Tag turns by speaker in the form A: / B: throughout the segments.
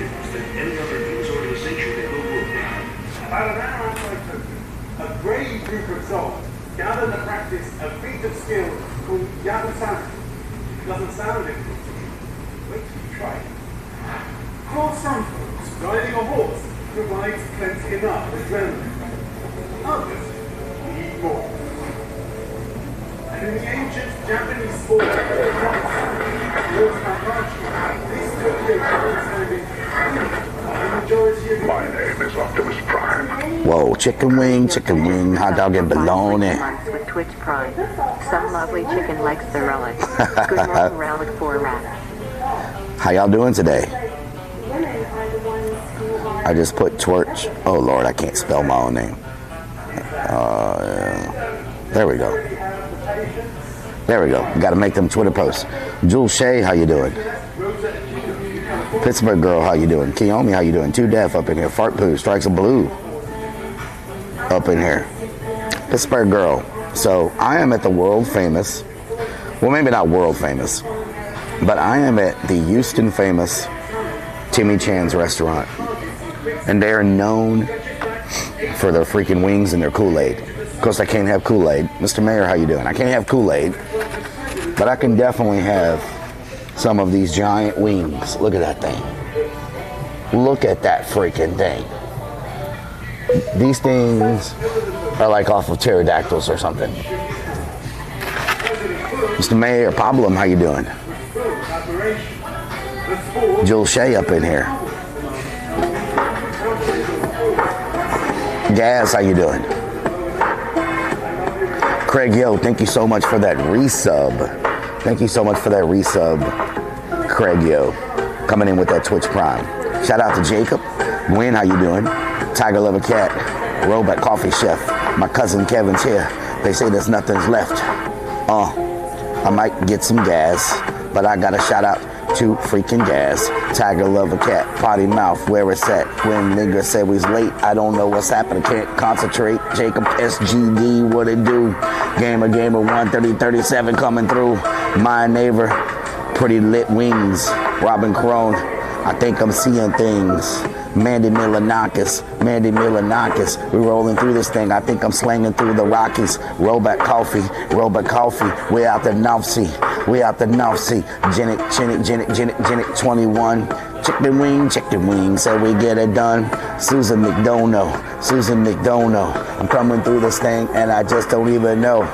A: difference than any other news organization in the world.
B: About an hour outside Tokyo, a brave group of souls gathered to practice a feat of skill called Yabasaki. Doesn't sound difficult. Wait till you try it. For some folks, riding a horse provides plenty enough adrenaline. Others need more. And in the ancient Japanese sport of horseback archery, this Tokyo is having the majority of
C: My name is Optimus Prime.
D: Whoa, chicken wing, hot dog and bologna.
E: With Twitch Prime. Some lovely chicken legs, the Rellik. Good morning, Rellik for rat.
D: How y'all doing today? I just put twerch. Oh Lord, I can't spell my own name. There we go. There we go. Got to make them Twitter posts. Jules Shea, how you doing? Pittsburgh girl, how you doing? Kiyomi, how you doing? Too Deaf up in here. Fart Poo, Strikes a Blue up in here. Pittsburgh girl. So I am at the world famous, well maybe not world famous, but I am at the Houston famous Timmy Chan's restaurant. And they are known for their freaking wings and their Kool-Aid. Of course I can't have Kool-Aid. Mr. Mayor, how you doing? I can't have Kool-Aid, but I can definitely have some of these giant wings. Look at that thing. Look at that freaking thing. These things are like off of pterodactyls or something. Mr. Mayor, Pablo, how you doing? Jules Shea up in here. Gaz, how you doing? Craig Yo, thank you so much for that resub. Thank you so much for that resub, Craig Yo. Coming in with that Twitch Prime. Shout out to Jacob. Gwen, how you doing? Tiger Lover Cat. Robot Coffee Chef. My cousin Kevin's here. They say there's nothing's left. I might get some gas, but I got a shout out to freaking gas. Tiger Lover Cat. Potty Mouth, where it's at. When nigga said we's late, I don't know what's happening. Can't concentrate. Jacob SGD, what it do? Gamer 13037 coming through. My neighbor. Pretty lit wings. Robin Crone. I think I'm seeing things. Mandy Milanakis. We rolling through this thing. I think I'm slanging through the Rockies. Robot Coffee. We out the North Sea. Jinnick 21. Chicken wing. Said we get it done. Susan McDonough. I'm coming through this thing and I just don't even know.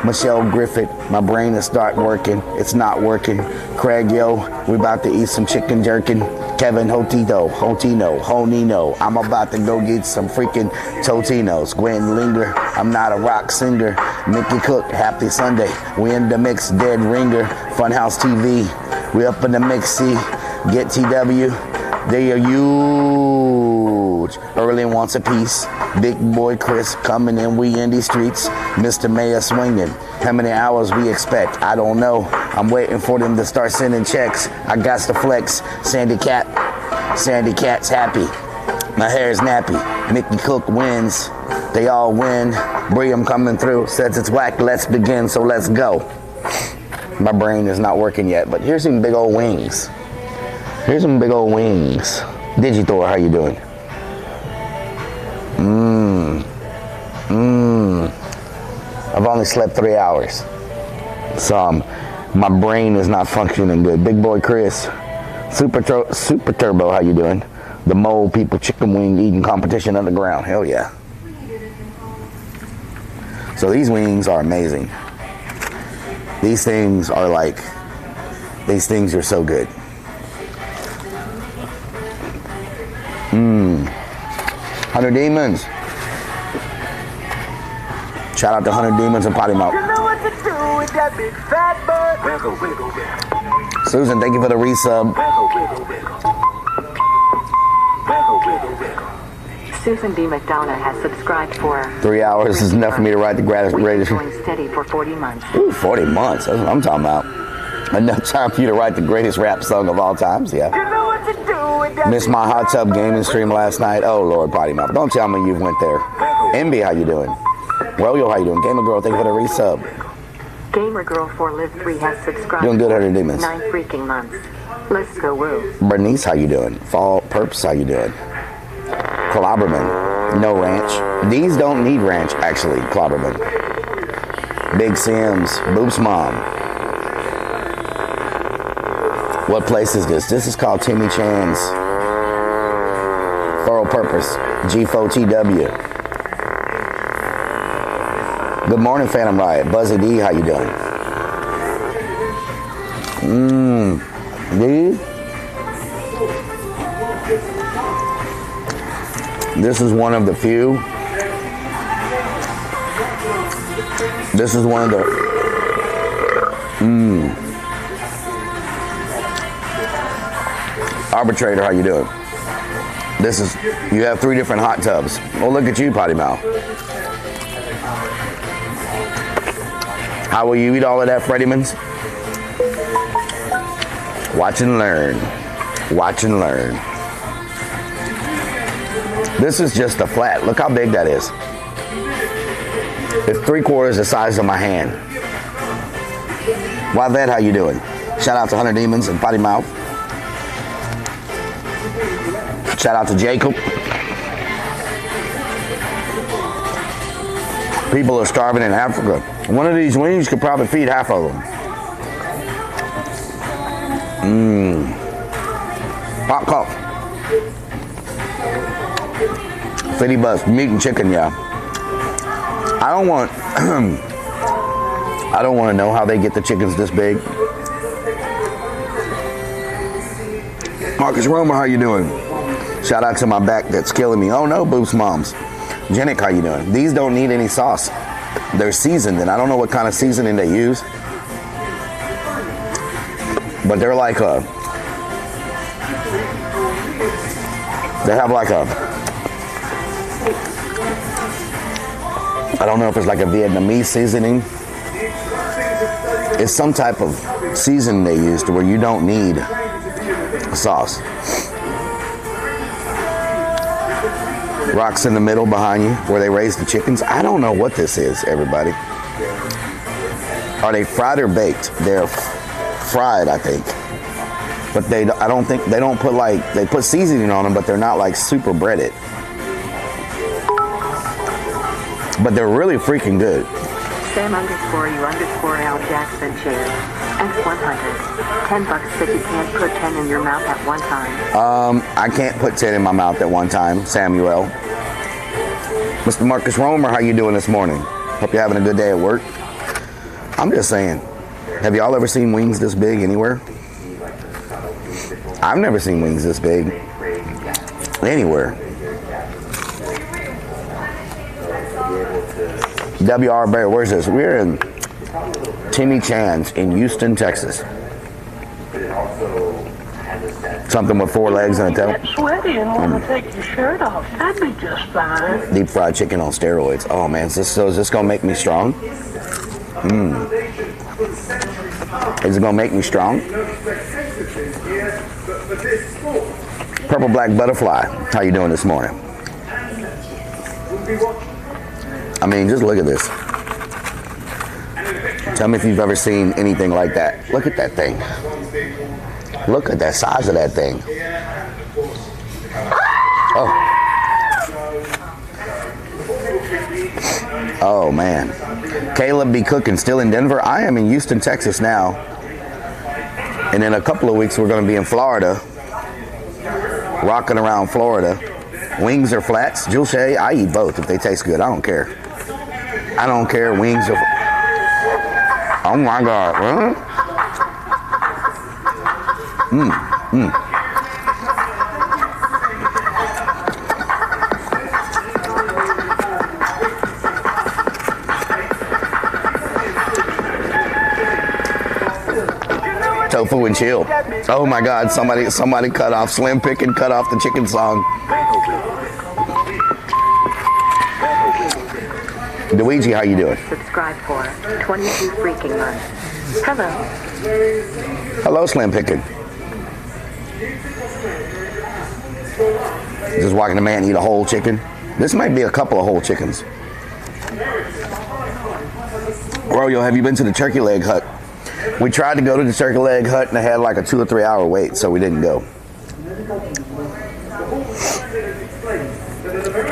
D: Michelle Griffith, my brain is start working. It's not working. Craig Yo, we about to eat some chicken jerkin. Kevin Honino. I'm about to go get some freaking Totinos. Gwen Linger, I'm not a rock singer. Mickey Cook, happy Sunday. We in the mix, Dead Ringer. Funhouse TV, we up in the mix. See, get TW. They are huge. Early wants a piece. Big boy Chris coming in. We in these streets. Mr. Mayor swinging. How many hours we expect? I don't know. I'm waiting for them to start sending checks. I got to flex. Sandy Cat's happy. My hair is nappy. Mickey Cook wins. They all win. Briam coming through. Says it's whack. Let's begin. So let's go. My brain is not working yet. But here's some big old wings. Digitor, how you doing? I've only slept 3 hours. So my brain is not functioning good. Big boy Chris. Super Turbo, how you doing? The Mole People Chicken Wing Eating Competition Underground. Hell yeah. So these wings are amazing. These things are so good. 100 Demons. Shout out to 100 Demons and Potty Mouth.
F: You know what to do with that big fat butt. Wiggle, wiggle, wiggle.
D: Susan, thank you for the resub.
F: Wiggle, wiggle, wiggle. Wiggle, wiggle, wiggle.
E: Susan D. McDonough has subscribed for
D: 3 hours is enough for me to write the greatest.
E: Going steady for 40 months.
D: Ooh, 40 months. That's what I'm talking about. Enough time for you to write the greatest rap song of all times. Yeah.
F: You know what to do with that.
D: Missed my hot tub gaming stream last night. Oh Lord, Potty Mouth. Don't tell me you went there. Envy, how you doing? Yo, how you doing? Gamer Girl, thank you for the resub.
E: Gamer Girl 4 Live 3 has subscribed.
D: Doing good, 100 demons.
E: 9 freaking months. Let's go woo.
D: Bernice, how you doing? Fall Perps, how you doing? Clobberman, no ranch. These don't need ranch, actually, Clobberman. Big Sims, Boobs Mom. What place is this? This is called Timmy Chan's Thorough Purpose, G4TW. Good morning, Phantom Riot. Buzzy D, how you doing? D? This is one of the few. This is one of the. Arbitrator, how you doing? This is. You have 3 different hot tubs. Oh, look at you, Potty Mouth. How will you eat all of that, Freddymans? Watch and learn. Watch and learn. This is just a flat. Look how big that is. It's 3/4 the size of my hand. Why that? How you doing? Shout out to 100 Demons and Potty Mouth. Shout out to Jacob. People are starving in Africa. One of these wings could probably feed half of them. Pop cup. 50 bucks. Meat and chicken, yeah. I don't want I don't want to know how they get the chickens this big. Marcus Romer, how you doing? Shout out to my back that's killing me. Oh no, Boobs Moms. Jenick, how you doing? These don't need any sauce. They're seasoned, and I don't know what kind of seasoning they use. But they're like a... They have like a... I don't know if it's like a Vietnamese seasoning. It's some type of seasoning they use to where you don't need a sauce. Rocks in the middle behind you where they raise the chickens. I don't know what this is, everybody. Are they fried or baked? They're fried, I think. But I don't think, they don't put like, they put seasoning on them, but they're not like super breaded. But they're really freaking good.
E: Sam_you_Al Jackson shares. X100. 10 bucks but you can't put 10 in your mouth at one time.
D: I can't put 10 in my mouth at one time, Samuel. Mr. Marcus Romer, how you doing this morning? Hope you're having a good day at work. I'm just saying, have y'all ever seen wings this big anywhere? I've never seen wings this big anywhere. WR Bear, where's this? We're in Timmy Chan's in Houston, Texas. Something with 4 legs and a tail.
F: Get sweaty and want to take your shirt off. That'd be just fine.
D: Deep fried chicken on steroids. Oh man, is this gonna make me strong? Is it gonna make me strong? Purple Black Butterfly, how you doing this morning? I mean, just look at this. Tell me if you've ever seen anything like that. Look at that thing. Look at that size of that thing. Oh. Oh, man. Caleb be cooking still in Denver. I am in Houston, Texas now. And in a couple of weeks, we're going to be in Florida. Rocking around Florida. Wings or flats. Jules Shay, I eat both if they taste good. I don't care. I don't care. Wings or... Oh, my God. Huh? Tofu and chill. Oh my God! Somebody cut off Slim Pick'n cut off the chicken song. Luigi, how you doing?
E: Subscribe for 22 freaking months. Hello.
D: Hello, Slim Pick'n. Just watching a man eat a whole chicken. This might be a couple of whole chickens. Royo, have you been to the Turkey Leg Hut? We tried to go to the Turkey Leg Hut and they had like a 2 or 3 hour wait, so we didn't go.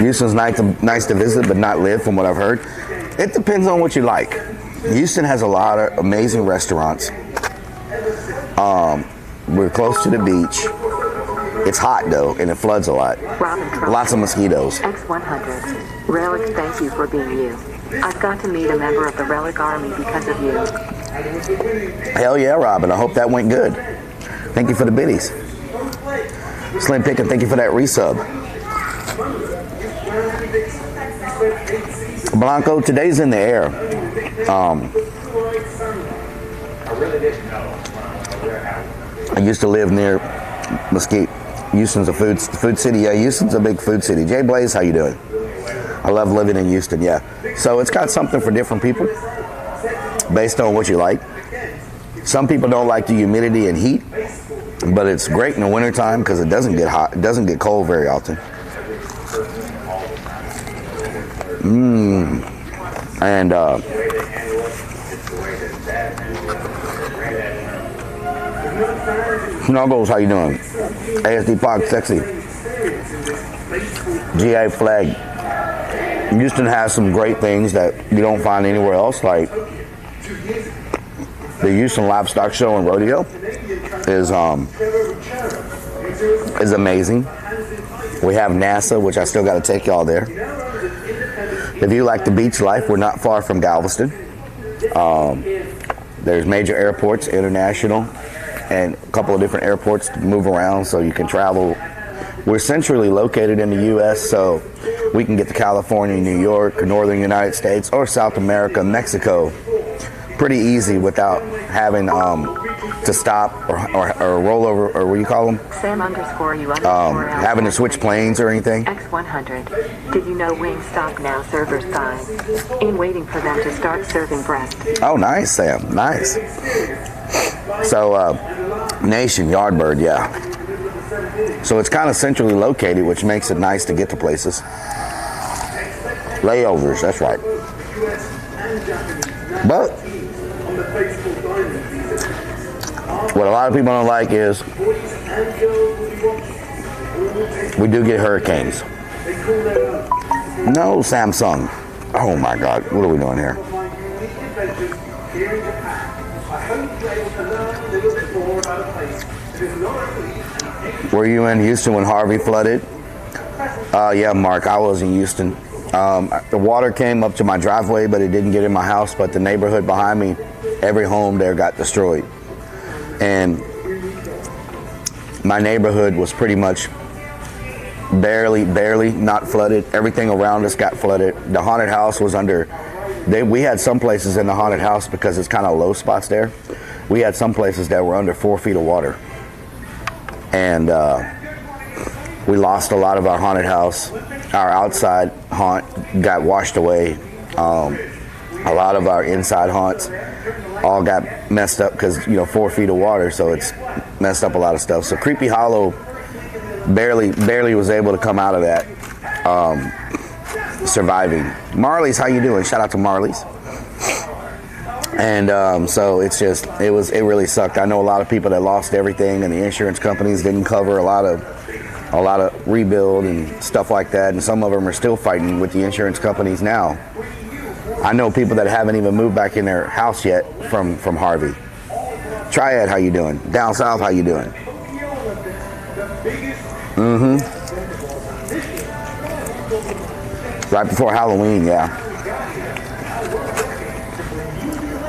D: Houston's nice to visit, but not live, from what I've heard. It depends on what you like. Houston has a lot of amazing restaurants. We're close to the beach. It's hot though, and it floods a lot. Lots of mosquitoes.
E: X100. Rellik, thank you for being you. I've got to meet a member of the Rellik Army because of you.
D: Hell yeah, Robin. I hope that went good. Thank you for the biddies. Slim Pickett, thank you for that resub. Blanco, today's in the air. I used to live near Mesquite. Houston's a food city. Yeah, Houston's a big food city. Jay Blaze, how you doing? I love living in Houston, yeah. So it's got something for different people based on what you like. Some people don't like the humidity and heat, but it's great in the wintertime because it doesn't get hot. It doesn't get cold very often. And Snuggles, how you doing? ASD Fox, sexy. GA Flag. Houston has some great things that you don't find anywhere else, like the Houston Livestock Show and Rodeo is amazing. We have NASA, which I still got to take y'all there. If you like the beach life, we're not far from Galveston. There's major airports, international, and a couple of different airports to move around so you can travel. We're centrally located in the U.S., so we can get to California, New York, Northern United States, or South America, Mexico, pretty easy without having to stop or roll over, or what do you call them?
E: Sam _ you
D: having to switch planes or anything.
E: X100. Did you know Wingstop now servers thighs? In waiting for them to start serving breast.
D: Oh, nice, Sam. Nice. So, Nation, Yardbird, yeah. So it's kind of centrally located, which makes it nice to get to places. Layovers, that's right. But what a lot of people don't like is we do get hurricanes. No, Samsung. Oh my God, what are we doing here? Were you in Houston when Harvey flooded? Yeah, Mark, I was in Houston. The water came up to my driveway, but it didn't get in my house. But the neighborhood behind me, every home there got destroyed. And my neighborhood was pretty much barely not flooded. Everything around us got flooded. The haunted house was under, we had some places in the haunted house because it's kind of low spots there. We had some places that were under 4 feet of water. And we lost a lot of our haunted house. Our outside haunt got washed away. A lot of our inside haunts all got messed up because, 4 feet of water, so it's messed up a lot of stuff. So Creepy Hollow barely was able to come out of that, surviving. Marley's, how you doing? Shout out to Marley's. And so it really sucked. I know a lot of people that lost everything, and the insurance companies didn't cover a lot of rebuild and stuff like that, and some of them are still fighting with the insurance companies now. I know people that haven't even moved back in their house yet from Harvey. Triad, how you doing? Down south, how you doing? Right before Halloween, yeah.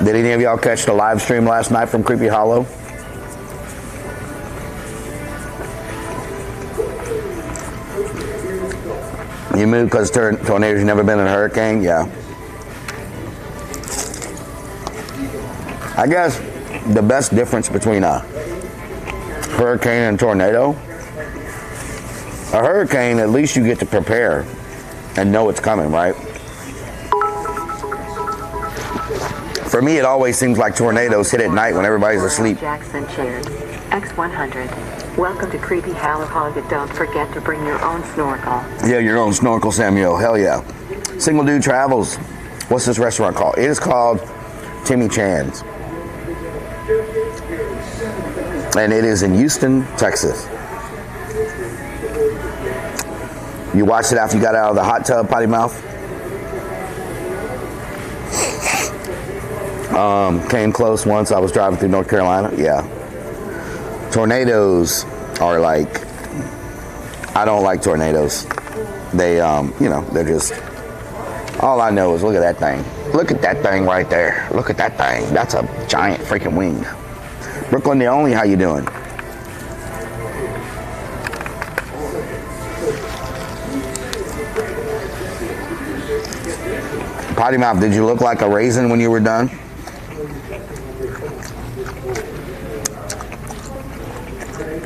D: Did any of y'all catch the live stream last night from Creepy Hollow? You moved because tornadoes, you've never been in a hurricane? Yeah. I guess the best difference between a hurricane and a tornado, a hurricane, at least you get to prepare and know it's coming, right? For me, it always seems like tornadoes hit at night when everybody's asleep.
E: Jackson shared. X100. Welcome to Creepy Hollow. Don't forget to bring your own snorkel.
D: Yeah, your own snorkel, Samuel. Hell yeah. Single Dude Travels. What's this restaurant called? It is called Timmy Chan's. And it is in Houston, Texas. You watched it after you got out of the hot tub, potty mouth? Came close once. I was driving through North Carolina. Yeah. Tornadoes are like, I don't like tornadoes. They, they're just, all I know is look at that thing. Look at that thing right there. Look at that thing. That's a giant freaking wing. Brooklyn the Only, how you doing? Potty mouth, did you look like a raisin when you were done?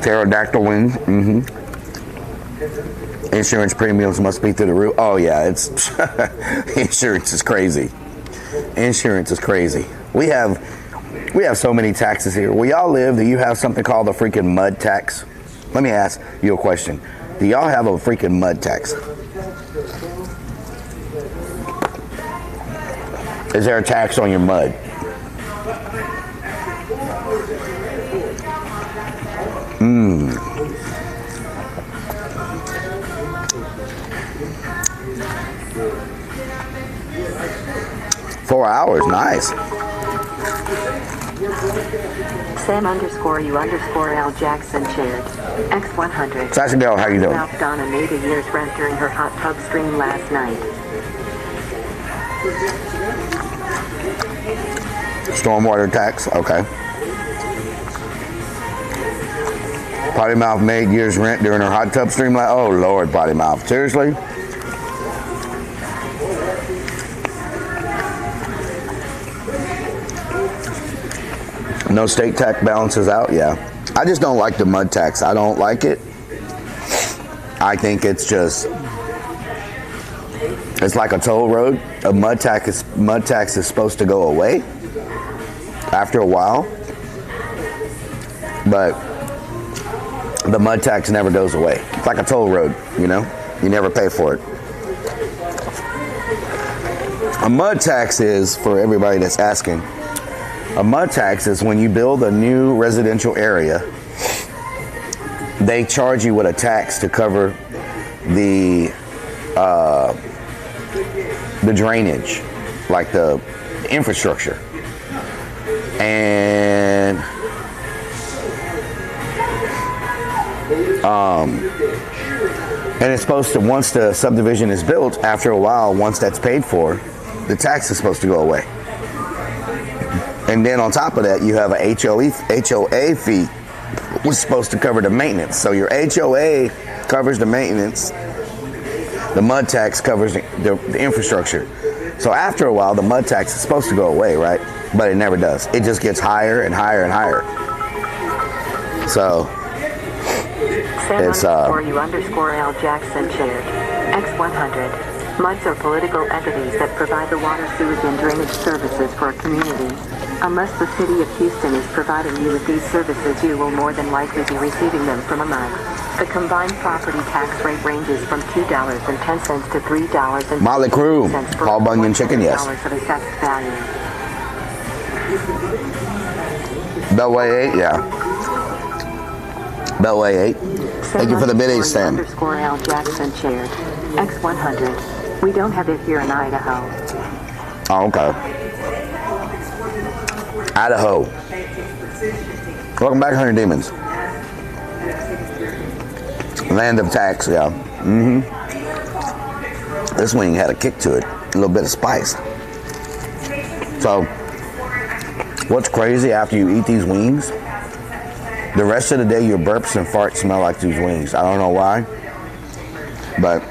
D: Pterodactyl wings. Mm-hmm. Insurance premiums must be through the roof. Oh yeah, it's insurance is crazy. Insurance is crazy. We have so many taxes here. Where y'all live, do you have something called a freaking mud tax? Let me ask you a question. Do y'all have a freaking mud tax? Is there a tax on your mud? 4 hours, nice.
E: Sam_U_L Jackson shared. X100.
D: Sasha Girl, how you doing?
E: Ralph Donna made a year's rent during her hot tub stream last night.
D: Stormwater tax, okay. Potty mouth made year's rent during her hot tub stream. Oh Lord, potty mouth, seriously? No state tax balances out, yeah. I just don't like the mud tax. I don't like it. I think it's just, it's like a toll road. A mud tax is supposed to go away after a while, but the mud tax never goes away. It's like a toll road, you know? You never pay for it. A mud tax is, for everybody that's asking, a mud tax is when you build a new residential area, they charge you with a tax to cover the drainage, like the infrastructure. And it's supposed to, once the subdivision is built, after a while, once that's paid for, the tax is supposed to go away. And then on top of that, you have a HOA fee, which is supposed to cover the maintenance. So your HOA covers the maintenance, the mud tax covers the infrastructure. So after a while, the mud tax is supposed to go away, right? But it never does. It just gets higher and higher and higher. So it's
E: Sam_U_L Jackson shared. X100. MUDs are political entities that provide the water, sewage, and drainage services for a community. Unless the city of Houston is providing you with these services, you will more than likely be receiving them from a MUD. The combined property tax rate ranges from $2.10 to $3.50
D: Molly Crew,
E: for
D: Paul Bunyan chicken, yes.
E: of assessed value.
D: Beltway 8, yeah. Beltway 8. Thank you for the biddies, Sam.
E: _L Jackson shared. X100. We don't have it here in Idaho.
D: Oh, okay. Idaho. Welcome back, Hunter Demons. Land of tax, yeah. Mm-hmm. This wing had a kick to it. A little bit of spice. So, what's crazy, after you eat these wings, the rest of the day your burps and farts smell like these wings. I don't know why, but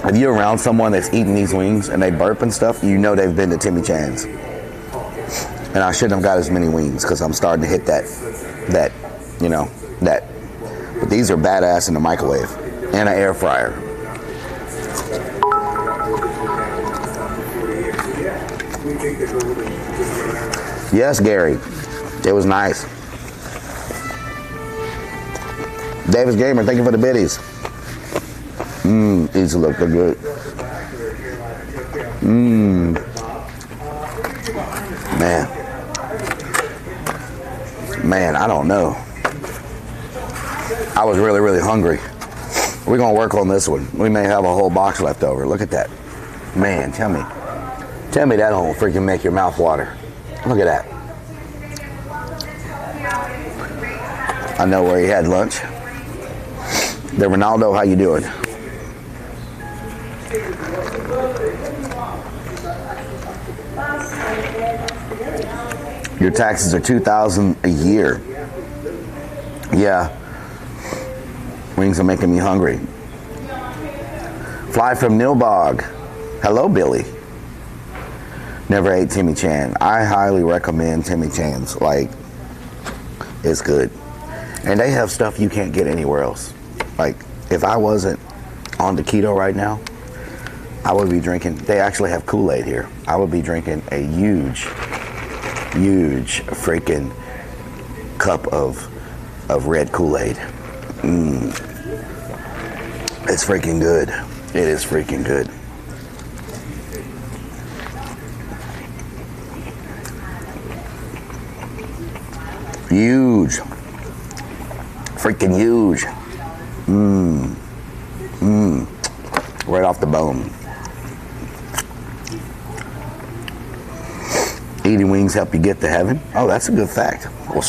D: if you're around someone that's eating these wings and they burp and stuff, you know they've been to Timmy Chan's. And I shouldn't have got as many wings because I'm starting to hit that. But these are badass in the microwave and an air fryer. Yes, Gary. It was nice. Davis Gamer, thank you for the biddies. These look good. Man, I don't know. I was really, really hungry. We're going to work on this one. We may have a whole box left over. Look at that. Man, tell me that don't freaking make your mouth water. Look at that. I know where he had lunch. There, Ronaldo, how you doing? Your taxes are $2,000 a year. Yeah. Wings are making me hungry. Fly from Nilbog. Hello, Billy. Never ate Timmy Chan. I highly recommend Timmy Chan's. Like, it's good. And they have stuff you can't get anywhere else. Like, if I wasn't on the keto right now, I would be drinking, they actually have Kool-Aid here. I would be drinking a huge freaking cup of red Kool-Aid. It's freaking good. It is freaking good. Huge. Freaking huge. Right off the bone. Eating wings help you get to heaven? Oh, that's a good fact. Well,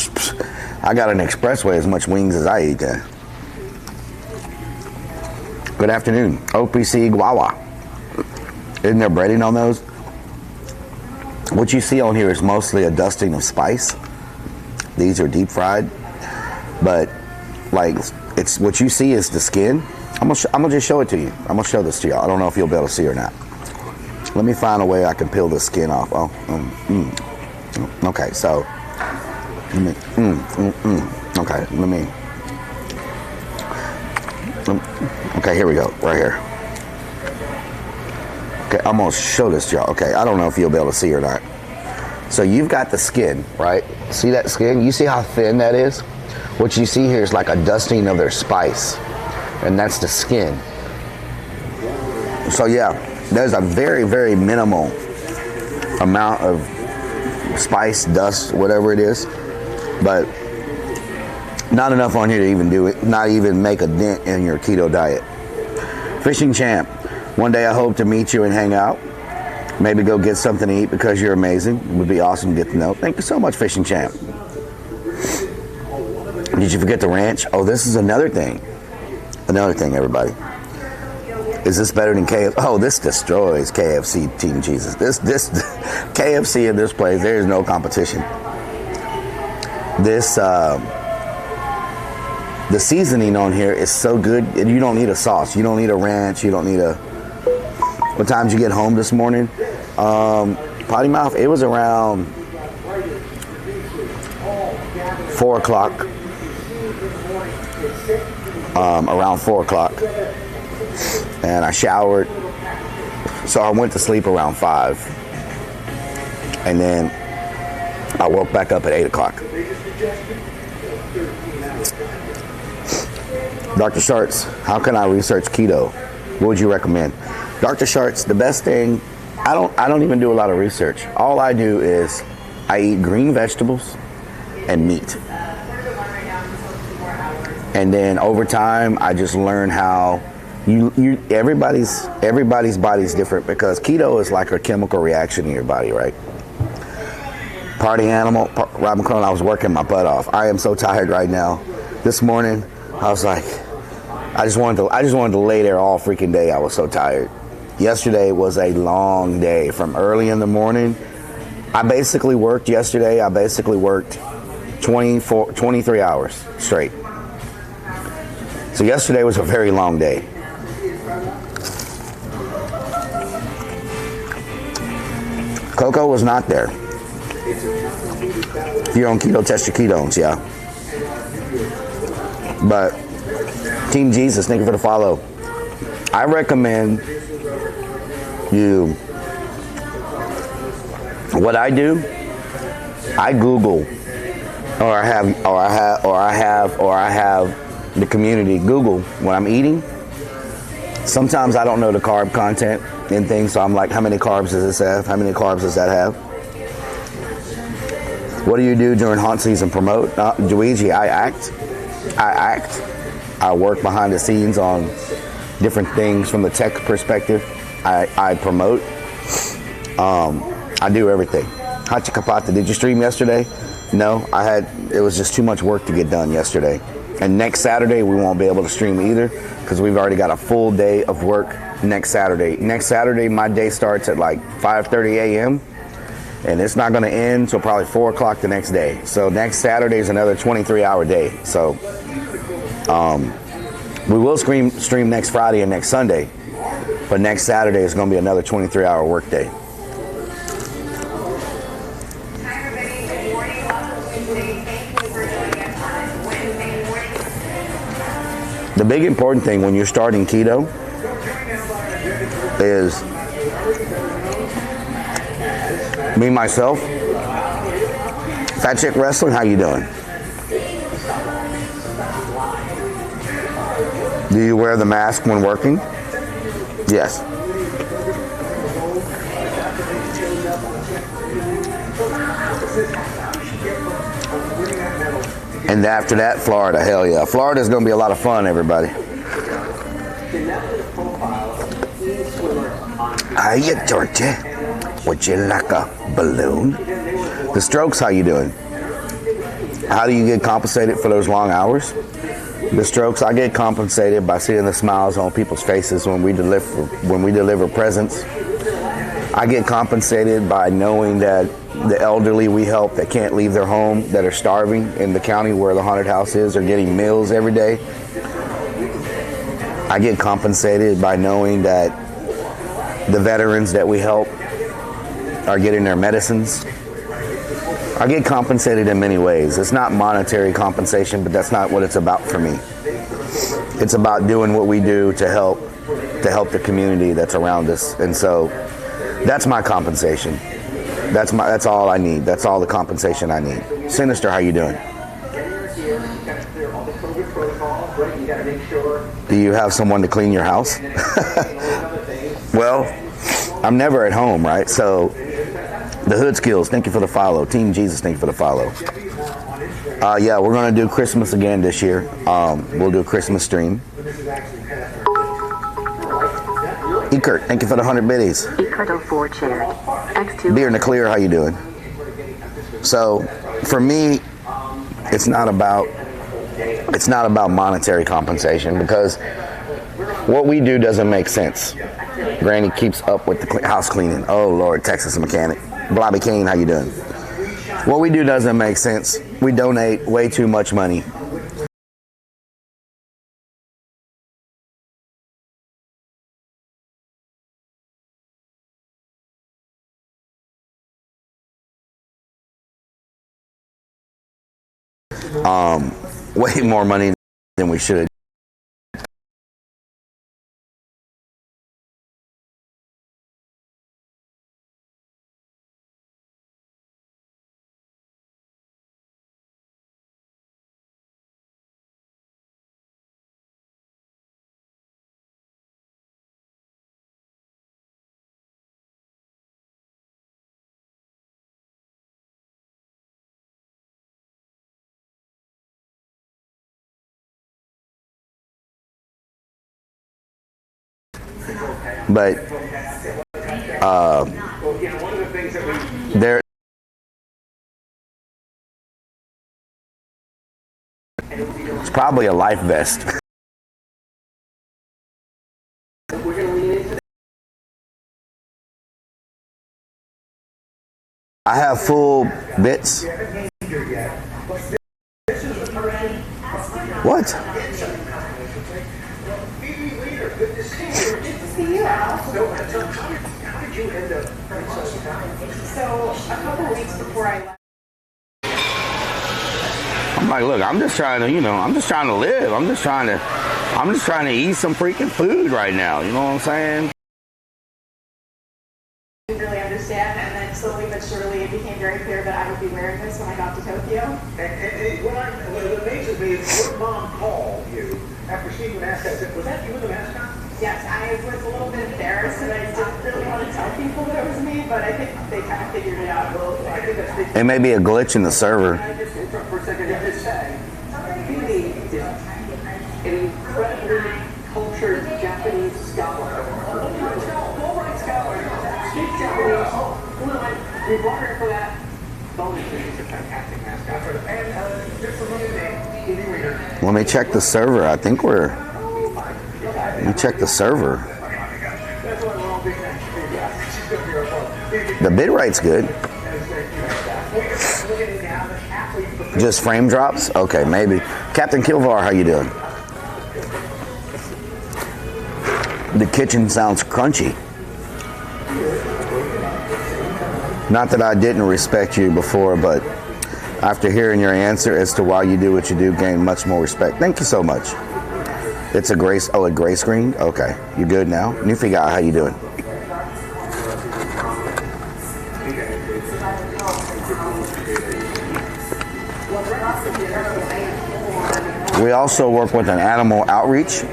D: I got an expressway as much wings as I eat there. Good afternoon. OPC Guawa. Isn't there breading on those? What you see on here is mostly a dusting of spice. These are deep fried. But, like, it's what you see is the skin. I'm gonna just show it to you. I'm gonna show this to y'all. I don't know if you'll be able to see or not. Let me find a way I can peel the skin off. Okay, so okay, okay, here we go, right here. Okay, I'm gonna show this to y'all. Okay, I don't know if you'll be able to see or not. So you've got the skin, right? See that skin? You see how thin that is? What you see here is like a dusting of their spice, and that's the skin. So yeah, there's a very, very minimal amount of spice, dust, whatever it is, but not enough on here to even do it, not even make a dent in your keto diet. Fishing Champ, one day I hope to meet you and hang out. Maybe go get something to eat because you're amazing. It would be awesome to get to know. Thank you so much, Fishing Champ. Did you forget the ranch? Oh, this is another thing. Another thing, everybody. Is this better than KFC? Oh, this destroys KFC, Team Jesus. This KFC in this place, there is no competition. This the seasoning on here is so good. You don't need a sauce. You don't need a ranch. You don't need a. What time did you get home this morning? Potty mouth. It was around 4 o'clock. Around 4 o'clock. And I showered. So I went to sleep around 5. And then I woke back up at 8 o'clock. Dr. Sharts, how can I research keto? What would you recommend? Dr. Sharts, the best thing, I don't even do a lot of research. All I do is I eat green vegetables and meat. And then over time, I just learn how everybody's body's different, because keto is like a chemical reaction in your body, right? Party animal, Robin Cronin, I was working my butt off. I am so tired right now. This morning, I was like, I just wanted to lay there all freaking day. I was so tired. Yesterday was a long day from early in the morning. I basically worked 23 hours straight. So yesterday was a very long day. Coco was not there. If you're on keto, test your ketones, yeah. But Team Jesus, thank you for the follow. I recommend you. What I do, I Google, or I have the community Google what I'm eating. Sometimes I don't know the carb content in things, so I'm like, how many carbs does this have? How many carbs does that have? What do you do during haunt season? Promote? Luigi, I act. I work behind the scenes on different things from the tech perspective. I promote. I do everything. Hachi Kapata, did you stream yesterday? No, it was just too much work to get done yesterday. And next Saturday, we won't be able to stream either because we've already got a full day of work next Saturday. Next Saturday, my day starts at like 5:30 a.m. and it's not going to end till probably 4 o'clock the next day. So next Saturday is another 23-hour day. So we will stream next Friday and next Sunday, but next Saturday is going to be another 23-hour work day. The big important thing when you're starting keto is me, myself, Fat Chick Wrestling, how you doing? Do you wear the mask when working? Yes. And after that, Florida. Hell yeah. Florida's going to be a lot of fun, everybody. Hiya, Georgia. Would you like a balloon? The Strokes, how you doing? How do you get compensated for those long hours? The Strokes, I get compensated by seeing the smiles on people's faces when we deliver presents. I get compensated by knowing that the elderly we help that can't leave their home, that are starving in the county where the haunted house is, are getting meals every day. I get compensated by knowing that the veterans that we help are getting their medicines. I get compensated in many ways. It's not monetary compensation, but that's not what it's about for me. It's about doing what we do to help the community that's around us. And so that's my compensation. That's all I need. That's all the compensation I need. Sinister, how you doing? Do you have someone to clean your house? Well, I'm never at home, right? So the Hood Skills, thank you for the follow. Team Jesus, thank you for the follow. Yeah, we're going to do Christmas again this year. We'll do a Christmas stream. Ekert, thank you for the 100 biddies.
E: Ekert 04 chair. X2.
D: Beer in the clear, how you doing? So, for me, it's not about monetary compensation because what we do doesn't make sense. Granny keeps up with the house cleaning. Oh Lord, Texas mechanic. Blobby Kane, how you doing? What we do doesn't make sense. We donate way too much money. Way more money than we should. But there, it's probably a life vest. I have full bits. What?
G: So a couple weeks before I left.
D: I'm like, look, I'm just trying to, I'm just trying to live. I'm just trying to eat some freaking food right now. You know what I'm saying?
G: I didn't really understand, and then slowly but surely it became very clear that I would be wearing this when I got to Tokyo.
B: And what amazes me is your mom called you after Stephen asked that. Was that you with the mask on?
G: Yes, I was a little bit embarrassed and I didn't really want to tell people that it was me, but I think they kind of figured it out. I think that's
D: It may be a glitch in the server.
B: I just interrupt for a second and just say, Billy is an incredibly cultured Japanese scholar. Full-right scholar, speaks Japanese, fluent. We brought her for that. Bonus, she's a fantastic mascot. And just a little bit, Billy Reader.
D: Let me check the server. I think we're... Let me check the server. The bit rate's good. Just frame drops? Okay, maybe. Captain Kilvar, how you doing? The kitchen sounds crunchy. Not that I didn't respect you before, but after hearing your answer as to why you do what you do, gain much more respect. Thank you so much. It's a gray screen? Okay. You good now? Newfie guy, how you doing? We also work with an animal outreach.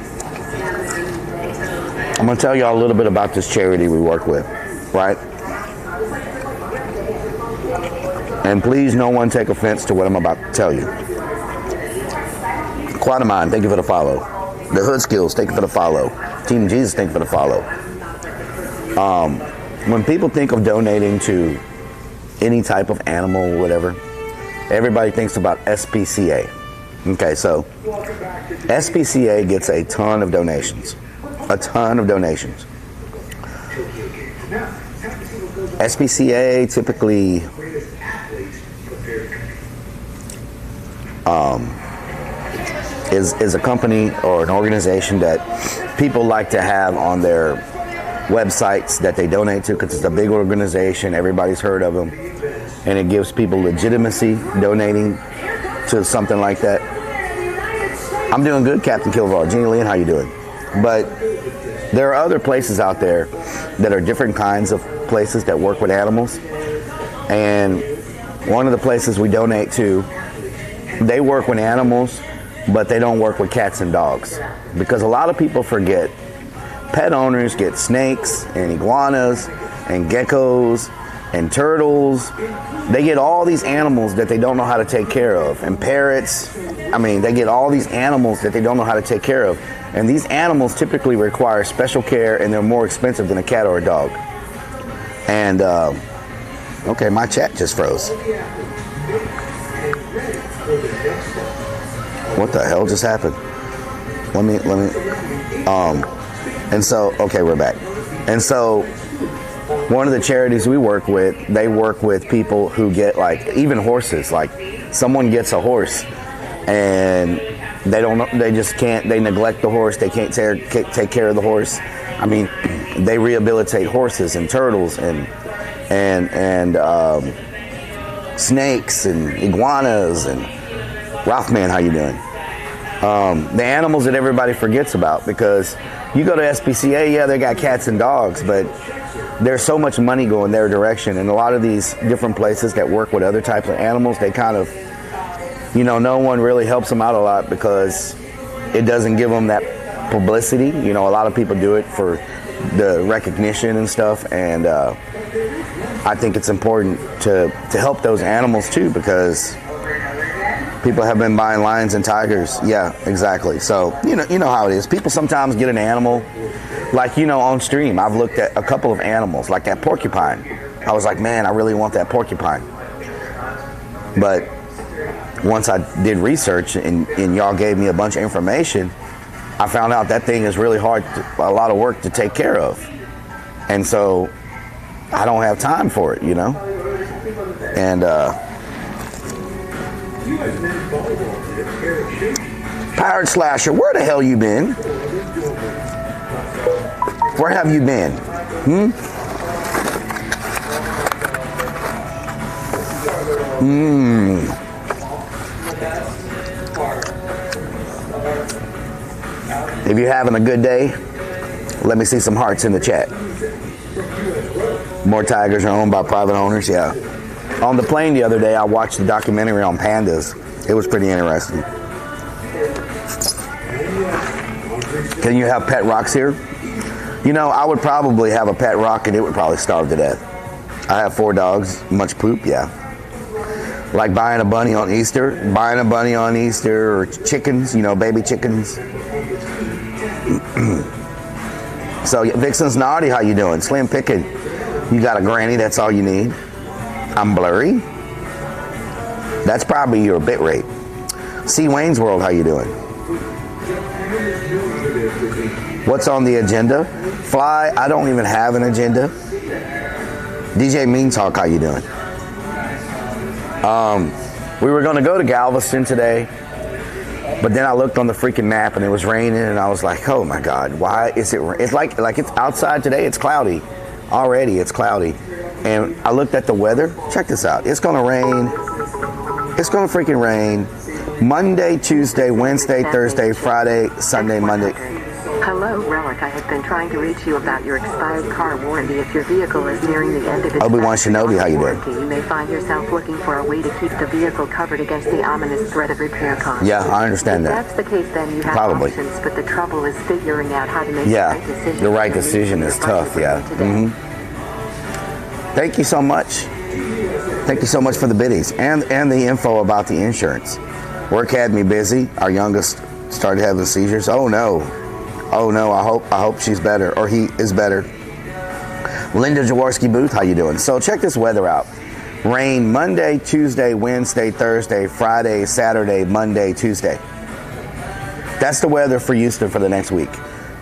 D: I'm going to tell y'all a little bit about this charity we work with, right? And please, no one take offense to what I'm about to tell you. Quantamine, thank you for the follow. The Hood Skills, thank you for the follow. Team Jesus, thank you for the follow. When people think of donating to any type of animal or whatever, everybody thinks about SPCA. Okay, so SPCA gets a ton of donations. A ton of donations. SPCA typically is a company or an organization that people like to have on their websites that they donate to because it's a big organization, everybody's heard of them, and it gives people legitimacy donating to something like that. I'm doing good, Captain Kilvar. Jeannie Lynn, how you doing? But there are other places out there that are different kinds of places that work with animals, and one of the places we donate to, they work with animals, but they don't work with cats and dogs. Because a lot of people forget, pet owners get snakes and iguanas and geckos and turtles. They get all these animals that they don't know how to take care of. And parrots, I mean, they get all these animals that they don't know how to take care of. And these animals typically require special care, and they're more expensive than a cat or a dog. And, okay, my chat just froze. What the hell just happened? Let me, and so, okay, we're back. And so, one of the charities we work with, they work with people who get, like, even horses. Like, someone gets a horse, and they don't know, they just can't, they neglect the horse, they can't take care of the horse. I mean, they rehabilitate horses and turtles and snakes and iguanas and Ralphman, how you doing? The animals that everybody forgets about, because you go to SPCA, yeah, they got cats and dogs, but there's so much money going their direction, and a lot of these different places that work with other types of animals, they kind of, you know, no one really helps them out a lot because it doesn't give them that publicity. You know, a lot of people do it for the recognition and stuff, and I think it's important to help those animals too, because people have been buying lions and tigers. Yeah, exactly. So, you know how it is. People sometimes get an animal, like, you know, on stream, I've looked at a couple of animals, like that porcupine. I was like, man, I really want that porcupine. But once I did research and y'all gave me a bunch of information, I found out that thing is really hard, a lot of work to take care of. And so I don't have time for it, you know? And, Pirate Slasher, where the hell you been? Where have you been? If you're having a good day, let me see some hearts in the chat. More tigers are owned by private owners, yeah. On the plane the other day, I watched a documentary on pandas. It was pretty interesting. Can you have pet rocks here? You know, I would probably have a pet rock and it would probably starve to death. I have 4 dogs. Much poop, yeah. Like buying a bunny on Easter. Or chickens, you know, baby chickens. So, Vixen's Naughty, how you doing? Slim Pickin'. You got a granny, that's all you need. I'm blurry. That's probably your bit rate. C. Wayne's World, how you doing? What's on the agenda? Fly, I don't even have an agenda. DJ Mean Talk, how you doing? We were going to go to Galveston today, but then I looked on the freaking map and it was raining and I was like, oh my God, why is it? It's like it's outside today, it's cloudy. Already it's cloudy. And I looked at the weather. Check this out. It's going to rain. It's going to freaking rain. Monday, Tuesday, Wednesday, Thursday, Friday, Sunday, Monday.
E: Hello, Relic. I have been trying to reach you about your expired car warranty. If your vehicle is nearing the end of its
D: Obi-Wan Shinobi, how you doing?
E: You may find yourself looking for a way to keep the vehicle covered against the ominous threat of repair costs.
D: Yeah, I understand that.
E: If that's the case, then you have options, but the trouble is figuring out how to make the right decision.
D: The right decision is tough, yeah. Mm-hmm. Thank you so much. Thank you so much for the biddies and the info about the insurance. Work had me busy. Our youngest started having seizures. Oh no. I hope she's better, or he is better. Linda Jaworski Booth, how you doing? So check this weather out. Rain Monday, Tuesday, Wednesday, Thursday, Friday, Saturday, Monday, Tuesday. That's the weather for Houston for the next week.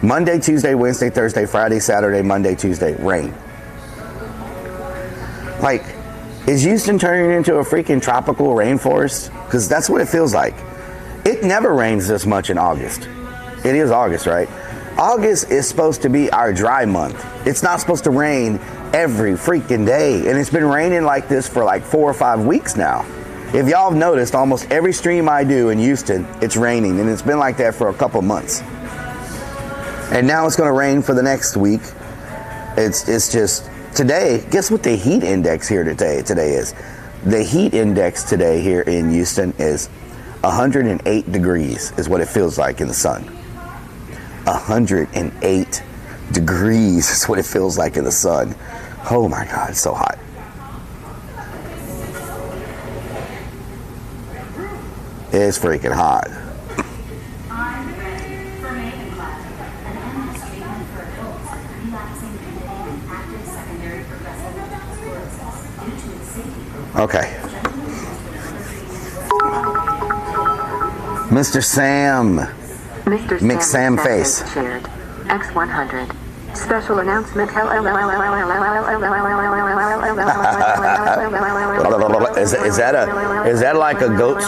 D: Monday, Tuesday, Wednesday, Thursday, Friday, Saturday, Monday, Tuesday, rain. Like, is Houston turning into a freaking tropical rainforest? Because that's what it feels like. It never rains this much in August. It is August, right? August is supposed to be our dry month. It's not supposed to rain every freaking day. And it's been raining like this for like 4 or 5 weeks now. If y'all have noticed, almost every stream I do in Houston, it's raining. And it's been like that for a couple months. And now it's going to rain for the next week. It's just, today, guess what the heat index here today is? The heat index today here in Houston is 108 degrees is what it feels like in the sun. 108 degrees is what it feels like in the sun. Oh my God, it's so hot. It's freaking hot. Okay. Mr. Sam. Mix Sam face.
E: Shared. X100. Special announcement.
D: Is that like a goat?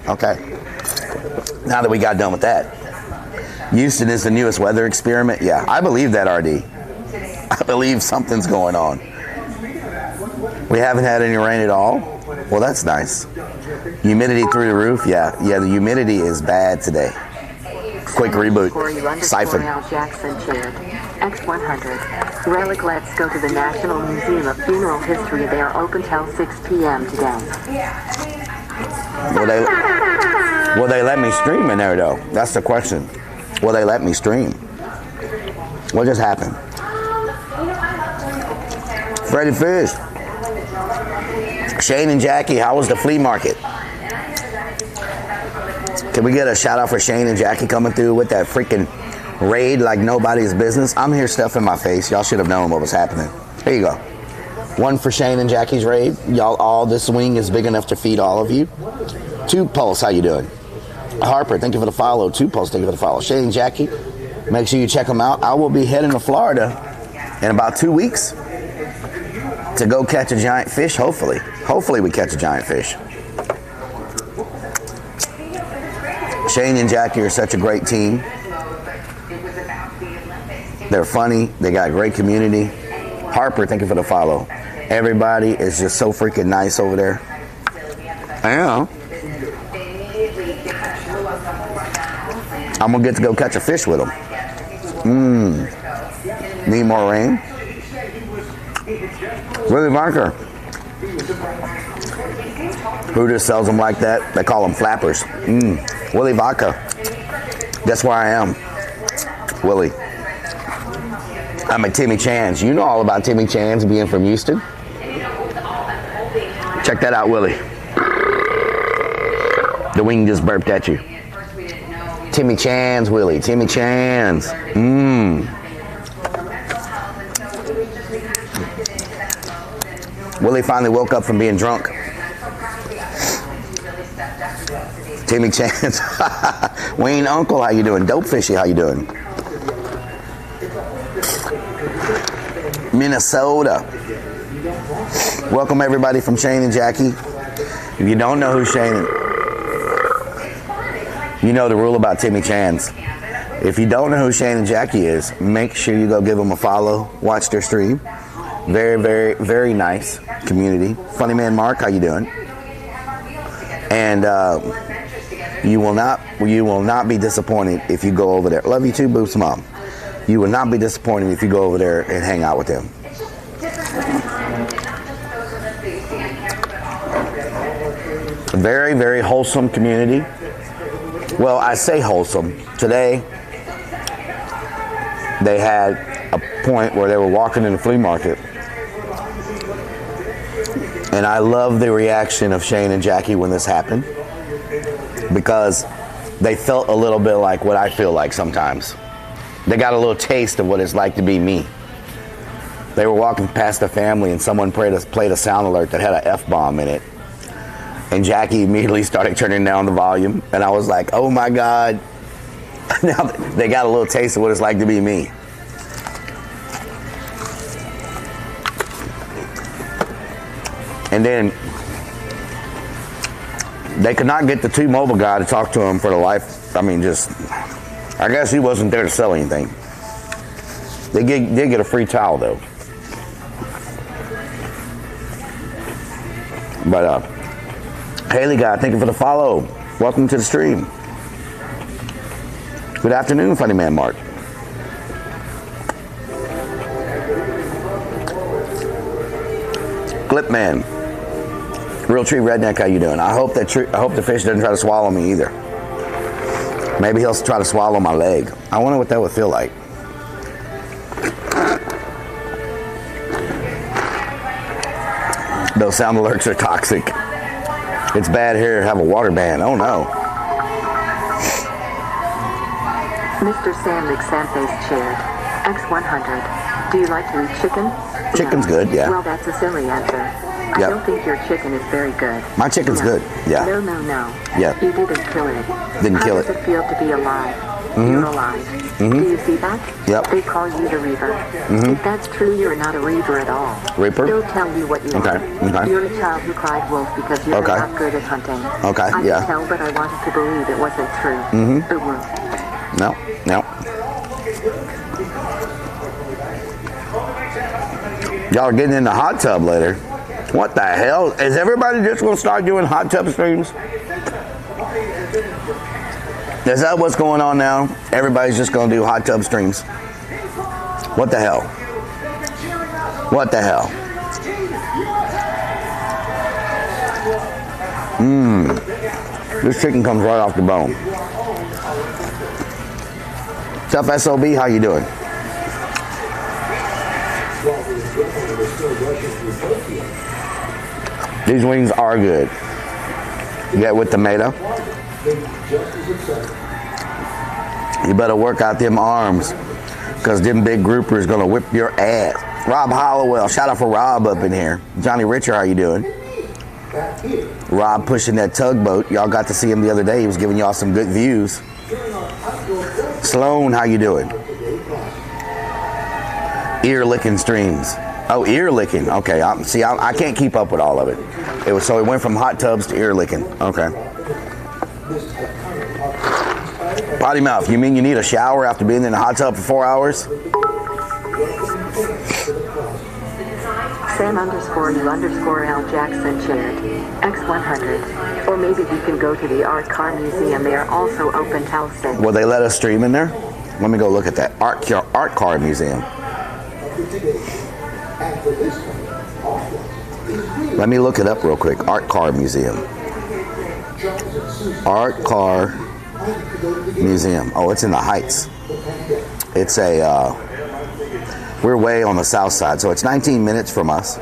D: Okay. Now that we got done with that, Houston is the newest weather experiment. Yeah, I believe that, RD. I believe something's going on. We haven't had any rain at all. Well, that's nice. Humidity through the roof. Yeah, the humidity is bad today. Quick reboot. Siphon.
E: Jackson shared. X100. Rellik, let's go to the National Museum of Funeral History. They are open till 6 p.m. today.
D: Will they let me stream in there, though? That's the question. Will they let me stream? What just happened? Freddie Fish. Shane and Jackie, how was the flea market? Can we get a shout out for Shane and Jackie coming through with that freaking raid like nobody's business? I'm here stuffing my face. Y'all should have known what was happening. Here you go. One for Shane and Jackie's raid. Y'all, all this wing is big enough to feed all of you. Two Pulse, how you doing? Harper, thank you for the follow. Two Pulse, thank you for the follow. Shane and Jackie, make sure you check them out. I will be heading to Florida in about 2 weeks to go catch a giant fish, hopefully. Hopefully we catch a giant fish. Shane and Jackie are such a great team. They're funny. They got a great community. Harper, thank you for the follow. Everybody is just so freaking nice over there. I know. I'm going to get to go catch a fish with them. Need more rain? Willie Barker. Who just sells them like that? They call them flappers. Willie Vodka. That's where I am. Willie. I'm at Timmy Chan's. You know all about Timmy Chan's being from Houston. Check that out, Willie. The wing just burped at you. Timmy Chan's, Willie. Timmy Chan's. Willie finally woke up from being drunk. Timmy Chan's. Wayne Uncle, how you doing? Dope Fishy, how you doing? Minnesota. Welcome everybody from Shane and Jackie. If you don't know who Shane is, you know the rule about Timmy Chan's. If you don't know who Shane and Jackie is, make sure you go give them a follow. Watch their stream. Very, very, very nice community. Funny man Mark, how you doing? And you will not be disappointed if you go over there. Love you too, Boobs Mom. You will not be disappointed if you go over there and hang out with them. A very, very wholesome community. Well, I say wholesome. Today, they had a point where they were walking in the flea market. And I love the reaction of Shane and Jackie when this happened, because they felt a little bit like what I feel like sometimes. They got a little taste of what it's like to be me. They were walking past a family and someone played a sound alert that had an F-bomb in it. And Jackie immediately started turning down the volume. And I was like, oh my God. Now they got a little taste of what it's like to be me. And then they could not get the T-Mobile guy to talk to him for the life. I mean, I guess he wasn't there to sell anything. They did get a free towel though. But Haley guy, thank you for the follow. Welcome to the stream. Good afternoon, Funny Man Mark. Clipman, Real Tree Redneck, how you doing? I hope the fish doesn't try to swallow me either. Maybe he'll try to swallow my leg. I wonder what that would feel like. Those sound alerts are toxic. It's bad here to have a water ban. Oh no.
E: Mr. Sam McSamface shared. X100. Do you like to eat chicken?
D: Chicken's good, yeah.
E: Well, that's a silly answer. I don't think your chicken is very good.
D: My chicken's good, yeah.
E: No.
D: Yeah.
E: You didn't kill it.
D: Didn't kill it.
E: How does it feel to be alive? You're alive. Do you see that?
D: Yep.
E: They call you the Reaver. If that's true, you're not a Reaver at all.
D: Reaper?
E: They'll tell you what you are. You're a child who cried wolf because you're not good at hunting.
D: Okay,
E: I can tell, but I wanted to believe it wasn't true. It won't.
D: No. Y'all are getting in the hot tub later. What the hell? Is everybody just going to start doing hot tub streams? Is that what's going on now? Everybody's just going to do hot tub streams. What the hell? What the hell? This chicken comes right off the bone. Tough SOB, how you doing? These wings are good. You get with tomato. You better work out them arms, because them big groupers gonna whip your ass. Rob Hollowell, shout out for Rob up in here. Johnny Richard, how you doing? Rob pushing that tugboat. Y'all got to see him the other day. He was giving y'all some good views. Sloan, how you doing? Ear licking streams. Oh, ear licking. Okay. I can't keep up with all of it. It went from hot tubs to ear licking. Okay. Potty mouth, you mean you need a shower after being in the hot tub for 4 hours?
E: Sam_U_L Jackson shared. X100. Or maybe you can go to the Art Car Museum. They are also open till 6.
D: Will they let us stream in there? Let me go look at that. Art Car Museum. Let me look it up real quick. Art Car Museum. Art Car Museum. Oh, it's in the Heights. It's a, we're way on the south side, so it's 19 minutes from us.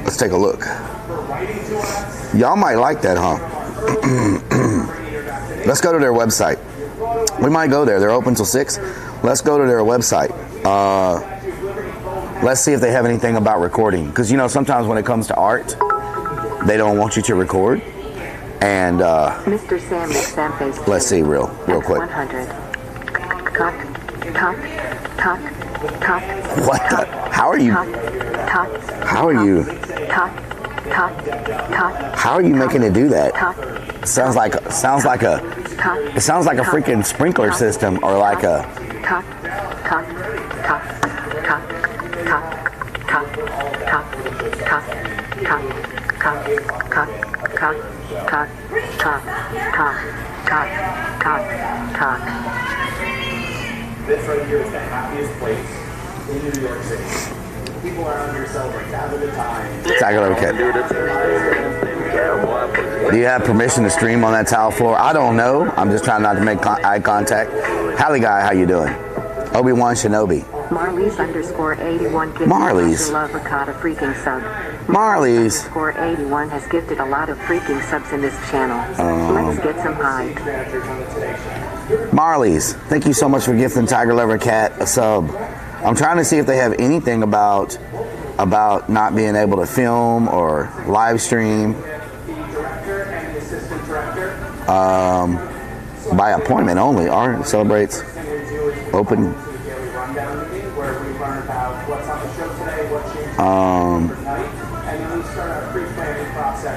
D: Let's take a look. Y'all might like that, huh? Let's go to their website. We might go there. They're open till 6. Let's go to their website. Let's see if they have anything about recording. Because, you know, sometimes when it comes to art, they don't want you to record. And,
E: Mr. Sam face.
D: Let's see real quick.
E: 100. Talk.
D: What the? How are you? How are you? How are you making it do that? It sounds like a freaking sprinkler system or like a.
B: This right here is the happiest place in New York City. People around here celebrate, have a good time.
D: Do you have permission to stream on that tile floor? I don't know. I'm just trying not to make eye contact. Hallie guy, how you doing? Obi-Wan Shinobi.
E: Marlies_81 gifted
D: Marlies.
E: love ricotta freaking sub.
D: Marlies.
E: _81 has gifted a lot of freaking subs in this channel. Let's get some hype.
D: Marlies, thank you so much for gifting Tiger Lover Cat a sub. I'm trying to see if they have anything about not being able to film or live stream by appointment only. Art celebrates open.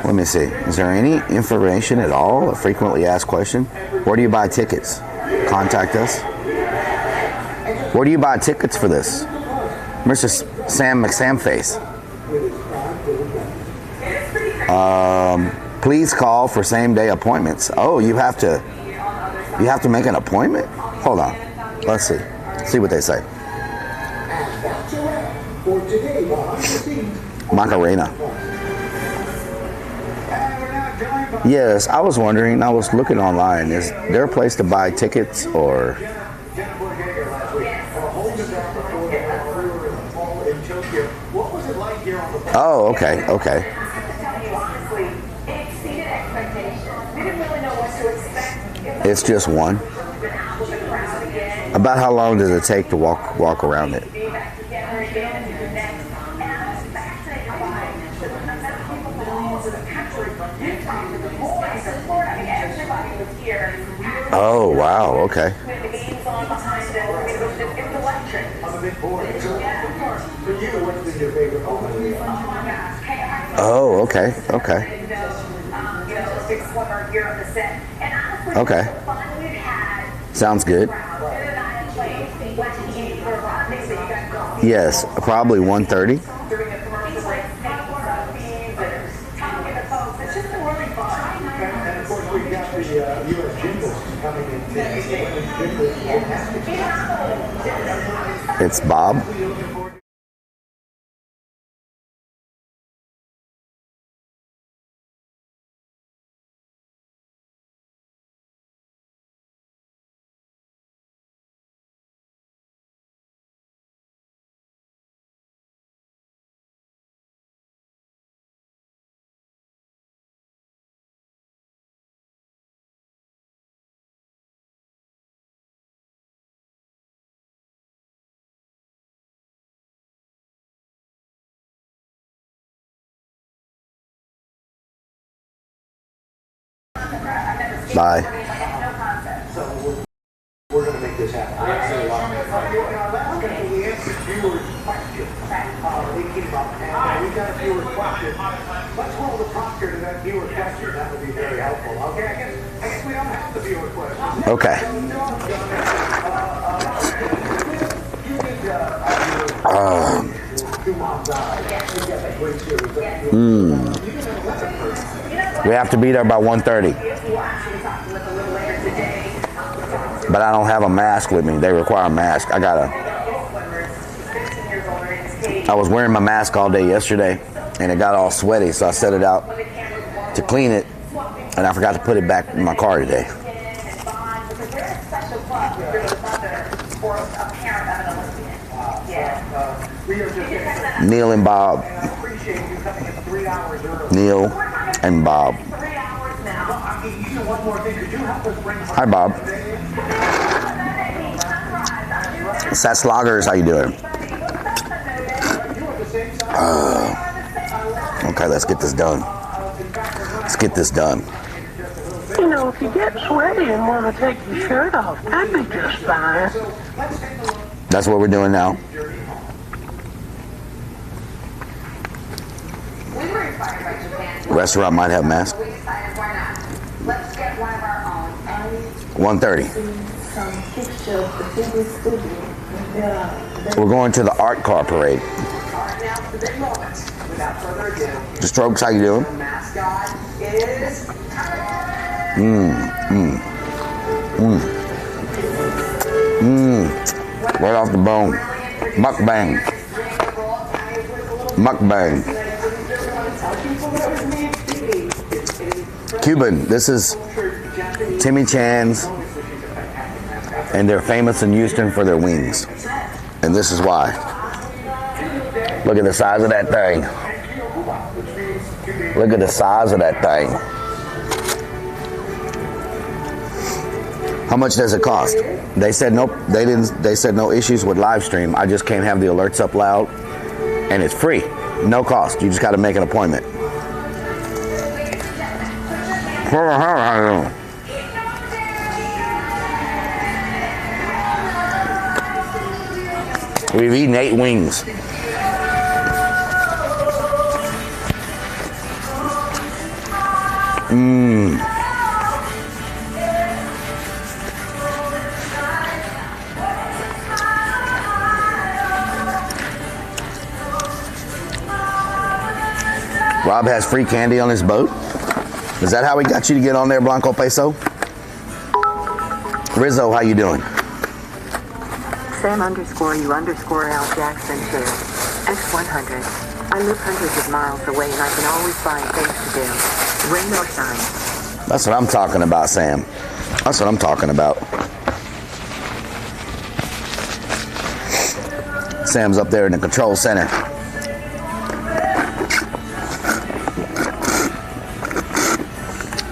D: Let me see. Is there any information at all? A frequently asked question. Where do you buy tickets? Contact us. Where do you buy tickets for this? Mr. Sam McSamface. Please call for same day appointments. Oh, you have to make an appointment? Hold on. Let's see. See what they say. Macarena. Yes, I was wondering, I was looking online, is there a place to buy tickets or? Oh, okay. It's just one. About how long does it take to walk around it? Oh, wow, okay. Oh, okay. Okay. Sounds good. Yes, probably 1:30. It's Bob. Bye.
B: We're going to make this happen. We answered viewers' questions. They came up and we got a viewer question. Let's roll the prompter to that viewer question. That would be very helpful. Okay, I guess we don't have the viewer questions.
D: Okay. We have to be there by 1:30. But I don't have a mask with me. They require a mask. I was wearing my mask all day yesterday, and it got all sweaty, so I set it out to clean it, and I forgot to put it back in my car today. Neil and Bob. Neil and Bob. Hi, Bob. Sats Loggers, how you doing? Okay, let's get this done. Let's get this done.
F: You know, if you get sweaty and want to take your shirt off, that'd be just fine.
D: That's what we're doing now. Restaurant might have masks. 1:30. We're going to the art car parade. The Strokes, how you doing? Right off the bone. Mukbang. Mukbang. Cuban, this is Timmy Chan's, and they're famous in Houston for their wings. And this is why. Look at the size of that thing. Look at the size of that thing. How much does it cost? They said nope. They said no issues with live stream. I just can't have the alerts up loud, and it's free, no cost. You just got to make an appointment. We've eaten 8 wings. Rob has free candy on his boat. Is that how he got you to get on there, Blanco Peso? Rizzo, how you doing?
E: Sam_you_L Jackson shared. X100. I live hundreds of miles away and I can always find things to do. Rain or shine.
D: That's what I'm talking about, Sam. That's what I'm talking about. Sam's up there in the control center.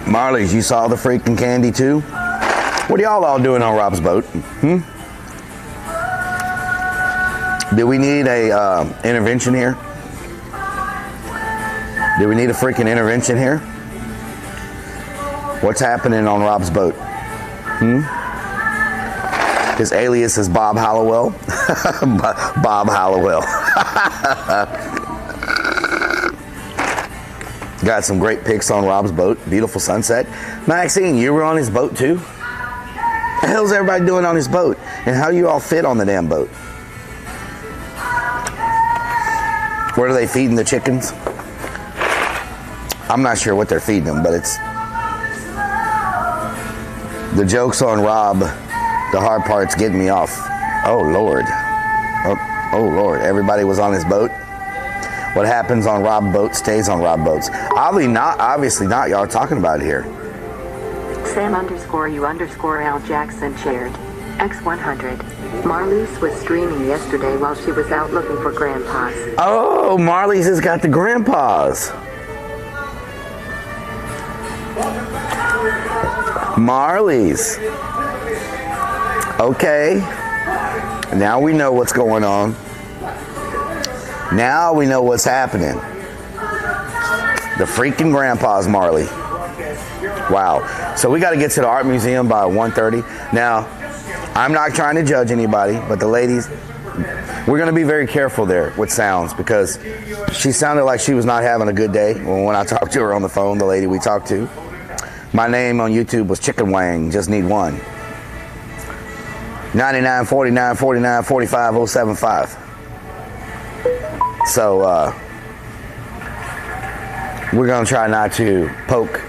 D: Marley's, you saw the freaking candy too? What are y'all all doing on Rob's boat? Do we need a intervention here? Do we need a freaking intervention here? What's happening on Rob's boat? His alias is Bob Hallowell. Bob Hallowell. Got some great pics on Rob's boat. Beautiful sunset. Maxine, you were on his boat too? What the hell's everybody doing on his boat? And how you all fit on the damn boat? Where are they feeding the chickens? I'm not sure what they're feeding them, but it's... The joke's on Rob. The hard part's getting me off. Oh, Lord. Oh, Lord. Everybody was on his boat. What happens on Rob boat stays on Rob boats. Obviously not. Y'all are talking about it here.
E: Sam_you_L Jackson shared. X100. Marlies was streaming yesterday while she was out looking for grandpas.
D: Oh, Marlies has got the grandpas. Marlies. Okay. Now we know what's going on. Now we know what's happening. The freaking grandpa's Marley. Wow. So we got to get to the art museum by 1:30. Now, I'm not trying to judge anybody, but the ladies, We're going to be very careful there with sounds because she sounded like she was not having a good day when I talked to her on the phone, the lady we talked to. My name on YouTube was Chicken Wang, just need one. 99 49 49 45 075. So we're going to try not to poke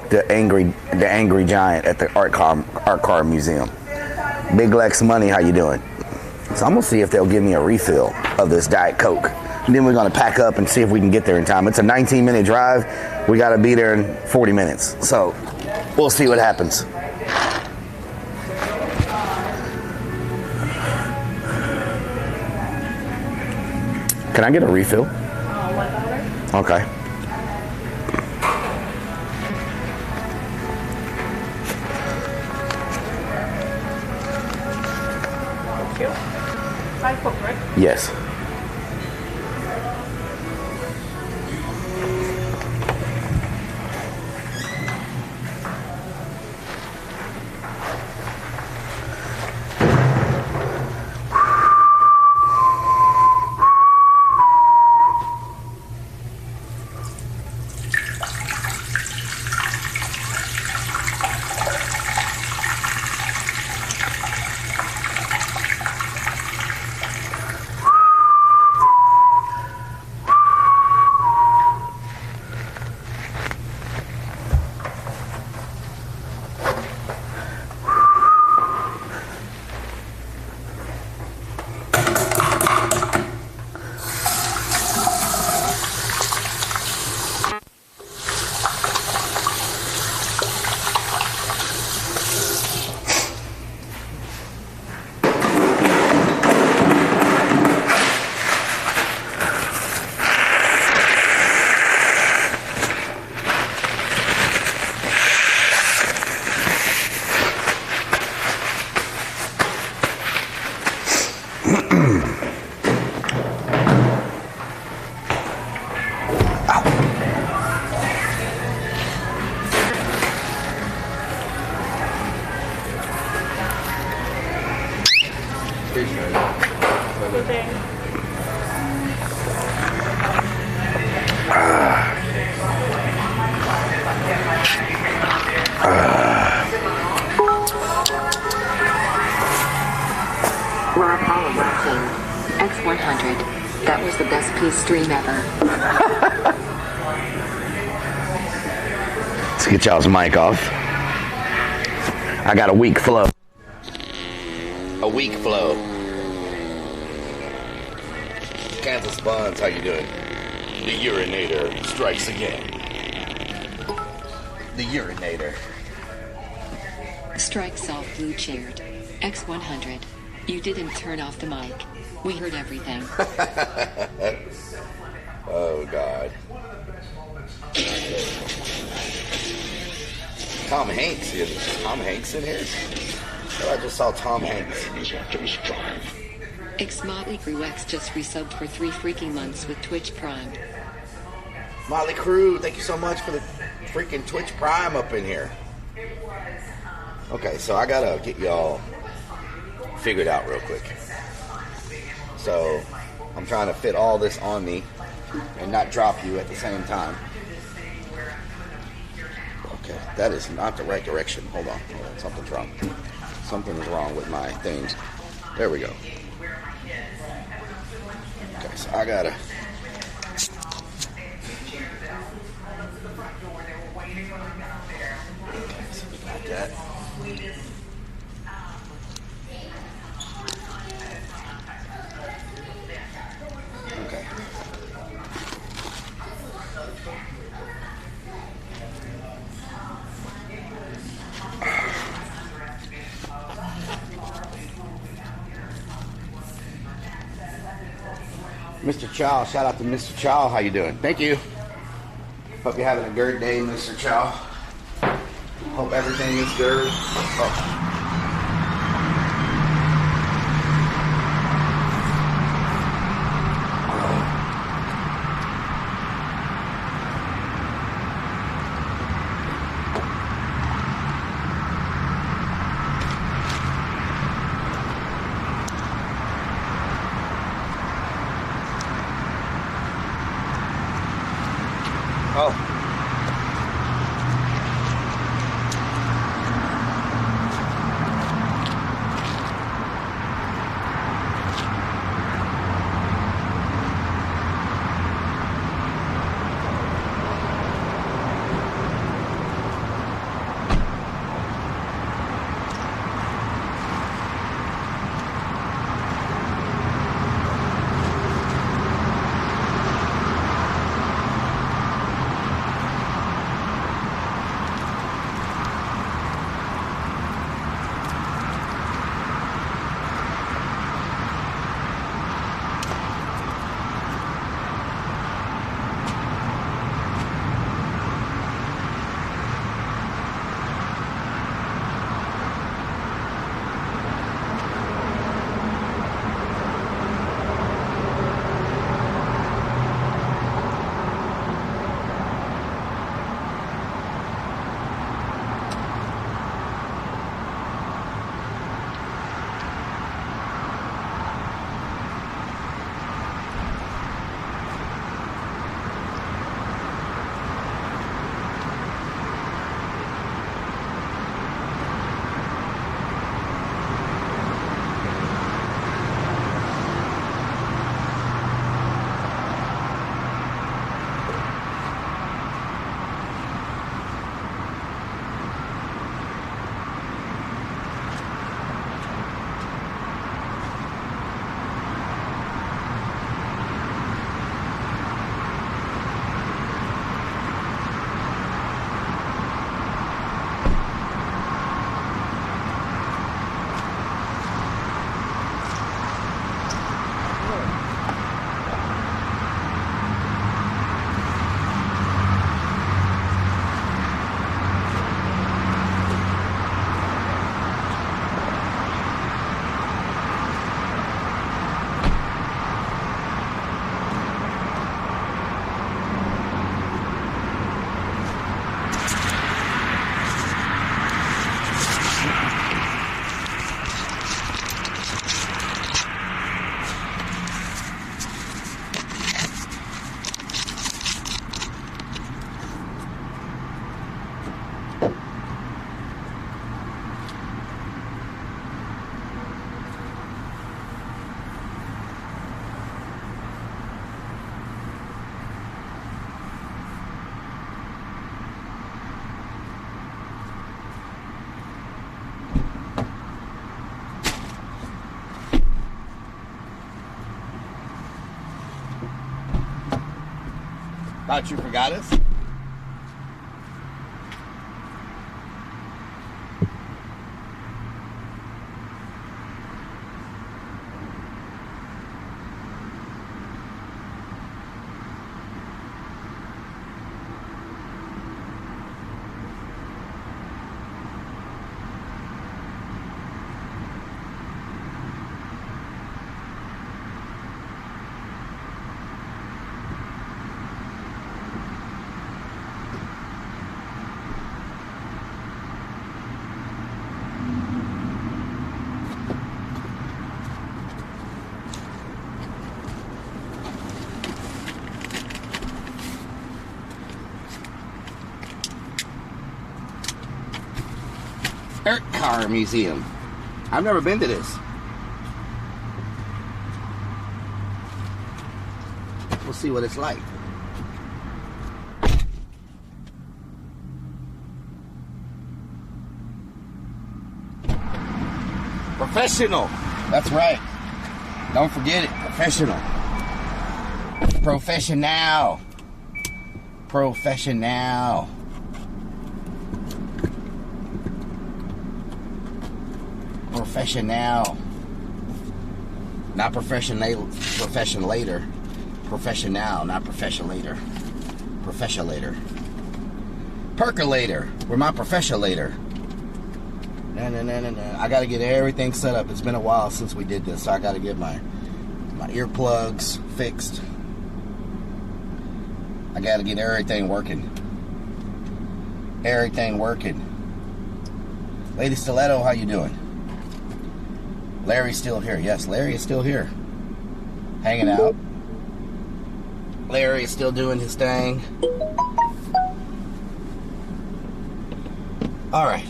D: the angry giant at the art car museum. Big Lex Money, how you doing? So I'm going to see if they'll give me a refill of this Diet Coke. And then we're going to pack up and see if we can get there in time. It's a 19-minute drive. We got to be there in 40 minutes. So we'll see what happens. Can I get a refill? $1. Okay. Yes.
E: X100. That was the best peace stream ever.
D: Let's get y'all's mic off. I got a weak flow. A weak flow. Kansas Buns, how you doing? The urinator strikes again. The urinator.
E: Strike soft blue chaired. X100. You didn't turn off the mic. We heard everything.
D: Oh, God. Tom Hanks. Is Tom Hanks in here? I just saw Tom Hanks.
E: Motley Crew X just resubbed for 3 freaking months with Twitch Prime.
D: Motley Crew, thank you so much for the freaking Twitch Prime up in here. Okay, so I gotta get y'all figured out real quick. So I'm trying to fit all this on me and not drop you at the same time. Okay, that is not the right direction. Hold on. Something's wrong. Something is wrong with my things. There we go. Okay, so I gotta. Okay, so we got that. Okay. Mr. Chow, shout out to Mr. Chow. How you doing? Thank you. Hope you're having a good day, Mr. Chow. Hope everything is good. Oh. Thought you forgot us? Art Car Museum. I've never been to this. We'll see what it's like. Professional. That's right. Don't forget it. Professional. Professional. Professional. Professional. Not professional. Professionator. Professional, not professionator. Professionator. Percolator. We're my professionator. No. I gotta get everything set up. It's been a while since we did this, so I gotta get my earplugs fixed. I gotta get everything working. Everything working. Lady Stiletto, how you doing? Larry's still here. Yes, Larry is still here. Hanging out. Larry is still doing his thing. Alright.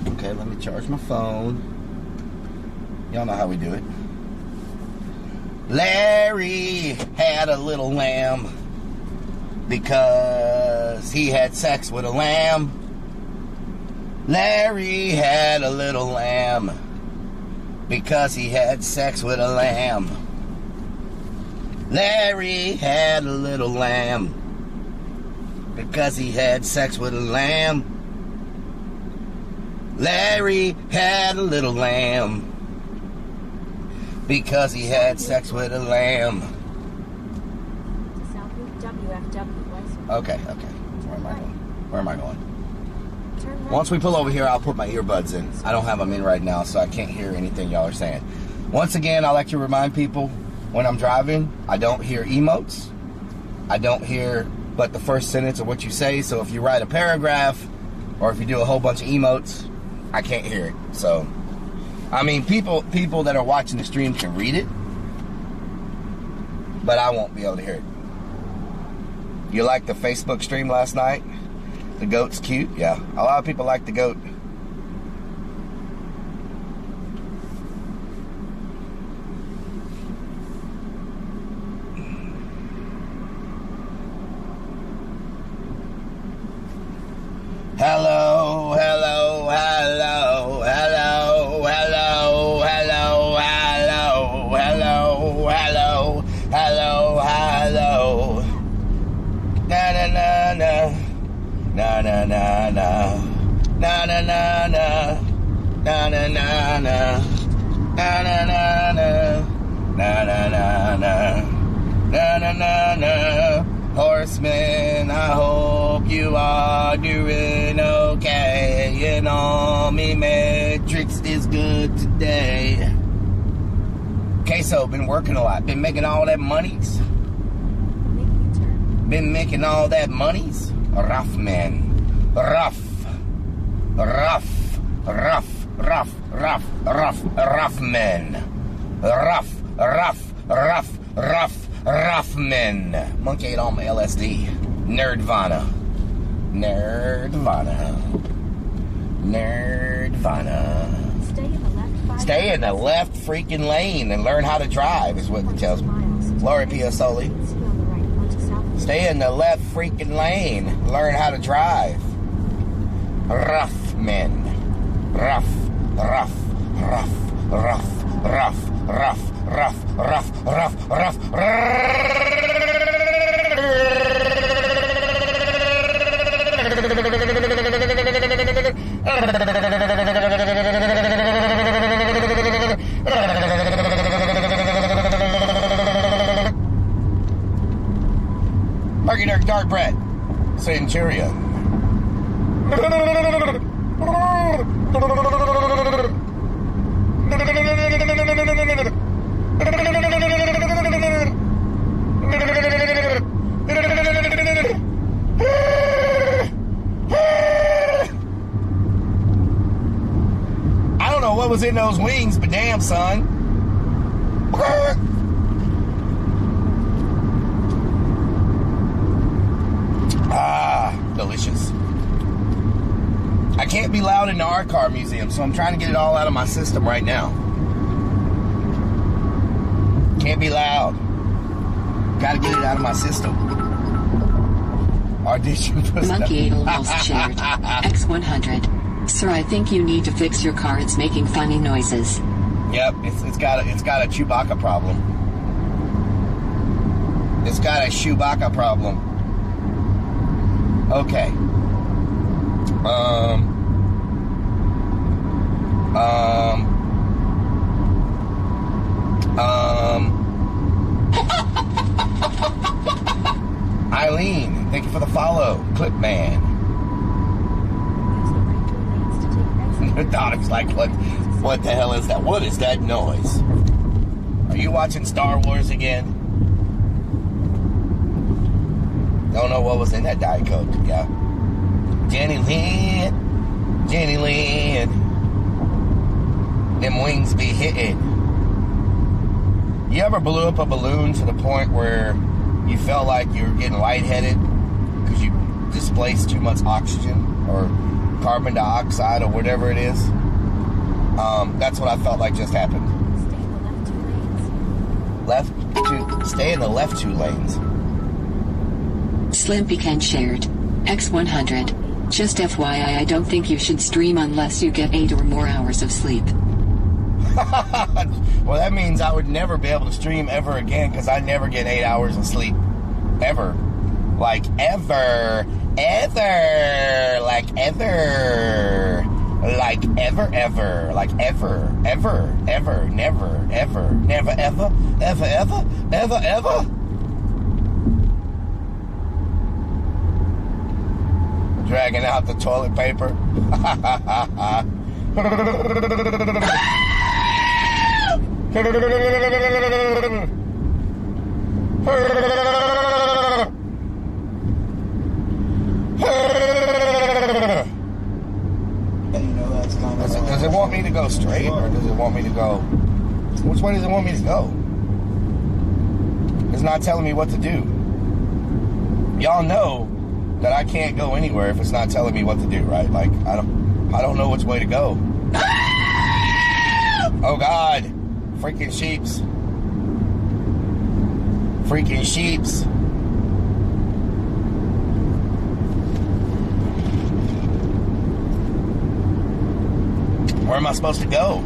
D: Okay, let me charge my phone. Y'all know how we do it. Larry had a little lamb because he had sex with a lamb. Larry had a little lamb because he had sex with a lamb. Larry had a little lamb because he had sex with a lamb. Larry had a little lamb because he had sex with a lamb. Okay. Where am I going? Once we pull over here, I'll put my earbuds in. I don't have them in right now, so I can't hear anything y'all are saying. Once again, I like to remind people, when I'm driving, I don't hear emotes. I don't hear but the first sentence of what you say. So if you write a paragraph or if you do a whole bunch of emotes, I can't hear it. So, I mean, people that are watching the stream can read it, but I won't be able to hear it. You liked the Facebook stream last night? The goat's cute? Yeah. A lot of people like the goat. Hello, hello, hello, hello, hello, hello, hello, hello, hello, hello, hello. Na na na na. Na na na na. Na na na na. Na na na na. Na na na na. Na na na na. Na na na na. Horsemen, I hope you are doing okay, and all me metrics is good today. Queso, been working a lot, been making all that monies. Been making all that monies. Rough man, rough men, rough men. Monkey ate all my LSD. Nerdvana. Stay in the left freaking lane and learn how to drive is what it tells me. Glory Piasoli. Stay in the left freaking lane. Learn how to drive. Rough men. Rough. Murky Dirk Dark Bread. Centurion. I don't know what was in those wings, but damn, son. Ah, delicious. I can't be loud in the art car museum, so I'm trying to get it all out of my system right now. Can't be loud. Gotta get it out of my system. Audition for
E: Monkey almost shared. X100. Sir, I think you need to fix your car. It's making funny noises.
D: Yep, it's got a Chewbacca problem. It's got a Chewbacca problem. Okay. Eileen, thank you for the follow. Clip Man. Your daughter's like, what the hell is that? What is that noise? Are you watching Star Wars again? Don't know what was in that Diet Coke. Yeah. Jenny Lynn. Them wings be hitting. You ever blew up a balloon to the point where you felt like you were getting lightheaded because you displaced too much oxygen or carbon dioxide or whatever it is? That's what I felt like just happened. Stay in the left two lanes.
E: Slim Pecan shared. X100. Just FYI, I don't think you should stream unless you get 8 or more hours of sleep.
D: Well, that means I would never be able to stream ever again because I never get 8 hours of sleep. Ever. Like, ever. Ever. Like, ever. Like, ever, ever. Like, ever. Ever. Ever. Never. Ever. Never, ever. Ever, ever. Ever, ever. Dragging out the toilet paper. Does it want me to go straight, or does it want me to go? Which way does it want me to go? It's not telling me what to do. Y'all know that I can't go anywhere if it's not telling me what to do, right? Like, I don't know which way to go. Oh God, freaking sheeps. Freaking sheeps. Where am I supposed to go?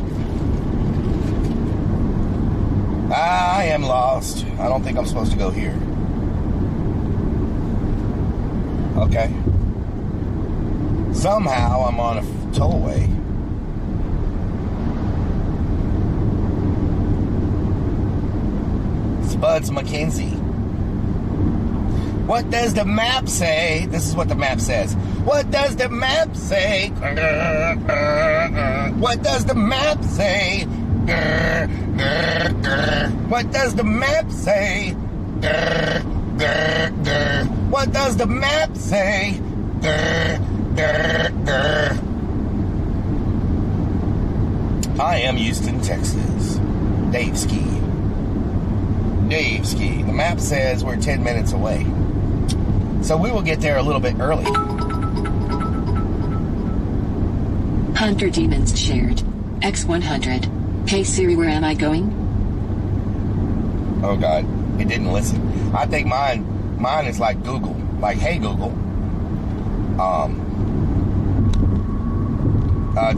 D: I am lost. I don't think I'm supposed to go here. Okay. Somehow I'm on a tollway. Spuds McKenzie. What does the map say? This is what the map says. What does the map say? What does the map say? What does the map say? What does the map say? I am Houston, Texas. Dave Ski. The map says we're 10 minutes away. So we will get there a little bit early.
E: Hunter Demons shared. X100. Hey Siri, where am I going?
D: Oh God, it didn't listen. I think mine is like Google. Like, hey Google.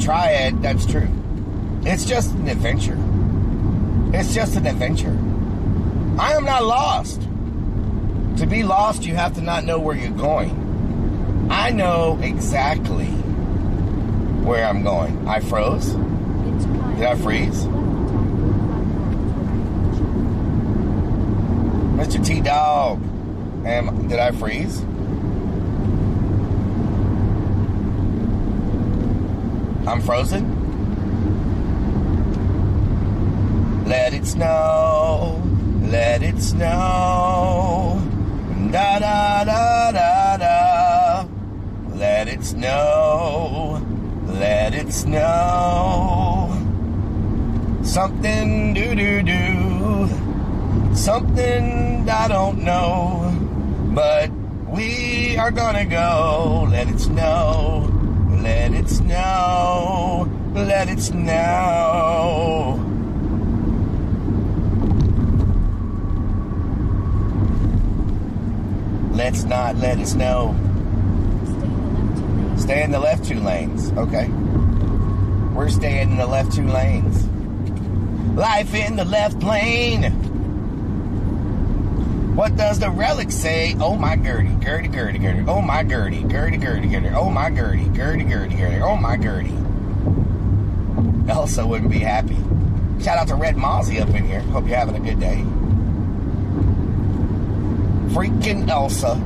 D: Try it, that's true. It's just an adventure. It's just an adventure. I am not lost. To be lost, you have to not know where you're going. I know exactly where I'm going. I froze? Did I freeze? Mr. T-Dog, did I freeze? I'm frozen? Let it snow, let it snow, da da da da da. Let it snow, let it snow. Something do-do-do, something I don't know, but we are gonna go. Let it snow, let it snow, let it snow. Let's not let it snow. Stay in the left 2 lanes. Okay. We're staying in the left 2 lanes. Life in the left lane. What does the Rellik say? Oh my Gertie, Gertie, Gertie, Gertie. Oh my Gertie, Gertie, Gertie, Gertie. Oh my Gertie, Gertie, Gertie, Gertie. Oh my Gertie. Elsa wouldn't be happy. Shout out to Red Mozzie up in here. Hope you're having a good day. Freaking Elsa.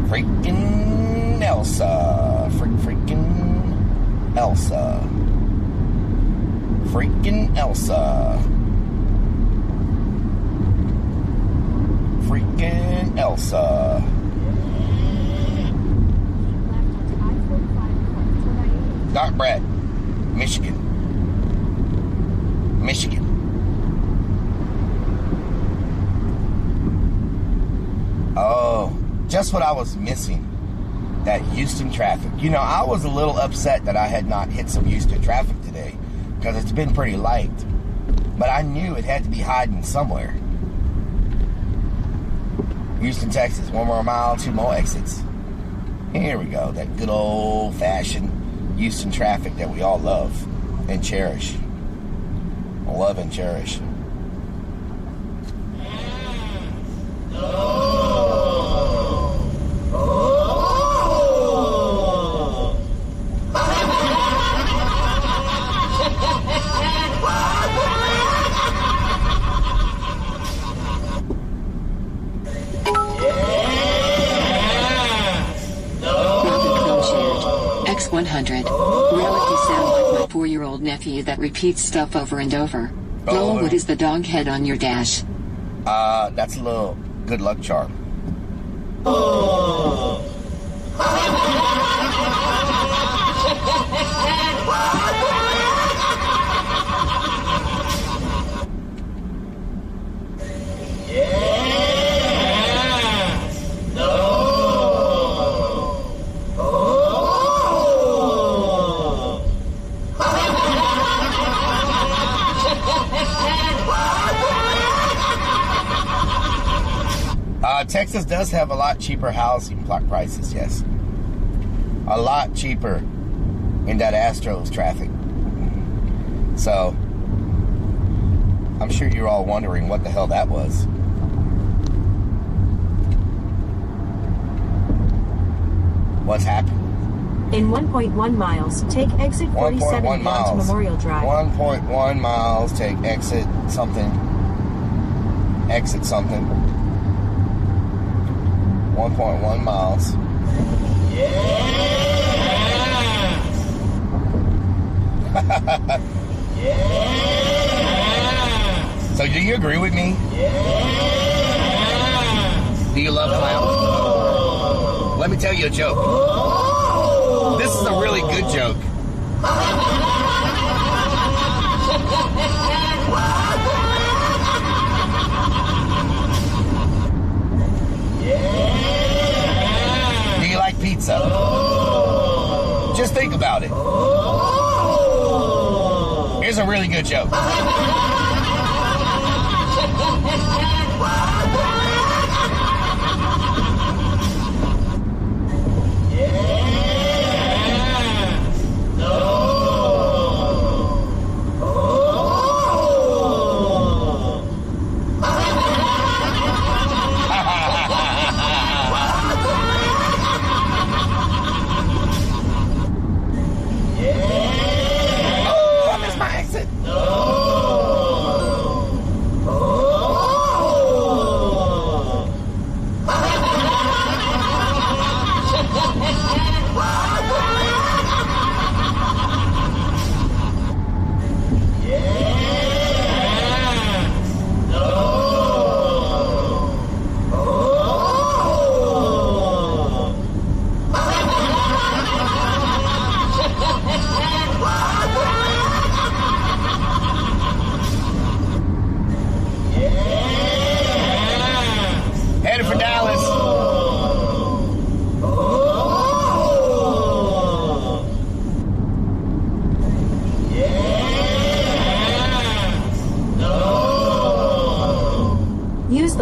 D: Freaking Elsa. Freaking Elsa. Freaking Elsa. Freaking Elsa. Dark Brad, Michigan. Michigan. Oh, just what I was missing. That Houston traffic. You know, I was a little upset that I had not hit some Houston traffic today because it's been pretty light. But I knew it had to be hiding somewhere. Houston, Texas. 1 more mile, 2 more exits. Here we go. That good old-fashioned Houston traffic that we all love and cherish. Love and cherish.
E: X100. Rellik, you sound like my 4-year-old nephew that repeats stuff over and over. Lol, what is the dog head on your dash?
D: That's a little good luck charm. Texas does have a lot cheaper housing prices, yes. A lot cheaper in that Astros traffic. So, I'm sure you're all wondering what the hell that was. What's happened?
H: In 1.1 miles, take exit 47 onto Memorial Drive.
D: 1.1 miles, take exit something. Exit something. 1.1 miles. So do you agree with me? Do you love clowns? Let me tell you a joke. This is a really good joke. Do you like pizza? Just think about it. Here's a really good joke.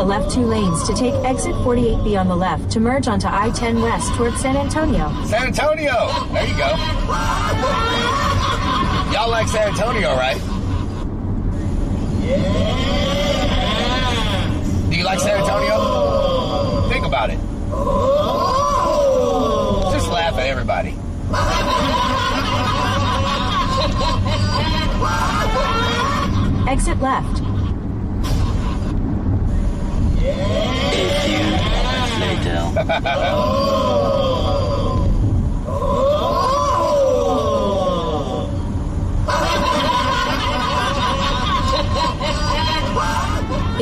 H: the left 2 lanes to take exit 48B on the left to merge onto I-10 West towards San Antonio.
I: San Antonio! There you go. Y'all like San Antonio, right? Yeah. Do you like San Antonio? Think about it. Just laugh at everybody.
H: Exit left.
J: A few moments later.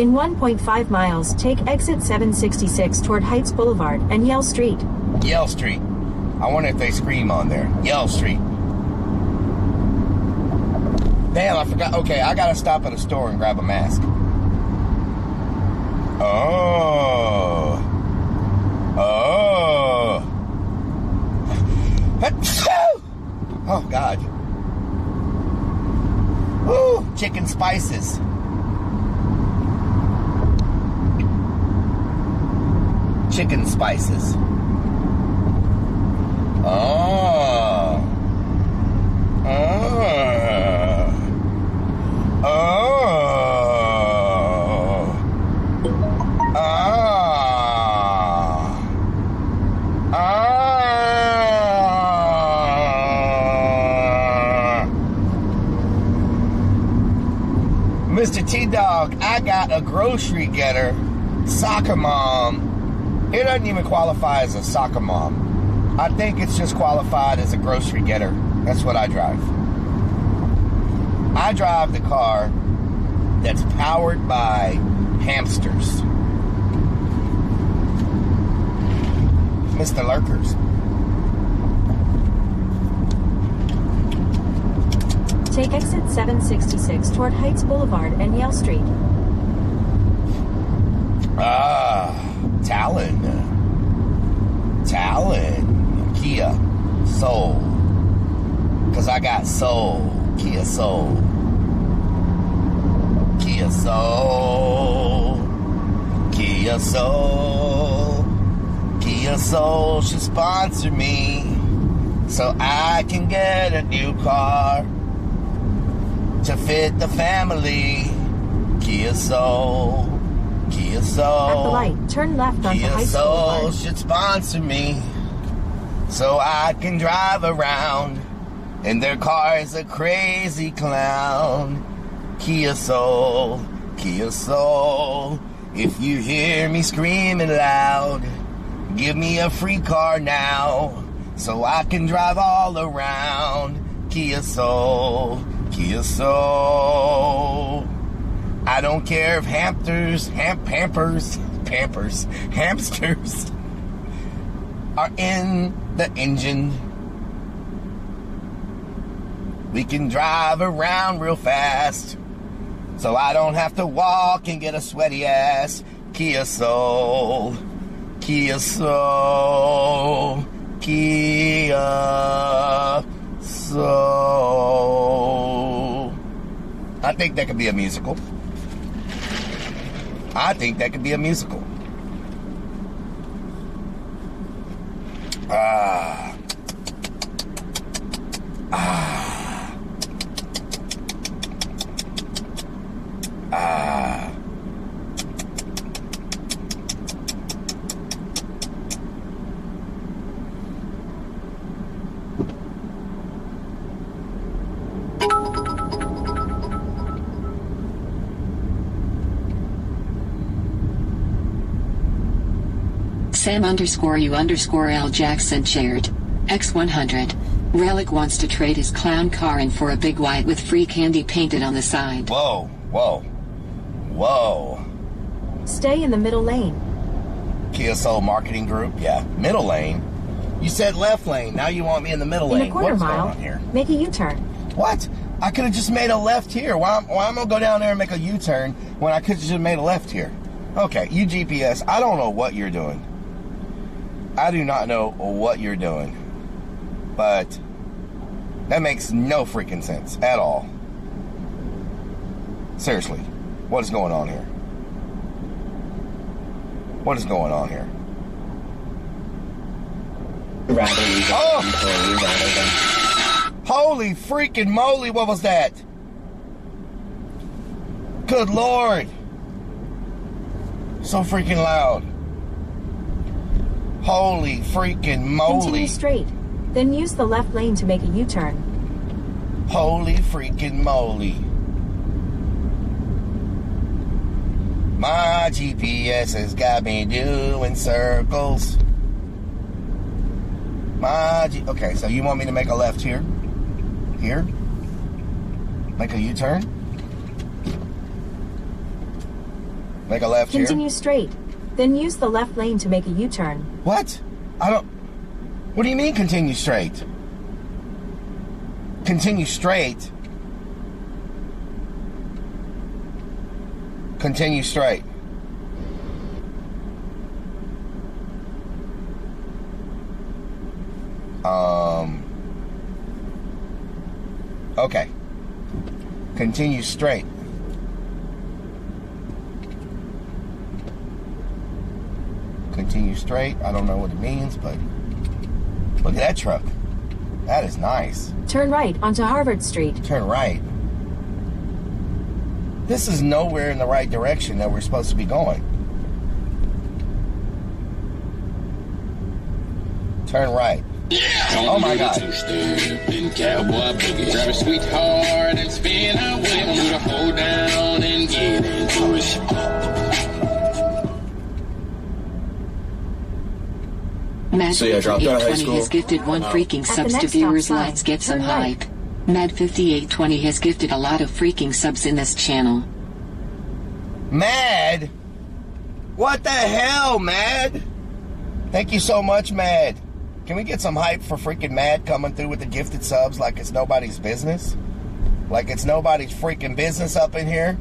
H: In 1.5 miles, take exit 766 toward Heights Boulevard and Yale Street.
I: Yale Street. I wonder if they scream on there. Yale Street. Damn, I forgot. Okay, I gotta stop at a store and grab a mask. Oh. Oh. Oh, God. Woo, chicken spices. Chicken spices. Oh. Oh. Oh. Mr. T-Dog, I got a grocery getter, soccer mom. It doesn't even qualify as a soccer mom. I think it's just qualified as a grocery getter. That's what I drive. I drive the car that's powered by hamsters. Mr. Lurkers.
H: Take exit 766 toward Heights Boulevard and Yale Street.
I: Talon. Kia Soul. Because I got Soul. Kia Soul. Kia Soul. Kia Soul. Kia Soul should sponsor me so I can get a new car to fit the family. Kia Soul. Kia Soul.
H: At the light, turn left onto Heights Boulevard.
I: Kia Soul should sponsor me so I can drive around in their car is a crazy clown. Kia Soul. Kia Soul. If you hear me screaming loud, give me a free car now so I can drive all around. Kia Soul. Kia Soul. I don't care if hamsters are in the engine. We can drive around real fast so I don't have to walk and get a sweaty ass. Kia Soul. Kia Soul. Kia Soul. I think that could be a musical. I think that could be a musical.
E: Sam_U_L Jackson shared. X100. Rellik wants to trade his clown car in for a big white with free candy painted on the side.
I: Whoa, whoa, whoa.
H: Stay in the middle lane.
I: Kia Soul Marketing Group, yeah. Middle lane? You said left lane, now you want me in the middle lane.
H: In a quarter
I: What's
H: mile,
I: going on here?
H: make a U-turn.
I: What? I could have just made a left here. Why am I going to go down there and make a U-turn when I could have just made a left here? Okay, you GPS, I don't know what you're doing. I do not know what you're doing. But that makes no freaking sense at all. Seriously, what is going on here? What is going on here?
J: Oh!
I: Holy freaking moly, what was that? Good Lord. So freaking loud. Holy freaking moly.
H: Continue straight. Then use the left lane to make a U-turn.
I: Holy freaking moly. My GPS has got me doing circles. Okay, so you want me to make a left here? Here? Make a U-turn? Make a left here?
H: Continue straight. Then use the left lane to make a U-turn.
I: What? What do you mean continue straight? Continue straight? Continue straight. Okay. Continue straight. Continue straight. I don't know what it means, but look at that truck. That is nice.
H: Turn right onto Harvard Street.
I: Turn right. This is nowhere in the right direction that we're supposed to be going. Turn right. Oh my God.
K: Cowboy boogie, grab a sweetheart and spin away. Do the hold down and get into it.
L: So yeah, dropped out of high
K: 5820
L: school.
K: has gifted one freaking subs to viewers. Let's get some hype. Mad 5820 has gifted a lot of freaking subs in this channel.
I: Mad? What the hell, Mad? Thank you so much, Mad. Can we get some hype for freaking Mad coming through with the gifted subs like it's nobody's business? Like it's nobody's freaking business up in here?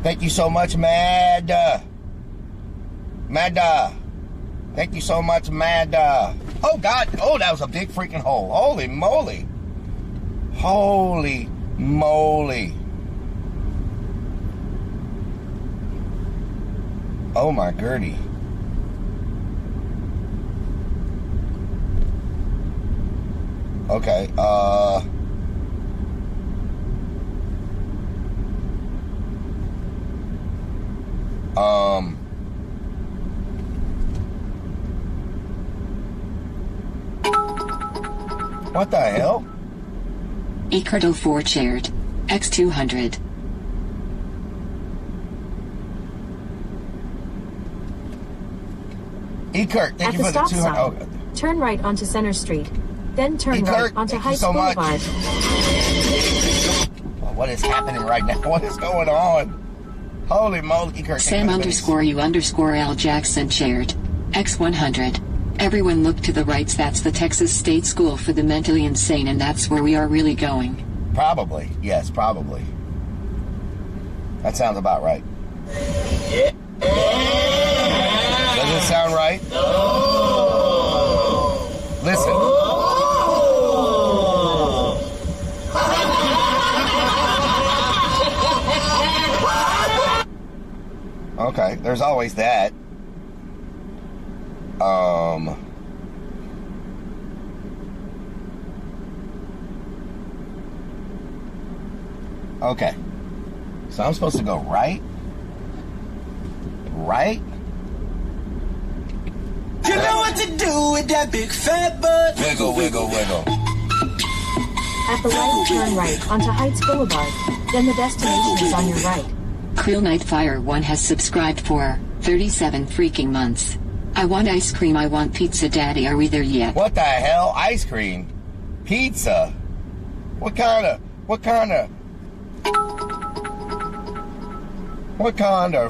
I: Thank you so much, Mad. Mad. Thank you so much, Mad. Oh, God. Oh, that was a big freaking hole. Holy moly. Holy moly. Oh, my Gertie. Okay, what the hell?
K: Ecardo 4 shared. X200.
I: Ekert, thank
H: At
I: you
H: the
I: for the
H: stop
I: 200.
H: sign, turn right onto Center Street. Then turn right onto Heights Boulevard.
I: What is happening right now? What is going on? Holy moly, Ekert.
K: Sam underscore you underscore L Jackson shared. X100. Everyone look to the right. That's the Texas State School for the Mentally Insane, and that's where we are really going.
I: Probably. Yes, probably. That sounds about right.
J: Yeah.
I: Does it sound right? Listen. Okay, there's always that. Okay. So I'm supposed to go right? Right?
M: You know what to do with that big fat butt.
I: Wiggle, wiggle, wiggle.
H: At the light, turn right onto Heights Boulevard. Then the destination is on your right.
K: Creel Nightfire 1 has subscribed for 37 freaking months. I want ice cream, I want pizza, Daddy, are we there yet?
I: What the hell? Ice cream? Pizza? What kind of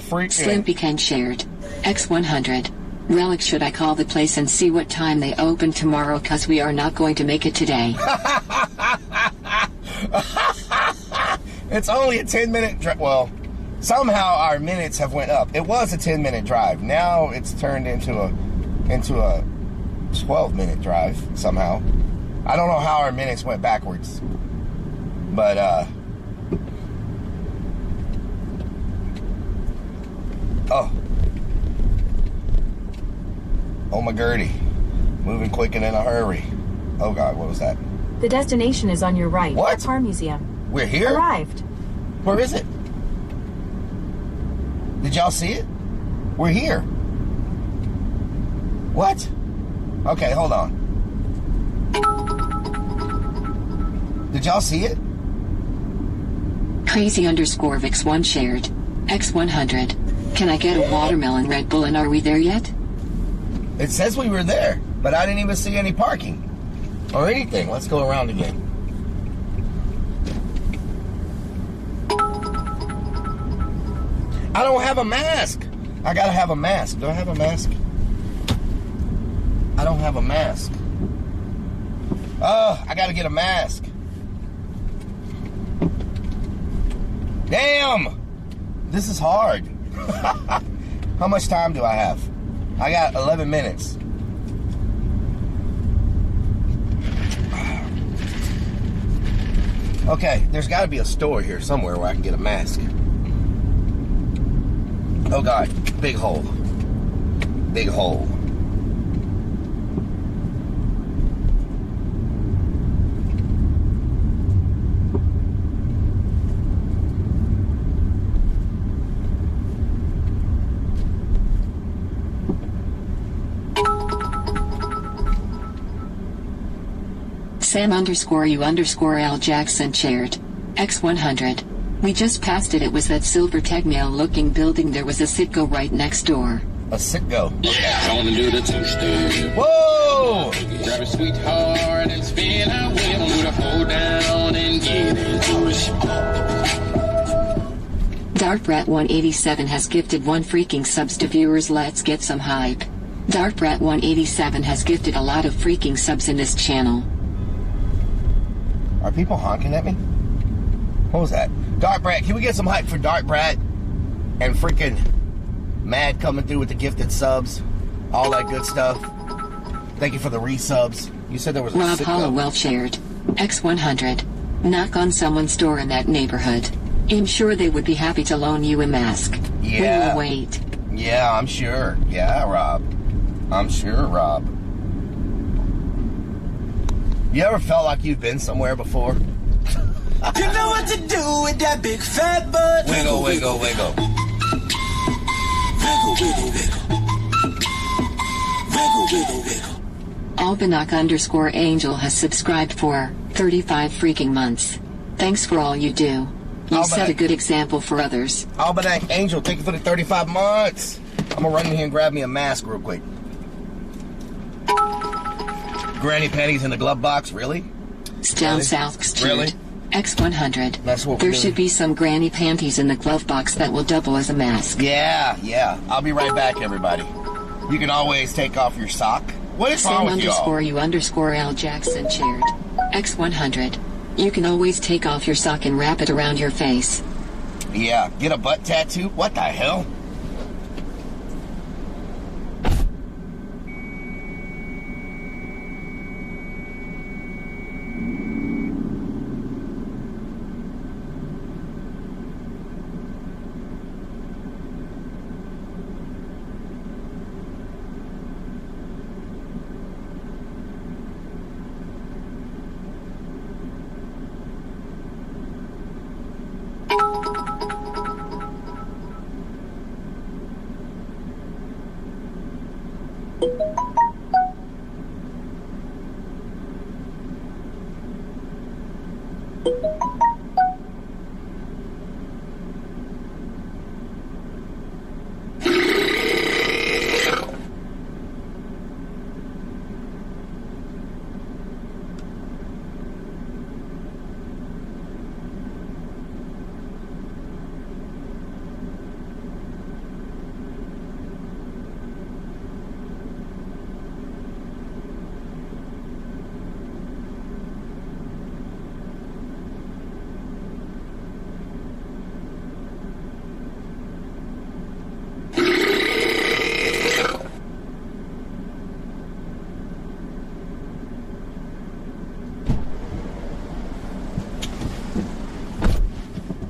I: freaking...
K: Slimpy Ken shared. X100. Rellik, should I call the place and see what time they open tomorrow, cause we are not going to make it today.
I: It's only a 10-minute drive. Well, somehow our minutes have went up. It was a 10-minute drive. Now it's turned into a 12-minute drive somehow. I don't know how our minutes went backwards. But oh, Oh my Gertie. Moving quick and in a hurry. Oh God, what was that?
H: The destination is on your right.
I: What?
H: The car museum.
I: We're here?
H: Arrived.
I: Where is it? Did y'all see it? We're here. What? Okay, hold on. Did y'all see it?
K: Crazy_Vix1 shared. X100. Can I get a watermelon Red Bull and are we there yet?
I: It says we were there, but I didn't even see any parking or anything. Let's go around again. I don't have a mask. I gotta have a mask. Do I have a mask? I don't have a mask. Oh, I gotta get a mask. Damn! This is hard. How much time do I have? I got 11 minutes. Okay, there's got to be a store here somewhere where I can get a mask. Oh God, big hole. Big hole.
K: Sam_U_L Jackson shared. X100. We just passed it. It was that silver Tegmail looking building. There was a Citgo right next door.
I: A Citgo?
N: Yeah, I wanna do the two-step.
I: Whoa!
N: Grab a sweetheart and spin our wheel. Do the pull down and get into it.
K: Dartbrat187 has gifted 1 freaking subs to viewers. Let's get some hype. Dartbrat187 has gifted a lot of freaking subs in this channel.
I: Are people honking at me? What was that? Dartbrat, can we get some hype for Dartbrat? And freaking Mad coming through with the gifted subs. All that good stuff. Thank you for the resubs. You said there was a
K: Rob Hollowell shared. X100. Knock on someone's door in that neighborhood. I'm sure they would be happy to loan you a mask.
I: Yeah.
K: We will wait.
I: Yeah, I'm sure. Yeah, Rob. I'm sure, Rob. You ever felt like you've been somewhere before?
M: You know what to do with that big fat butt.
I: Wiggle, wiggle, wiggle.
M: Wiggle, wiggle, wiggle. Wiggle, wiggle, wiggle.
K: Albanak_Angel has subscribed for 35 freaking months. Thanks for all you do. You set a good example for others.
I: Albanak Angel, thank you for the 35 months. I'm gonna run in here and grab me a mask real quick. Granny panties in the glove box, really?
K: Down South Street.
I: Really?
K: X100.
I: That's what
K: there should be some granny panties in the glove box that will double as a mask.
I: Yeah. I'll be right back, everybody. You can always take off your sock. What is wrong with y'all?
K: Sam_U_L Jackson shared. X100. You can always take off your sock and wrap it around your face.
I: Yeah, get a butt tattoo? What the hell?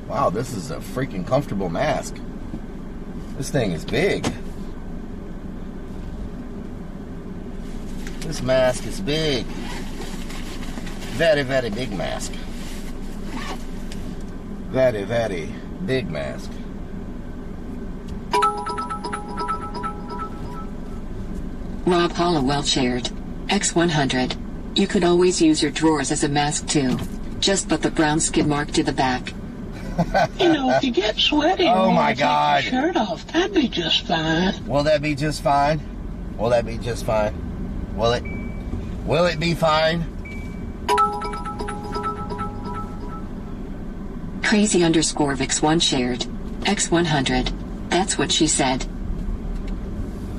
I: Wow, this is a freaking comfortable mask. This thing is big. This mask is big. Very, very big mask. Very, very big mask.
K: Rob Hollowell shared. X100. You could always use your drawers as a mask too. Just put the brown skid mark to the back.
F: You know, if you get sweaty and
I: Oh my
F: want to
I: God.
F: take your shirt off, that'd be just fine.
I: Will that be just fine? Will that be just fine? Will it? Will it be fine?
K: Crazy_Vix1 shared. X100. That's what she said.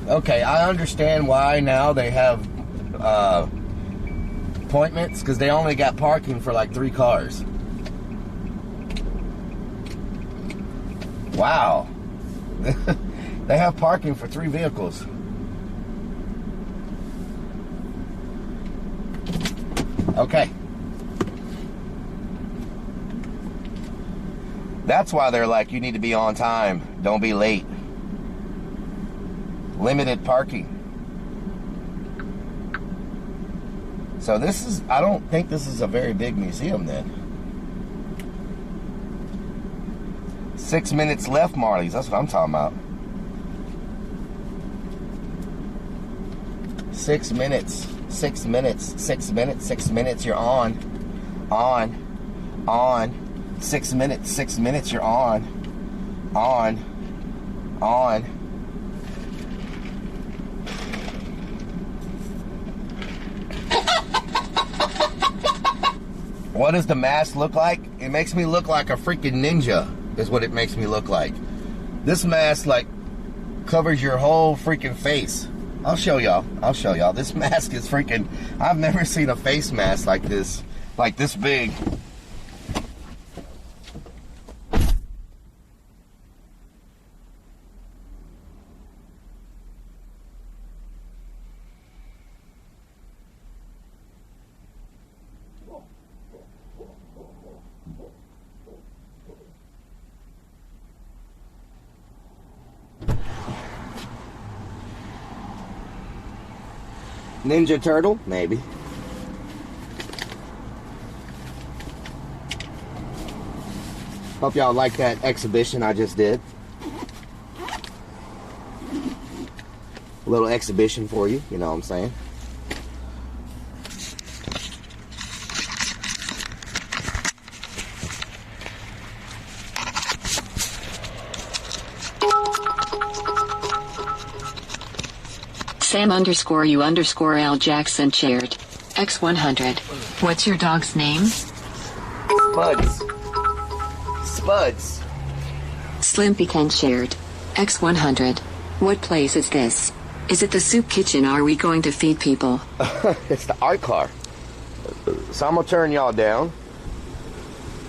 I: Okay, I understand why now they have appointments, because they only got parking for like 3 cars. Wow. They have parking for 3 vehicles. Okay. That's why they're like, you need to be on time. Don't be late. Limited parking. So this is, I don't think this is a very big museum then. 6 minutes left, Marley's. That's what I'm talking about. 6 minutes. 6 minutes. 6 minutes. 6 minutes. You're on. On. 6 minutes. 6 minutes. You're on. On. What does the mask look like? It makes me look like a freaking ninja, is what it makes me look like. This mask, like, covers your whole freaking face. I'll show y'all. This mask is freaking... I've never seen a face mask like this big. Ninja Turtle? Maybe. Hope y'all like that exhibition I just did. A little exhibition for you, you know what I'm saying?
K: Sam_U_L Jackson shared. X100. What's your dog's name?
I: Spuds.
K: Slimpy Ken shared. X100. What place is this? Is it the soup kitchen? Are we going to feed people?
I: It's the art car. So I'm gonna turn y'all down,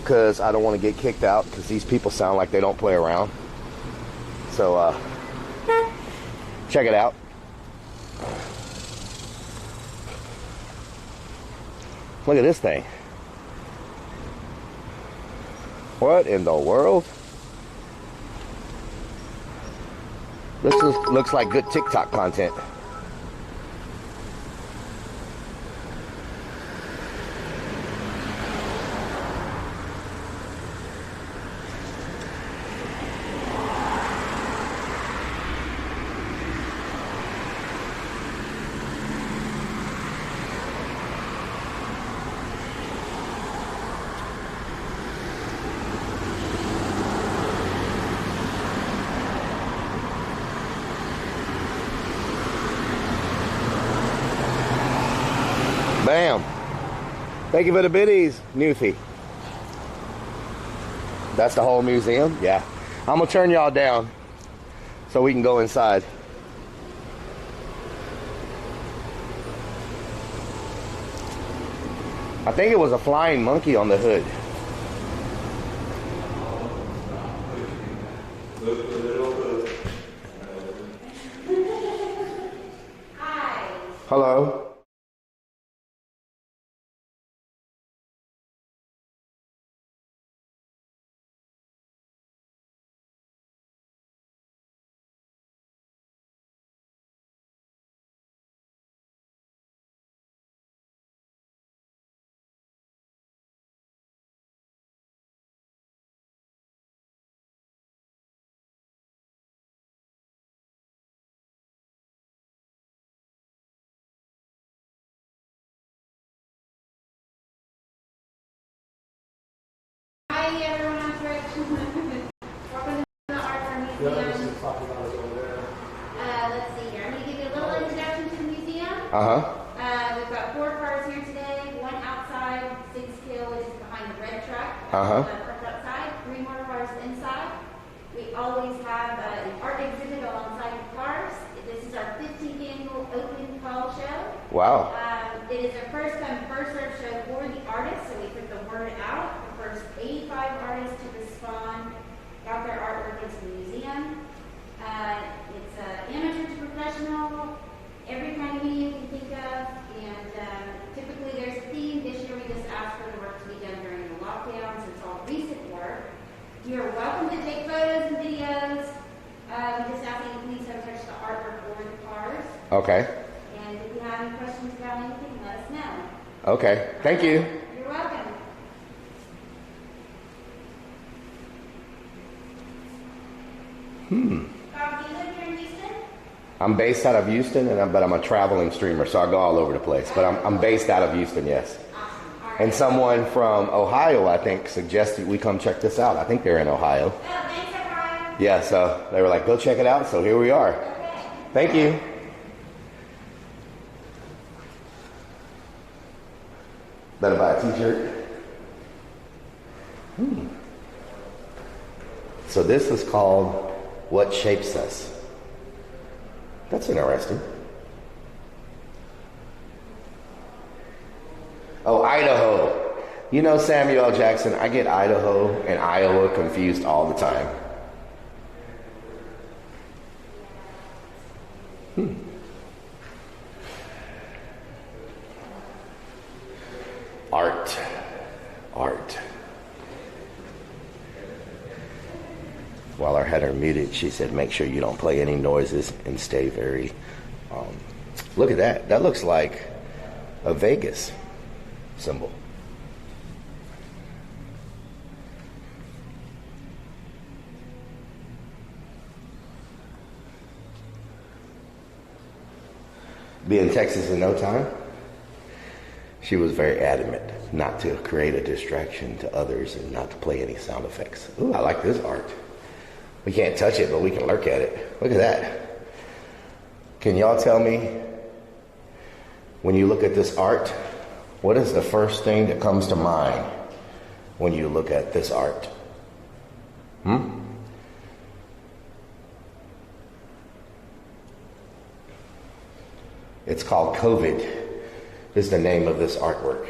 I: because I don't want to get kicked out, because these people sound like they don't play around. So, check it out. Look at this thing. What in the world? This looks like good TikTok content. Bam. Thank you for the biddies, Newfie. That's the whole museum? Yeah. I'm going to turn y'all down so we can go inside. I think it was a flying monkey on the hood.
G: Hi.
I: Hello.
O: We've got 4 cars here today, 1 outside, 6 kill, which is behind the red truck. Parked outside, 3 more cars inside. We always have an art exhibit alongside the cars. This is our 15th annual open call show.
I: Wow.
O: It is our first come, first served show for the artists, so we put the word out. The first 85 artists to respond got their artwork into the museum. It's amateur to professional, every kind of medium you can think of, and typically there's a theme. This year we just asked for the work to be done during the lockdown, so it's all recent work. You're welcome to take photos and videos. We just ask that you please don't touch the artwork or the cars.
I: Okay.
O: And if you have any questions about anything, let us know.
I: Okay. Thank you.
O: You're welcome. Bob, do you live here in Houston?
I: I'm based out of Houston, but I'm a traveling streamer, so I go all over the place. But I'm based out of Houston, yes.
O: Awesome. All right.
I: And someone from Ohio, I think, suggested we come check this out. I think they're in Ohio.
O: Oh, thanks, Ohio.
I: Yeah, so they were like, go check it out. So here we are.
O: Okay.
I: Thank you. Better buy a t-shirt. So this is called What Shapes Us. That's interesting. Oh, Idaho. You know, Samuel L. Jackson, I get Idaho and Iowa confused all the time. Art. While I had her muted, she said, make sure you don't play any noises and stay very... look at that. That looks like a Vegas symbol. Be in Texas in no time. She was very adamant not to create a distraction to others and not to play any sound effects. Ooh, I like this art. We can't touch it, but we can lurk at it. Look at that. Can y'all tell me, when you look at this art, what is the first thing that comes to mind when you look at this art? It's called COVID, is the name of this artwork.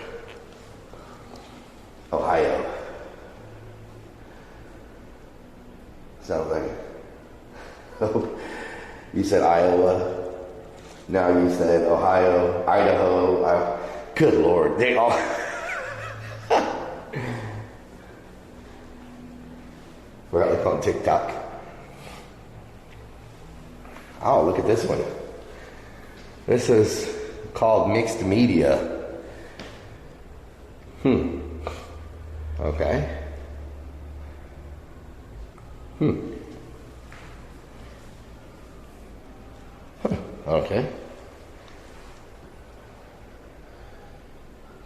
I: Ohio. Sounds like it. Oh, you said Iowa. Now you said Ohio, Idaho. Good Lord, they all. We're like on TikTok. Oh, look at this one. This is called mixed media. Okay. Okay.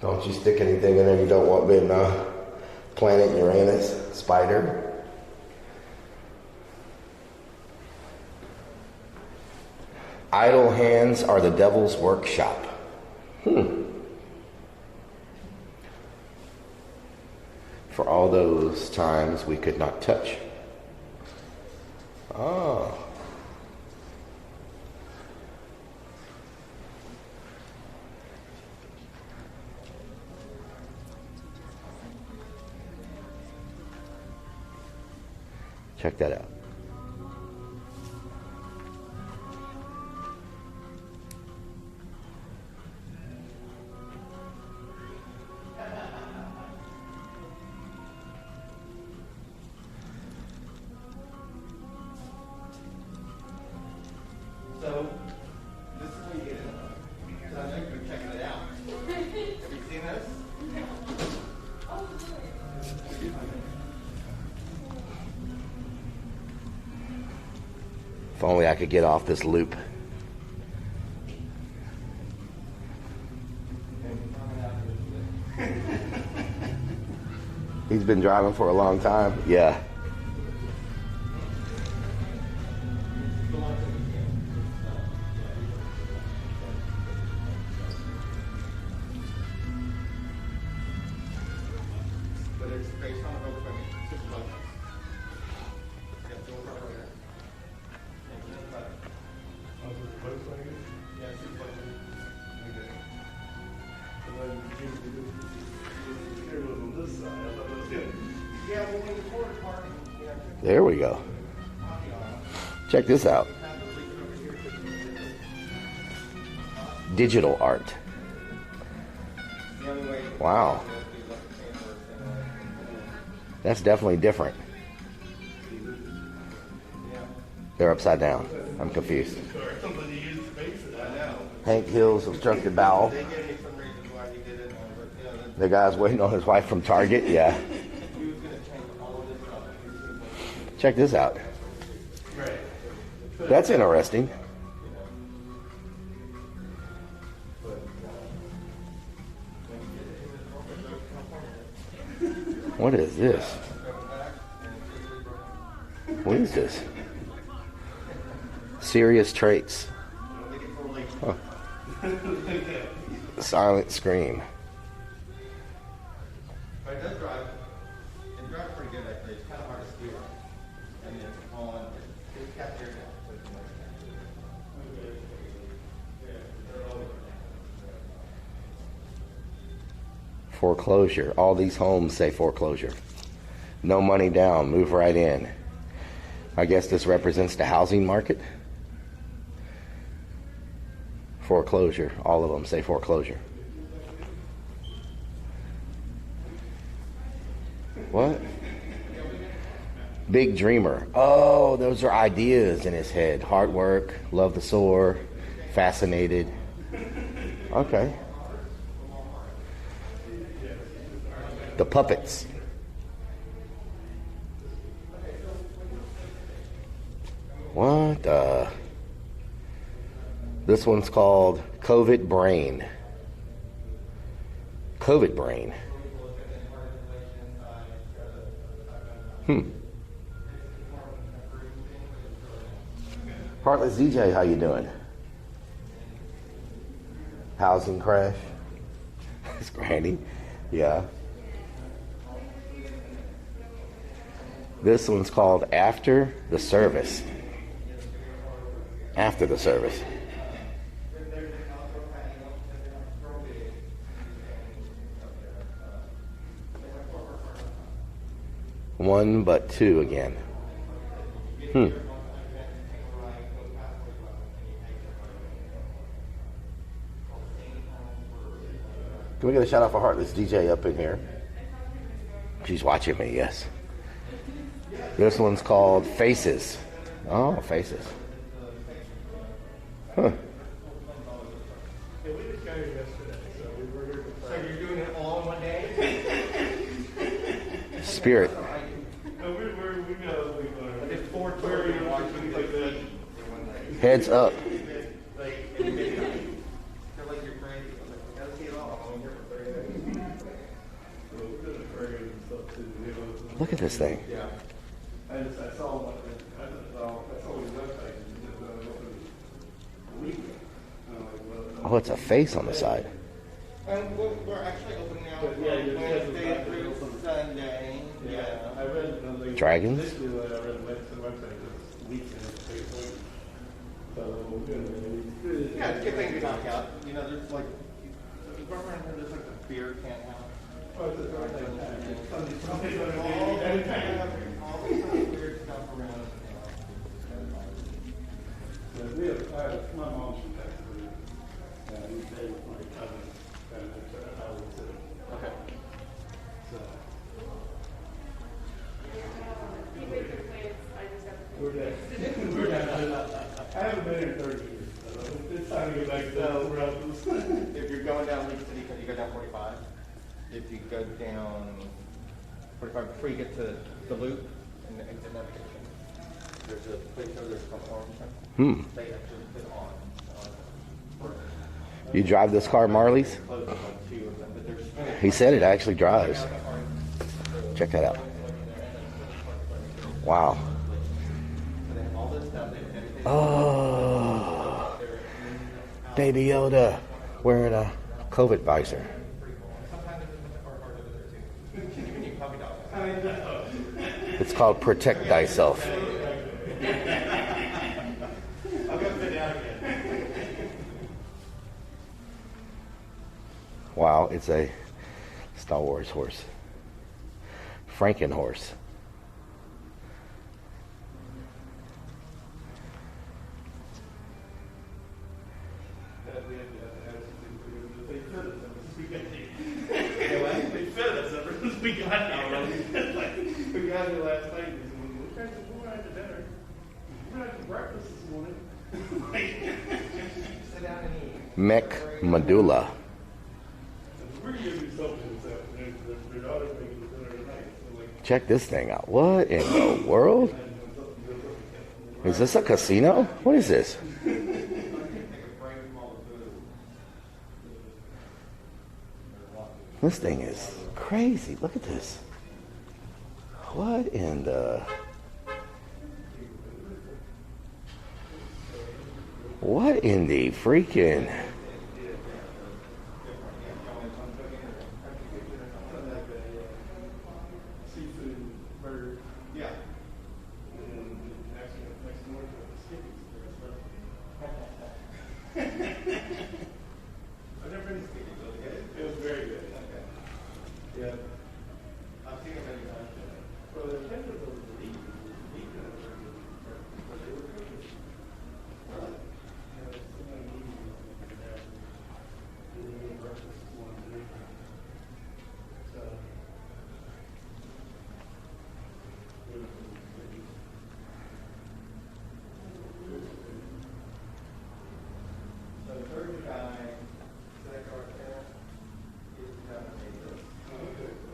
I: Don't you stick anything in there you don't want being planet Uranus, spider. Idle hands are the devil's workshop. For all those times we could not touch. Oh. Check that out.
B: So, this is what you get it. So I know you're checking it out. Have you seen this?
I: If only I could get off this loop. He's been driving for a long time. Yeah.
P: It's based on a Volkswagen Super Lotus. Yeah, dual carburetor.
B: Oh, is it Volkswagen?
P: Yeah, Super Lotus.
B: Okay. And then here was on this side. I thought that was it.
P: Yeah, well, when you pour it apart,
D: There we go. Check this out. Digital art. Wow. That's definitely different. They're upside down. I'm confused. Hank Hill's obstructed bowel. The guy's waiting on his wife from Target. Yeah. Check this out. That's interesting. What is this? What is this? Serious traits. Huh. Silent scream.
P: But it does drive. It drives pretty good actually. It's kind of hard to steer. And it's on. It's kept here now.
D: Foreclosure. All these homes say foreclosure. No money down. Move right in. I guess this represents the housing market. Foreclosure. All of them say foreclosure. What? Big dreamer. Oh, those are ideas in his head. Hard work. Love the soar. Fascinated. Okay. The puppets. What? This one's called COVID Brain. COVID Brain. Heartless DJ, how you doing? Housing crash. It's Granny. Yeah. This one's called After the Service. After the service. One but two again. Can we get a shout out for Heartless DJ up in here? She's watching me, yes. This one's called Faces. Oh, Faces. Huh.
B: Yeah, we just got here yesterday, so we were here.
P: So you're doing it all in one day?
D: Spirit.
P: It's 4:30 like that.
D: Heads up. Look at this thing.
B: Yeah. I saw his website.
D: Oh, it's a face on the side.
P: We're actually opening now Wednesday through Sunday. Yeah.
B: I read
D: Dragons?
B: I read the website this weekend.
P: Yeah, it's a good thing to knock out. You know, there's like, there's like a beer can house.
B: Oh, it's a all this
P: weird stuff around.
B: We have, my mom's from Texas. We stay with my cousin down at Howard City.
P: Okay.
B: So.
G: We're dead.
B: We're dead. I haven't been here in 30 years. So it's time to get back to where I was.
P: If you're going down Leak City, can you go down 45? If you go down 45 before you get to the loop and the exit navigation, there's a place over there called Orange. They actually put on.
D: You drive this car, Marley's? He said it actually drives. Check that out. Wow. Oh, Baby Yoda wearing a COVID visor.
I: It's called Protect Thyself. Wow, it's a Star Wars horse. Franken horse.
B: They fed us ever since we got here. We got here last night. We're going to dinner. We're going to have breakfast this morning. Sit down and eat.
I: Mech medulla.
B: We're going to do something this afternoon because their daughter's making dinner tonight. So like,
I: Check this thing out. What in the world? Is this a casino? What is this? This thing is crazy. Look at this. What in the... What in the freaking...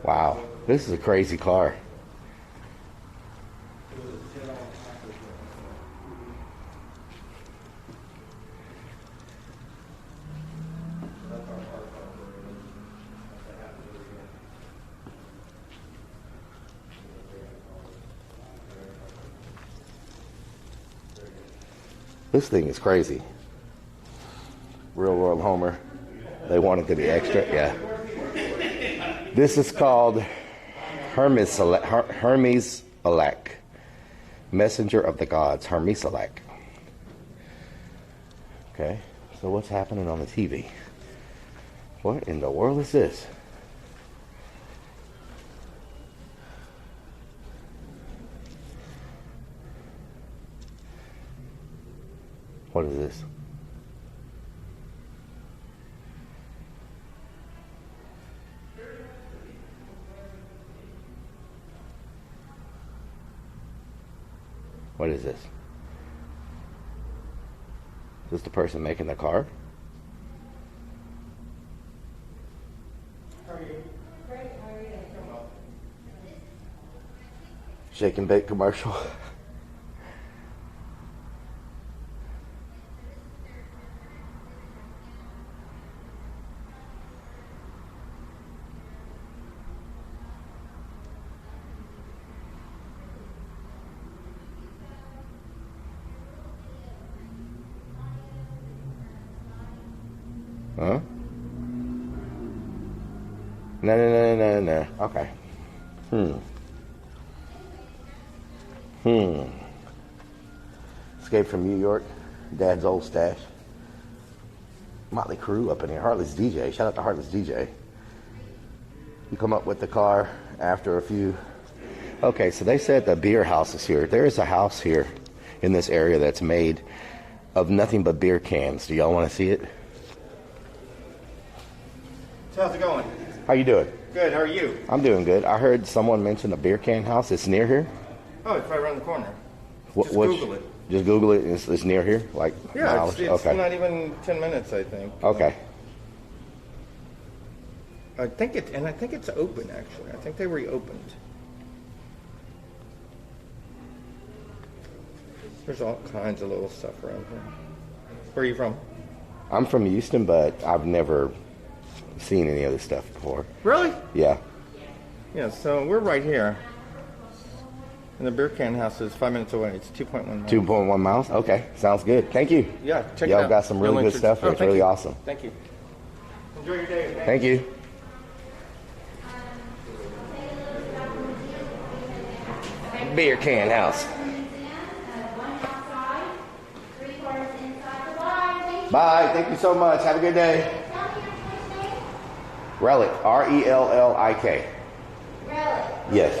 I: Wow, this is a crazy car. This thing is crazy. Real World Homer. They wanted to be extra, yeah. This is called Hermes Alak, Messenger of the Gods, Hermes Alak. Okay, so what's happening on the TV? What in the world is this? What is this? What is this? Is this the person making the car?
B: how are you?
G: Great, how are you?
I: Shake and bake commercial. Huh? No. Okay. Escape from New York. Dad's old stash. Motley Crue up in here. Hartley's DJ. Shout out to Hartley's DJ. You come up with the car after a few. Okay, so they said the beer house is here. There is a house here in this area that's made of nothing but beer cans. Do y'all want to see it?
P: So how's it going?
I: How you doing?
P: Good, how are you?
I: I'm doing good. I heard someone mention a beer can house. It's near here?
P: Oh, it's right around the corner.
I: Just
P: Google it.
I: Just Google it. It's near here? Like
P: Yeah,
I: miles?
P: it's
I: Okay.
P: not even 10 minutes, I think.
I: Okay.
P: I think it's open, actually. I think they reopened. There's all kinds of little stuff around here. Where are you from?
I: I'm from Houston, but I've never seen any of this stuff before.
P: Really?
I: Yeah.
P: Yeah, so we're right here. And the beer can house is 5 minutes away. It's 2.1 miles.
I: 2.1 miles? Okay. Sounds good. Thank you.
P: Yeah, check it
I: Y'all
P: out.
I: got some really good stuff here. It's really awesome.
P: Thank you. Enjoy your day.
I: Thank you. beer can house. Bye. Thank you so much. Have a good day. Rellik. R-E-L-L-I-K.
O: Rellik.
I: Yes.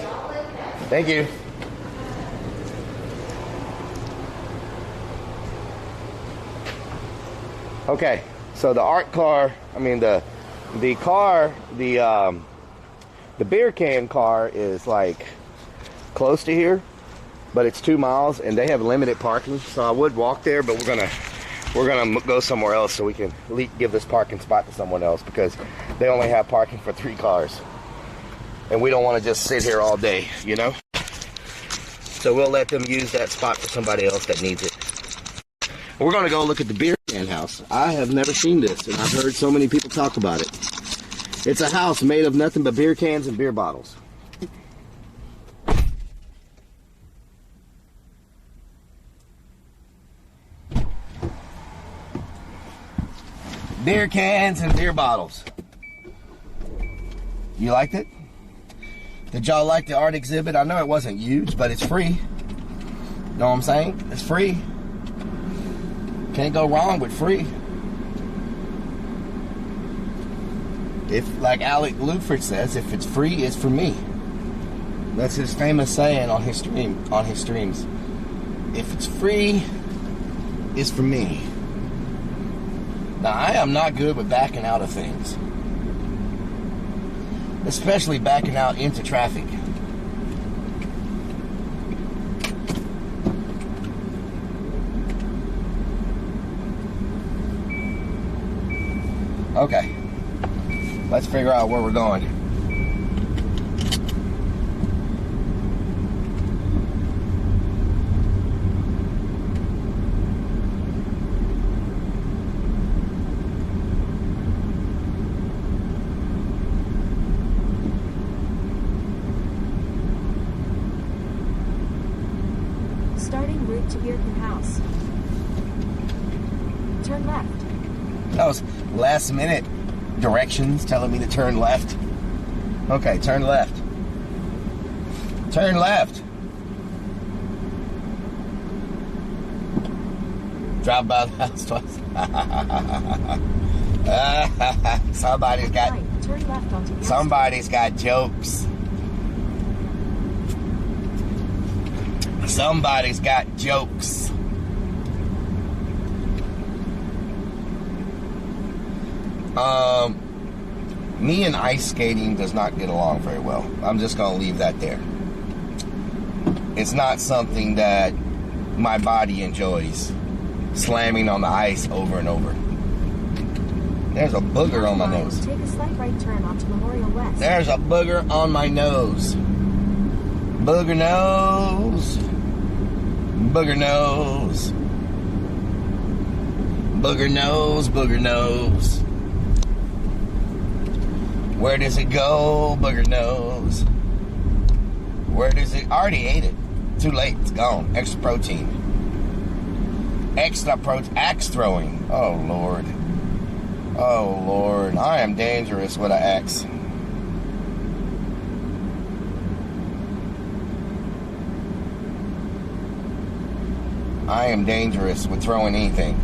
I: Thank you. Okay. So the art car, I mean the beer can car is like close to here, but it's 2 miles and they have limited parking. So I would walk there, but we're gonna go somewhere else so we can give this parking spot to someone else because they only have parking for 3 cars. And we don't want to just sit here all day, you know? So we'll let them use that spot for somebody else that needs it. We're going to go look at the beer can house. I have never seen this, and I've heard so many people talk about it. It's a house made of nothing but beer cans and beer bottles. Beer cans and beer bottles. You liked it? Did y'all like the art exhibit? I know it wasn't huge, but it's free. Know what I'm saying? It's free. Can't go wrong with free. If, like Alec Luford says, if it's free, it's for me. That's his famous saying on his streams. If it's free, it's for me. Now, I am not good with backing out of things. Especially backing out into traffic. Okay. Let's figure out where we're going.
H: Starting route to Beercan House. Turn left.
I: That was last minute directions telling me to turn left. Okay, turn left. Turn left. Drive by the house twice. Somebody's got jokes. Somebody's got jokes. Me and ice skating does not get along very well. I'm just going to leave that there. It's not something that my body enjoys. Slamming on the ice over and over. There's a booger on my nose.
H: Take a slight right turn onto Memorial West.
I: There's a booger on my nose. Booger nose. Booger nose. Booger nose, booger nose. Where does it go, booger nose? Where does it? I already ate it. Too late, it's gone. Extra protein. Extra protein. Axe throwing. Oh, Lord. Oh, Lord. I am dangerous with an axe. I am dangerous with throwing anything.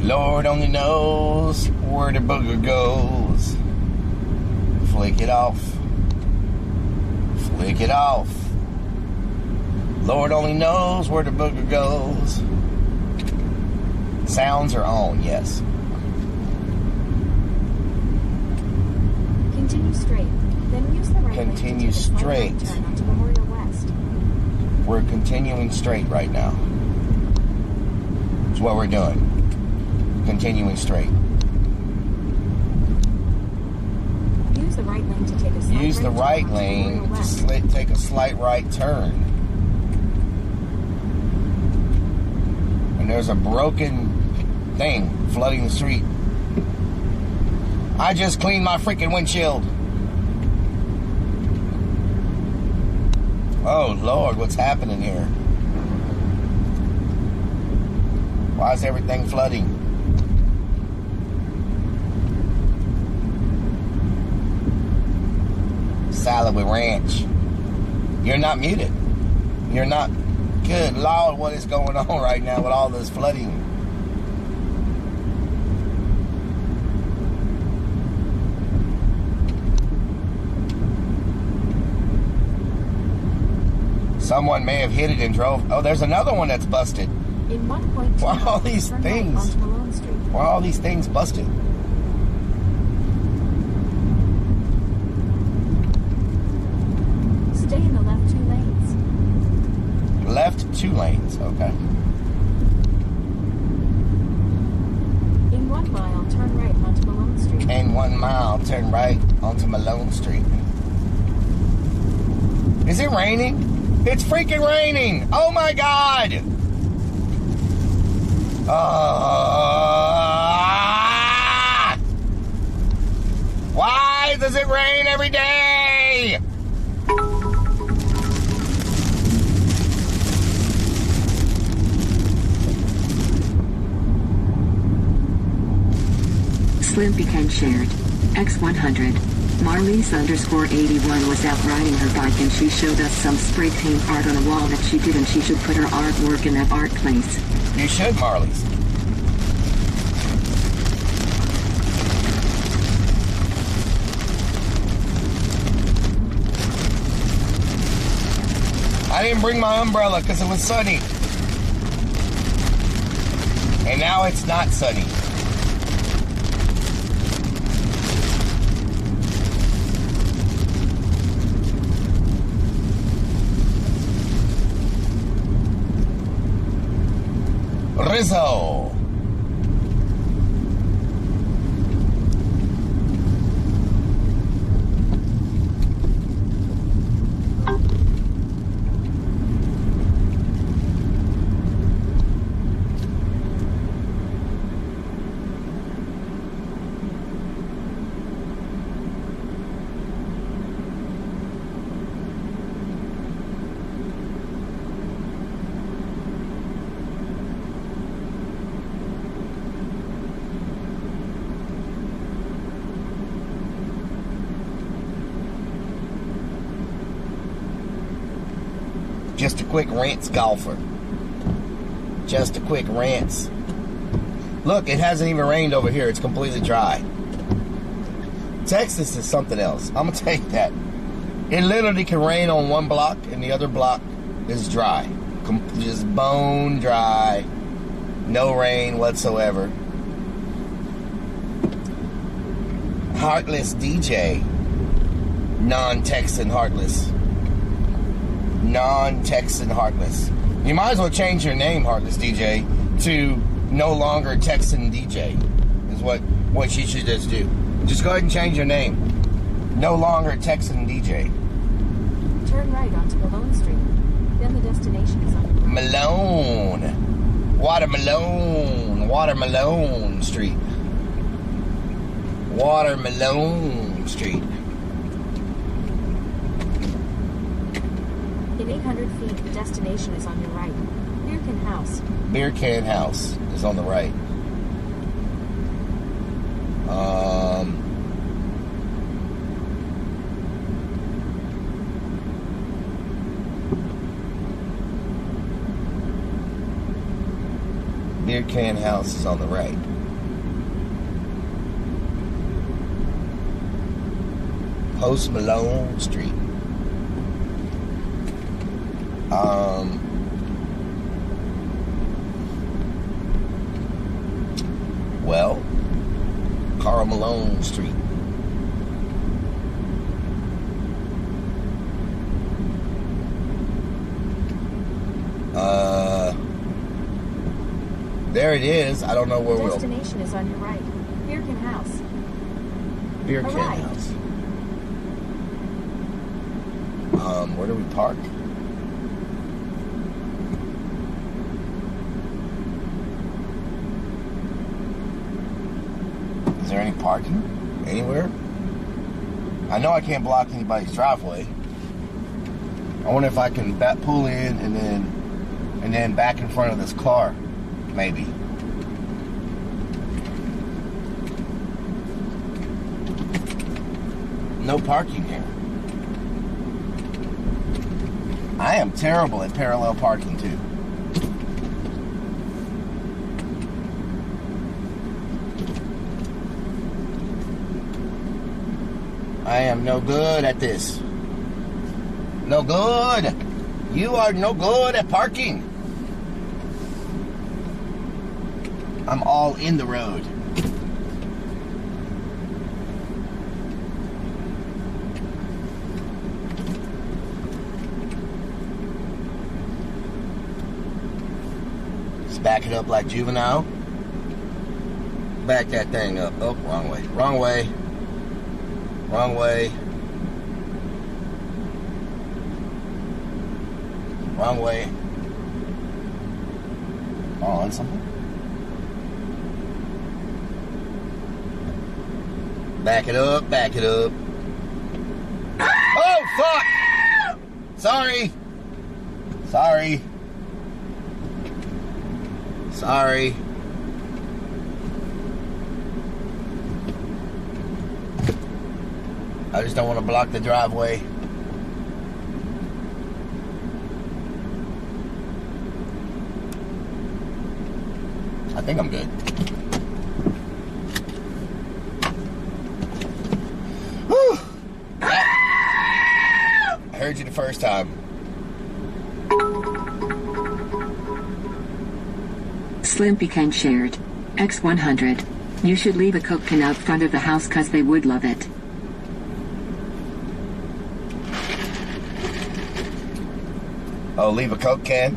I: Lord only knows where the booger goes. Flick it off. Flick it off. Lord only knows where the booger goes. Sounds are on, yes.
H: Continue straight. Then use the right lane to take a slight right turn onto Memorial West.
I: We're continuing straight right now. That's what we're doing. Continuing straight.
H: Use the right lane to take a slight
I: Use the right lane to take a slight right turn. And there's a broken thing flooding the street. I just cleaned my freaking windshield. Oh, Lord, what's happening here? Why is everything flooding? Salad with ranch. You're not muted. You're not. Good Lord, what is going on right now with all this flooding? Someone may have hit it and drove. Oh, there's another one that's busted.
H: In 1.2
I: Why are all these
H: turn right
I: things?
H: onto Malone Street.
I: Why are all these things busted?
H: Stay in the left 2 lanes.
I: Left 2 lanes, okay.
H: In 1 mile, turn right onto Malone Street.
I: In 1 mile, turn right onto Malone Street. Is it raining? It's freaking raining! Oh my God! Why does it rain every day?
K: Slim Pecan shared. X100. Marlies_81 was out riding her bike and she showed us some spray paint art on a wall that she did, and she should put her artwork in that art place.
I: You should, Marlies. I didn't bring my umbrella because it was sunny. And now it's not sunny. Rizzo. Just a quick rants, golfer. Just a quick rants. Look, it hasn't even rained over here. It's completely dry. Texas is something else. I'm going to take that. It literally can rain on one block and the other block is dry. Just bone dry. No rain whatsoever. Heartless DJ. Non-Texan Heartless. Non-Texan Heartless. You might as well change your name, Heartless DJ, to no longer Texan DJ. Is what she should just do. Just go ahead and change your name. No longer Texan DJ.
H: Turn right onto Malone Street. Then the destination is on the right.
I: Malone. Watermelon Street. Watermelon Street.
H: In 800 feet, the destination is on your right. Beer Can House.
I: Beer Can House is on the right. Beer Can House is on the right. Post Malone Street. Well, Carl Malone Street. There it is. I don't know where we'll.
H: Destination is on your right. Beer Can House.
I: Beer Can
H: Right.
I: House. Where do we park? Is there any parking? Anywhere? I know I can't block anybody's driveway. I wonder if I can pull in and then back in front of this car, maybe. No parking here. I am terrible at parallel parking too. I am no good at this. No good. You are no good at parking. I'm all in the road. Just back it up like Juvenile. Back that thing up. Oh, wrong way. Wrong way. Wrong way. Wrong way. On something. Back it up, back it up. Oh, fuck! Sorry. Sorry. Sorry. I just don't want to block the driveway. I think I'm good. Whew. I heard you the first time.
K: Slim Pecan shared. X100. You should leave a Coke can out front of the house cause they would love it.
I: Oh, leave a Coke can?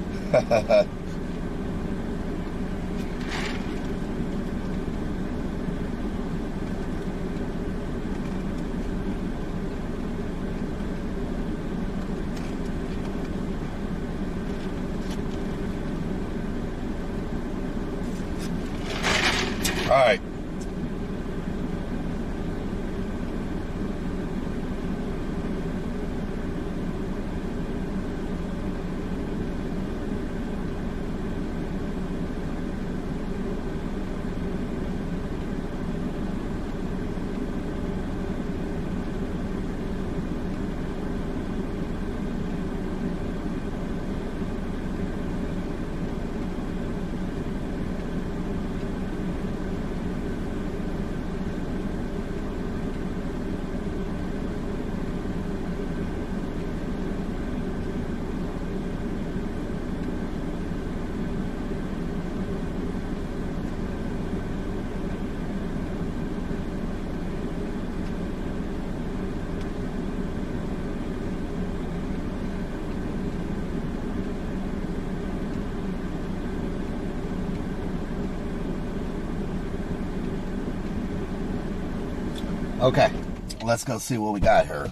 I: All right. Okay, let's go see what we got here.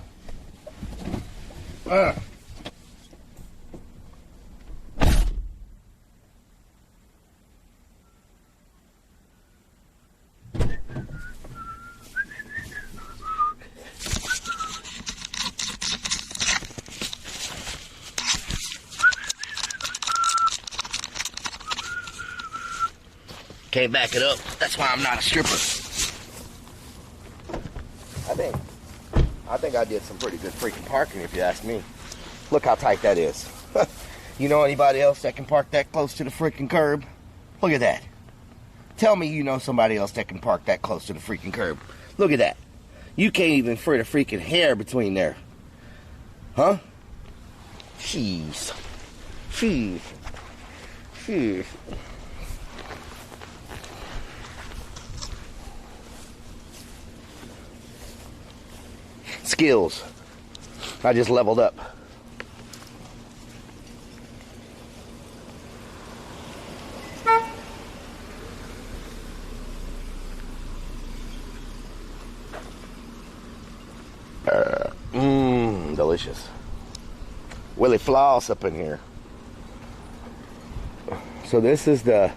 I: Can't back it up. That's why I'm not a stripper. I think I did some pretty good freaking parking, if you ask me. Look how tight that is. You know anybody else that can park that close to the freaking curb? Look at that. Tell me you know somebody else that can park that close to the freaking curb. Look at that. You can't even fit a freaking hair between there. Huh? Jeez. Jeez. Jeez. Skills. I just leveled up. Delicious. Willie Floss up in here. So this is the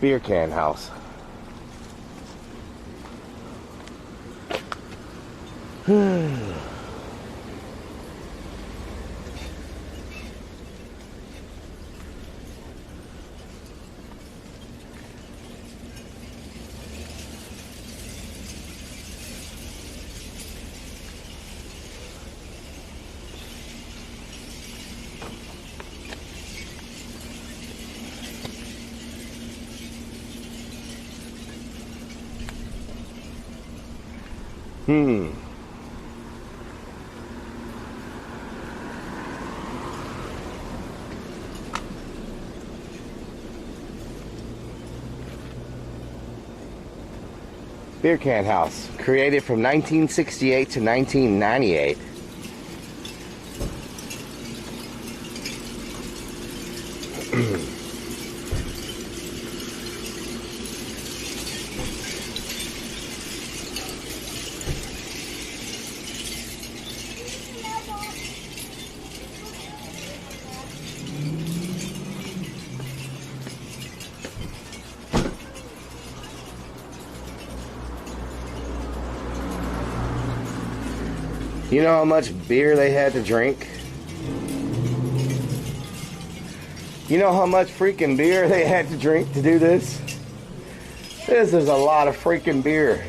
I: beer can house. Beer can house, created from 1968 to 1998. You know how much beer they had to drink? You know how much freaking beer they had to drink to do this? This is a lot of freaking beer.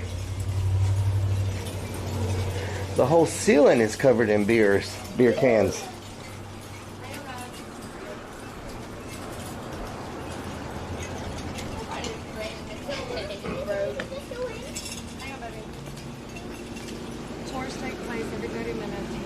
I: The whole ceiling is covered in beer cans.
Q: Tours take place every 30 minutes.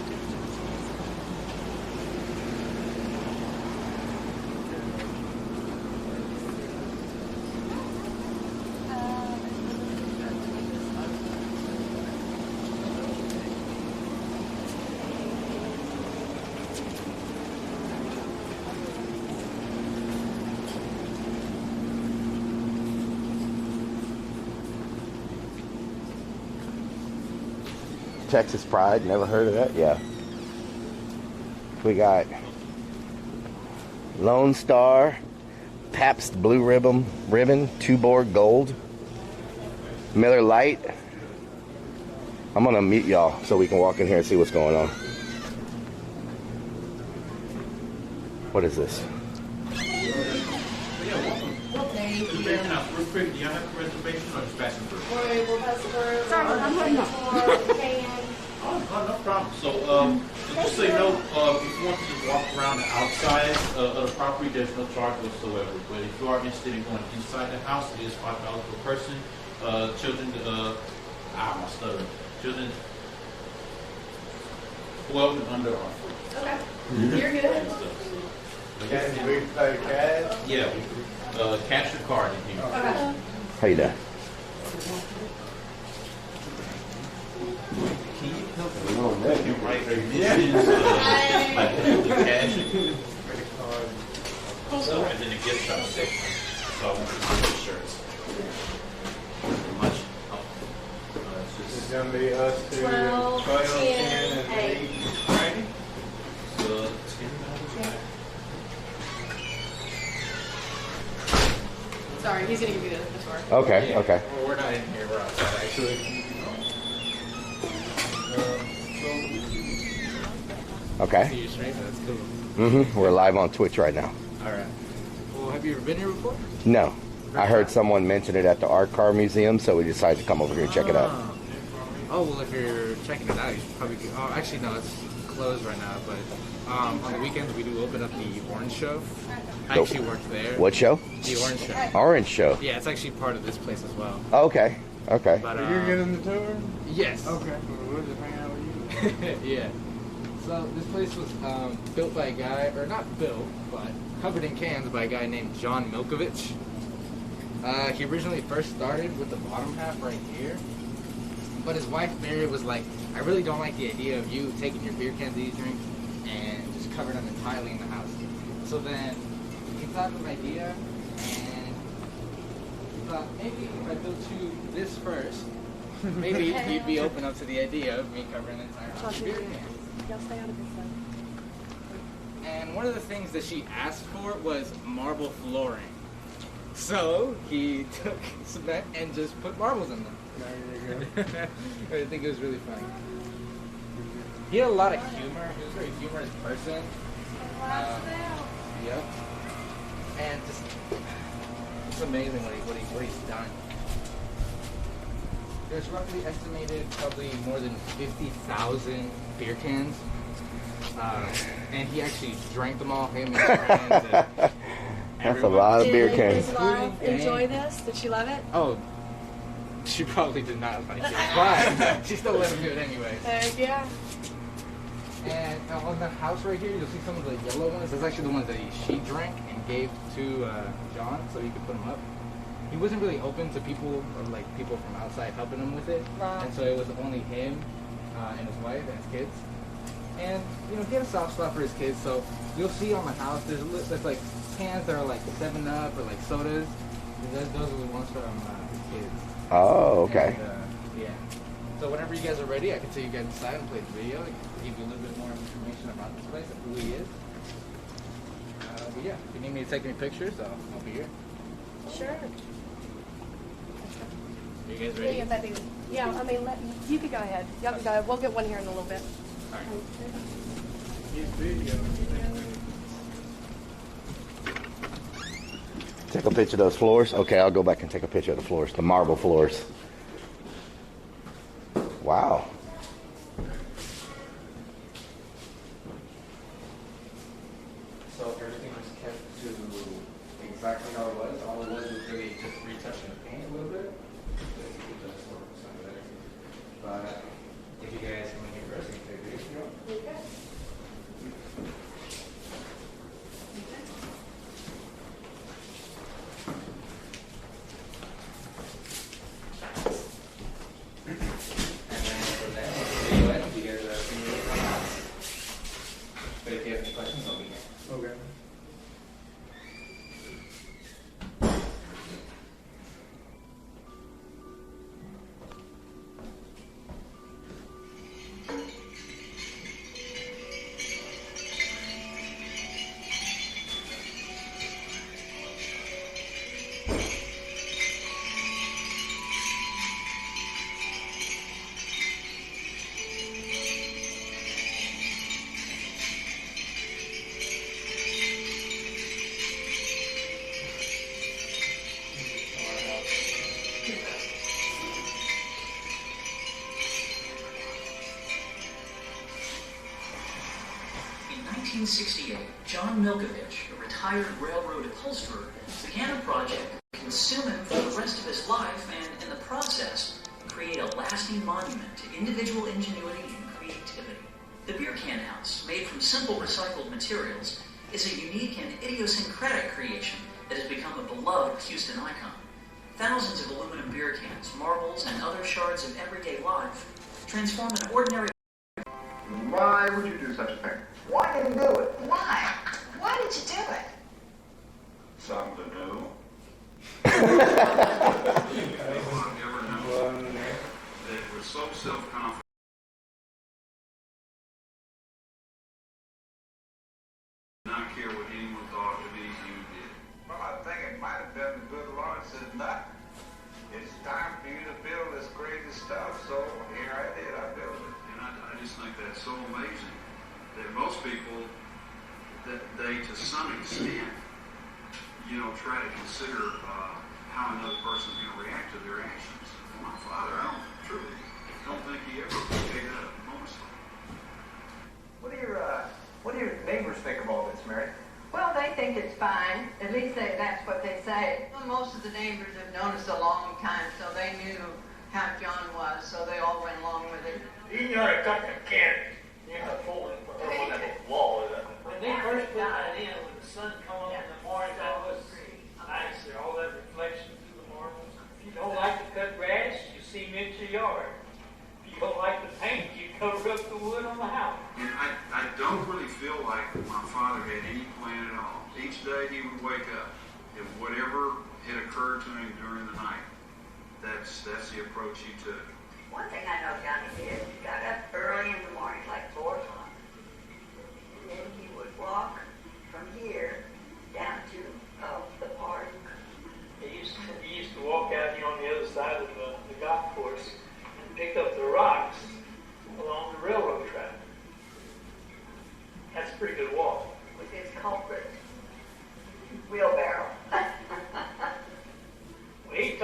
I: Texas Pride, never heard of that? Yeah. We got Lone Star, Pabst Blue Ribbon, 2-board gold, Miller Lite. I'm gonna mute y'all so we can walk in here and see what's going on. What is this?
R: Real quick, do y'all have a reservation or just passing through?
Q: Sorry, I'm holding up.
R: Oh, no problem. So, just so you know, if you want to just walk around the outside of the property, there's no charge whatsoever. But if you are interested in going inside the house, it is $5 per person. Children, my stutter. Children 12 and under are free.
G: Okay. You're good.
P: Can we play cash?
R: Yeah. Cash your card in here.
G: Okay.
I: How you doing?
R: You're right there. Like the cash and credit card. So, and then the gift shop section. So I want to see the shirts. Much.
P: It's going to be us to
G: 12,
P: 10, and 8.
R: Alrighty. So, $10.
G: Sorry, he's gonna give you the tour.
I: Okay, okay.
P: Well, we're not in here, we're outside, actually.
I: Okay.
S: See you straight, that's cool.
I: Mm-hmm. We're live on Twitch right now.
S: Alright. Well, have you ever been here before?
I: No. I heard someone mention it at the Art Car Museum, so we decided to come over here and check it out.
S: Oh, well, if you're checking it out, you should probably... Oh, actually, no, it's closed right now, but on the weekends, we do open up the Orange Show. I actually work there.
I: What show?
S: The Orange Show.
I: Orange Show.
S: Yeah, it's actually part of this place as well.
I: Okay, okay.
S: But,
P: You're getting the tour?
S: Yes.
P: Okay. Well, we'll just hang out with you.
S: Yeah. So this place was built by a guy, or not built, but covered in cans by a guy named John Milkovich. He originally first started with the bottom half right here, but his wife Mary was like, I really don't like the idea of you taking your beer cans that you drink and just covering them entirely in the house. So then he thought of an idea, and he thought, maybe if I built you this first, maybe you'd be open up to the idea of me covering the entire house with beer cans.
Q: Y'all stay out of this stuff.
S: And one of the things that she asked for was marble flooring. So he took cement and just put marbles in them. I think it was really funny. He had a lot of humor. He was a very humorous person. Yep. And just, it's amazing what he's done. There's roughly estimated probably more than 50,000 beer cans. And he actually drank them all, him and his friends. And
D: that's a lot of beer cans.
Q: Did Love enjoy this? Did she love it?
S: Oh, she probably did not like it, but she still let him do it anyway.
Q: Heck yeah.
S: And on the house right here, you'll see some of the yellow ones. That's actually the ones that she drank and gave to John so he could put them up. He wasn't really open to people or like people from outside helping him with it.
Q: Wow.
S: And so it was only him and his wife and his kids. And he had a soft spot for his kids. So you'll see on the house there's like cans that are like 7-Up or like sodas. Those are the ones from his kids.
D: Oh, okay.
S: And, yeah. So whenever you guys are ready, I can take you guys inside and play the video. I can give you a little bit more information about this place and who he is. But yeah, if you need me to take any pictures, I'll be here.
Q: Sure.
S: Are you guys ready?
Q: Yeah, I mean, you could go ahead. Y'all can go ahead. We'll get one here in a little bit.
S: All right.
D: Take a picture of those floors? Okay, I'll go back and take a picture of the floors, the marble floors. Wow.
S: So everything was kept to exactly how it was. All it was really just retouching the paint a little bit. But if you guys come in here first, you can take a video.
Q: Okay.
S: But if you have any questions, I'll be here. Okay.
T: In 1968, John Milkovich, a retired railroad upholsterer, began a project to consume him for the rest of his life and, in the process, create a lasting monument to individual ingenuity and creativity. The Beer Can House, made from simple recycled materials, is a unique and idiosyncratic creation that has become a beloved Houston icon. Thousands of aluminum beer cans, marbles, and other shards of everyday life transform an ordinary...
C: Why would you do such a thing?
U: Why did you do it? Why? Why did you do it?
C: Something new.
A: They were so self-confident. Not care what anyone thought of anything you did.
C: Well, I think it might have been the good Lord said, nothing. It's time for you to build this crazy stuff, so here I did, I built it.
A: And I just think that's so amazing that most people, that they, to some extent, try to consider how another person's going to react to their actions. My father, I don't think he ever gave that up honestly.
C: What do your neighbors think of all this, Mary?
U: Well, they think it's fine. At least that's what they say. Well, most of the neighbors have known us a long time, so they knew how John was, so they all went along with it.
V: You know how to cut the candy. You know, fold it on that wall. When they first put that in, when the sun come up in the morning, that was nice. All that reflection through the marbles. If you don't like to cut grass, you cement your yard. If you don't like to paint, you cover up the wood on the house.
A: And I don't really feel like my father had any plan at all. Each day he would wake up, and whatever had occurred to him during the night, that's the approach he took.
U: One thing I know Johnny did, he got up early in the morning, like 4 o'clock. And then he would walk from here down to the park.
V: He used to walk out here on the other side of the golf course and pick up the rocks along the railroad track.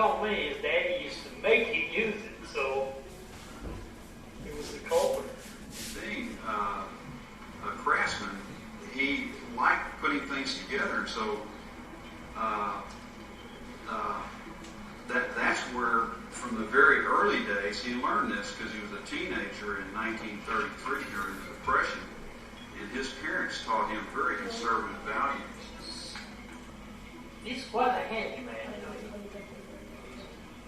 V: told me his daddy used to make him use it, so he was the culprit.
A: Being a craftsman, he liked putting things together, so that's where, from the very early days, he learned this because he was a teenager in 1933 during the Depression, and his parents taught him very conservative values.
V: He's quite a handyman, you know.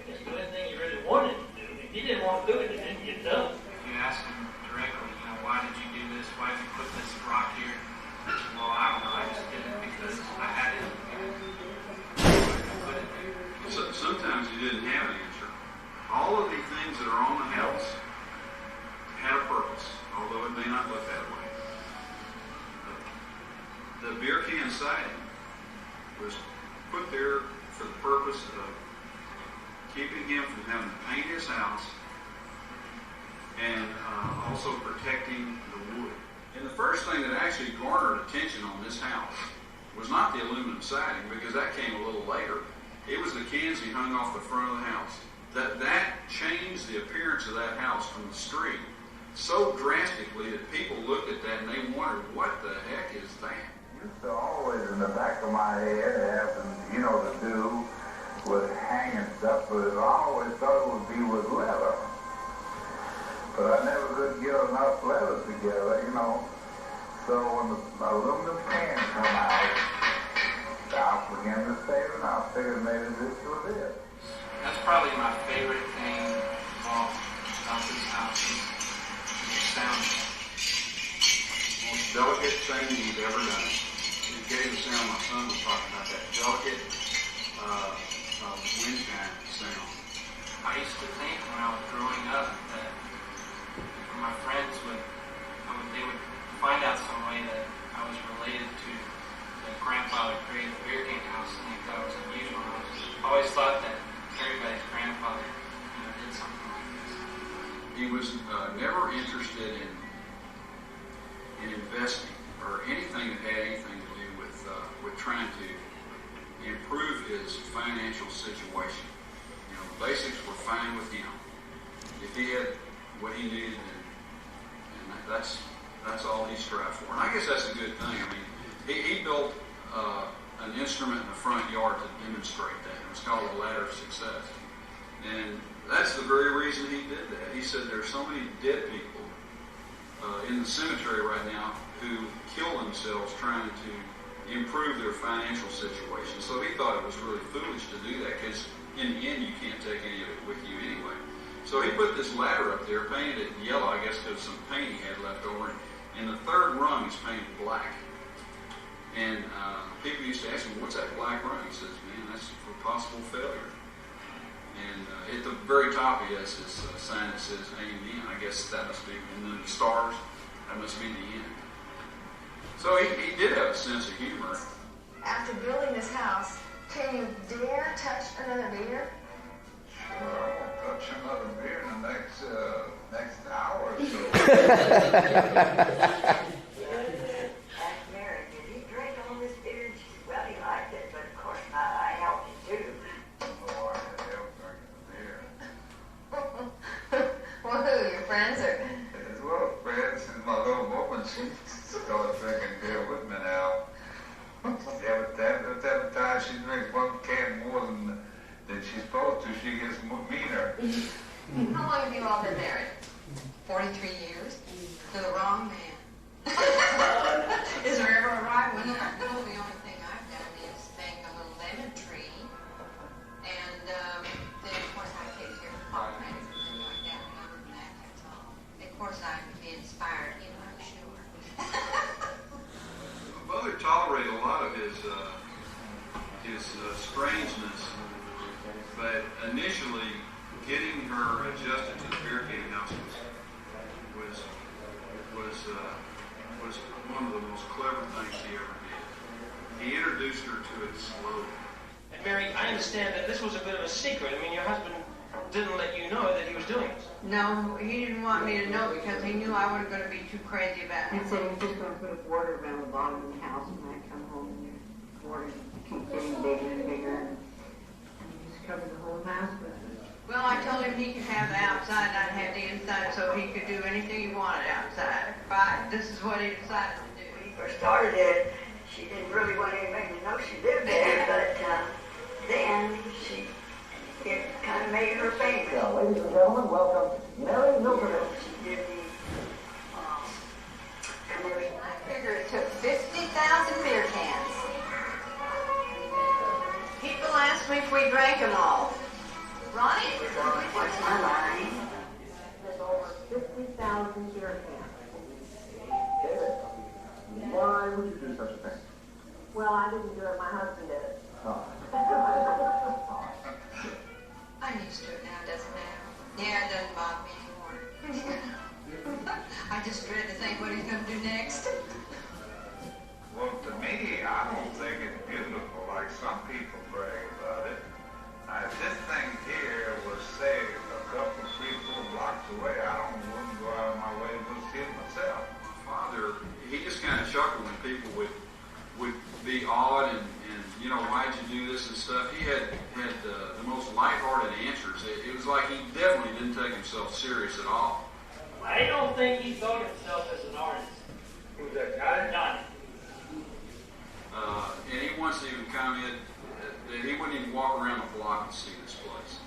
V: He just do anything he really wanted to do. If he didn't want to do it, it didn't get done.
E: You ask him directly, you know, why did you do this? Why did you put this rock here? Well, I don't know. I just did it because I had it.
A: So, sometimes he didn't have an answer. All of the things that are on the house had a purpose, although it may not look that way. The beer can siding was put there for the purpose of keeping him from having to paint his house and also protecting the wood. And the first thing that actually garnered attention on this house was not the aluminum siding, because that came a little later. It was the cans he hung off the front of the house. That changed the appearance of that house from the street so drastically that people looked at that and they wondered, what the heck is that?
C: Used to always in the back of my head have, you know, to do with hanging stuff, but I always thought it would be with leather. But I never could get enough leather together, you know. So when the aluminum cans come out, I began to save it, and I figured maybe this was it.
E: That's probably my favorite thing about this house is the sound.
A: The most delicate thing he's ever done. He gave the sound, my son was talking about that delicate wind chime sound.
E: I used to think when I was growing up that my friends they would find out some way that I was related to the grandfather who created the beer can house, and I thought it was unusual. I always thought that everybody's grandfather, did something like this.
A: He was never interested in investing or anything that had anything to do with trying to improve his financial situation. You know, the basics were fine with him. If he had what he needed, and that's all he strived for. And I guess that's a good thing. I mean, he built an instrument in the front yard to demonstrate that. It was called the Ladder of Success. And that's the very reason he did that. He said there's so many dead people in the cemetery right now who kill themselves trying to improve their financial situation. So he thought it was really foolish to do that, because in the end you can't take any of it with you anyway. So he put this ladder up there, painted it yellow, I guess because some paint he had left over, and the third rung is painted black. And people used to ask him, what's that black rung? He says, man, that's for possible failure. And at the very top he has this sign that says Amen. I guess that must be, and then the stars, that must be the end. So he did have a sense of humor.
U: After building this house, can you dare touch another beer?
C: Sure, I won't touch another beer in the next hour or so.
U: Asked Mary, did he drink all this beer? And she said, well, he liked it, but of course not. I helped him too.
C: Oh, I had help drinking beer.
U: Well, who, your friends or?
C: As well, friends, and my little woman, she started drinking beer with me now. Every time she drinks one can more than she's supposed to, she gets meaner.
U: How long have you all been married? 43 years? To the wrong man. Is there ever a right one?
L: Well, the only thing I've done is make a little lemon tree. And then, of course, I take care of pollinator and things like that. And other than that, that's all. Of course, I can be inspired, I'm sure.
A: Mother tolerated a lot of his strangeness, but initially getting her adjusted to the beer can house was one of the most clever things he ever did. He introduced her to it slowly.
V: And Mary, I understand that this was a bit of a secret. I mean, your husband didn't let you know that he was doing this.
U: No, he didn't want me to know because he knew I wasn't going to be too crazy about it.
W: He said he was just going to put a border around the bottom of the house, and I come home and the border keeps getting bigger and bigger. And he just covered the whole house.
U: husband.
L: Well, I told him he could have the outside and I'd have the inside so he could do anything he wanted outside. Right, this is what he decided to do.
U: When he first started it, she didn't really want anybody to know she lived there, but then it kind of made her famous.
J: So, ladies and gentlemen, welcome Mary Milkovich.
U: She did the commercial.
L: I figure it took 50,000 beer cans. People asked me if we drank them all. Ronnie?
U: What's my line?
J: There's over 50,000 beer cans. David, why would you do such a thing? Well, I didn't do it. My husband did it. Oh.
L: I'm used to it now, doesn't it? Yeah, it doesn't bother me anymore. I just dread to think what he's going to do next.
C: Well, to me, I don't think it's beautiful like some people brag about it. This thing here was saved a couple, 3-4 blocks away. Wouldn't go out of my way to go see it myself.
A: Father, he just kind of chuckled when people would be odd and why'd you do this and stuff. He had the most lighthearted answers. It was like he definitely didn't take himself serious at all.
V: I don't think he thought himself as an artist.
C: Who's that guy?
V: Johnny.
A: And he once even commented that he wouldn't even walk around the block and see this place.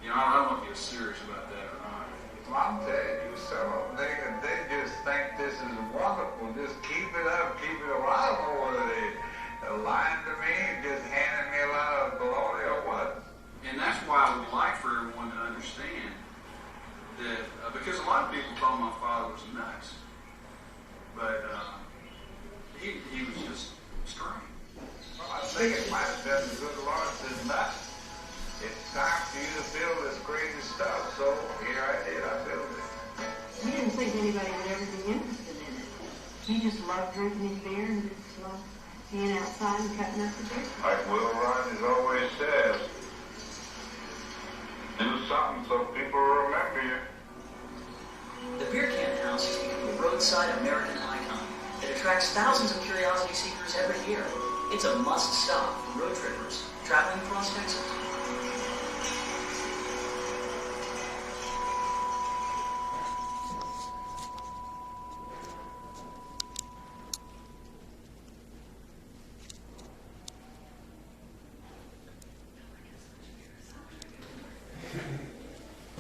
A: I don't know if he was serious about that or not.
C: Well, I'm telling you, some of them, they just think this is wonderful. Just keep it up, keep it alive. I don't know whether they're lying to me, just handing me a lot of glory or what.
A: And that's why I would like for everyone to understand that, because a lot of people thought my father was nuts. But he was just strange.
C: Well, I think it might have been the good Lord said, nuts. It's time for you to build this crazy stuff. So here I did. I built it.
U: He didn't think anybody would ever be interested in it. He just loved drinking his beer and just loved being outside and cutting up the beer.
C: Like Will Rogers always says, do something so people remember you.
T: The Beer Can House has become a roadside American icon. It attracts thousands of curiosity seekers every year. It's a must-stop for road trippers traveling across Texas.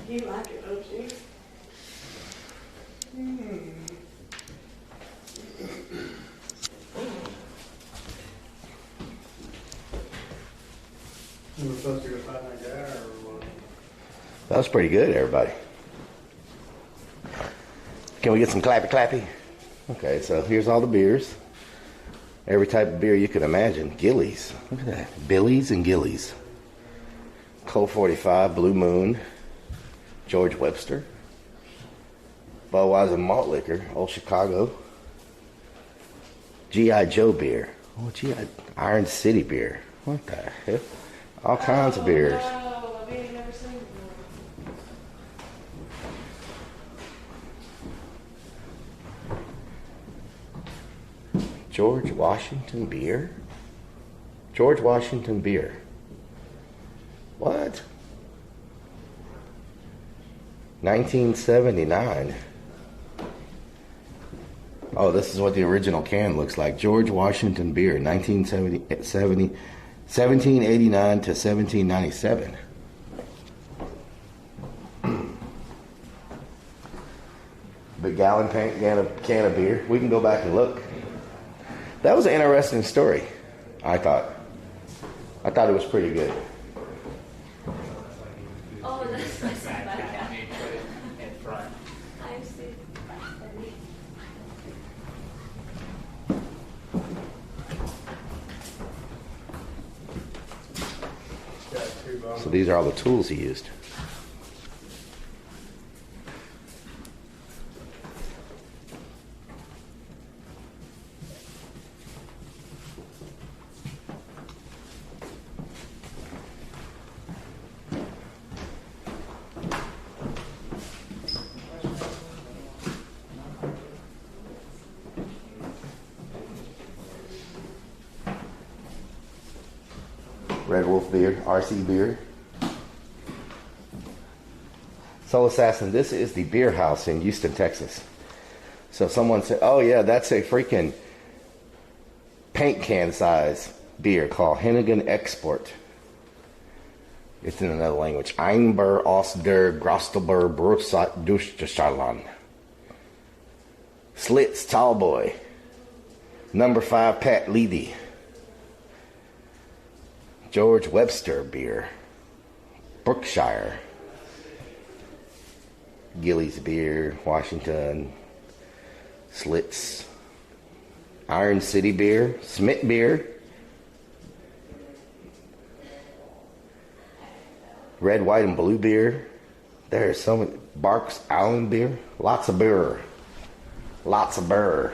G: You like it, don't you?
B: You were supposed to go find that guy or what?
I: That was pretty good, everybody. Can we get some clappy clappy? Okay, so here's all the beers. Every type of beer you can imagine. Gillies. Look at that. Billies and Gillies. Colt 45, Blue Moon, George Webster, Budweiser Malt Liquor, Old Chicago, G.I. Joe beer. Oh, G.I. Iron City beer. What the hell? All kinds of beers.
G: No, I've never seen it before.
I: George Washington beer? George Washington beer. What? 1979. Oh, this is what the original can looks like. George Washington beer, 1789 to 1797. Big gallon can of beer. We can go back and look. That was an interesting story, I thought. I thought it was pretty good.
Q: Oh, that's my son.
S: In front.
Q: I see.
I: So these are all the tools he used. Red Wolf beer, RC beer. Soul Assassin, this is the beer house in Houston, Texas. So someone said, oh yeah, that's a freaking paint can size beer called Hennigan Export. It's in another language. Einber aus der Grostelber Brusat Duschschalan. Slits Tallboy. Number 5 Pat Levy. George Webster beer. Brookshire. Gillies beer. Washington. Slits. Iron City beer. Smith beer. Red, white, and blue beer. There's so many. Barks Island beer. Lots of beer. Lots of beer.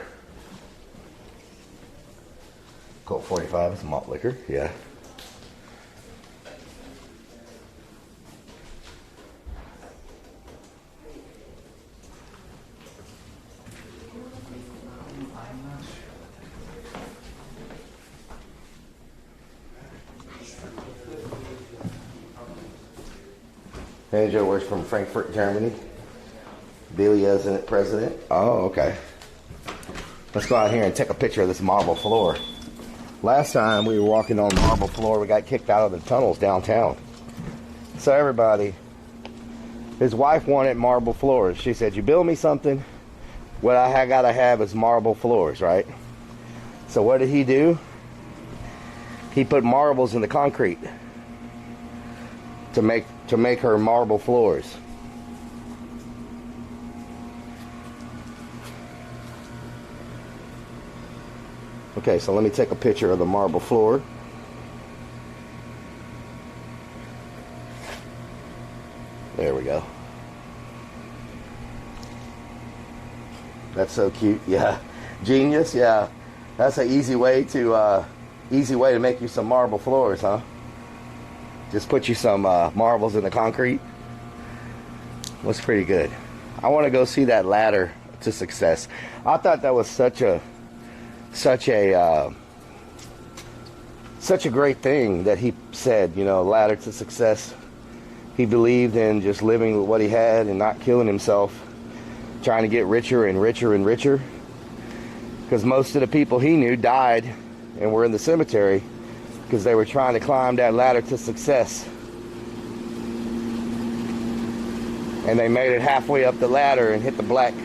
I: Colt 45 is malt liquor. Yeah. Manager works from Frankfurt, Germany. Billy isn't it president? Oh, okay. Let's go out here and take a picture of this marble floor. Last time we were walking on marble floor, we got kicked out of the tunnels downtown. So everybody, his wife wanted marble floors. She said, you build me something, what I gotta have is marble floors, right? So what did he do? He put marbles in the concrete to make her marble floors. Okay, so let me take a picture of the marble floor. There we go. That's so cute. Yeah, genius. Yeah, that's an easy way to make you some marble floors, huh? Just put you some marbles in the concrete. Looks pretty good. I want to go see that ladder to success. I thought that was such a great thing that he said, you know, ladder to success. He believed in just living with what he had and not killing himself, trying to get richer and richer and richer. Because most of the people he knew died and were in the cemetery because they were trying to climb that ladder to success. And they made it halfway up the ladder and hit the black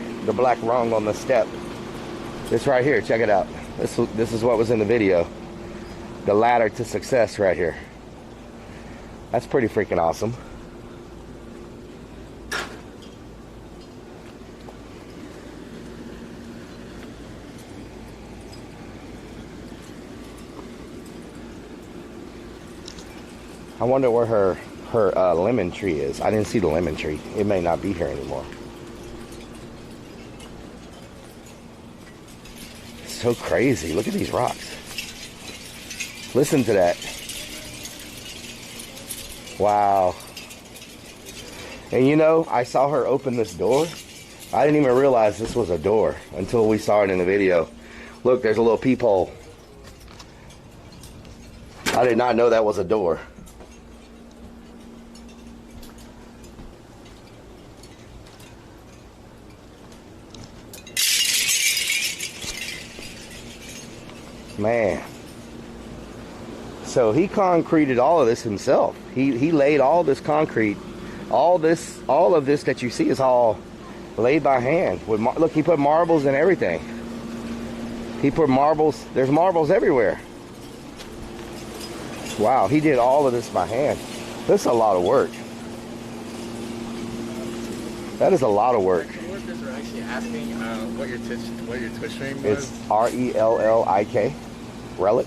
I: rung on the step. This right here, check it out. This is what was in the video. The ladder to success right here. That's pretty freaking awesome. I wonder where her lemon tree is. I didn't see the lemon tree. It may not be here anymore. So crazy. Look at these rocks. Listen to that. Wow. And you know, I saw her open this door. I didn't even realize this was a door until we saw it in the video. Look, there's a little peephole. I did not know that was a door. Man. So he concreted all of this himself. He laid all this concrete, all of this that you see is all laid by hand. Look, he put marbles and everything. He put marbles. There's marbles everywhere. Wow, he did all of this by hand. This is a lot of work. That is a lot of work.
S: Coworkers are actually asking what your Twitch stream was.
I: It's Rellik. Rellik.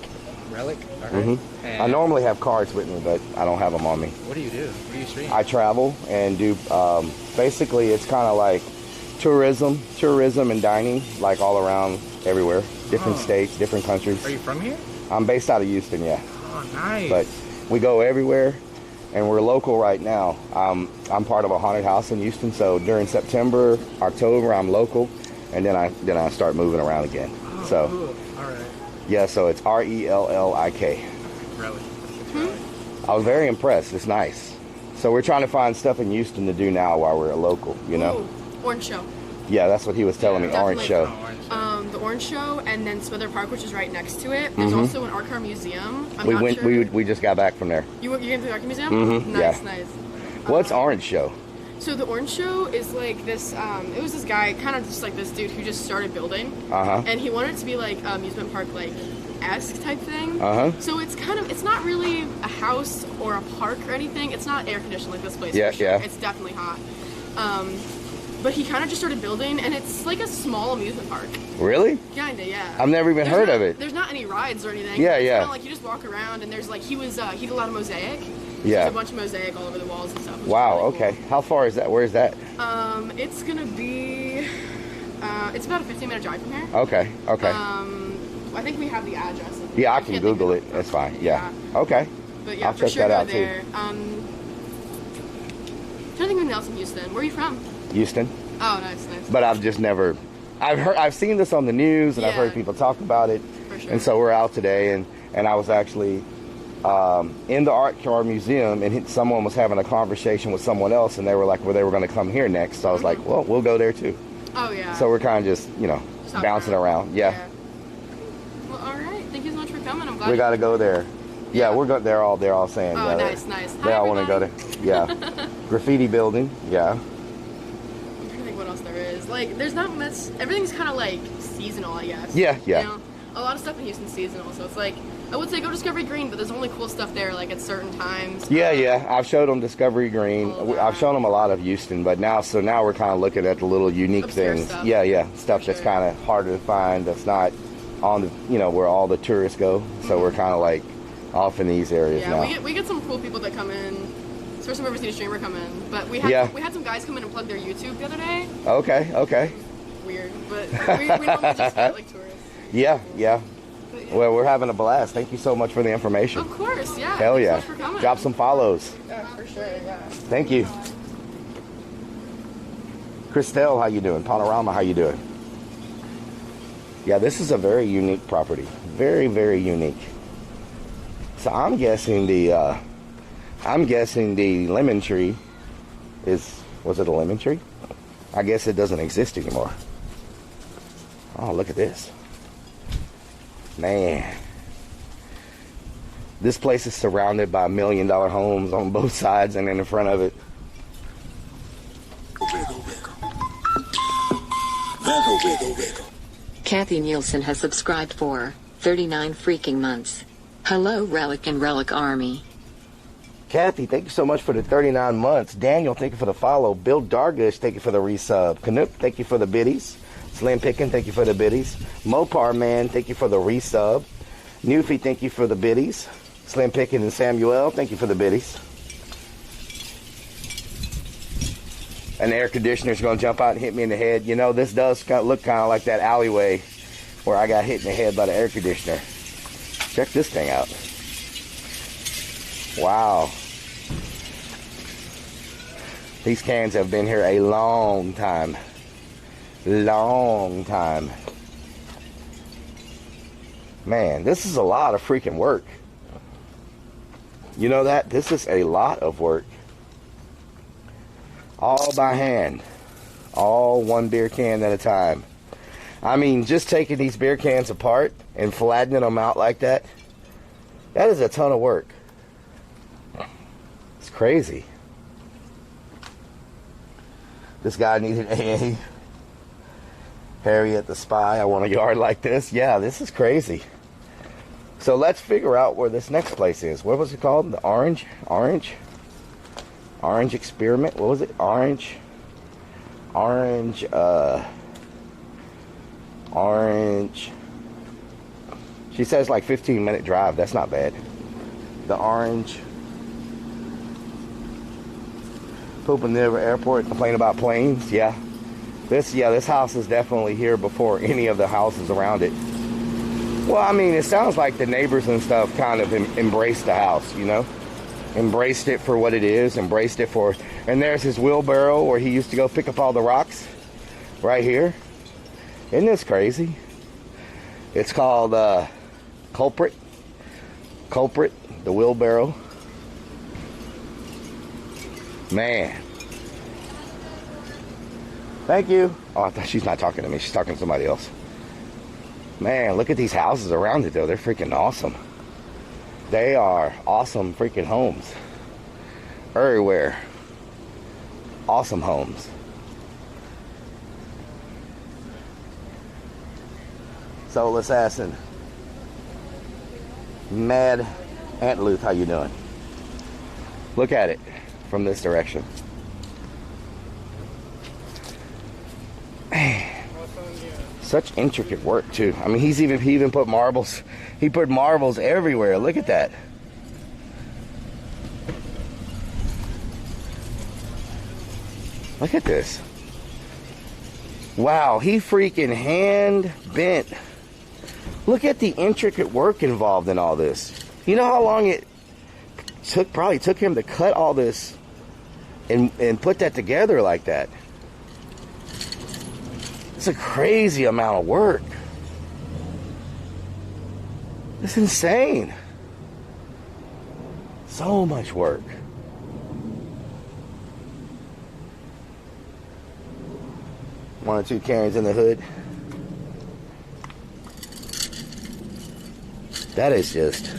S: Rellik? Alright.
I: I normally have cards with me, but I don't have them on me.
S: What do you do? What do you stream?
I: I travel and do, basically it's kind of like tourism and dining, like all around everywhere. Different states, different countries.
S: Are you from here?
I: I'm based out of Houston, yeah.
S: Oh, nice.
I: But we go everywhere, and we're local right now. I'm part of a haunted house in Houston, so during September, October, I'm local, and then I start moving around again.
S: Oh,
I: so,
S: cool. All right.
I: Yeah, so it's Rellik.
S: Rellik.
I: I was very impressed. It's nice. So we're trying to find stuff in Houston to do now while we're a local, you know?
Q: Ooh, Orange Show.
I: Yeah, that's what he was telling me, Orange Show.
Q: The Orange Show, and then Smother Park, which is right next to it. There's also an art car museum.
I: We just got back from there.
Q: You went to the art car museum?
I: Mm-hmm.
Q: Nice,
I: yeah.
Q: nice.
I: What's Orange Show?
Q: So the Orange Show is like this, it was this guy, kind of just like this dude who just started building.
I: Uh-huh.
Q: And he wanted it to be like amusement park, like, esque type thing.
I: Uh-huh.
Q: So it's kind of, it's not really a house or a park or anything. It's not air conditioned like this place.
I: Yeah,
Q: for sure.
I: yeah.
Q: It's definitely hot. But he kind of just started building, and it's like a small amusement park.
I: Really?
Q: Kinda, yeah.
I: I've never even heard of it.
Q: There's not any rides or anything.
I: Yeah,
Q: it's
I: yeah.
Q: Kinda like you just walk around, and there's like, he did a lot of mosaic.
I: Yeah.
Q: There's a bunch of mosaic all over the walls and stuff.
I: Wow, okay. How far is that? Where is that?
Q: It's gonna be, it's about a 15-minute drive from here.
I: Okay, okay.
Q: I think we have the address.
I: Yeah, I can Google it. That's fine. Yeah. Okay.
Q: But yeah,
I: I'll
Q: for
I: check
Q: sure
I: that out
Q: go there.
I: too.
Q: Trying to think of anything else in Houston. Where are you from?
I: Houston.
Q: Oh, nice, nice.
I: But I've just never, I've seen this on the news and I've heard people talk about it.
Q: For sure.
I: And so we're out today and I was actually in the art car museum and someone was having a conversation with someone else and they were like, well, they were going to come here next. So I was like, well, we'll go there too.
Q: Oh, yeah.
I: So we're kind of just, you know,
Q: Just
I: bouncing around. Yeah.
Q: Well, all right. Thank you so much for coming. I'm glad.
I: We got to go there. Yeah, we're going. They're all saying.
Q: Oh,
I: yeah,
Q: nice, nice.
I: They all want to go there. Yeah. Graffiti building. Yeah.
Q: I'm trying to think what else there is. Like, there's not much. Everything's kind of like seasonal, I guess.
I: Yeah, yeah.
Q: You know? A lot of stuff in Houston's seasonal, so it's like, I would say go Discovery Green, but there's only cool stuff there, like at certain times.
I: Yeah, yeah. I've showed them Discovery Green. I've shown them a lot of Houston, but now we're kind of looking at the little unique
Q: Obscure
I: things.
Q: stuff.
I: Yeah, yeah. Stuff that's kind of harder to find. That's not on the, where all the tourists go. So we're kind of like off in these areas
Q: Yeah,
I: now.
Q: we get some cool people that come in. First time I've ever seen a streamer come in, but we had some guys come in and plug their YouTube the other day.
I: Okay, okay.
Q: Weird, but we normally just get like tourists.
I: Yeah, yeah. Well, we're having a blast. Thank you so much for the information.
Q: Of course, yeah.
I: Hell
Q: Thanks
I: yeah.
Q: so much for coming.
I: Drop some follows.
Q: Yeah, for sure, yeah.
I: Thank you. Christelle, how you doing? Panorama, how you doing? Yeah, this is a very unique property. Very, very unique. So I'm guessing the lemon tree was it a lemon tree? I guess it doesn't exist anymore. Oh, look at this. Man. This place is surrounded by $1 million homes on both sides and in the front of it.
K: Kathy Nielsen has subscribed for 39 freaking months. Hello, Rellik and Rellik Army.
I: Kathy, thank you so much for the 39 months. Daniel, thank you for the follow. Bill Dargush, thank you for the resub. Canuck, thank you for the biddies. Slim Pickin, thank you for the biddies. Mopar Man, thank you for the resub. Newfie, thank you for the biddies. Slim Pickin and Samuel, thank you for the biddies. And the air conditioner's going to jump out and hit me in the head. You know, this does look kind of like that alleyway where I got hit in the head by the air conditioner. Check this thing out. Wow. These cans have been here a long time. Long time. Man, this is a lot of freaking work. You know that? This is a lot of work. All by hand. All one beer can at a time. I mean, just taking these beer cans apart and flattening them out like that, that is a ton of work. It's crazy. This guy needed AA. Harriet the Spy, I want a yard like this. Yeah, this is crazy. So let's figure out where this next place is. What was it called? The Orange Experiment? What was it? Orange. She says like 15-minute drive. That's not bad. The Orange. Poop in the airport, complain about planes. Yeah. This house is definitely here before any of the houses around it. Well, I mean, it sounds like the neighbors and stuff kind of embraced the house, you know? Embraced it for what it is, embraced it for... And there's his wheelbarrow where he used to go pick up all the rocks. Right here. Isn't this crazy? It's called Culprit, the wheelbarrow. Man. Thank you. Oh, I thought she's not talking to me. She's talking to somebody else. Man, look at these houses around it, though. They're freaking awesome. They are awesome freaking homes. Everywhere. Awesome homes. Soul Assassin. Mad Aunt Luth, how you doing? Look at it from this direction. Such intricate work too. I mean, he even put marbles. He put marbles everywhere. Look at that. Look at this. Wow, he freaking hand bent. Look at the intricate work involved in all this. You know how long it probably took him to cut all this and put that together like that. It's a crazy amount of work. It's insane. So much work. One or two Karens in the hood. That is just...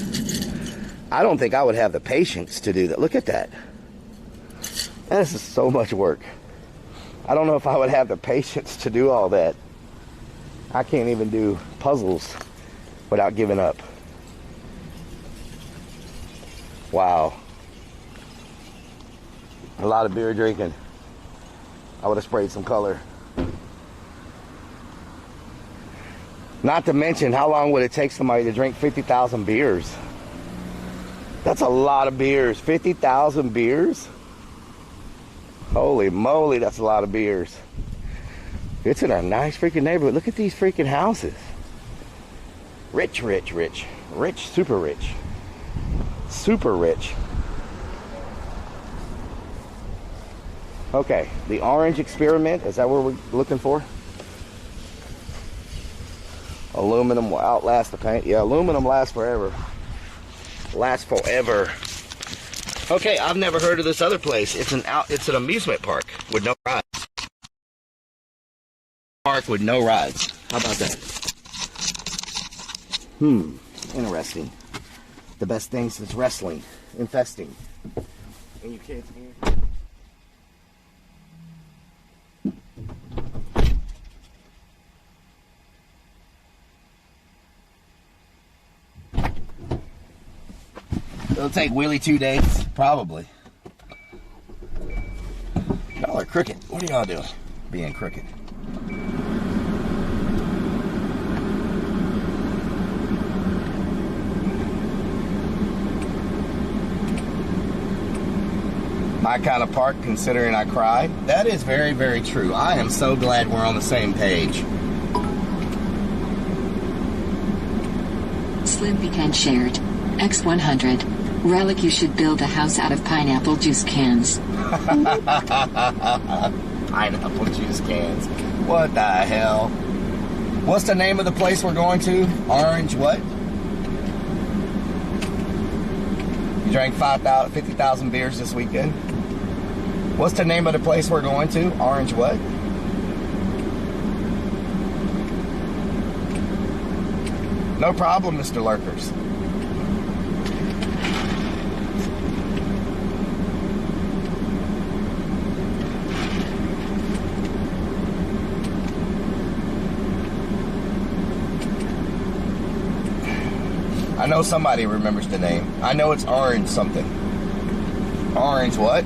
I: I don't think I would have the patience to do that. Look at that. This is so much work. I don't know if I would have the patience to do all that. I can't even do puzzles without giving up. Wow. A lot of beer drinking. I would have sprayed some color. Not to mention, how long would it take somebody to drink 50,000 beers? That's a lot of beers. 50,000 beers? Holy moly, that's a lot of beers. It's in a nice freaking neighborhood. Look at these freaking houses. Rich, rich, rich. Rich, super rich. Super rich. Okay, the orange experiment, is that what we're looking for? Aluminum will outlast the paint. Yeah, aluminum lasts forever. Lasts forever. Okay, I've never heard of this other place. It's an amusement park with no rides. Park with no rides. How about that? Interesting. The best thing since wrestling. Infesting. And you kids here? It'll take Willie 2 days, probably. Y'all are crooked. What are y'all doing? Being crooked. My kind of park, considering I cry. That is very, very true. I am so glad we're on the same page.
K: Slim Pecan shared. X100. Rellik, you should build a house out of pineapple juice cans.
I: Pineapple juice cans. What the hell? What's the name of the place we're going to? Orange what? You drank 50,000 beers this weekend? What's the name of the place we're going to? Orange what? No problem, Mr. Lurkers. I know somebody remembers the name. I know it's Orange something. Orange what?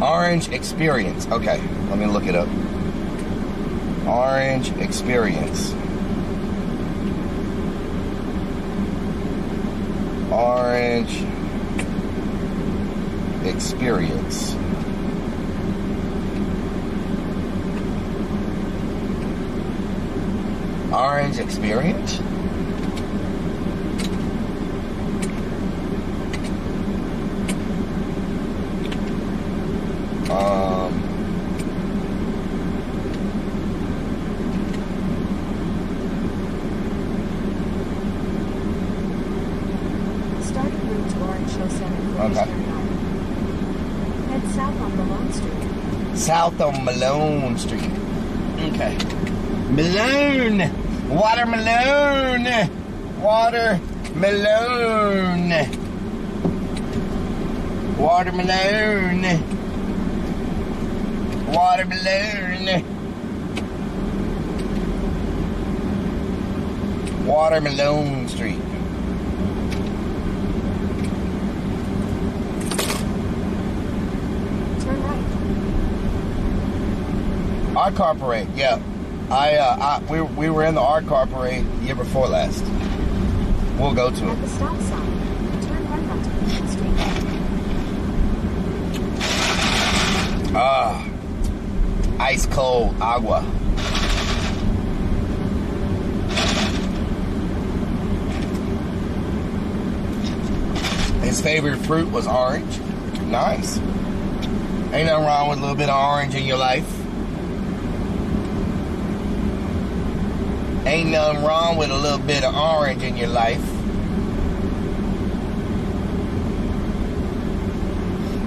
I: Orange Experience. Okay, let me look it up. Orange Experience. Orange Experience. Orange Experience?
H: 507
I: Okay.
H: Head south on Malone Street.
I: South on Malone Street. Okay. Malone! Watermelon! Watermelon! Watermelon! Watermelon! Watermelon Street.
H: Turn right.
I: Art Car Parade, yeah. We were in the Art Car Parade the year before last. We'll go to
H: At
I: it.
H: the stop sign, turn right onto Main Street.
I: Ice cold agua. His favorite fruit was orange. Nice. Ain't nothing wrong with a little bit of orange in your life. Ain't nothing wrong with a little bit of orange in your life.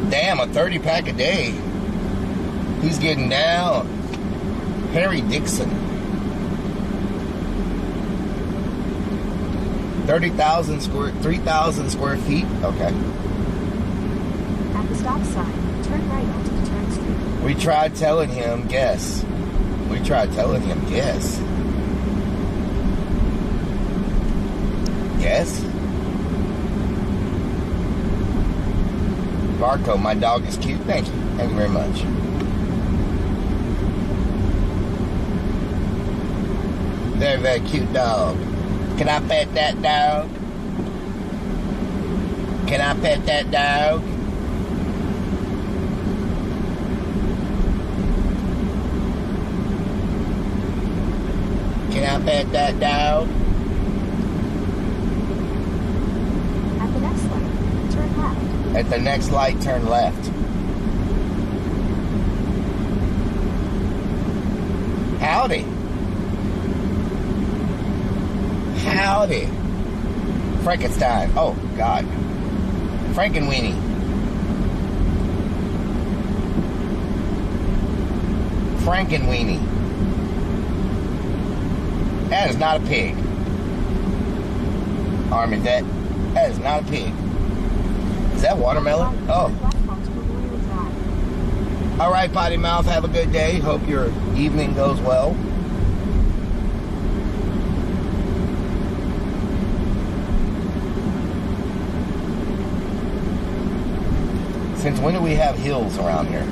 I: Damn, a 30-pack a day. He's getting down. Harry Dixon. 3,000 square feet. Okay.
H: At the stop sign, turn right onto the turn street.
I: We tried telling him, guess. We tried telling him, guess. Yes? Marco, my dog is cute. Thank you. Thank you very much. Very, very cute dog. Can I pet that dog? Can I pet that dog? Can I pet that dog?
H: At the next light, turn left.
I: At the next light, turn left. Howdy. Howdy. Frankenstein. Oh, God. Frankenweenie. Frankenweenie. That is not a pig. Army, that is not a pig. Is that watermelon? Oh. All right, Potty Mouth, have a good day. Hope your evening goes well. Since when do we have hills around here?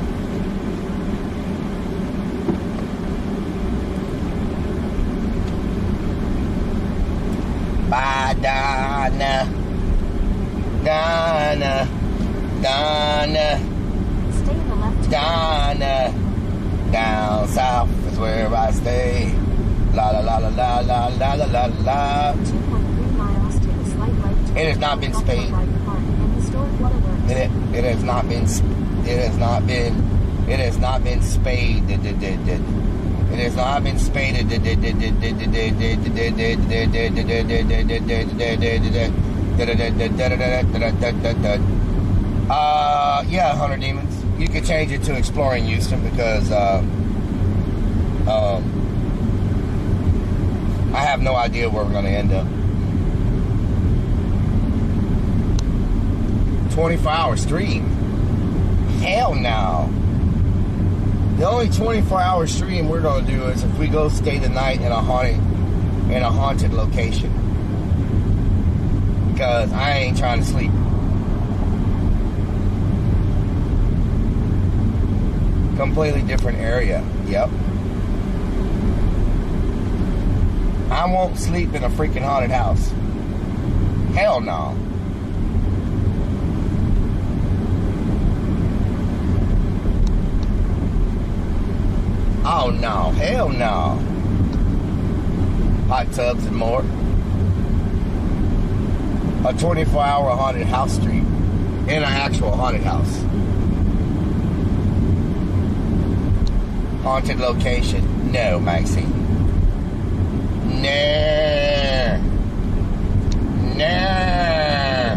I: Bye, Donna. Donna. Donna.
H: Stay in the left.
I: Donna. Down south is where I stay. La la la la la la la la la la.
H: 2.3 miles to the slight right.
I: It has not been spayed. It has not been. It has not been. It has not been spayed. It has not been spaded. Yeah, Hunter Demons. You could change it to Exploring Houston because I have no idea where we're going to end up. 24-hour stream. Hell no. The only 24-hour stream we're going to do is if we go stay the night in a haunted location. Because I ain't trying to sleep. Completely different area. Yep. I won't sleep in a freaking haunted house. Hell no. Oh no, hell no. Hot tubs and more. A 24-hour haunted house street in an actual haunted house. Haunted location. No, Maxine. No. No.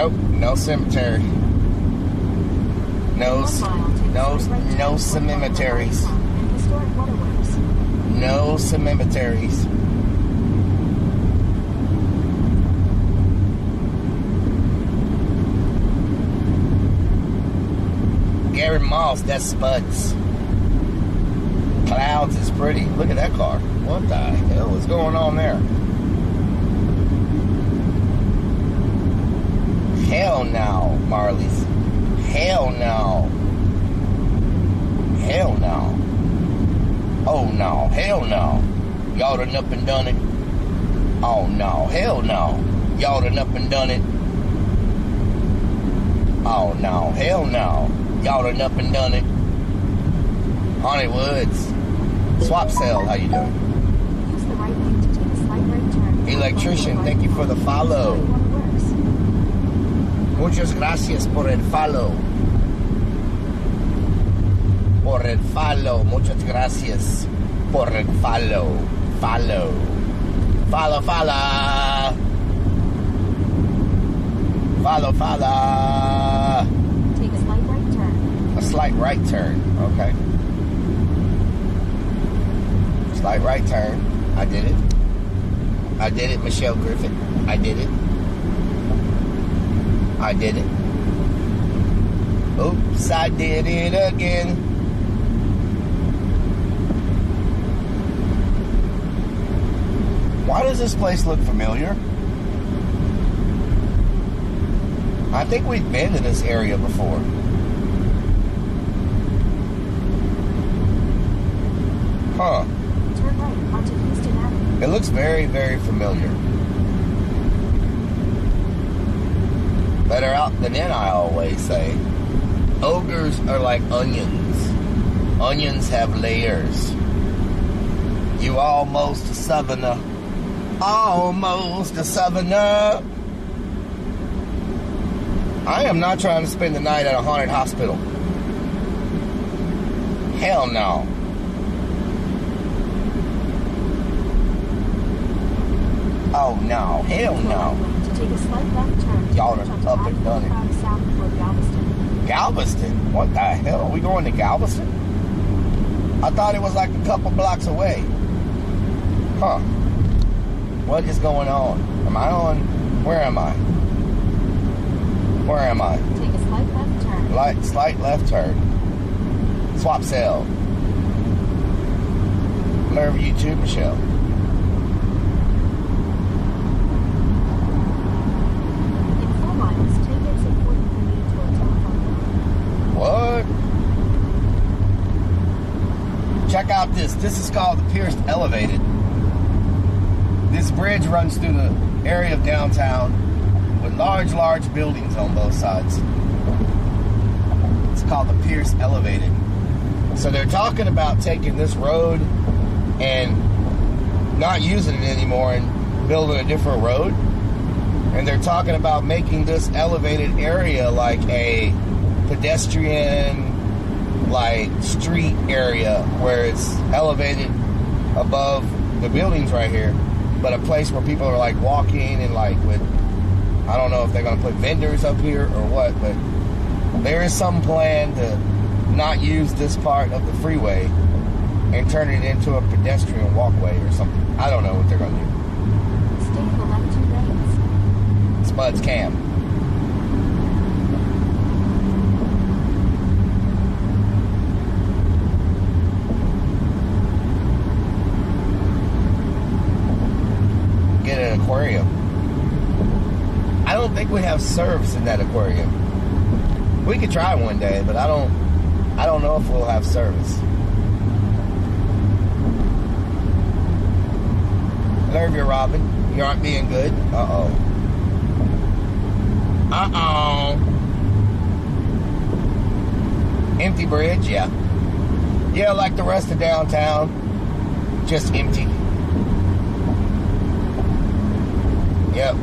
I: Nope, no cemetery. No cemeteries. No cemeteries. Gary Moss, that's Spuds. Clouds is pretty. Look at that car. What the hell is going on there? Hell no, Marley's. Hell no. Hell no. Oh no, hell no. Y'all done up and done it. Oh no, hell no. Y'all done up and done it. Oh no, hell no. Y'all done up and done it. Haunted Woods. Swap sale, how you doing?
H: Use the right lane to take a slight right turn.
I: Electrician, thank you for the follow. Muchas gracias por el follow. Por el follow. Muchas gracias por el follow. Follow. Follow, follow. Follow, follow.
H: Take a slight right turn.
I: A slight right turn. Okay. Slight right turn. I did it. I did it, Michelle Griffith. I did it. I did it. Oops, I did it again. Why does this place look familiar? I think we've been to this area before. Huh.
H: Turn right onto Houston Avenue.
I: It looks very, very familiar. Better out than in, I always say. Ogres are like onions. Onions have layers. You almost a southerner. Almost a southerner. I am not trying to spend the night at a haunted hospital. Hell no. Oh no, hell no.
H: Take a slight left turn.
I: Y'all are up and done it.
H: South toward Galveston.
I: Galveston? What the hell? Are we going to Galveston? I thought it was like a couple blocks away. Huh. What is going on? Am I on? Where am I? Where am I?
H: Take a slight left turn.
I: Slight left turn. Swap sale. Whatever you too, Michelle. What? Check out this. This is called the Pierced Elevated. This bridge runs through the area of downtown with large, large buildings on both sides. It's called the Pierced Elevated. So they're talking about taking this road and not using it anymore and building a different road. And they're talking about making this elevated area like a pedestrian like street area where it's elevated above the buildings right here, but a place where people are like walking and like with, I don't know if they're going to put vendors up here or what, but there is some plan to not use this part of the freeway and turn it into a pedestrian walkway or something. I don't know what they're going to do.
H: Stay in the left 2 lanes.
I: Spuds Cam. Get an aquarium. I don't think we have service in that aquarium. We could try one day, but I don't know if we'll have service. Nervia Robin, you aren't being good. Uh-oh. Uh-oh. Empty bridge, yeah. Yeah, like the rest of downtown. Just empty. Yep.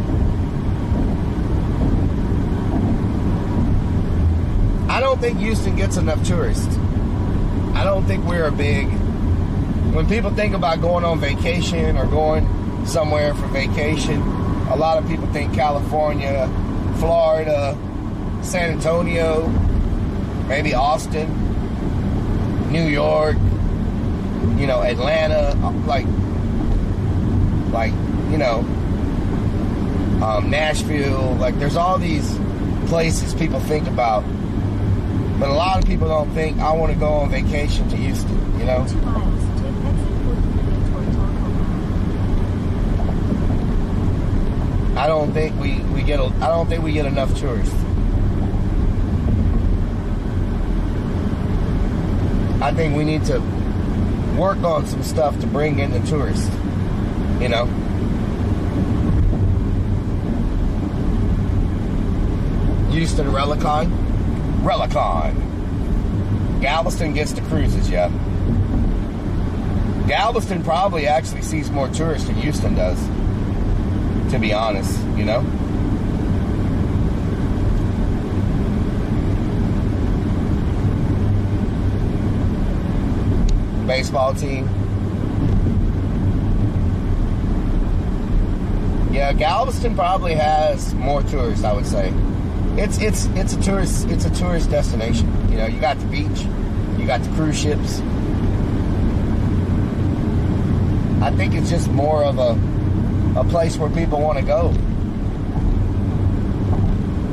I: I don't think Houston gets enough tourists. I don't think we're a big... When people think about going on vacation or going somewhere for vacation, a lot of people think California Florida, San Antonio, maybe Austin, New York, you know, Atlanta, like you know, Nashville. Like, there's all these places people think about, but a lot of people don't think, I want to go on vacation to Houston, you know?
H: 2 miles, take exit 43 toward Tacoma.
I: I don't think we get enough tourists. I think we need to work on some stuff to bring in the tourists, you know? Houston, Rellik. Galveston gets the cruises, yeah. Galveston probably actually sees more tourists than Houston does, to be honest, you know? Baseball team. Yeah, Galveston probably has more tourists, I would say. It's a tourist destination. You know, you got the beach, you got the cruise ships. I think it's just more of a place where people want to go.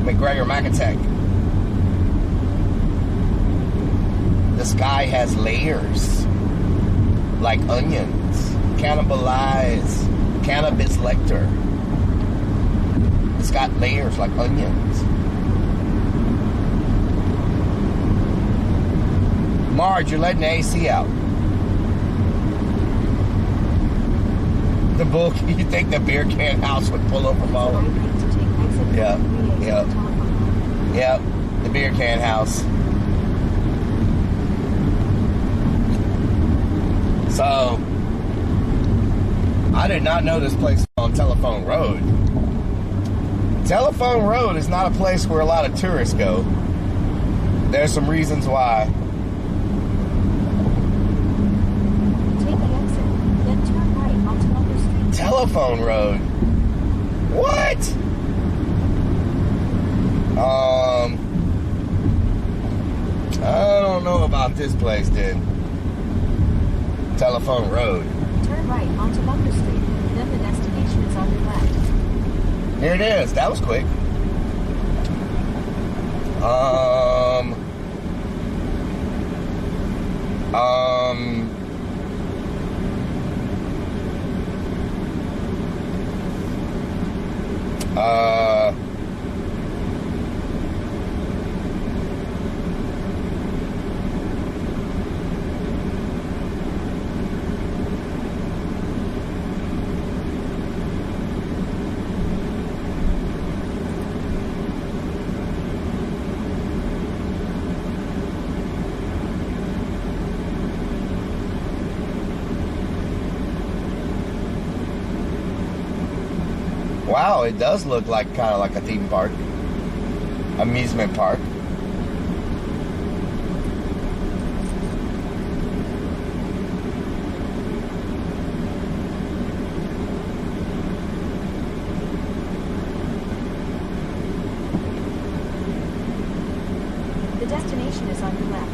I: McGregor Macatech. The sky has layers, like onions. Cannibalize, cannabis lecter. It's got layers like onions. Marge, you're letting the AC out. The book, you think the beer can house would pull over Mo? Yeah, yeah. Yep, the beer can house. So, I did not know this place on Telephone Road. Telephone Road is not a place where a lot of tourists go. There's some reasons why.
H: Take the exit, then turn right onto Lumber Street.
I: Telephone Road? What? I don't know about this place then. Telephone Road.
H: Turn right onto Lumber Street, then the destination is on your left.
I: Here it is. That was quick. Wow, it does look like kind of like a theme park, amusement park.
H: The destination is on your left.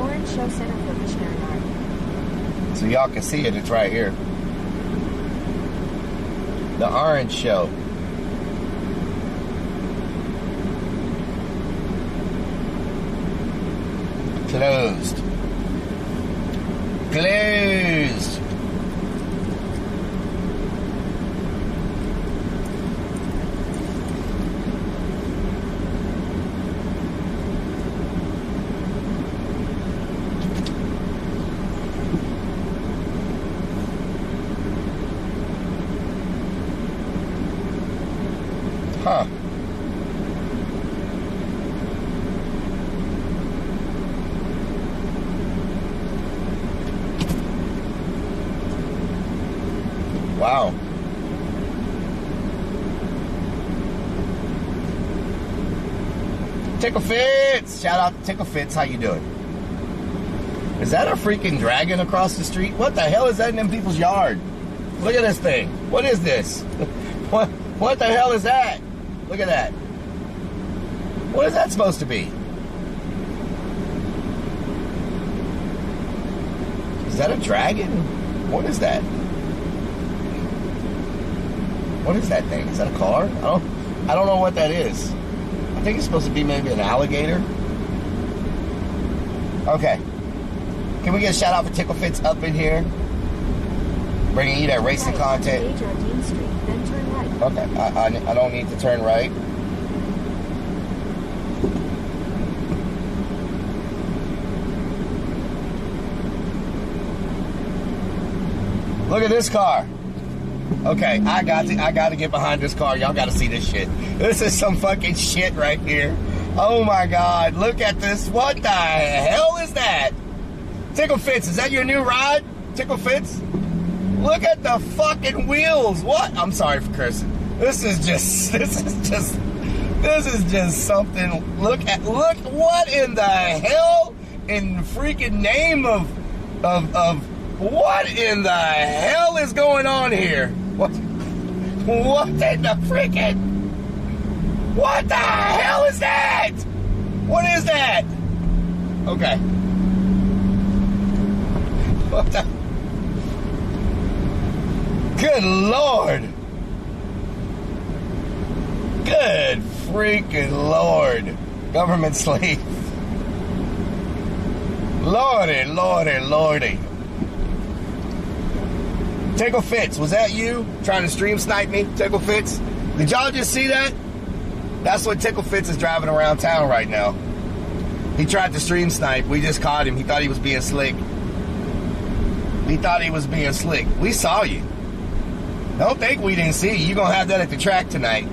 H: Orange Show Center for Missionary Art.
I: So y'all can see it, it's right here. The Orange Show. Closed. Closed. Huh. Wow. Tickle Fits! Shout out to Tickle Fits. How you doing? Is that a freaking dragon across the street? What the hell is that in them people's yard? Look at this thing. What is this? What the hell is that? Look at that. What is that supposed to be? Is that a dragon? What is that? What is that thing? Is that a car? I don't know what that is. I think it's supposed to be maybe an alligator. Okay. Can we get a shout out for Tickle Fits up in here? Bringing you that racing content. Okay, I don't need to turn right. Look at this car. Okay, I got to get behind this car. Y'all got to see this shit. This is some fucking shit right here. Oh my God, look at this. What the hell is that? Tickle Fits, is that your new ride? Tickle Fits? Look at the fucking wheels. What? I'm sorry for cursing. This is just something. Look, what in the hell in freaking name of what in the hell is going on here? What in the freaking, what the hell is that? What is that? Okay. What the? Good Lord. Good freaking Lord. Government slave. Lordy, Lordy, Lordy. Tickle Fits, was that you trying to stream snipe me? Tickle Fits? Did y'all just see that? That's what Tickle Fits is driving around town right now. He tried to stream snipe. We just caught him. He thought he was being slick. We saw you. Don't think we didn't see you. You're going to have that at the track tonight.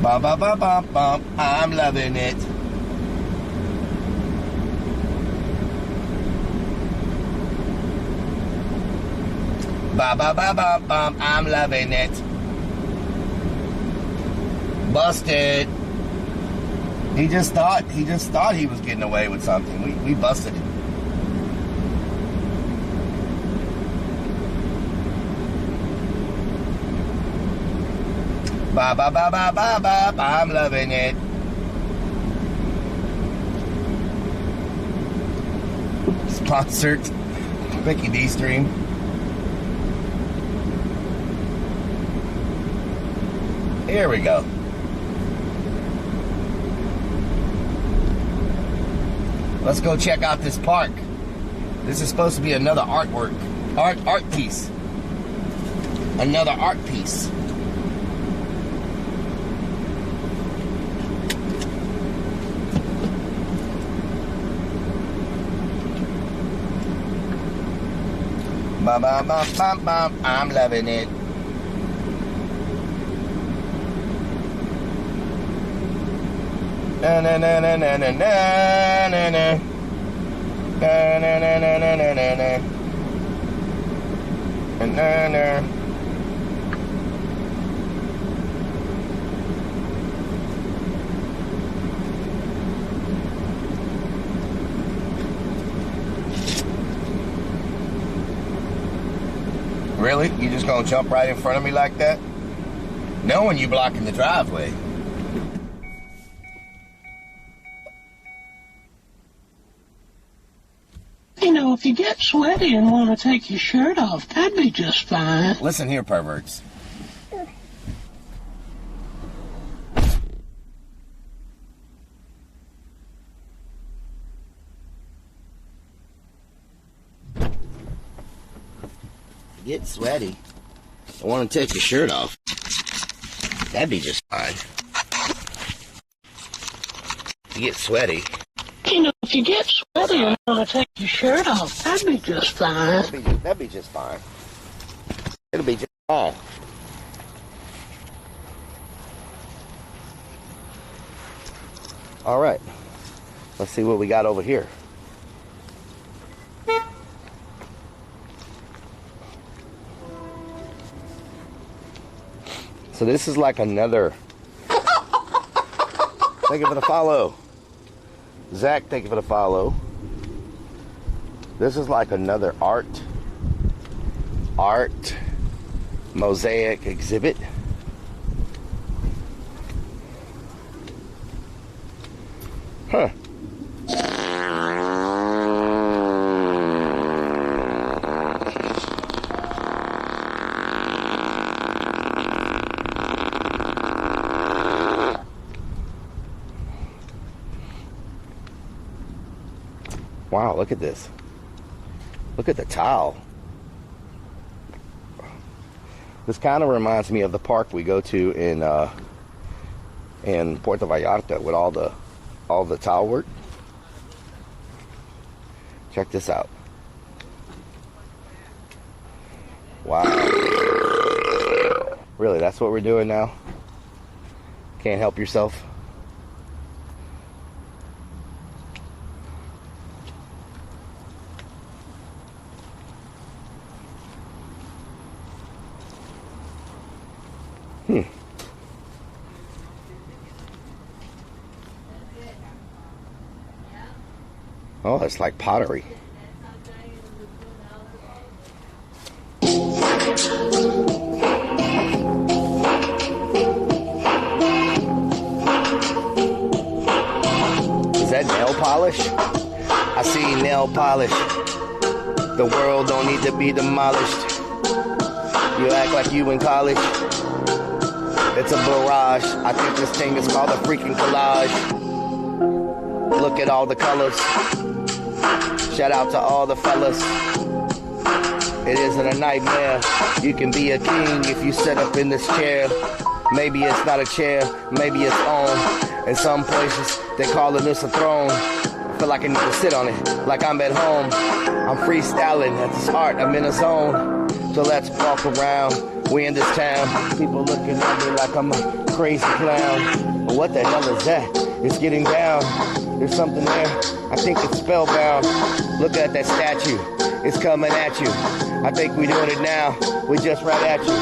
I: Bum, bum, bum, bum, bum. I'm loving it. Bum, bum, bum, bum, bum. I'm loving it. Busted. He just thought he was getting away with something. We busted him. Ba ba ba ba ba ba. I'm loving it. Sponsored Mickey D stream. Here we go. Let's go check out this park. This is supposed to be another artwork. Art piece. Another art piece. Bum, bum, bum, bum, bum. I'm loving it. Na na na na na na na na na na na na na na na na na na. Really? You just gonna jump right in front of me like that? Knowing you blocking the driveway.
F: You know, if you get sweaty and want to take your shirt off, that'd be just fine.
I: Listen here, perverts. Get sweaty. I want to take your shirt off. That'd be just fine. You get sweaty.
F: You know, if you get sweaty and want to take your shirt off, that'd be just fine.
I: That'd be just fine. It'll be just fine. All right. Let's see what we got over here. So this is like another. Thank you for the follow. Zach, thank you for the follow. This is like another art mosaic exhibit. Huh. Wow, look at this. Look at the tile. This kind of reminds me of the park we go to in Puerto Vallarta with all the tile work. Check this out. Wow. Really, that's what we're doing now? Can't help yourself? Oh, it's like pottery. Is that nail polish? I see nail polish. The world don't need to be demolished. You act like you in college. It's a barrage. I think this thing is called a freaking collage. Look at all the colors. Shout out to all the fellas. It isn't a nightmare. You can be a king if you sit up in this chair. Maybe it's not a chair, maybe it's on. In some places, they calling this a throne. I feel like I need to sit on it, like I'm at home. I'm freestyling at this art, I'm in a zone. So let's walk around, we in this town. People looking at me like I'm a crazy clown. But what the hell is that? It's getting down. There's something there, I think it's spellbound. Look at that statue, it's coming at you. I think we're doing it now, we just right at you.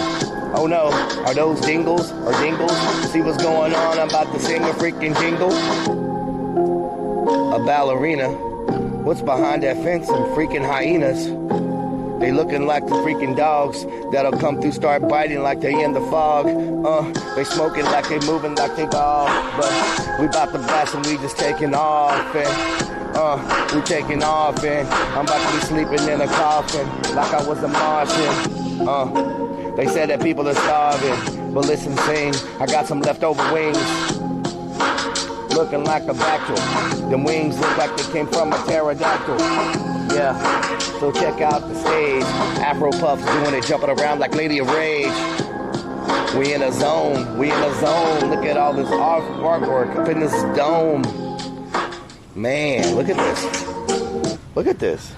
I: Oh no, are those dingles or dingles? See what's going on, I'm about to sing a freaking jingle. A ballerina, what's behind that fence? Some freaking hyenas. They looking like the freaking dogs that'll come through, start biting like they in the fog. They smoking like they moving like they ball. But we about to blast and we just taking off. And we taking off and I'm about to be sleeping in a coffin like I was a Martian. They said that people are starving, but listen, sing, I got some leftover wings. Looking like a Bactyl. Them wings look like they came from a pterodactyl. Yeah, so check out the stage. Afro Puffs doing it, jumping around like Lady of Rage. We in a zone, we in a zone. Look at all this artwork up in this dome. Man, look at this. Look at this.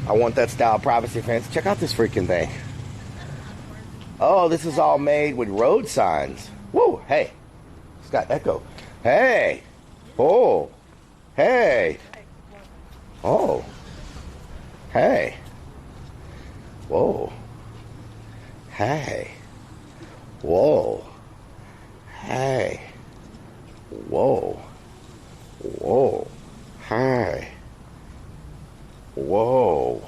I: I want that style privacy fence. Check out this freaking thing. Oh, this is all made with road signs. Woo, hey. It's got echo. Hey. Oh. Hey. Oh. Hey. Whoa. Hey. Whoa. Hey. Whoa. Whoa. Hey. Whoa.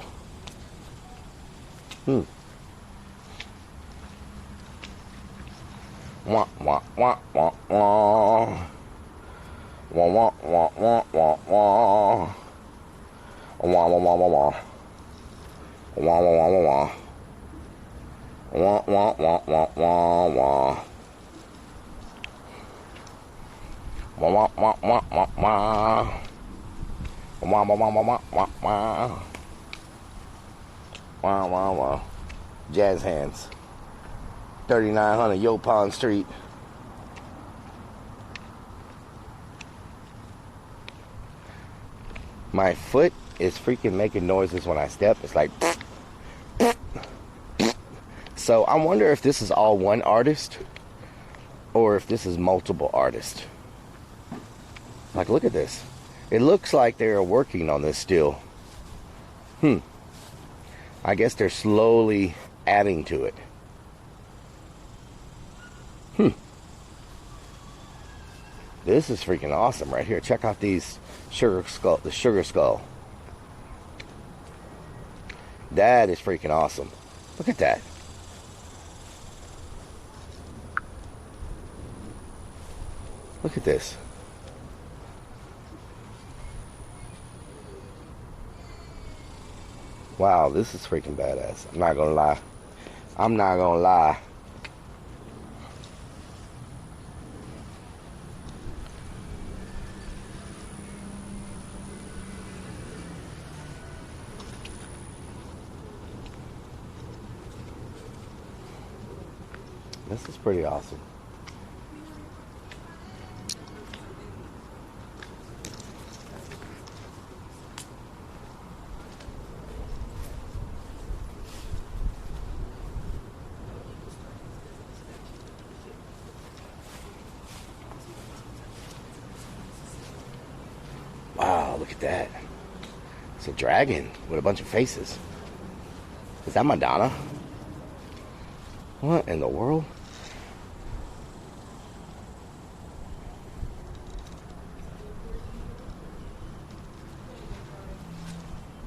I: Wah, wah, wah, wah, wah. Wah, wah, wah, wah, wah, wah. Wah, wah, wah, wah, wah. Wah, wah, wah, wah, wah. Wah, wah, wah, wah, wah, wah. Wah, wah, wah, wah, wah, wah. Wah, wah, wah, wah, wah, wah, wah. Wah, wah, wah. Jazz hands. 3900 Yopon Street. My foot is freaking making noises when I step. It's like... So I wonder if this is all one artist or if this is multiple artists. Like, look at this. It looks like they're working on this still. I guess they're slowly adding to it. This is freaking awesome right here. Check out these sugar skull. The sugar skull. That is freaking awesome. Look at that. Look at this. Wow, this is freaking badass. I'm not gonna lie. I'm not gonna lie. This is pretty awesome. Wow, look at that. It's a dragon with a bunch of faces. Is that Madonna? What in the world?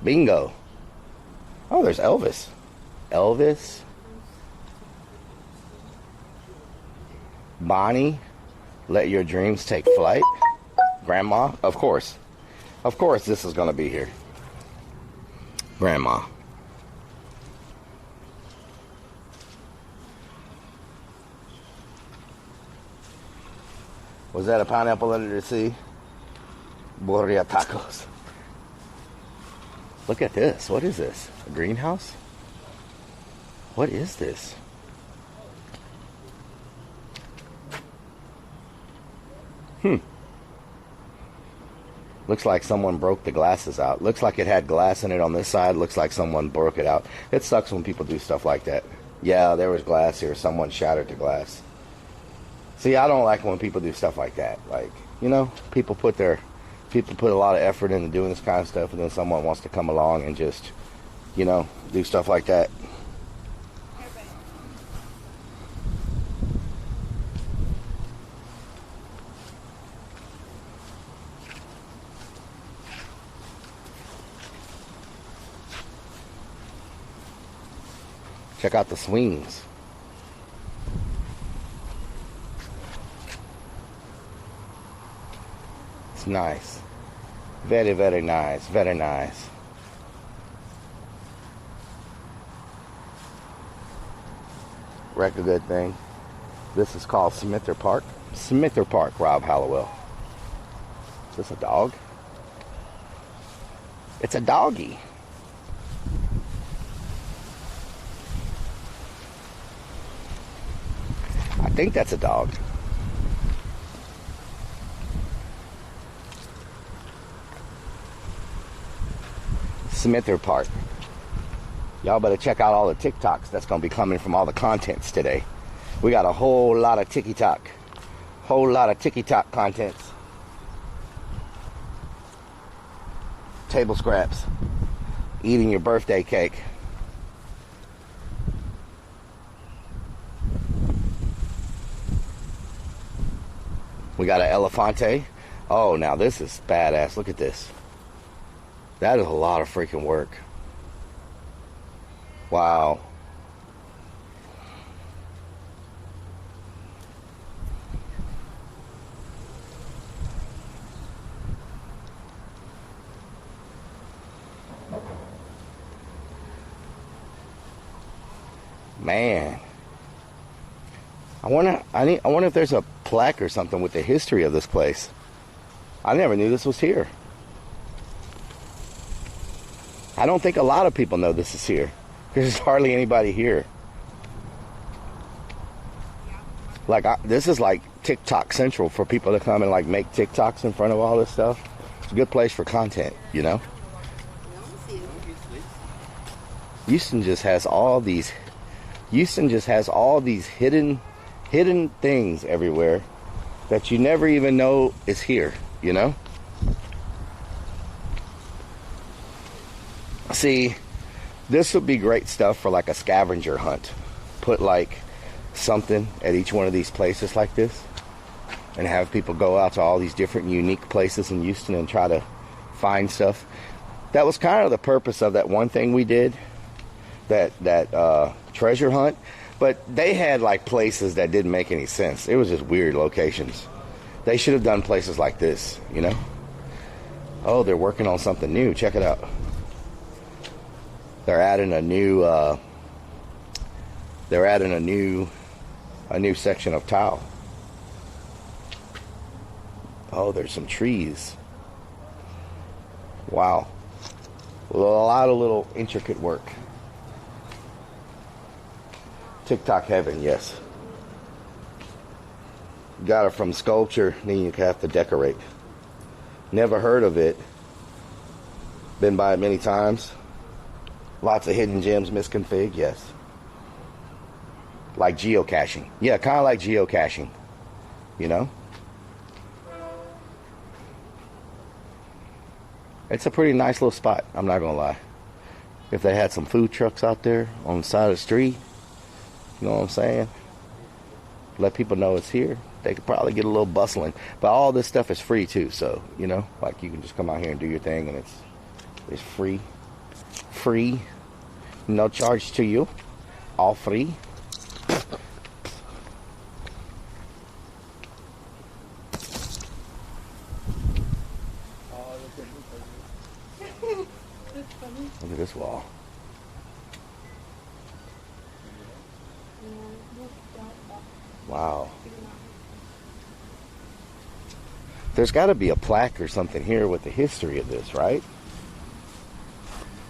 I: Bingo. Oh, there's Elvis. Elvis. Bonnie. Let your dreams take flight. Grandma. Of course. Of course this is going to be here. Grandma. Was that a pineapple under the sea? Borria tacos. Look at this. What is this? A greenhouse? What is this? Looks like someone broke the glasses out. Looks like it had glass in it on this side. Looks like someone broke it out. It sucks when people do stuff like that. Yeah, there was glass here. Someone shattered the glass. See, I don't like when people do stuff like that. Like, you know, people put a lot of effort into doing this kind of stuff, and then someone wants to come along and just, you know, do stuff like that. Check out the swings. It's nice. Very, very nice. Very nice. Wreck a good thing. This is called Smither Park. Smither Park, Rob Hallowell. Is this a dog? It's a doggy. I think that's a dog. Smither Park. Y'all better check out all the TikToks that's going to be coming from all the contents today. We got a whole lot of TikTok. Whole lot of TikTok contents. Table scraps. Eating your birthday cake. We got an elefante. Oh, now this is badass. Look at this. That is a lot of freaking work. Wow. Man. I wonder if there's a plaque or something with the history of this place. I never knew this was here. I don't think a lot of people know this is here. There's hardly anybody here. Like, this is like TikTok central for people to come and like make TikToks in front of all this stuff. It's a good place for content, you know? Houston just has all these hidden things everywhere that you never even know is here, you know? See, this would be great stuff for like a scavenger hunt. Put like something at each one of these places like this. and have people go out to all these different unique places in Houston and try to find stuff. That was kind of the purpose of that one thing we did, that treasure hunt. But they had like places that didn't make any sense. It was just weird locations. They should have done places like this, you know? Oh, they're working on something new. Check it out. They're adding a new section of tile. Oh, there's some trees. Wow. A lot of little intricate work. TikTok heaven, yes. Got it from sculpture, then you have to decorate. Never heard of it. Been by it many times. Lots of hidden gems misconfigured, yes. Like geocaching. Yeah, kind of like geocaching. You know? It's a pretty nice little spot, I'm not gonna lie. If they had some food trucks out there on the side of the street, you know what I'm saying? Let people know it's here. They could probably get a little bustling. But all this stuff is free too, so, you know, like you can just come out here and do your thing and it's free. Free. No charge to you. All free. Look at this wall. Wow. There's got to be a plaque or something here with the history of this, right?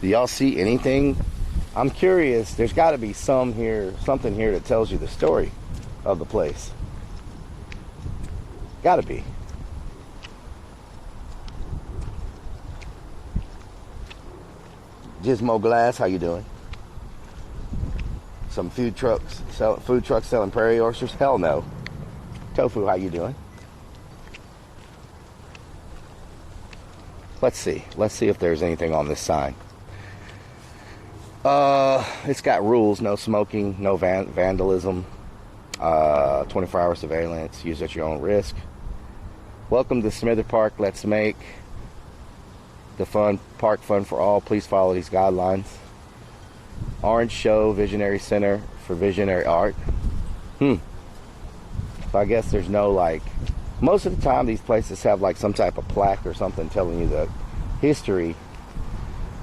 I: Do y'all see anything? I'm curious. There's got to be something here that tells you the story of the place. Got to be. Gizmo Glass, how you doing? Some food trucks selling prairie oysters? Hell no. Tofu, how you doing? Let's see if there's anything on this sign. It's got rules: no smoking, no vandalism, 24-hour surveillance, use at your own risk. Welcome to Smither Park. Let's make the park fun for all. Please follow these guidelines. Orange Show Visionary Center for Visionary Art. So I guess there's no, like, most of the time these places have like some type of plaque or something telling you the history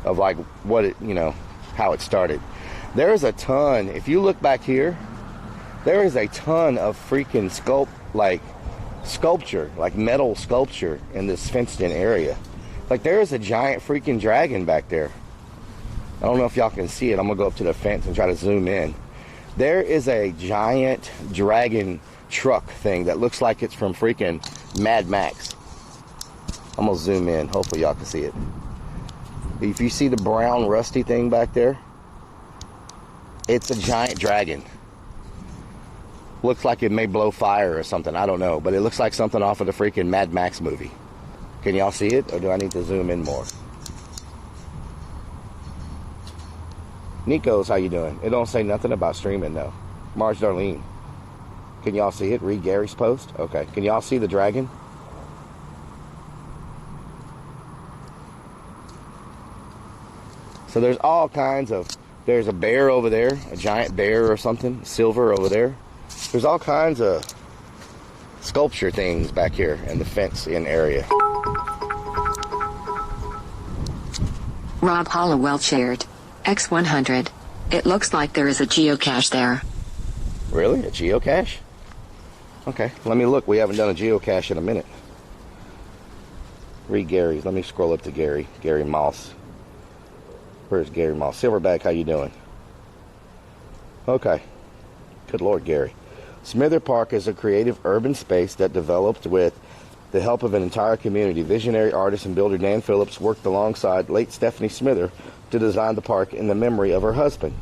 I: of like what it, you know, how it started. There is a ton, if you look back here, there is a ton of freaking sculpture, like metal sculpture in this fenced in area. Like there is a giant freaking dragon back there. I don't know if y'all can see it. I'm gonna go up to the fence and try to zoom in. There is a giant dragon truck thing that looks like it's from freaking Mad Max. I'm gonna zoom in. Hopefully y'all can see it. If you see the brown rusty thing back there, it's a giant dragon. Looks like it may blow fire or something. I don't know, but it looks like something off of the freaking Mad Max movie. Can y'all see it, or do I need to zoom in more? Nico's, how you doing? It don't say nothing about streaming though. Marge Darlene, can y'all see it? Read Gary's post. Okay, can y'all see the dragon? So there's all kinds of, there's a bear over there, a giant bear or something, silver over there. There's all kinds of sculpture things back here in the fenced-in area.
K: Rob Hollowell shared. X100. It looks like there is a geocache there.
I: Really? A geocache? Okay, let me look. We haven't done a geocache in a minute. Read Gary's. Let me scroll up to Gary. Gary Moss. Where's Gary Moss? Silverback, how you doing? Okay. Good Lord, Gary. Smither Park is a creative urban space that developed with the help of an entire community. Visionary artist and builder Dan Phillips worked alongside late Stephanie Smither to design the park in the memory of her husband.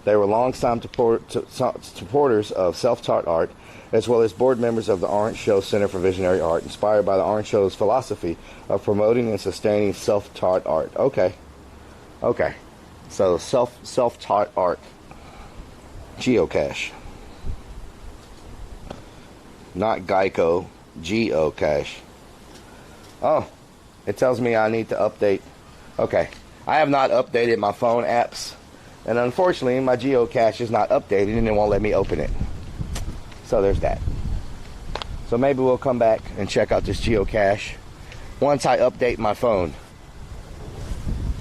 I: They were longtime supporters of self-taught art, as well as board members of the Orange Show Center for Visionary Art, inspired by the Orange Show's philosophy of promoting and sustaining self-taught art. Okay. Okay. So self-taught art. Geocache. Not Geico. Geocache. Oh, it tells me I need to update. Okay. I have not updated my phone apps. And unfortunately, my geocache is not updated and it won't let me open it. So there's that. So maybe we'll come back and check out this geocache once I update my phone.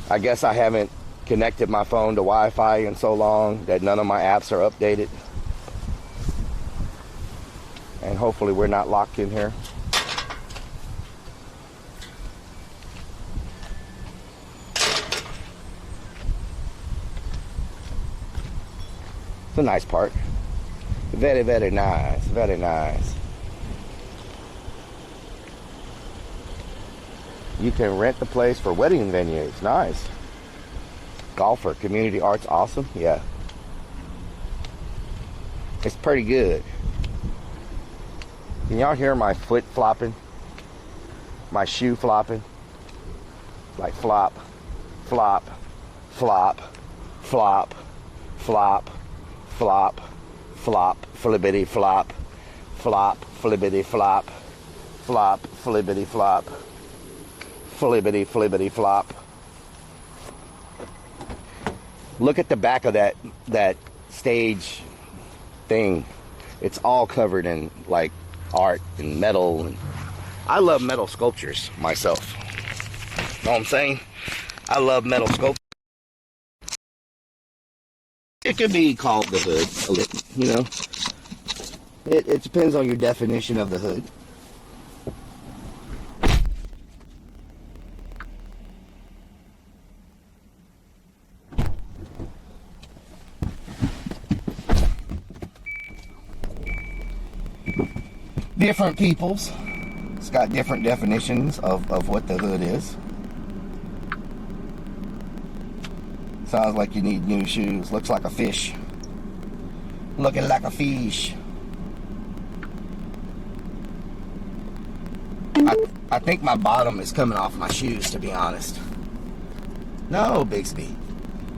I: I guess I haven't connected my phone to Wi-Fi in so long that none of my apps are updated. And hopefully we're not locked in here. It's a nice park. Very, very nice. Very nice. You can rent the place for wedding venues. Nice. Golfer, community arts, awesome. Yeah. It's pretty good. Can y'all hear my foot flopping? My shoe flopping? Like flop, flop, flop, flop, flop, flop, flop, flippity flop, flop, flippity flop, flop, flippity flop, flippity flippity flop. Look at the back of that stage thing. It's all covered in like art and metal, and I love metal sculptures myself. Know what I'm saying? I love metal sculptures. It could be called the hood, you know. It depends on your definition of the hood. Different peoples. It's got different definitions of what the hood is. Sounds like you need new shoes. Looks like a fish. Looking like a fish. I think my bottom is coming off my shoes, to be honest. No, Bixby.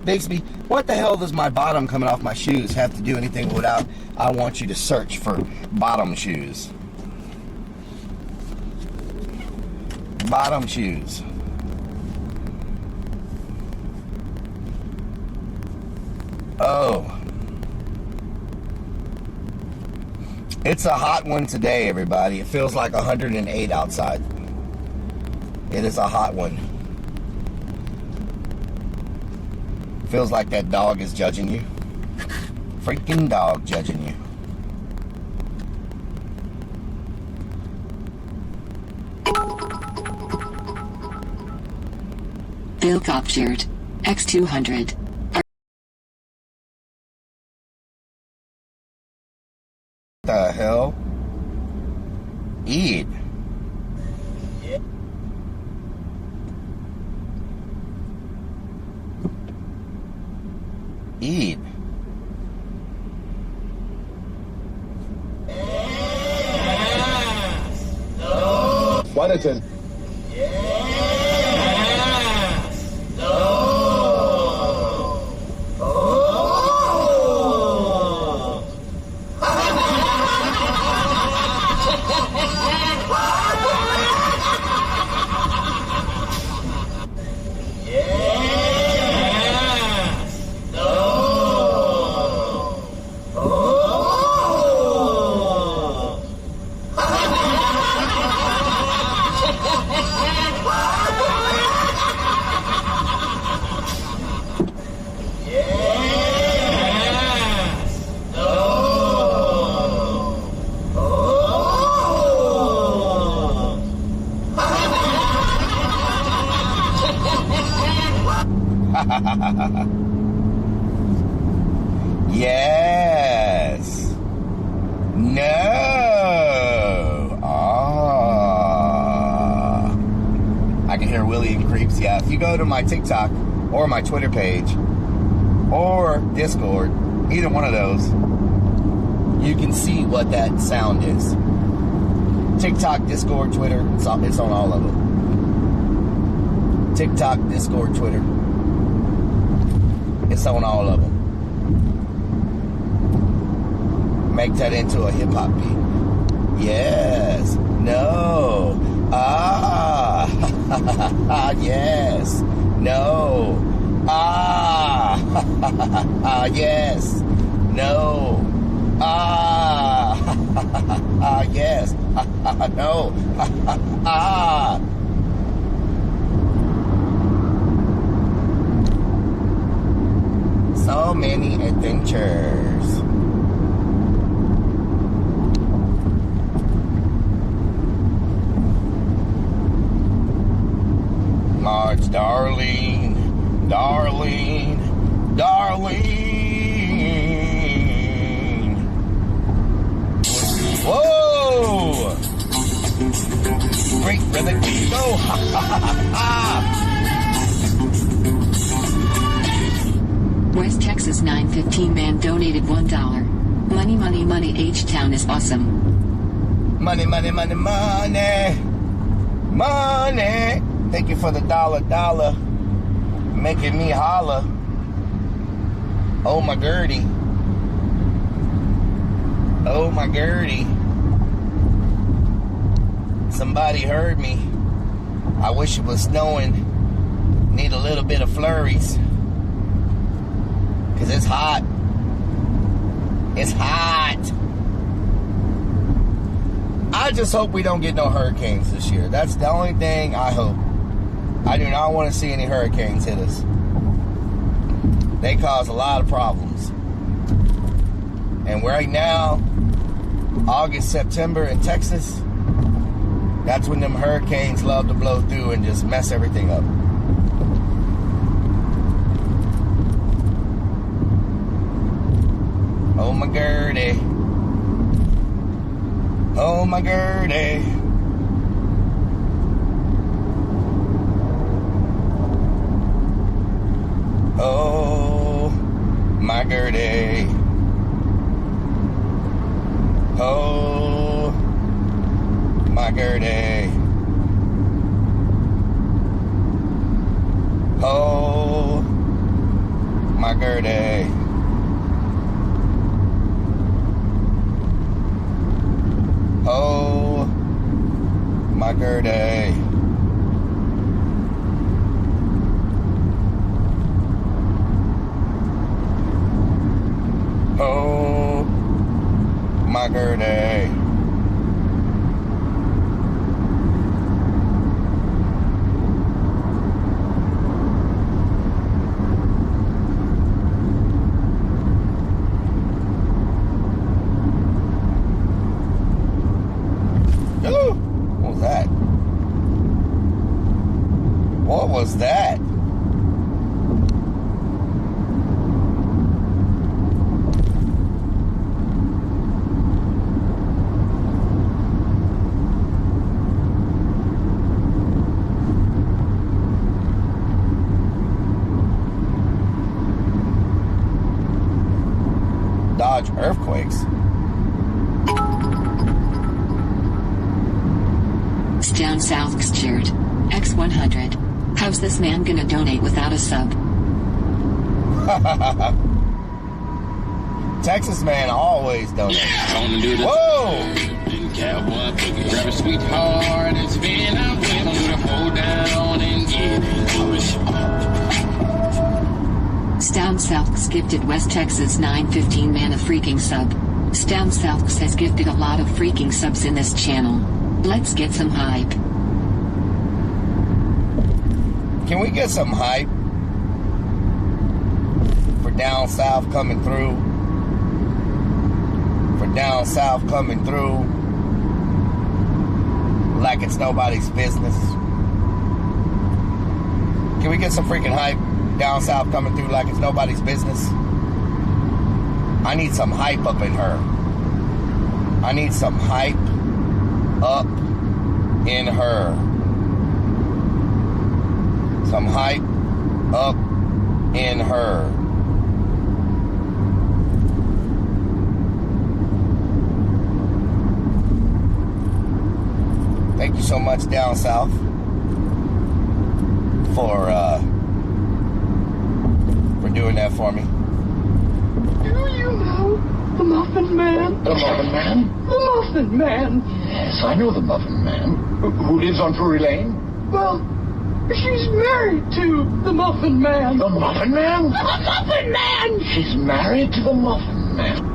I: Bixby, what the hell does my bottom coming off my shoes have to do anything without I want you to search for bottom shoes? Bottom shoes. Oh. It's a hot one today, everybody. It feels like 108 outside. It is a hot one. Feels like that dog is judging you. Freaking dog judging you.
K: Bill captured. X200.
I: The hell? Eat. Eat.
M: Waddington.
I: Yes. No. Ah. I can hear Willie and Creeps. Yeah, if you go to my TikTok or my Twitter page or Discord, either one of those, you can see what that sound is. TikTok, Discord, Twitter, it's on all of them. TikTok, Discord, Twitter. It's on all of them. Make that into a hip-hop beat. Yes. No. Ah. Yes. No. Ah. Yes. No. Ah. Yes. No. Ah. So many adventures. Marge, Darlene, Darlene, Darlene. Whoa! Great Rellik, go! Ha ha ha ha!
K: West Texas 915 man donated $1. Money, money, money, H-Town is awesome.
I: Money, money, money, money. Money. Thank you for the $1. Making me holler. Oh, my Gertie. Oh, my Gertie. Somebody heard me. I wish it was snowing. Need a little bit of flurries. Because it's hot. It's hot. I just hope we don't get no hurricanes this year. That's the only thing I hope. I do not want to see any hurricanes hit us. They cause a lot of problems. And right now, August, September in Texas, that's when them hurricanes love to blow through and just mess everything up. Oh my Gertie. Oh my Gertie. Oh my Gertie. Oh my Gertie. Oh my Gertie. Oh, my Gertie. Oh, my Gertie. What was that? Dodge earthquakes.
K: Down South scared. X100. How's this man gonna donate without a sub?
I: Texas man always donates.
M: Yeah, gonna do the
I: whoa!
M: Cowboy boogie. Grab a sweetheart and spin out. We're gonna do the hold down and get it.
K: Down South's gifted West Texas 915 man a freaking sub. Down South's has gifted a lot of freaking subs in this channel. Let's get some hype.
I: Can we get some hype for down south coming through? For down south coming through like it's nobody's business. Can we get some freaking hype down south coming through like it's nobody's business? I need some hype up in her. I need some hype up in her. Some hype up in her. Thank you so much, down south, for doing that for me.
F: Do you know The Muffin Man.
M: The Muffin Man?
F: The Muffin Man.
M: Yes, I know the Muffin Man. Who lives on Drury Lane?
F: Well, she's married to the Muffin Man.
M: The Muffin Man?
F: The Muffin Man!
M: She's married to the Muffin Man.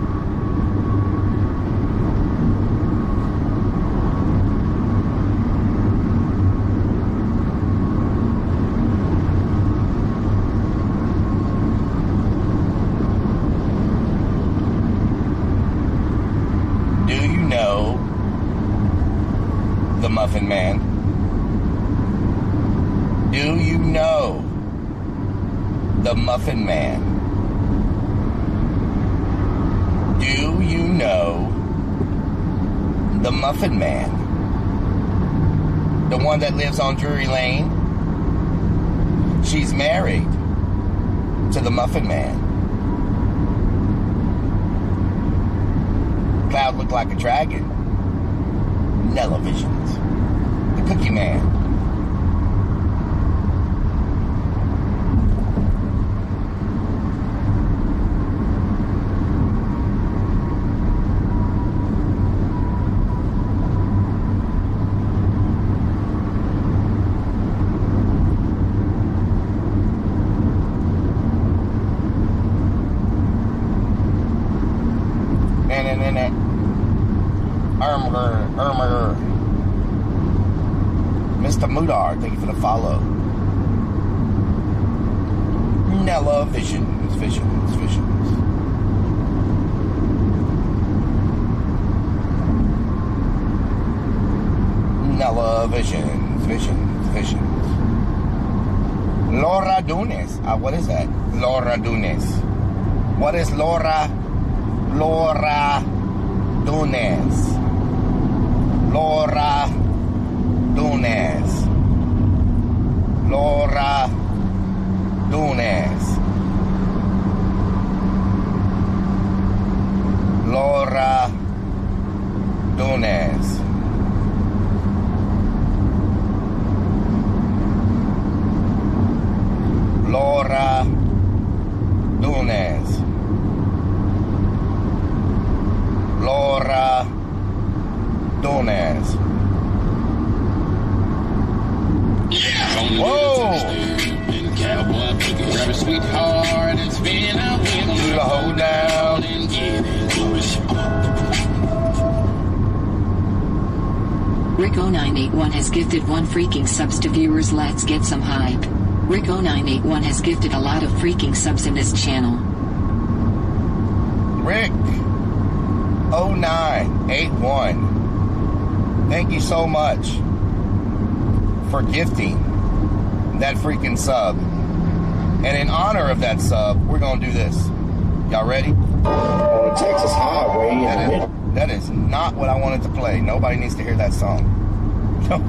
I: The Muffin Man? Do you know the Muffin Man? Do you know the Muffin Man? The one that lives on Drury Lane? She's married to the Muffin Man. Cloud looked like a dragon. Televisions. The Cookie Man. Mr. Moodar, thank you for the follow. Nella Visions. Nella Visions. Laura Dunes. What is that? Laura Dunes. What is Laura Dunes. Laura Dunes. Laura Dunes. Laura Dunes. Laura Dunes. Laura Dunes. Whoa!
M: Grab a sweetheart and spin out with them.
I: Do the hold down
M: and get it.
K: Rick0981 has gifted one freaking subs to viewers. Let's get some hype. Rick0981 has gifted a lot of freaking subs in this channel.
I: Rick0981, thank you so much for gifting that freaking sub. And in honor of that sub, we're going to do this. Y'all ready?
M: On the Texas Highway.
I: That is not what I wanted to play. Nobody needs to hear that song.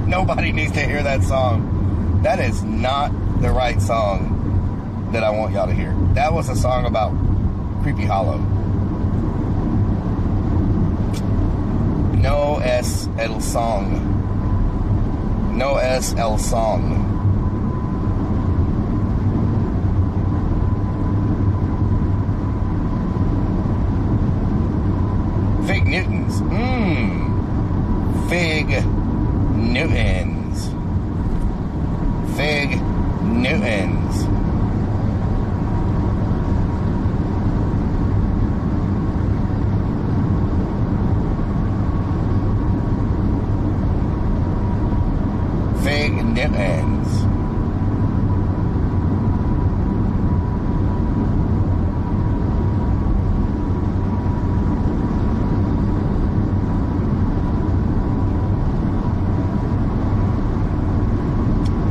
I: Nobody needs to hear that song. That is not the right song that I want y'all to hear. That was a song about Creepy Hollow. No es el song. No es el song. Fig Newtons. Fig Newtons. Fig Newtons. Fig Newtons.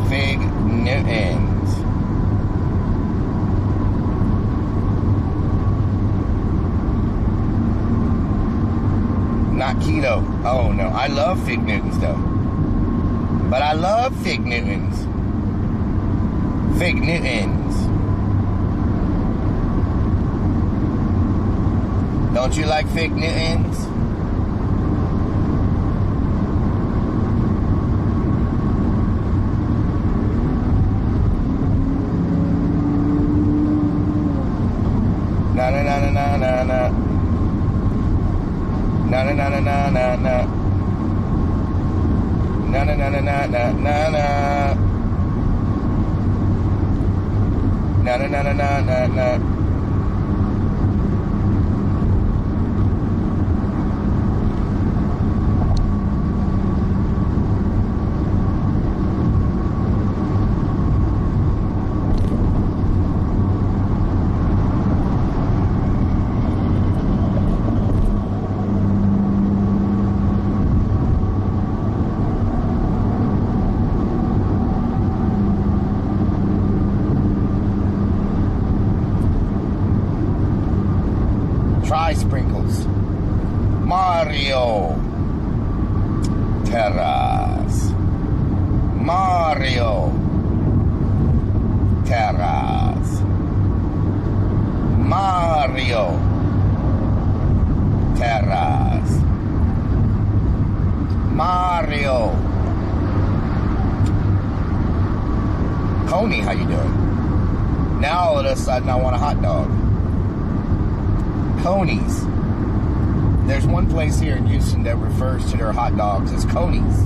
I: Fig Newtons. Not keto. Oh no, I love Fig Newtons though. But I love Fig Newtons. Fig Newtons. Don't you like Fig Newtons? Na na na na na na na. Na na na na na na na. Na na na na na na na na. Na na na na na na na. Try sprinkles. Mario Terrace. Mario Terrace. Mario Terrace. Mario. Coney, how you doing? Now all of a sudden I want a hot dog. Coney's. There's one place here in Houston that refers to their hot dogs as Coney's.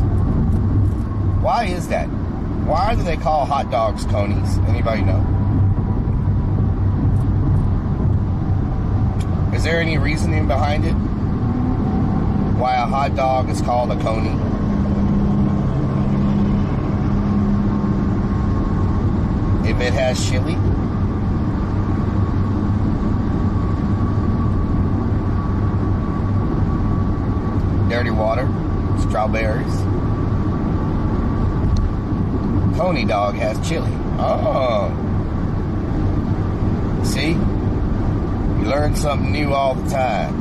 I: Why is that? Why do they call hot dogs Coney's? Anybody know? Is there any reasoning behind it? Why a hot dog is called a Coney? If it has chili? Dirty water, strawberries. Coney dog has chili. Oh. See? You learn something new all the time.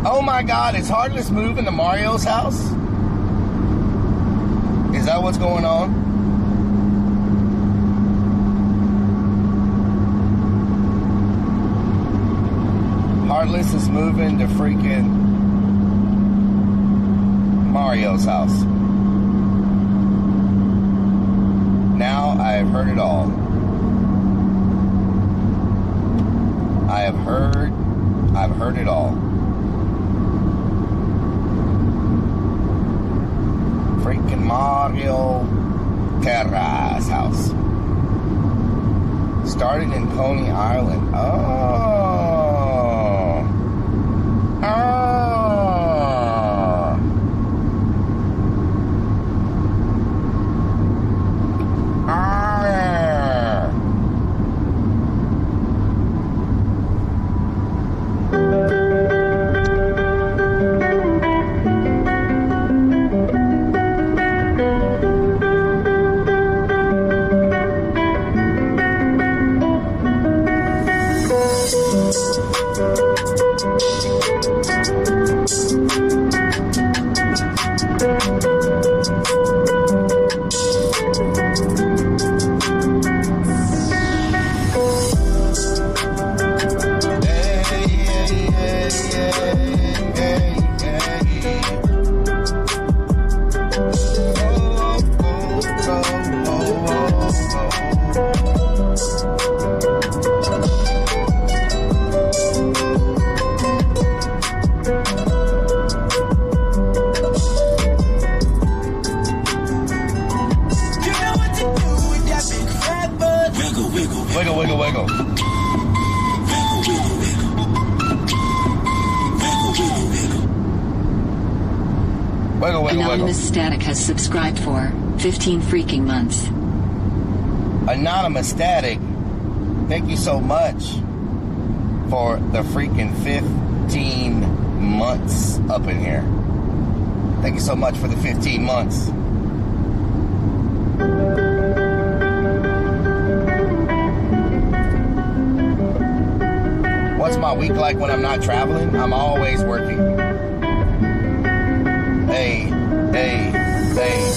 I: Oh my God, is Heartless moving to Mario's house? Is that what's going on? Heartless is moving to freaking Mario's house. Now I have heard it all. I've heard it all. Freaking Mario Terrace house. Started in Coney Island.
K: Anonymous Static has subscribed for 15 freaking months.
I: Anonymous Static, thank you so much for the freaking 15 months up in here. Thank you so much for the 15 months. What's my week like when I'm not traveling? I'm always working. Hey, hey, hey.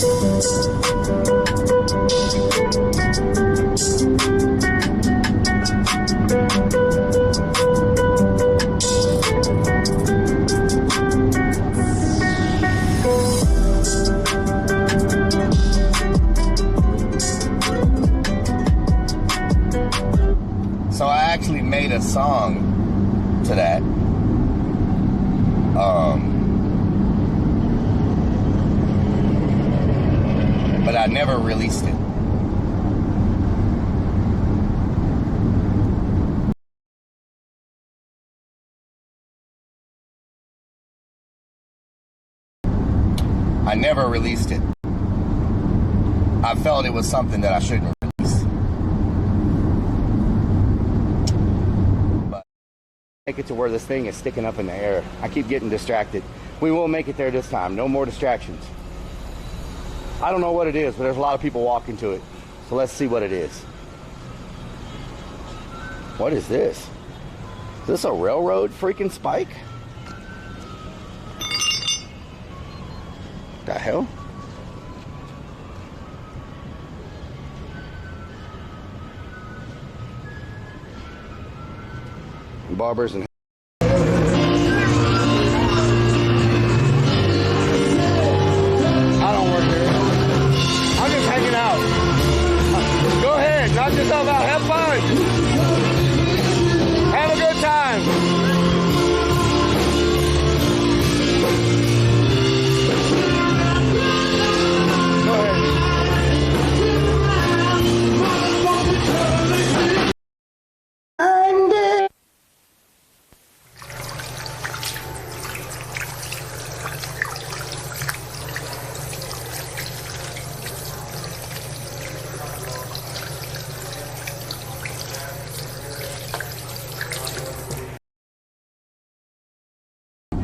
I: So I actually made a song to that. But I never released it. I never released it. I felt it was something that I shouldn't release. But make it to where this thing is sticking up in the air. I keep getting distracted. We will make it there this time. No more distractions. I don't know what it is, but there's a lot of people walking to it. So let's see what it is. What is this? Is this a railroad freaking spike? What the hell? Barbers and knock yourself out. Have fun. Have a good time. Go ahead.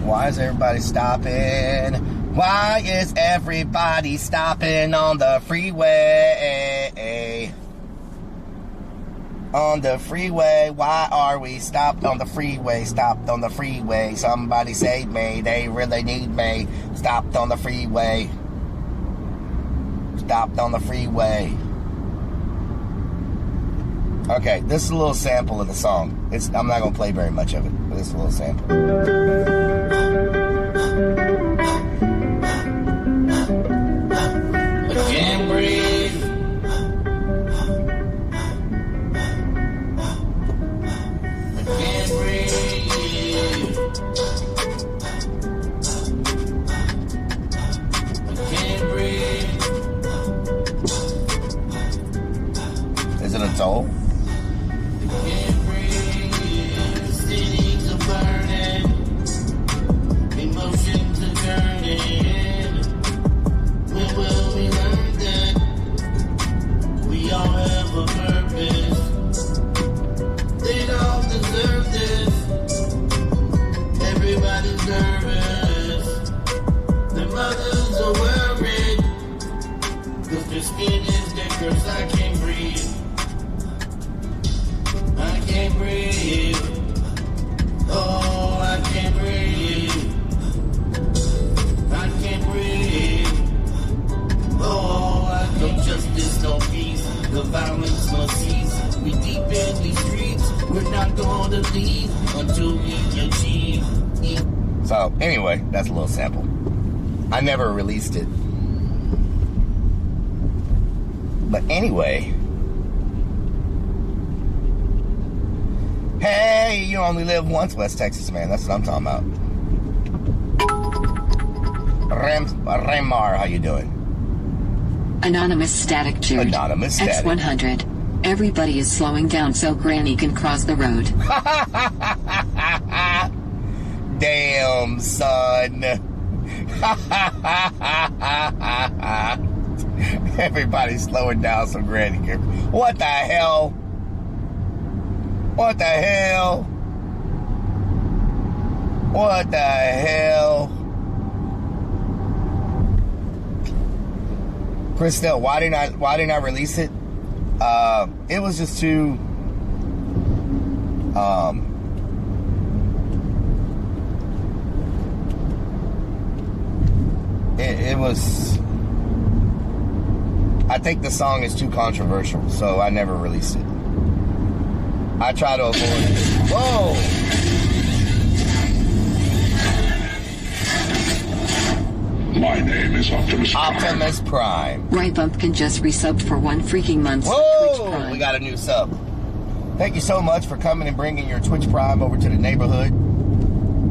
I: Why is everybody stopping? Why is everybody stopping on the freeway? On the freeway, why are we stopped on the freeway? Stopped on the freeway. Somebody save me, they really need me. Stopped on the freeway. Stopped on the freeway. Okay, this is a little sample of the song. I'm not going to play very much of it, but it's a little sample.
M: I can't breathe. I can't breathe. I can't breathe.
I: Is it a toll?
M: Emotions are turning. When will we learn that we all have a purpose? They don't deserve this. Everybody's nervous. Their mothers are worried. 'Cause their skin is thicker, so I can't breathe. I can't breathe. Oh, I can't breathe. I can't breathe. Oh, no justice, no peace. The violence no cease. We deep in these streets. We're not going to leave until we achieve.
I: So, anyway, that's a little sample. I never released it. But anyway. Hey, you only live once, West Texas, man. That's what I'm talking about. Remar, how you doing?
K: Anonymous Static Jared.
I: Anonymous Static.
K: X100. Everybody is slowing down so Granny can cross the road.
I: Damn, son. Everybody's slowing down so Granny can. What the hell? What the hell? What the hell? Christelle, why didn't I release it? It was just too I think the song is too controversial, so I never released it. I try to avoid it. Whoa!
K: My name is Optimus Prime.
I: Optimus Prime.
K: Right Bumpkin just resubbed for 1 freaking month.
I: Whoa! We got a new sub. Thank you so much for coming and bringing your Twitch Prime over to the neighborhood,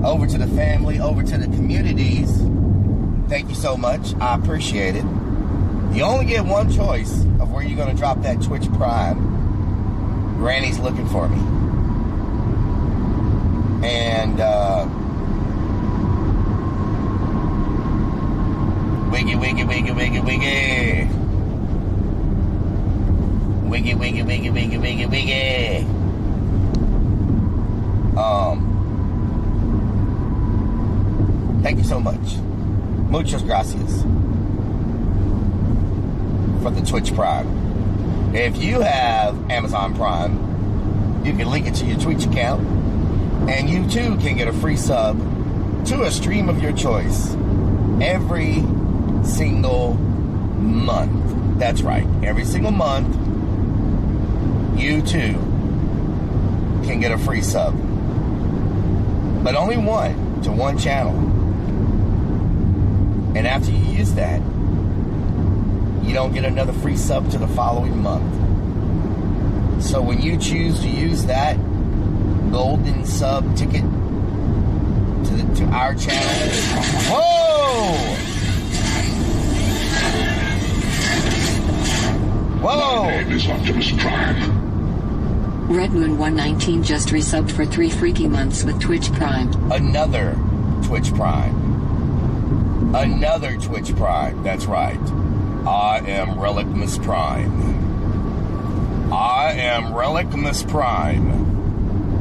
I: over to the family, over to the communities. Thank you so much. I appreciate it. You only get one choice of where you're going to drop that Twitch Prime. Granny's looking for me. And, wiggy, wiggy, wiggy, wiggy, wiggy. Wiggy, wiggy, wiggy, wiggy, wiggy, wiggy. Thank you so much. Muchas gracias for the Twitch Prime. If you have Amazon Prime, you can link it to your Twitch account, and you too can get a free sub to a stream of your choice every single month. That's right. Every single month, you too can get a free sub. But only one to one channel. And after you use that, you don't get another free sub to the following month. So when you choose to use that golden sub ticket to our channel, whoa! Whoa!
K: My name is Optimus Prime. Red Moon 119 just resubbed for 3 freaking months with Twitch Prime.
I: Another Twitch Prime. Another Twitch Prime. That's right. I am Rellik Prime. I am Rellik Prime.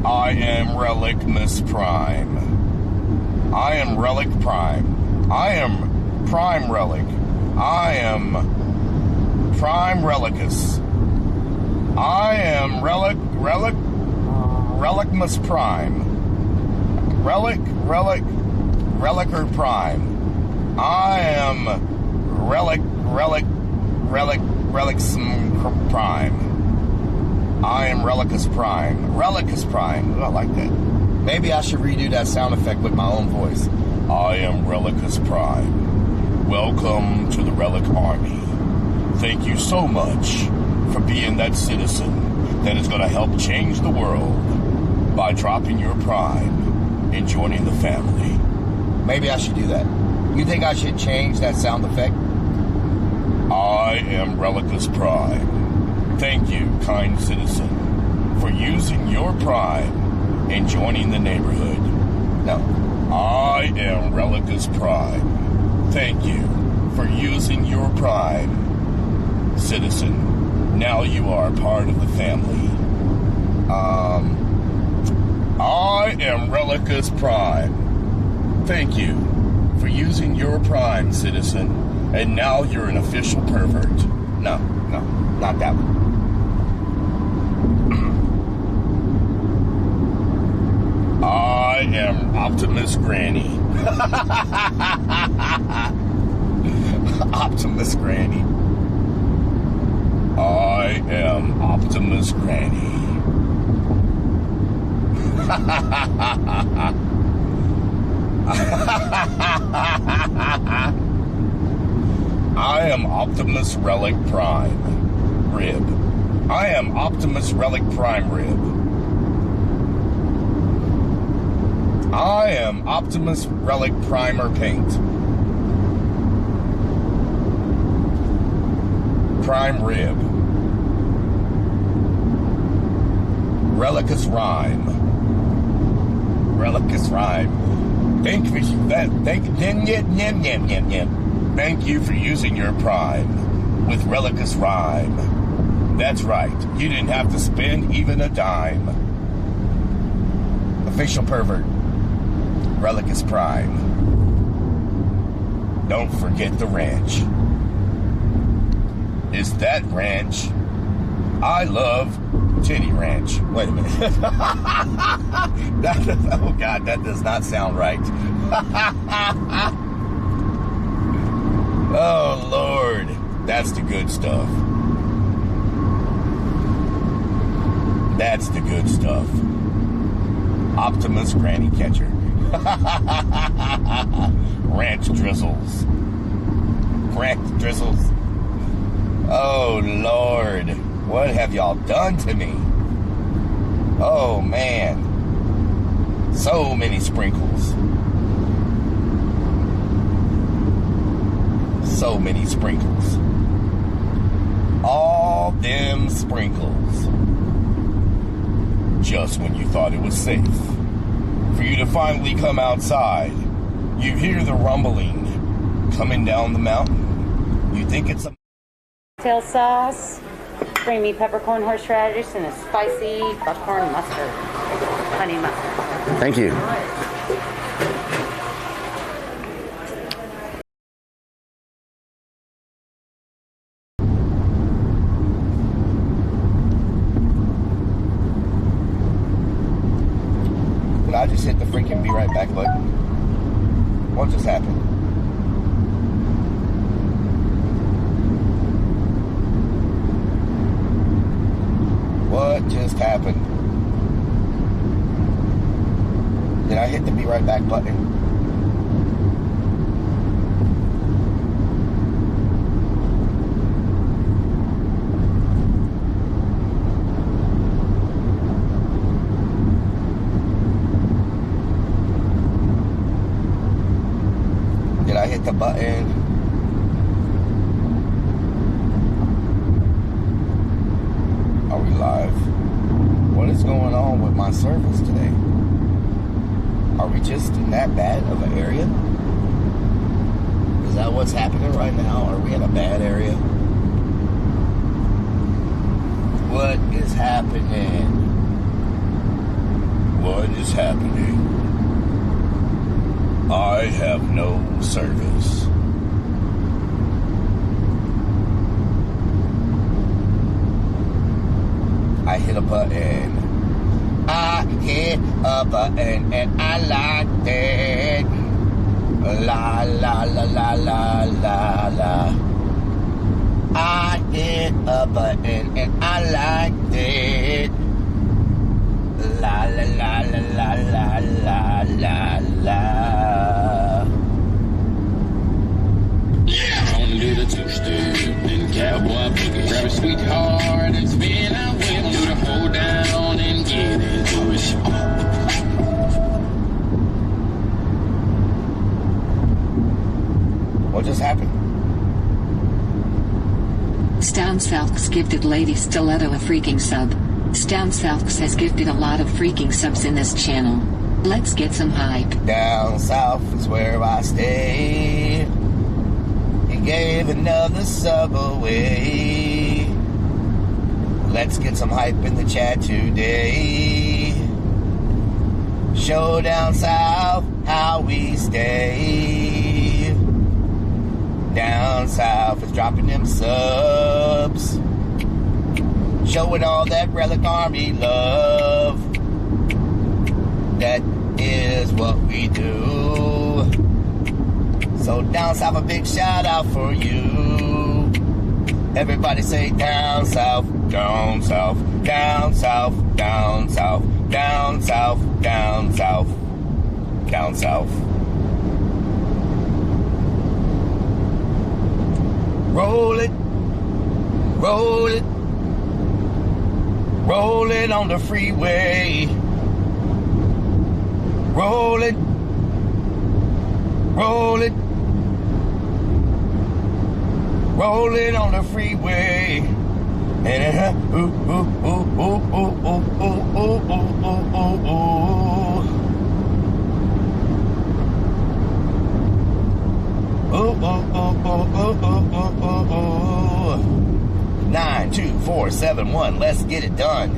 I: I am Rellik Prime. I am Rellik Prime. I am Prime Rellik. I am Prime Rellicus. I am Rellic Prime. Relicer Prime. I am Relix Prime. I am Relicus Prime. Relicus Prime. Ooh, I like that. Maybe I should redo that sound effect with my own voice. I am Relicus Prime. Welcome to the Rellik Army. Thank you so much for being that citizen that is going to help change the world by dropping your prime and joining the family. Maybe I should do that. You think I should change that sound effect? I am Relicus Prime. Thank you, kind citizen, for using your prime and joining the neighborhood. No, I am Relicus Prime. Thank you for using your prime, citizen. Now you are part of the family. I am Relicus Prime. Thank you for using your prime, citizen, and now you're an official pervert. No, not that one. I am Optimus Granny. Optimus Granny. I am Optimus Granny. I am Optimus Rellik Prime Rib. I am Optimus Rellik Prime Rib. I am Optimus Rellik Primer Paint. Prime Rib. Relicus Rhyme. Relicus Rhyme. Thank you for using your prime with Relicus Rhyme. That's right. You didn't have to spend even a dime. Official pervert. Relicus Prime. Don't forget the ranch. Is that ranch? I love Titty Ranch. Wait a minute. Oh God, that does not sound right. Oh, Lord. That's the good stuff. That's the good stuff. Optimus Granny Catcher. Ranch drizzles. Ranch drizzles. Oh, Lord. What have y'all done to me? Oh, man. So many sprinkles. So many sprinkles. All them sprinkles. Just when you thought it was safe for you to finally come outside, you hear the rumbling coming down the mountain. You think it's a
N: tail sauce, creamy peppercorn horseradish, and a spicy buckhorn mustard, honey mustard.
D: Thank you.
I: I just hit the freaking be right back button. What just happened? What just happened? Did I hit the be right back button? Did I hit the button? Are we live? What is going on with my service today? Are we just in that bad of an area? Is that what's happening right now? Are we in a bad area? What is happening? What is happening? I have no service. I hit a button. I hit a button and I liked it. La la la la la la la. I hit a button and I liked it. La la la la la la la la la.
O: Yeah, on do the two-step and cowboy boogie. Grab a sweetheart and spin out with him. Do the hold down and get into it.
I: What just happened?
K: Stan Salks gifted Lady Stiletto a freaking sub. Stan Salks has gifted a lot of freaking subs in this channel. Let's get some hype.
I: Down south is where I stay. He gave another sub away. Let's get some hype in the chat today. Show down south how we stay. Down south is dropping them subs. Showing all that Rellik Army love. That is what we do. So down south, a big shout out for you. Everybody say down south, down south, down south, down south, down south, down south, down south. Roll it, roll it, roll it on the freeway. Roll it, roll it, roll it on the freeway. And ooh, ooh, ooh, ooh, ooh, ooh, ooh, ooh, ooh, ooh, ooh. Ooh, ooh, ooh, ooh, ooh, ooh, ooh, ooh. 9, 2, 4, 7, 1. Let's get it done.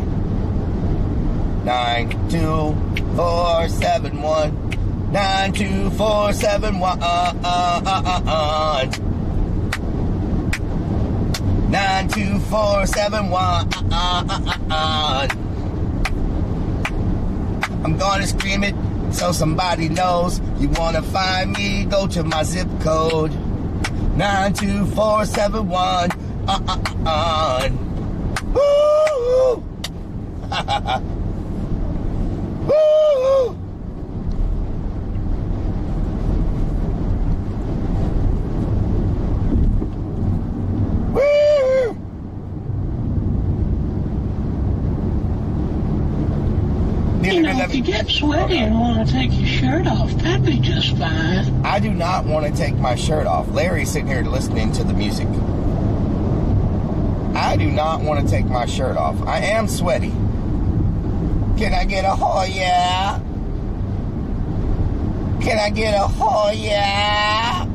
I: 9, 2, 4, 7, 1. 9, 2, 4, 7, 1. 9, 2, 4, 7, 1. I'm gonna scream it so somebody knows. You wanna find me? Go to my zip code. 92471. Woo! Woo!
F: You know, if you get sweaty and want to take your shirt off, that'd be just fine.
I: I do not want to take my shirt off. Larry's sitting here listening to the music. I do not want to take my shirt off. I am sweaty. Can I get a oh yeah? Can I get a oh yeah?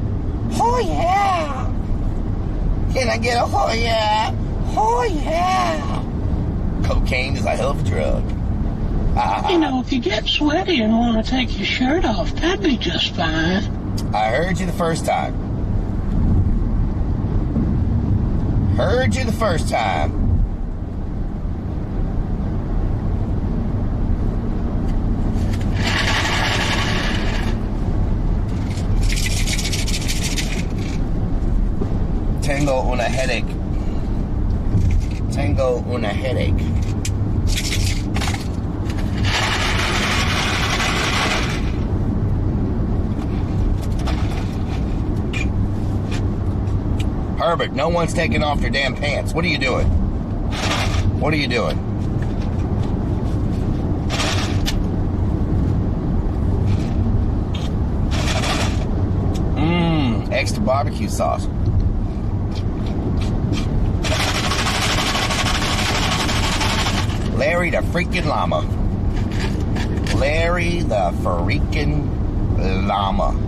I: Oh yeah. Can I get a oh yeah? Oh yeah. Cocaine is a hell of a drug.
F: You know, if you get sweaty and want to take your shirt off, that'd be just fine.
I: I heard you the first time. Heard you the first time. Tengo una headache. Tengo una headache. Herbert, no one's taking off their damn pants. What are you doing? What are you doing? Extra barbecue sauce. Larry the freaking llama. Larry the freaking llama.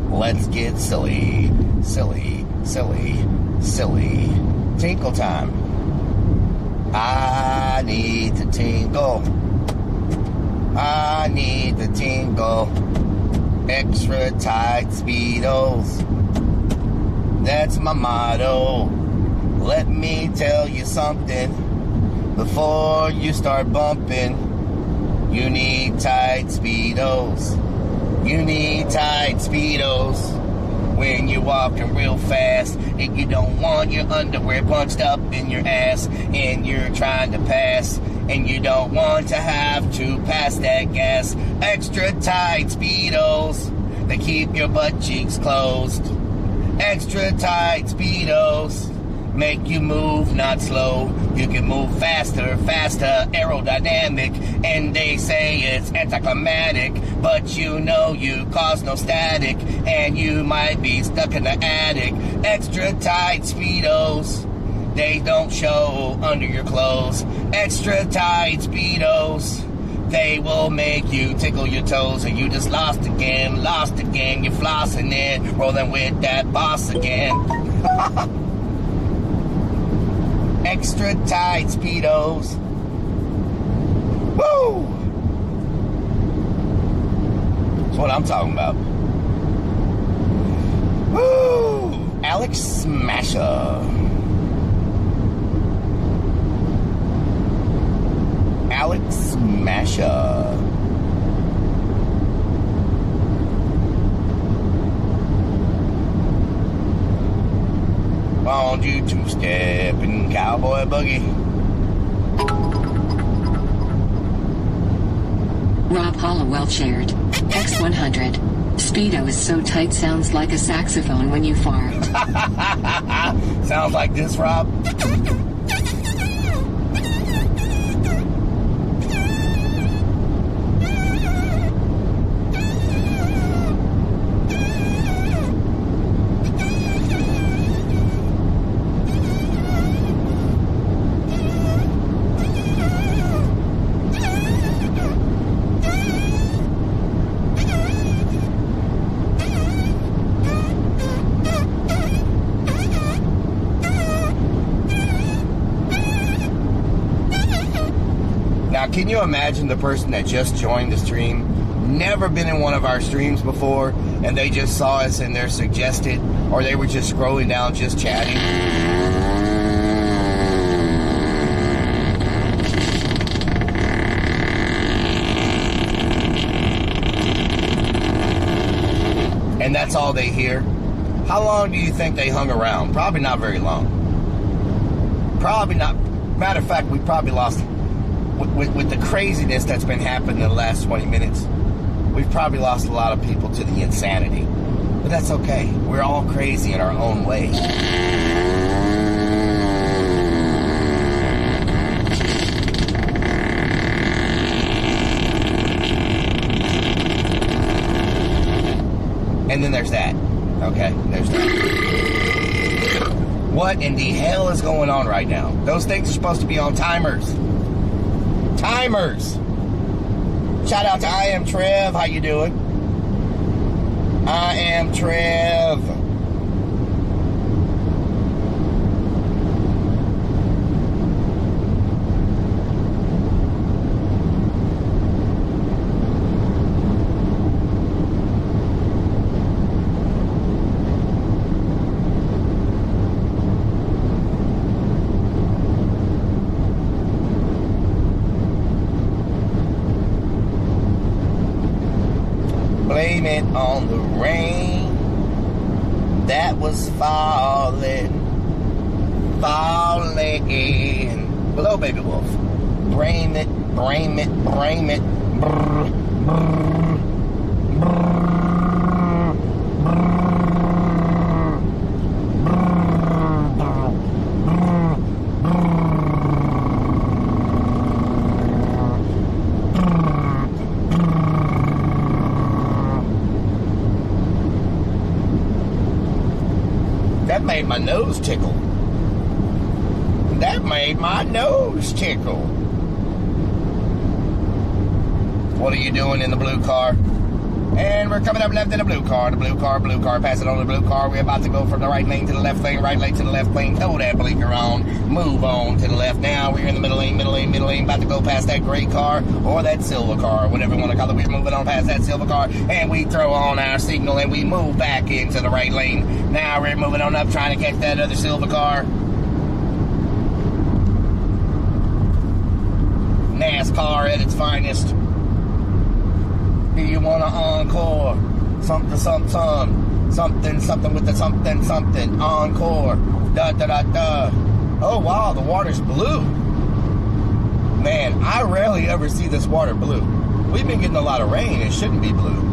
I: Let's get silly, silly, silly, silly. Tinkle time. I need to tinkle. I need to tinkle. Extra tight Speedos. That's my motto. Let me tell you something. Before you start bumping, you need tight Speedos. You need tight Speedos when you're walking real fast and you don't want your underwear punched up in your ass and you're trying to pass and you don't want to have to pass that gas. Extra tight Speedos, they keep your butt cheeks closed. Extra tight Speedos make you move not slow. You can move faster, aerodynamic, and they say it's anticlimactic, but you know you cause no static, and you might be stuck in the attic. Extra tight Speedos, they don't show under your clothes. Extra tight Speedos, they will make you tickle your toes, and you just lost again, you're flossing it, rolling with that boss again. Extra tight Speedos. Woo! That's what I'm talking about. Woo! Alex Smasher. Alex Smasher. Want you to step in cowboy boogie.
K: Rob Hollowell shared. X100. Speedo is so tight sounds like a saxophone when you fart.
I: Sounds like this, Rob. Now, can you imagine the person that just joined the stream, never been in one of our streams before, and they just saw us and they're suggested, or they were just scrolling down, just chatting? And that's all they hear? How long do you think they hung around? Probably not very long. Probably not. Matter of fact, we probably lost, with the craziness that's been happening in the last 20 minutes, we've probably lost a lot of people to the insanity. But that's okay. We're all crazy in our own way. And then there's that. Okay, there's that. What in the hell is going on right now? Those things are supposed to be on timers. Timers! Shout out to I Am Trev. How you doing? I Am Trev. Blame it on the rain that was falling. Hello, baby wolf. Blame it. Brr, brr, brr. That made my nose tickle. That made my nose tickle. What are you doing in the blue car? And we're coming up left in the blue car. The blue car, pass it on the blue car. We're about to go from the right lane to the left lane, right lane to the left lane. Throw that blinker on. Move on to the left. Now we're in the middle lane. About to go past that gray car or that silver car, whatever you want to call it. We're moving on past that silver car. And we throw on our signal and we move back into the right lane. Now we're moving on up trying to catch that other silver car. NASCAR at its finest. Do you want to encore? Something with the something. Encore. Da. Oh, wow, the water's blue. Man, I rarely ever see this water blue. We've been getting a lot of rain. It shouldn't be blue.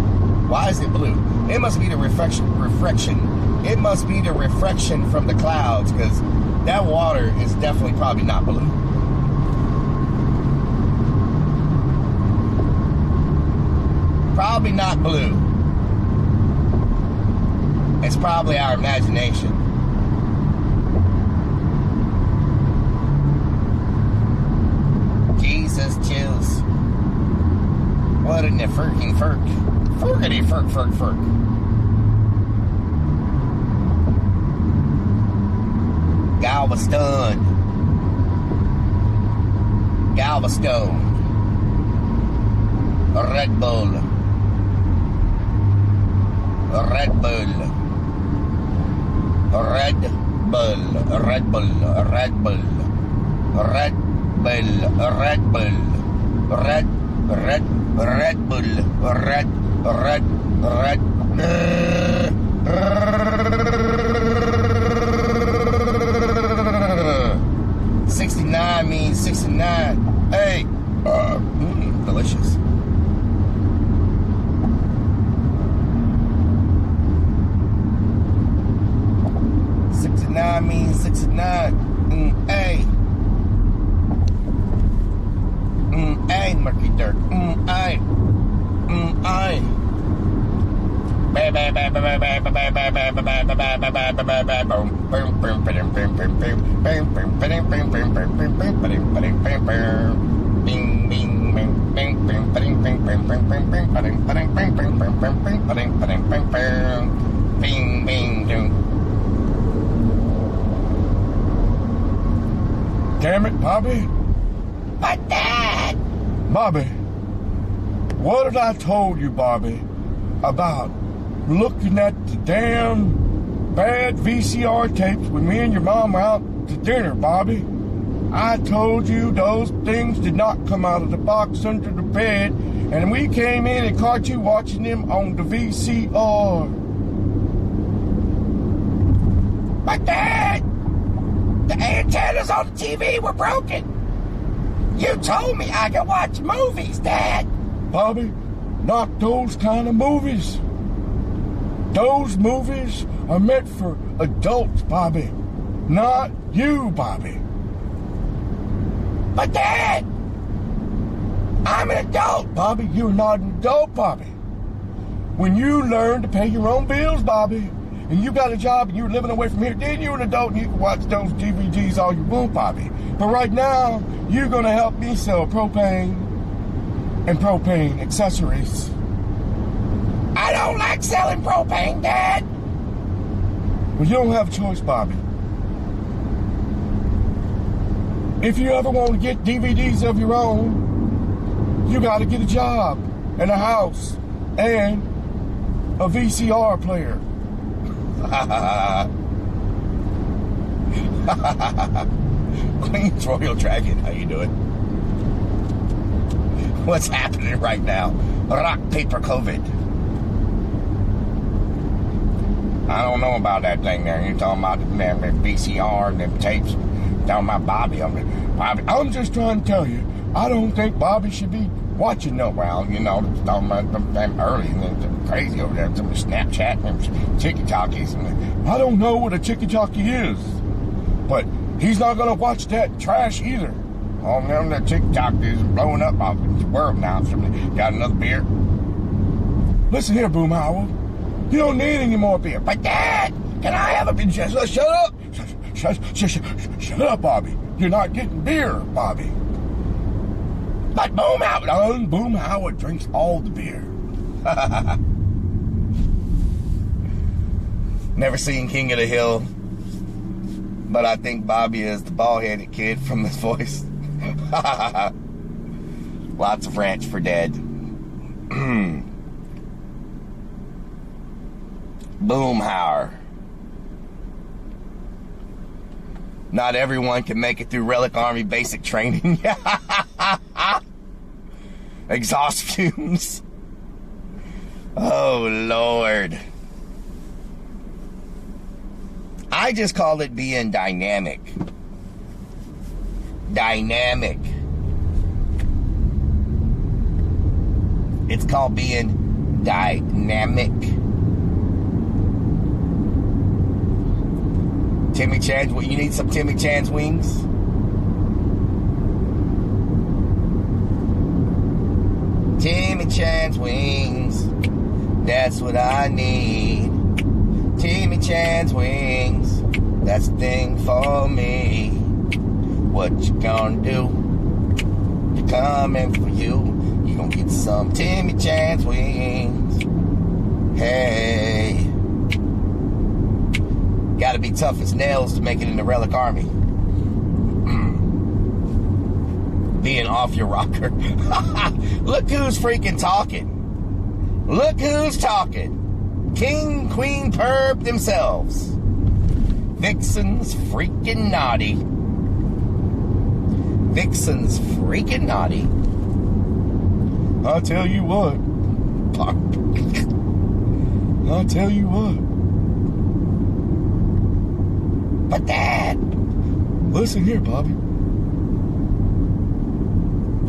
I: Why is it blue? It must be the reflection. It must be the reflection from the clouds, because that water is definitely probably not blue. Probably not blue. It's probably our imagination. Jesus chills. What in the freaking furk? Furkity furk. Galveston. Red Bull. $69 means 69. Hey, delicious. Means 69. Hey. Hey, murky dirt. Hey. Hey. Damn it, Bobby. But Dad,
E: Bobby, what did I told you, Bobby, about looking at the damn bad VCR tapes when me and your mom were out to dinner, Bobby? I told you those things did not come out of the box under the bed, and we came in and caught you watching them on the VCR.
I: But Dad, the antennas on the TV were broken. You told me I could watch movies, Dad.
E: Bobby, not those kind of movies. Those movies are meant for adults, Bobby. Not you, Bobby.
I: But Dad, I'm an adult.
E: Bobby, you're not an adult, Bobby. When you learn to pay your own bills, Bobby, and you got a job and you're living away from here, then you're an adult and you can watch those DVDs all you want, Bobby. But right now, you're going to help me sell propane and propane accessories.
I: I don't like selling propane, Dad.
E: Well, you don't have a choice, Bobby. If you ever want to get DVDs of your own, you got to get a job and a house and a VCR player.
I: Queen's Royal Dragon, how you doing? What's happening right now? Rock, paper, COVID. I don't know about that thing there. You're talking about the VCR and them tapes. Talking about Bobby. I'm just trying to tell you, I don't think Bobby should be watching no well, you know, talking about them early and then crazy over there, some Snapchat and chicky-talkies. I don't know what a chicky-talkie is, but he's not going to watch that trash either. All them that chicky-talkies blowing up off the world now. Somebody got another beer. Listen here, Boomhauer. You don't need any more beer. But Dad, can I have a beer? Shut up. Shut up, Bobby. You're not getting beer, Bobby. But Boomhauer drinks all the beer. Never seen King of the Hill, but I think Bobby is the bald-headed kid from his voice. Lots of ranch for Dad. Boomhauer. Not everyone can make it through Rellik Army basic training. Exhaust fumes. Oh, Lord. I just call it being dynamic. Dynamic. It's called being dynamic. Timmy Chan's, you need some Timmy Chan's wings? Timmy Chan's wings, that's what I need. Timmy Chan's wings, that's the thing for me. What you gonna do? They're coming for you. You gonna get some Timmy Chan's wings. Hey. Gotta be tough as nails to make it in the Rellik Army. Being off your rocker. Look who's freaking talking. Look who's talking. King, Queen, Perp themselves. Vixen's freaking naughty. Vixen's freaking naughty.
E: I'll tell you what. I'll tell you what.
I: But Dad,
E: listen here, Bobby.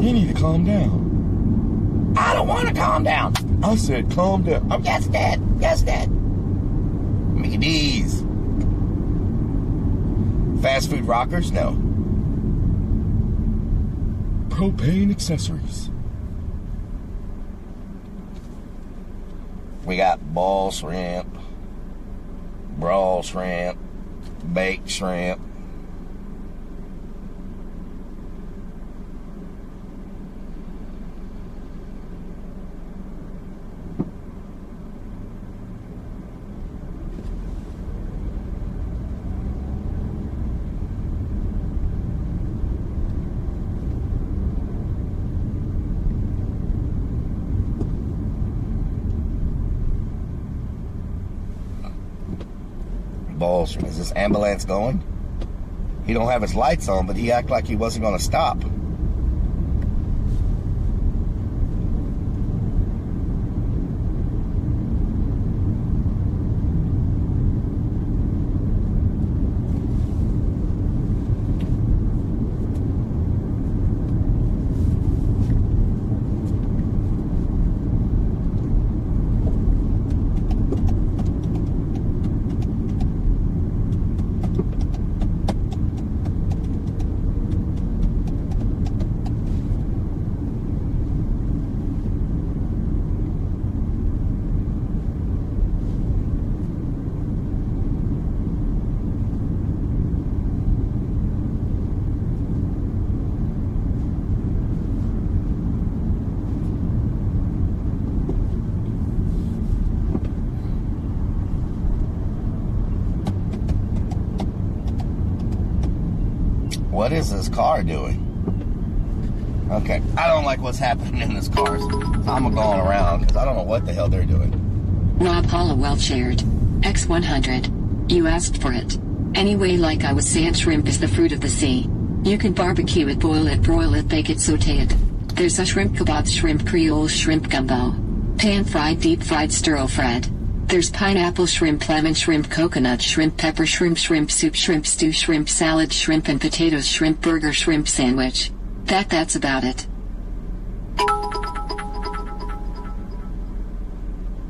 E: You need to calm down.
I: I don't want to calm down.
E: I said calm down.
I: Oh, yes, Dad. Yes, Dad. Mickey D's. Fast food rockers? No.
E: Propane accessories.
I: We got ball shrimp, brawl shrimp, baked shrimp. balls. Is this ambulance going? He don't have his lights on, but he act like he wasn't going to stop. What is this car doing? Okay, I don't like what's happening in this car, so I'm going around because I don't know what the hell they're doing.
K: Rob Hollowell shared. X100. You asked for it. Anyway, like I was saying, shrimp is the fruit of the sea. You can barbecue it, boil it, broil it, bake it, saute it. There's a shrimp kebab, shrimp creole, shrimp gumbo. Pan-fried, deep-fried, stir-fried. There's pineapple shrimp, lemon shrimp, coconut shrimp, pepper shrimp, shrimp soup, shrimp stew, shrimp salad, shrimp and potatoes, shrimp burger, shrimp sandwich. That's about it.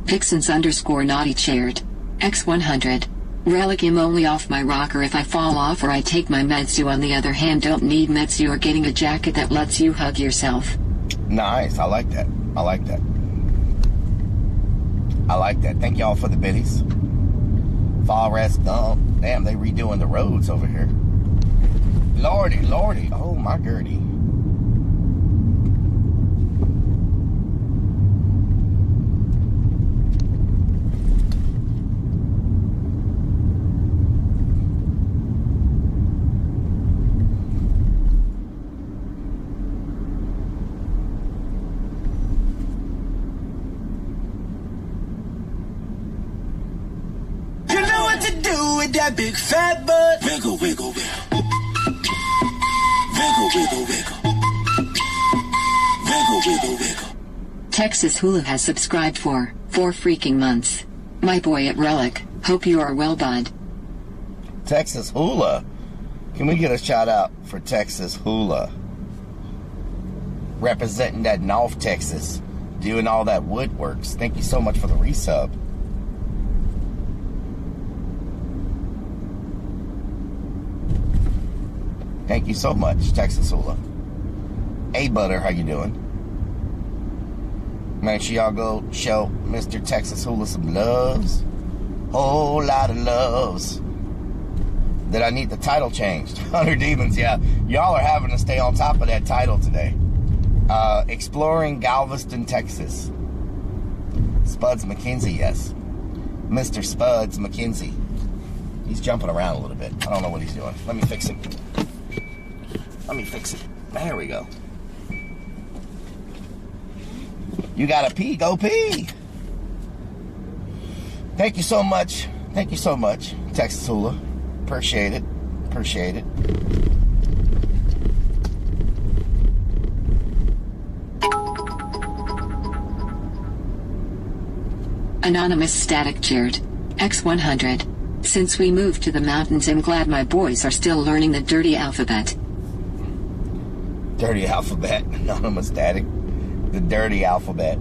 K: Vixens_naughty shared. X100. Rellik, I'm only off my rocker if I fall off or I take my meds. You on the other hand don't need meds. You are getting a jacket that lets you hug yourself.
I: Nice, I like that. I like that. I like that. Thank y'all for the biddies. Fall rest dump. Damn, they redoing the roads over here. Lordy, lordy. Oh, my Gertie.
M: That big fat butt. Wiggle, wiggle, wiggle. Wiggle, wiggle, wiggle. Wiggle, wiggle, wiggle.
K: Texas Hula has subscribed for 4 freaking months. My boy at Rellik, hope you are well, bud.
I: Texas Hula. Can we get a shout out for Texas Hula? Representing that North Texas. Doing all that woodworks. Thank you so much for the resub. Thank you so much, Texas Hula. Hey, Butter, how you doing? Make sure y'all go show Mr. Texas Hula some loves. Whole lot of loves. That I need the title changed. 100 Demons, yeah. Y'all are having to stay on top of that title today. Exploring Galveston, Texas. Spuds McKenzie, yes. Mr. Spuds McKenzie. He's jumping around a little bit. I don't know what he's doing. Let me fix him. Let me fix it. There we go. You gotta pee, go pee. Thank you so much. Thank you so much, Texas Hula. Appreciate it. Appreciate it.
K: Anonymous Static cheered. X100. Since we moved to the mountains, I'm glad my boys are still learning the dirty alphabet.
I: Dirty alphabet. Anonymous Static. The dirty alphabet.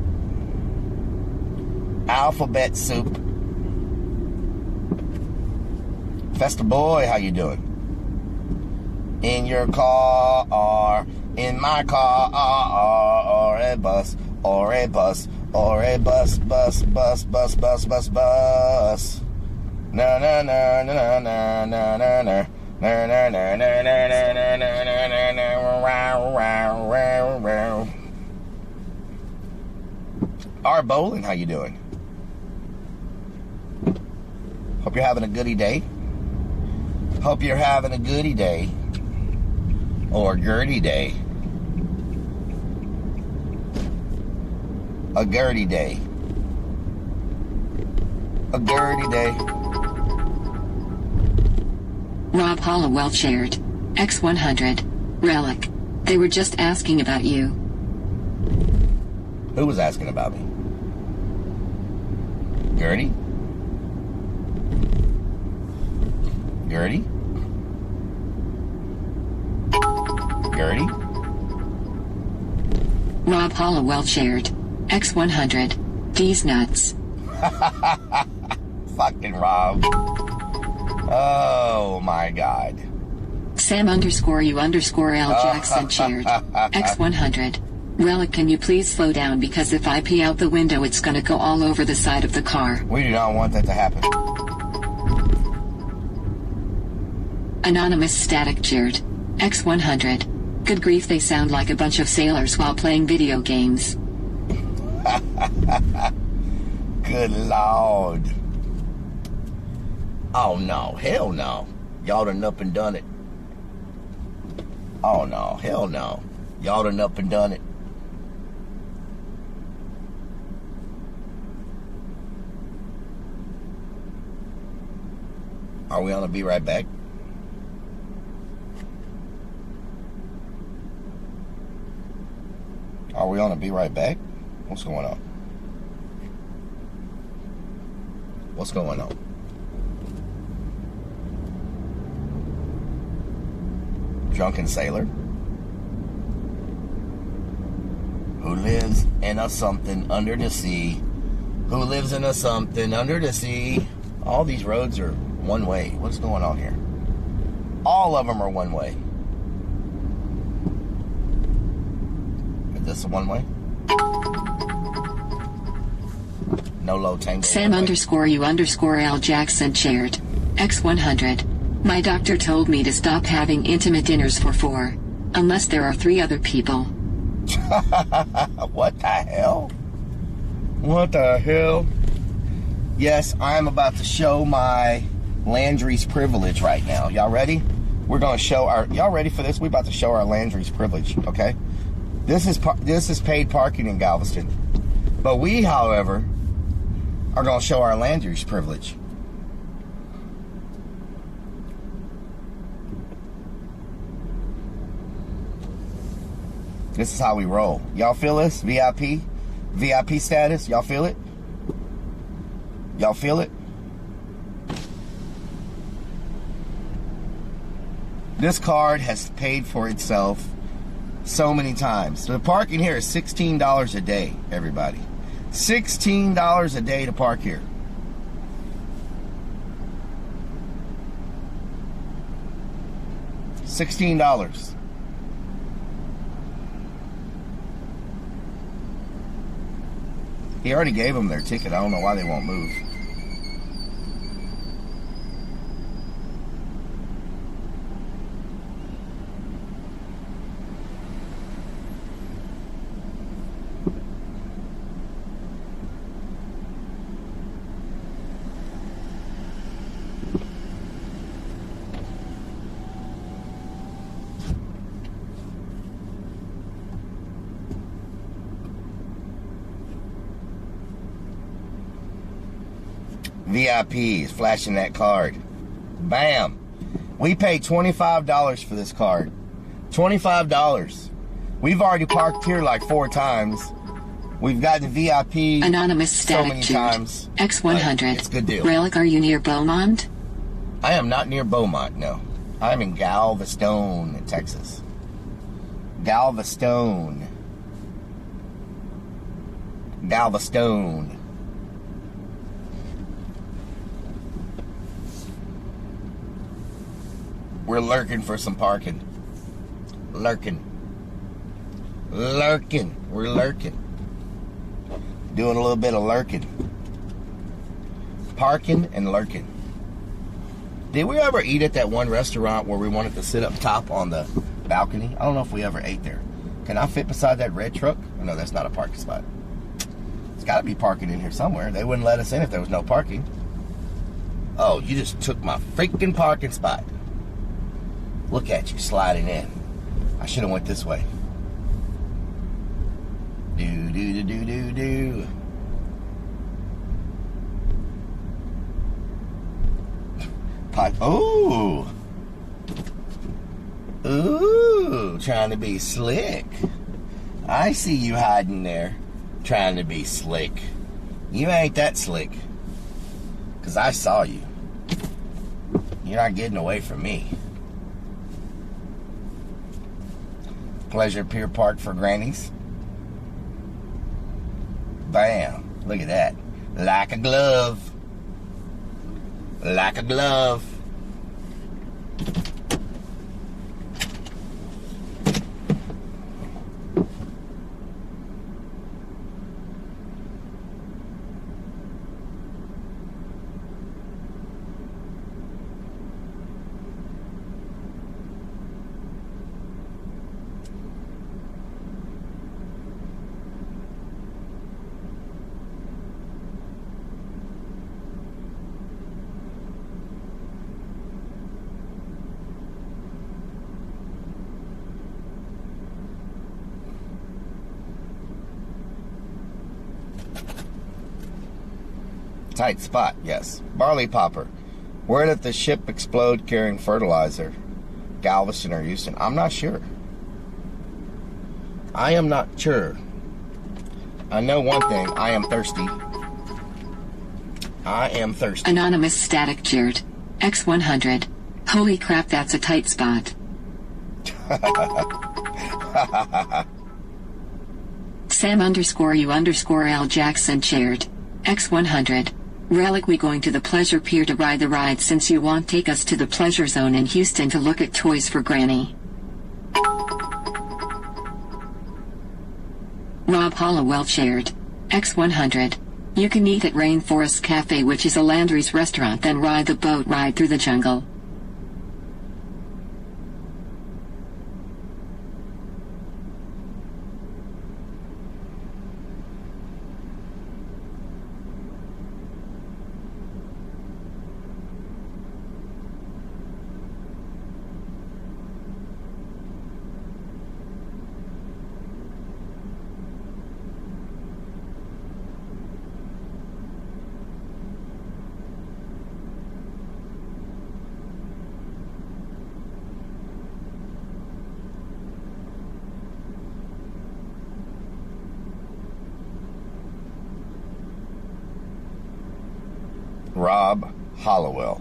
I: Alphabet soup. Festa Boy, how you doing? In your car, or in my car, or a bus, or a bus, or a bus, bus, bus, bus, bus, bus, bus. Na na na na na na na na. R Bowling, how you doing? Hope you're having a goody day. Hope you're having a goody day. Or Gertie day. A Gertie day. A Gertie day.
K: Rob Hollowell shared. X100. Rellik. They were just asking about you.
I: Who was asking about me? Gertie? Gertie? Gertie?
K: Rob Hollowell shared. X100. D's nuts.
I: Fucking Rob. Oh my God.
K: Sam _U_L Jackson shared. X100. Rellik, can you please slow down, because if I pee out the window it's gonna go all over the side of the car.
I: We do not want that to happen.
K: Anonymous Static shared. X100. Good grief, they sound like a bunch of sailors while playing video games.
I: Good Lord. Oh no, hell no. Y'all done up and done it. Oh no, hell no. Y'all done up and done it. Are we on a Be Right Back? Are we on a Be Right Back? What's going on? What's going on? Drunken sailor who lives in a something under the sea, who lives in a something under the sea. All these roads are one way. What's going on here? All of them are one way. Is this a one way? No low tango.
K: Sam _U_L Jackson shared. X100. My doctor told me to stop having intimate dinners for 4. Unless there are 3 other people.
I: What the hell? What the hell? Yes, I'm about to show my Landry's privilege right now. Y'all ready? We're going to show our... Y'all ready for this? We're about to show our Landry's privilege, okay? This is paid parking in Galveston. But we, however, are going to show our Landry's privilege. This is how we roll. Y'all feel this? VIP? VIP status? Y'all feel it? Y'all feel it? This card has paid for itself so many times. The parking here is $16 a day, everybody. $16 a day to park here. $16. He already gave them their ticket. I don't know why they won't move. VIPs, flashing that card. Bam. We paid $25 for this card. $25. We've already parked here like 4 times. We've gotten VIP
K: Anonymous
I: so many
K: Static
I: times.
K: X100.
I: It's a good deal.
K: Rellik, are you near Beaumont?
I: I am not near Beaumont, no. I'm in Galveston, Texas. Galveston. Galveston. We're lurking for some parking. Lurking. Lurking. We're lurking. Doing a little bit of lurking. Parking and lurking. Did we ever eat at that one restaurant where we wanted to sit up top on the balcony? I don't know if we ever ate there. Can I fit beside that red truck? Oh, no, that's not a parking spot. It's got to be parking in here somewhere. They wouldn't let us in if there was no parking. Oh, you just took my freaking parking spot. Look at you sliding in. I should have went this way. Do, do, do, do, do, do. Pot. Oh, trying to be slick. I see you hiding there, trying to be slick. You ain't that slick. Because I saw you. You're not getting away from me. Pleasure Pier Park for grannies. Bam. Look at that. Like a glove. Like a glove. Tight spot, yes. Barley popper. Where did the ship explode carrying fertilizer? Galveston or Houston? I'm not sure. I am not sure. I know one thing. I am thirsty. I am thirsty.
K: Anonymous static cheered. X100. Holy crap, that's a tight spot. Sam_U_L Jackson cheered. X100. Rellik, we going to the pleasure pier to ride the ride since you won't take us to the pleasure zone in Houston to look at toys for Granny. Rob Hollowell shared. X100. You can eat at Rainforest Cafe, which is a Landry's restaurant, then ride the boat ride through the jungle.
I: Rob Hollowell.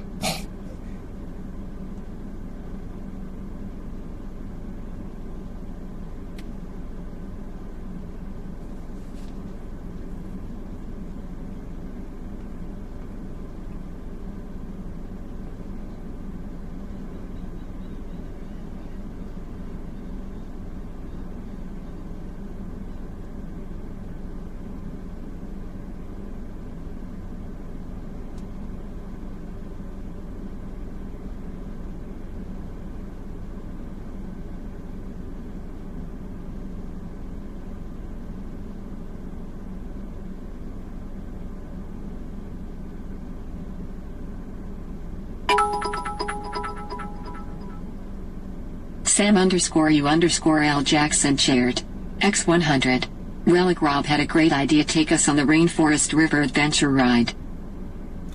K: Sam_U_L Jackson shared. X100. Rellik, Rob had a great idea. Take us on the Rainforest River Adventure ride.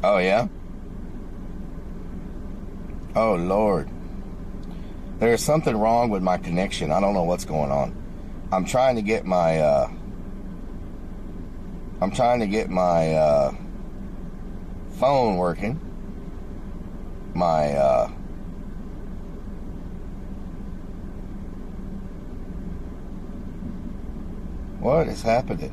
I: Oh, yeah? Oh, Lord. There's something wrong with my connection. I don't know what's going on. I'm trying to get my, phone working. What is happening?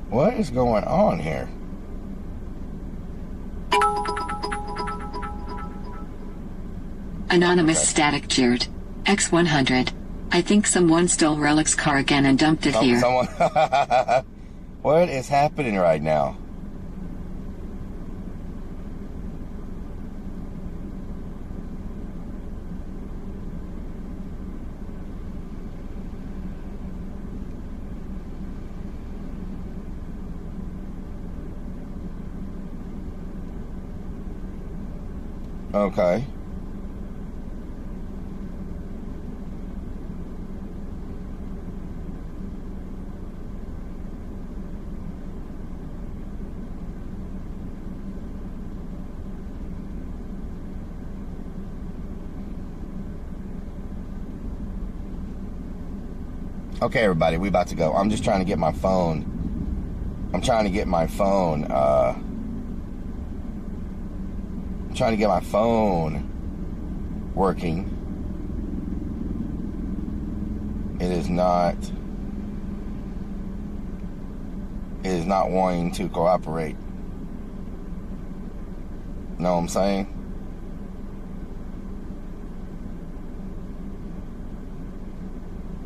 I: What is going on here?
K: Anonymous static cheered. X100. I think someone stole Rellik's car again and dumped it here.
I: Someone. What is happening right now? Okay. Okay, everybody, we about to go. I'm just trying to get my phone. I'm trying to get my phone. I'm trying to get my phone working. It is not wanting to cooperate. Know what I'm saying?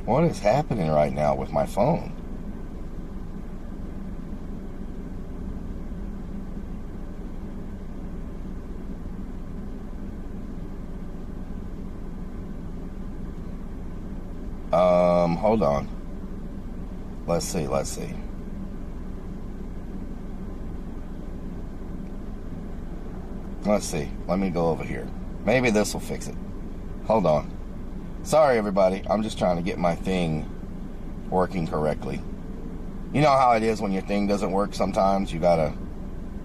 I: What is happening right now with my phone? Hold on. Let's see. Let me go over here. Maybe this will fix it. Hold on. Sorry, everybody. I'm just trying to get my thing working correctly. You know how it is when your thing doesn't work sometimes? You gotta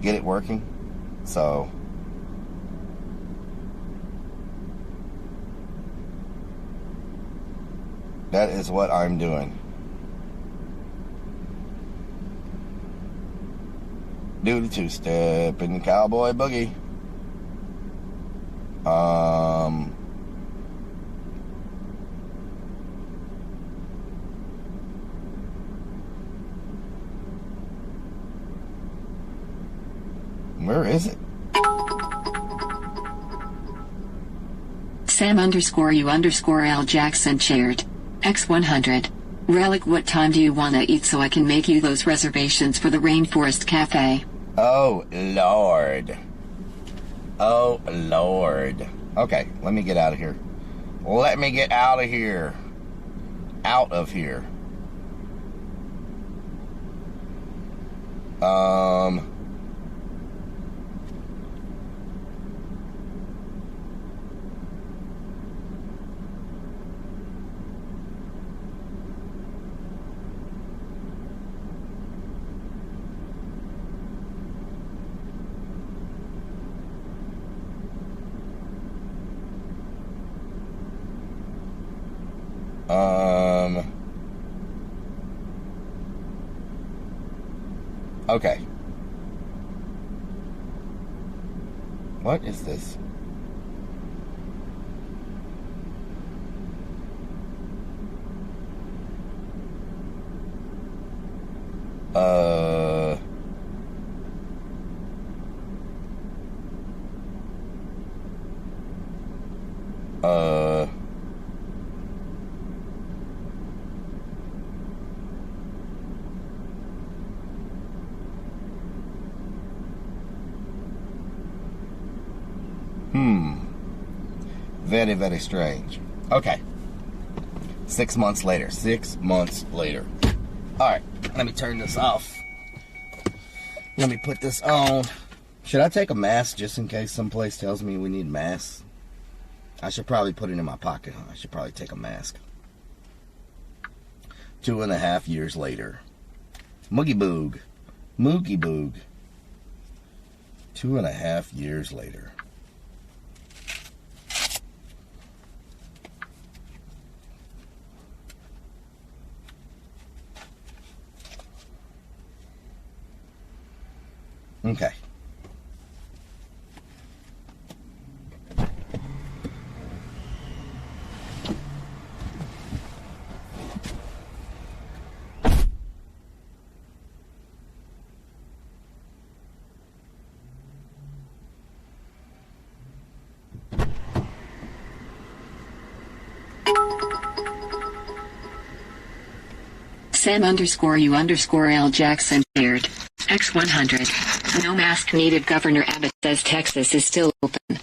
I: get it working. So... that is what I'm doing. Do the two-step in the cowboy boogie. Where is it?
K: Sam_U_L Jackson shared. X100. Rellik, what time do you want to eat so I can make you those reservations for the Rainforest Cafe?
I: Oh, Lord. Oh, Lord. Okay, let me get out of here. Let me get out of here. Out of here. Okay. What is this? Very, very strange. Okay. 6 months later. 6 months later. Alright, let me turn this off. Let me put this on. Should I take a mask just in case someplace tells me we need masks? I should probably put it in my pocket, huh? I should probably take a mask. 2.5 years later. Moogie Boog. 2.5 years later. Okay.
K: Sam_U_L Jackson shared. X100. No mask needed. Governor Abbott says Texas is still open.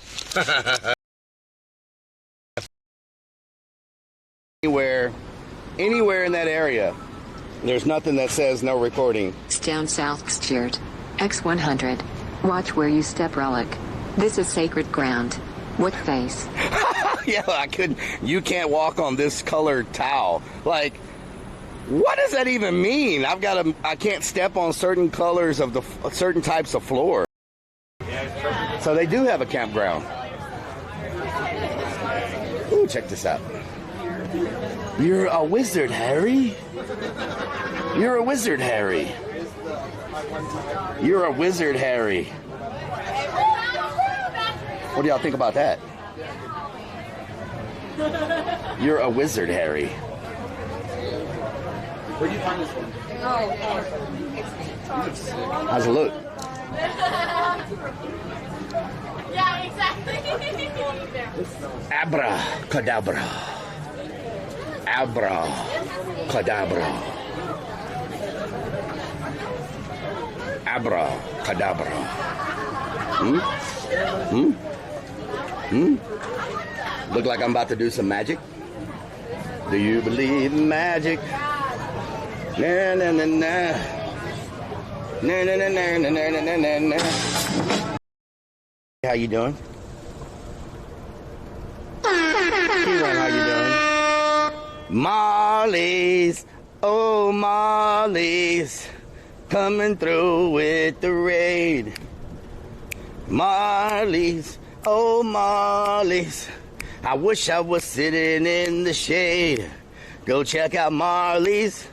I: Anywhere in that area. There's nothing that says no recording.
K: Down South shared. X100. Watch where you step, Rellik. This is sacred ground. What face?
I: Yeah, I couldn't. You can't walk on this colored towel. Like, what does that even mean? I can't step on certain colors of certain types of floor. So they do have a campground. Ooh, check this out. You're a wizard, Harry. You're a wizard, Harry. You're a wizard, Harry. What do y'all think about that? You're a wizard, Harry.
P: Where'd you find this one?
I: How's it look?
Q: Yeah, exactly.
I: Abracadabra. Abracadabra. Abracadabra. Look like I'm about to do some magic. Do you believe in magic? Na na na na. Na na na na na na na na na. How you doing? Kieran, how you doing? Molly's, oh Molly's, coming through with the raid. Marley's, oh Marley's, I wish I was sitting in the shade. Go check out Marley's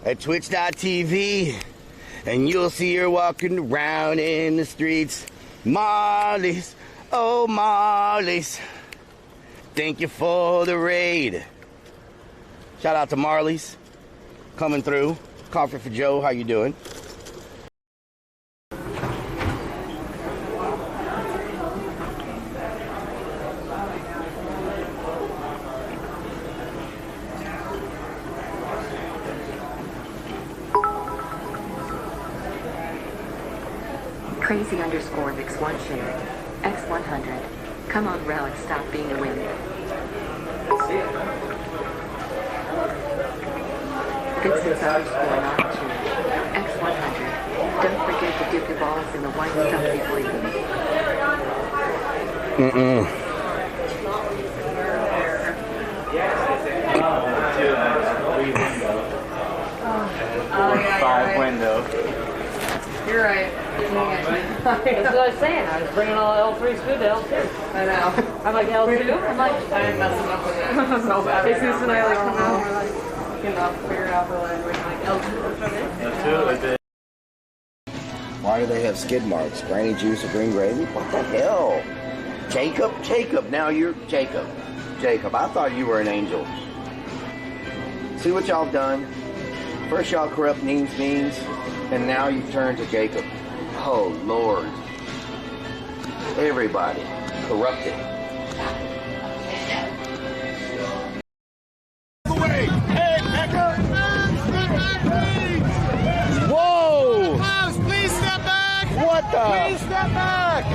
I: at twitch.tv and you'll see her walking around in the streets. Marley's, oh Marley's, thank you for the raid. Shout out to Marley's coming through. Coffee for Joe, how you doing?
K: Crazy underscore mix one shared. X100. Come on, Rellik, stop being a wimp. Vincent's underscore not two. X100. Don't forget to dip your balls in the white stuff before you eat.
P: Five window.
Q: You're right.
R: That's what I was saying. I was bringing all L3s food to L2.
Q: I know.
R: I'm like, L2? I'm like,
Q: I'm messing up with it so bad. Jesus and I like come out and we're like, figure out the language. Like L2.
I: Why do they have skid marks? Granny juice or green gravy? What the hell? Jacob, now you're Jacob. I thought you were an angel. See what y'all done? First y'all corrupt means, and now you've turned to Jacob. Oh, Lord. Everybody corrupted. Whoa!
W: Please step back!
I: What the?
W: Please step back!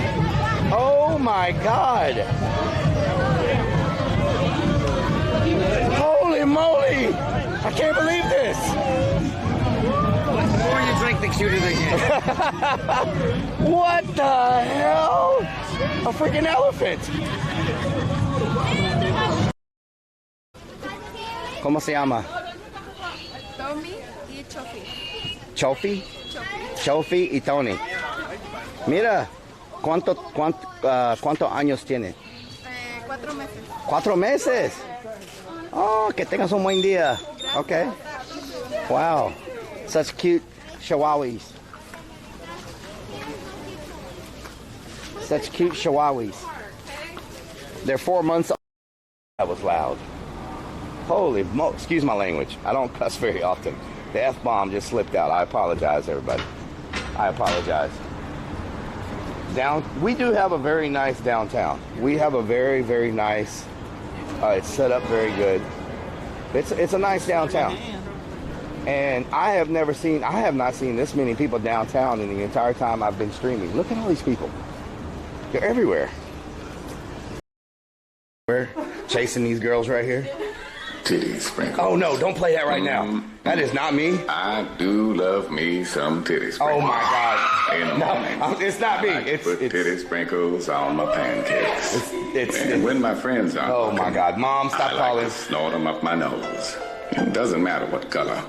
I: Oh, my God. Holy moly! I can't believe this.
P: The more you drink, the cuter they get.
I: What the hell? A freaking elephant. ¿Cómo se llama?
Q: Tommy y Chofi.
I: Chofi? Chofi y Tony. Mira, ¿cuántos años tiene?
Q: 4 meses.
I: 4 meses. Oh, que tengas un buen día. Okay. Wow. Such cute chihuahuas. Such cute chihuahuas. They're 4 months old. That was loud. Holy mo! Excuse my language. I don't cuss very often. The F-bomb just slipped out. I apologize, everybody. I apologize. We do have a very nice downtown. We have a very, very nice, it's set up very good. It's a nice downtown. And I have not seen this many people downtown in the entire time I've been streaming. Look at all these people. They're everywhere. We're chasing these girls right here.
X: Titty sprinkles.
I: Oh no, don't play that right now. That is not me.
X: I do love me some titty sprinkles.
I: Oh my God.
X: In the morning.
I: It's not me.
X: I put titty sprinkles on my pancakes. And when my friends are
I: oh my God. Mom, stop calling.
X: I like to snort them up my nose. It doesn't matter what color.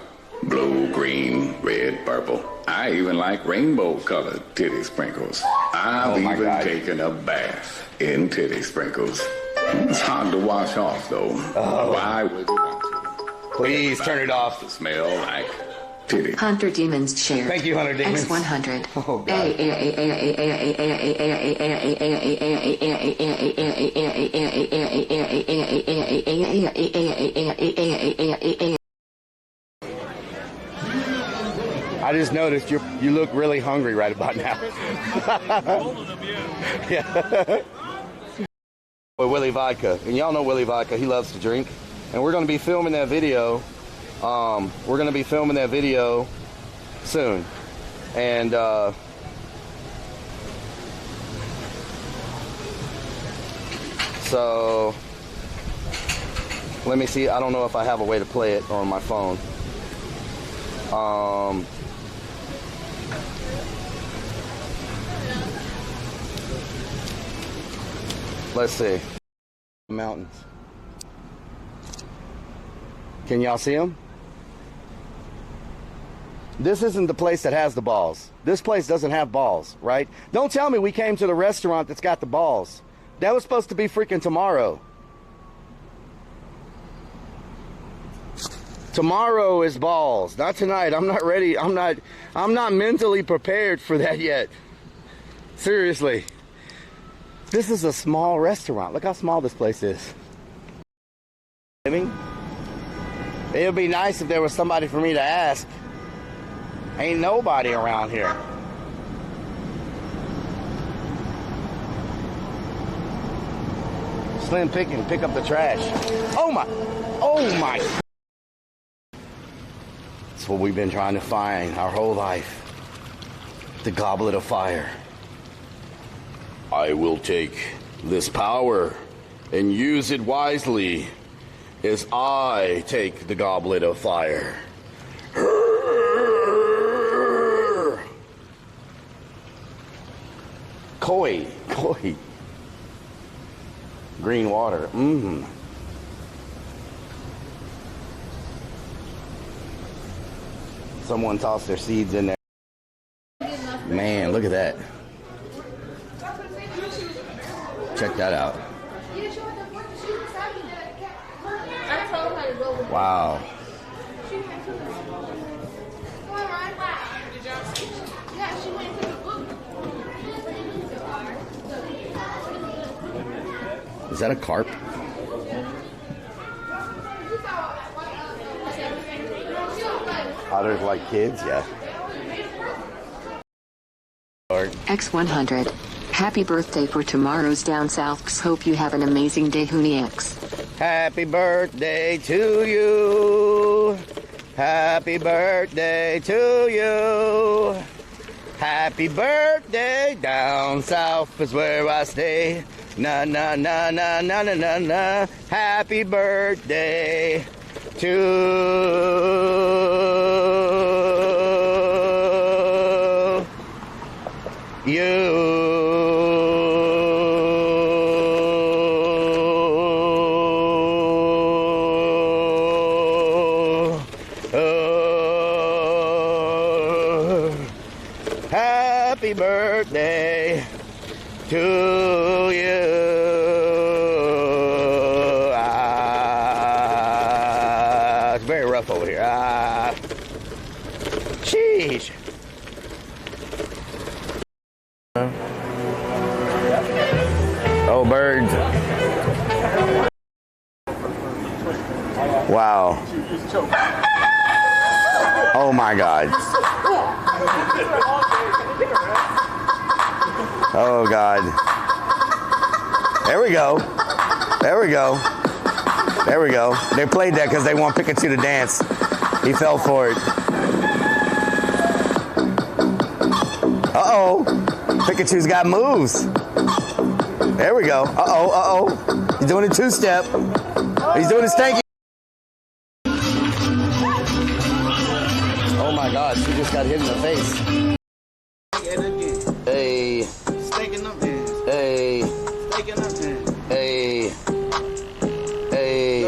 X: Blue, green, red, purple. I even like rainbow-colored titty sprinkles. I've even taken a bath in titty sprinkles. It's hard to wash off, though. Why would you want to?
I: Please turn it off.
X: To smell like titty.
K: Hunter Demons shared.
I: Thank you, Hunter Demons.
K: X100.
I: Oh, God. I just noticed you look really hungry right about now. Yeah. With Willie Vodka, and y'all know Willie Vodka. He loves to drink, and we're going to be filming that video. We're going to be filming that video soon, and so let me see. I don't know if I have a way to play it on my phone. Let's see. Mountains. Can y'all see them? This isn't the place that has the balls. This place doesn't have balls, right? Don't tell me we came to the restaurant that's got the balls. That was supposed to be freaking tomorrow. Tomorrow is balls, not tonight. I'm not ready. I'm not mentally prepared for that yet. Seriously. This is a small restaurant. Look how small this place is. It would be nice if there was somebody for me to ask. Ain't nobody around here. Slim picking, pick up the trash. Oh my. That's what we've been trying to find our whole life. The goblet of fire. I will take this power and use it wisely as I take the goblet of fire. Koi. Green water. Someone tossed their seeds in there. Man, look at that. Check that out. Wow. Is that a carp? Otters like kids, yeah.
K: X100. Happy birthday for tomorrow's Down Souths. Hope you have an amazing day, Hooney X.
I: Happy birthday to you. Happy birthday to you. Happy birthday, down south is where I stay. Na na na na na na na na. Happy birthday to you. Happy birthday to you. It's very rough over here. Sheesh. Oh, birds. Wow. Oh my God. Oh God. There we go. There we go. There we go. They played that because they want Pikachu to dance. He fell for it. Uh-oh. Pikachu's got moves. There we go. Uh-oh, uh-oh. He's doing a two-step. He's doing his stanky. Oh my God, she just got hit in the face. Hey. Hey. Hey. Hey.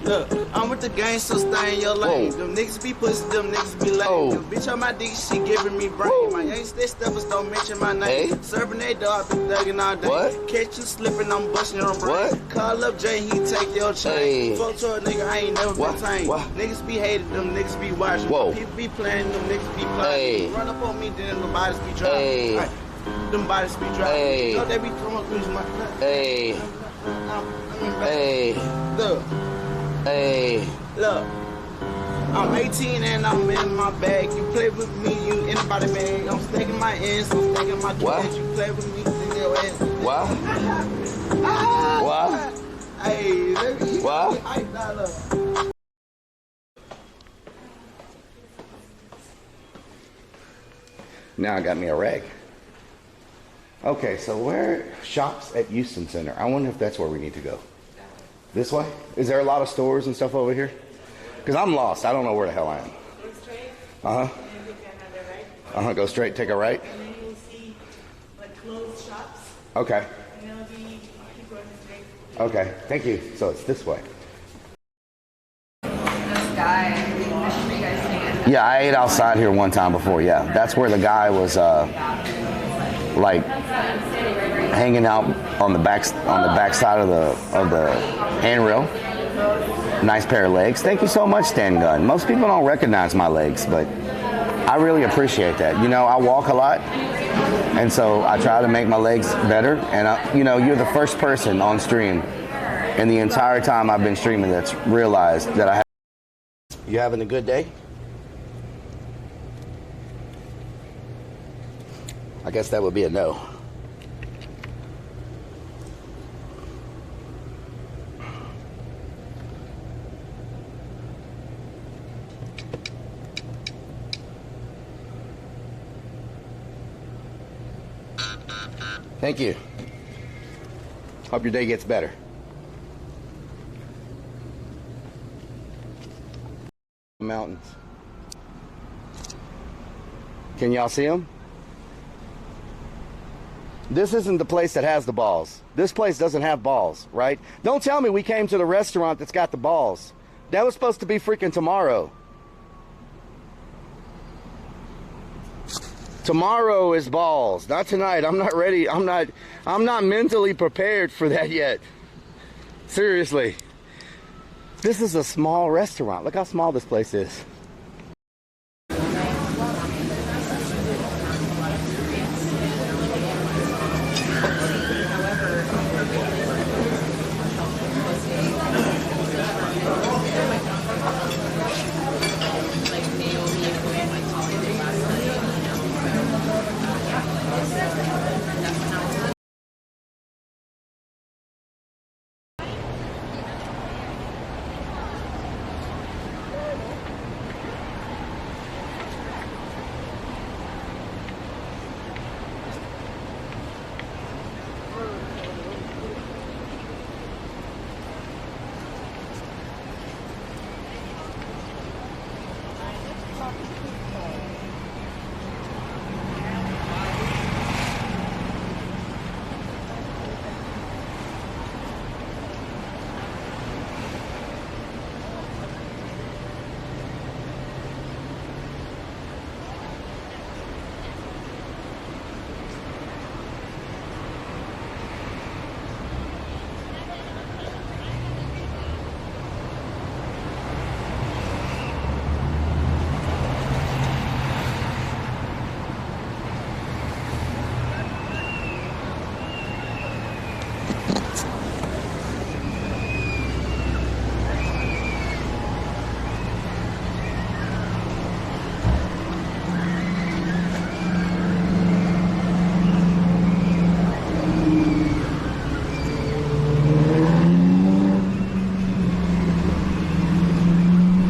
A: Look, I'm a
I: the game, so stay in your lane.
D: Whoa.
I: Them niggas be pussy, them niggas be lame.
D: Oh.
I: Them bitch on my dick, she giving me brain.
D: Woo.
I: My ain't stay steppers, don't mention my name.
D: Hey.
I: Serving that dog, been thugging all day.
D: What?
I: Catch you slipping, I'm busting your brain.
D: What?
I: Call up Jay, he take your chain.
D: Hey.
I: Fuck to a nigga, I ain't never
D: What?
I: been tamed.
D: What?
I: Niggas be hated, them niggas be watching.
D: Whoa.
I: People be playing, them niggas be playing.
D: Hey.
I: Run up on me, then them bodies be dropping.
D: Hey.
I: Right. Them bodies be dropping.
D: Hey.
I: You know they be throwing through my
D: Hey. Hey.
I: Look.
D: Hey.
I: Look. I'm 18 and I'm in my bag. You play with me, you anybody man. I'm stacking my ends, I'm stacking my cash. You play with me, then your ass.
D: What? What?
I: Hey,
D: what? Now I got me a rag. Okay, so where shops at Houston Center? I wonder if that's where we need to go. This way? Is there a lot of stores and stuff over here? Because I'm lost. I don't know where the hell I am.
G: Go straight.
D: Uh-huh.
G: And then take another right.
D: Uh-huh. Go straight, take a right.
G: And then you'll see like closed shops.
D: Okay.
G: And it'll be keep going straight.
D: Okay. Thank you. So it's this way.
Q: This guy, you guys stand.
D: Yeah, I ate outside here one time before. Yeah, that's where the guy was like hanging out on the back side of the handrail. Nice pair of legs. Thank you so much, Stan Gunn. Most people don't recognize my legs, but I really appreciate that. You know, I walk a lot, and so I try to make my legs better. And you know, you're the first person on stream in the entire time I've been streaming that's realized that I have. You having a good day? I guess that would be a no. Thank you. Hope your day gets better. Mountains. Can y'all see them? This isn't the place that has the balls. This place doesn't have balls, right? Don't tell me we came to the restaurant that's got the balls. That was supposed to be freaking tomorrow. Tomorrow is balls, not tonight. I'm not ready. I'm not mentally prepared for that yet. Seriously. This is a small restaurant. Look how small this place is.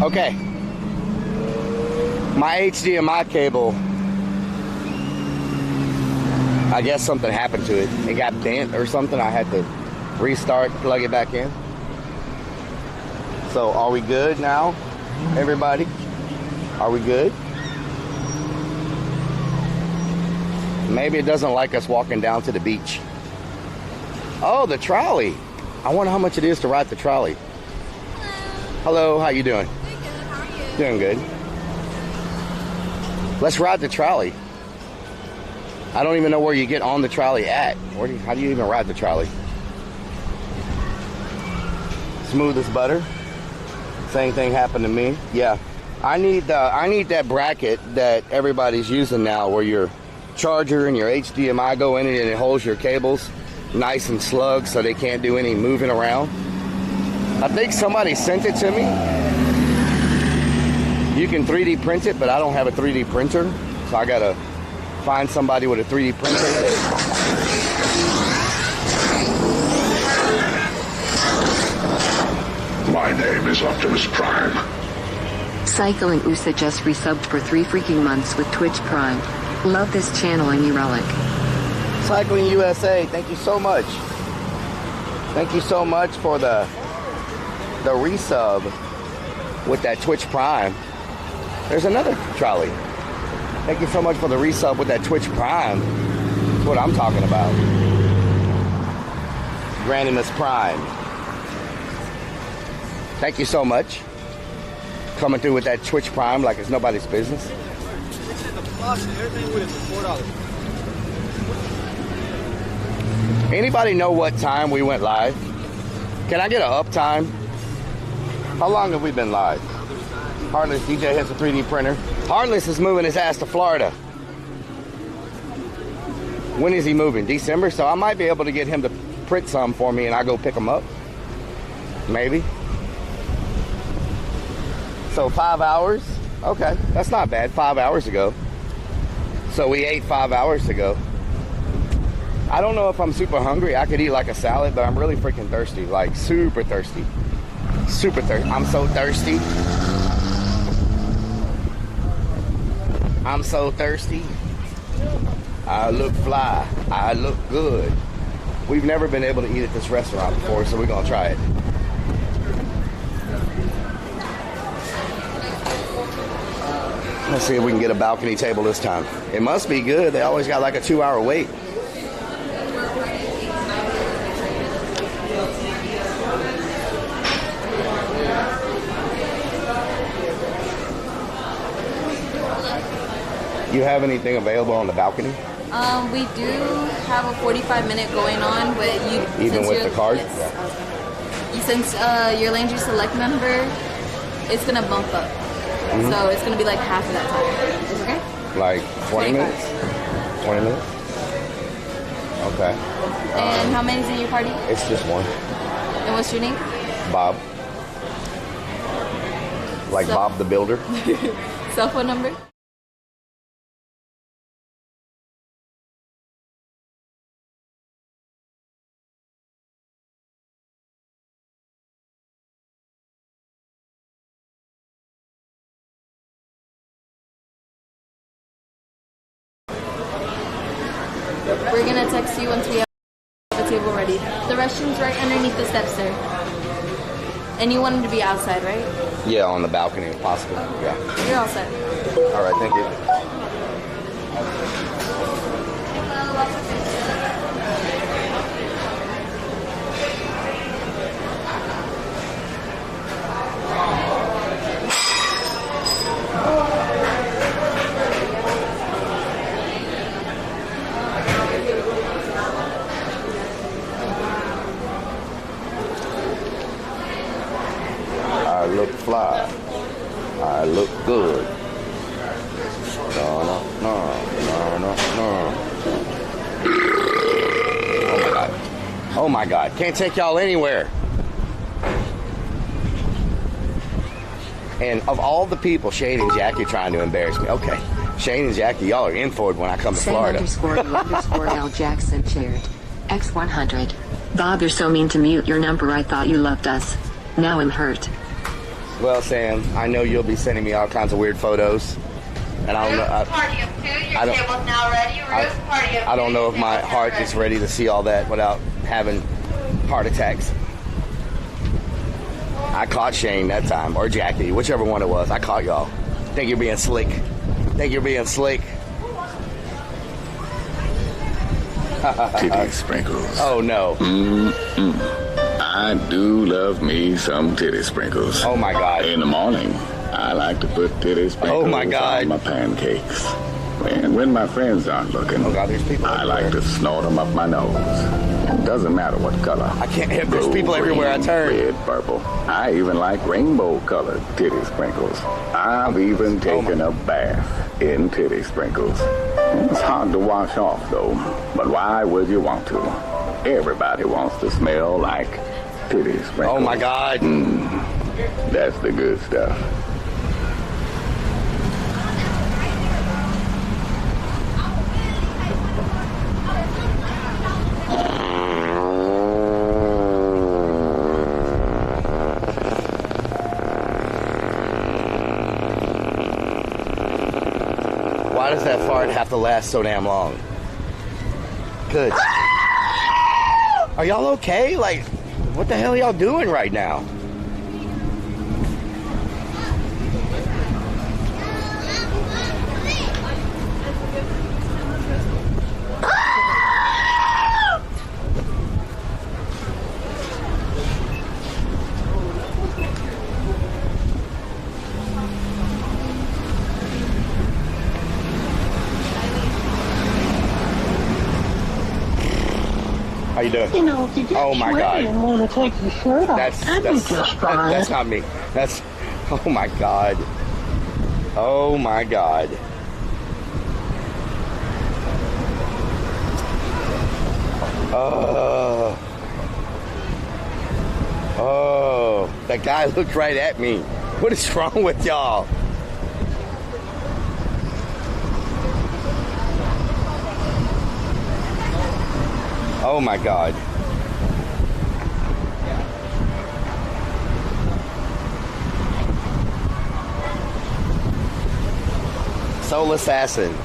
D: Okay, my HDMI cable, I guess something happened to it. It got bent or something. I had to restart, plug it back in. So are we good now, everybody? Are we good? Maybe it doesn't like us walking down to the beach. Oh, the trolley. I wonder how much it is to ride the trolley.
I: Hello, how you doing? Doing good. Let's ride the trolley. I don't even know where you get on the trolley at. How do you even ride the trolley? Smooth as butter. Same thing happened to me. Yeah, I need that bracket that everybody's using now, where your charger and your HDMI go in it and it holds your cables nice and slug, so they can't do any moving around. I think somebody sent it to me. You can 3D print it, but I don't have a 3D printer, so I gotta find somebody with a 3D printer.
X: My name is Optimus Prime.
K: Cycling USA just resubbed for 3 freaking months with Twitch Prime. Love this channel and you Rellik.
I: Cycling USA, thank you so much. Thank you so much for the resub with that Twitch Prime. There's another trolley. Thank you so much for the resub with that Twitch Prime. That's what I'm talking about. Granimus Prime. Thank you so much. Coming through with that Twitch Prime like it's nobody's business. Anybody know what time we went live? Can I get an uptime? How long have we been live? Heartless DJ has a 3D printer. Heartless is moving his ass to Florida. When is he moving? December? So I might be able to get him to print some for me and I go pick them up. Maybe. So 5 hours? Okay, that's not bad. 5 hours ago. So we ate 5 hours ago. I don't know if I'm super hungry. I could eat like a salad, but I'm really freaking thirsty. Like super thirsty. Super thirsty. I'm so thirsty. I'm so thirsty. I look fly. I look good. We've never been able to eat at this restaurant before, so we're gonna try it. Let's see if we can get a balcony table this time. It must be good. They always got like a 2-hour wait. You have anything available on the balcony?
A: We do have a 45-minute going on, but you
I: even with the card?
A: Yes. Since your Land Use Select member, it's gonna bump up. Mm-hmm. So it's gonna be like half of that time. Okay?
I: Like 20 minutes? 20 minutes? Okay.
A: And how many's in your party?
I: It's just one.
A: And what's your name?
I: Bob. Like Bob the Builder.
A: Cell phone number? We're gonna text you once we have the table ready. The restroom's right underneath the steps there. And you want them to be outside, right?
I: Yeah, on the balcony if possible. Yeah.
A: You're all set.
I: All right, thank you. I look fly. I look good. No, no, no, no, no. Oh my God. Oh my God. Can't take y'all anywhere. And of all the people, Shane and Jackie trying to embarrass me. Okay. Shane and Jackie, y'all are in for it when I come to Florida.
K: _L Jackson shared. X100. Bob, you're so mean to mute your number. I thought you loved us. Now I'm hurt.
I: Well, Sam, I know you'll be sending me all kinds of weird photos, and I don't know. I don't know if my heart is ready to see all that without having heart attacks. I caught Shane that time, or Jackie, whichever one it was. I caught y'all. Think you're being slick. Think you're being slick.
X: Titty sprinkles.
I: Oh no.
X: I I do love me some titty sprinkles.
I: Oh my God.
X: In the morning, I like to put titty sprinkles
I: Oh my God.
X: on my pancakes. And when my friends aren't looking, I like to snort them up my nose. It doesn't matter what color.
I: I can't have, there's people everywhere I turn.
X: Red, purple. I even like rainbow-colored titty sprinkles. I've even taken a bath in titty sprinkles. It's hard to wash off, though. But why would you want to? Everybody wants to smell like titty sprinkles.
I: Oh my God.
X: That's the good stuff.
I: Why does that fart have to last so damn long? Good. Are y'all okay? Like, what the hell are y'all doing right now? How you doing?
F: You know, if you get
I: Oh my God.
F: sweaty and want to take your shirt off, that'd be just fine.
I: That's not me. That's, oh my God. Oh my God. Oh, that guy looked right at me. What is wrong with y'all? Oh my God. Soul Assassin.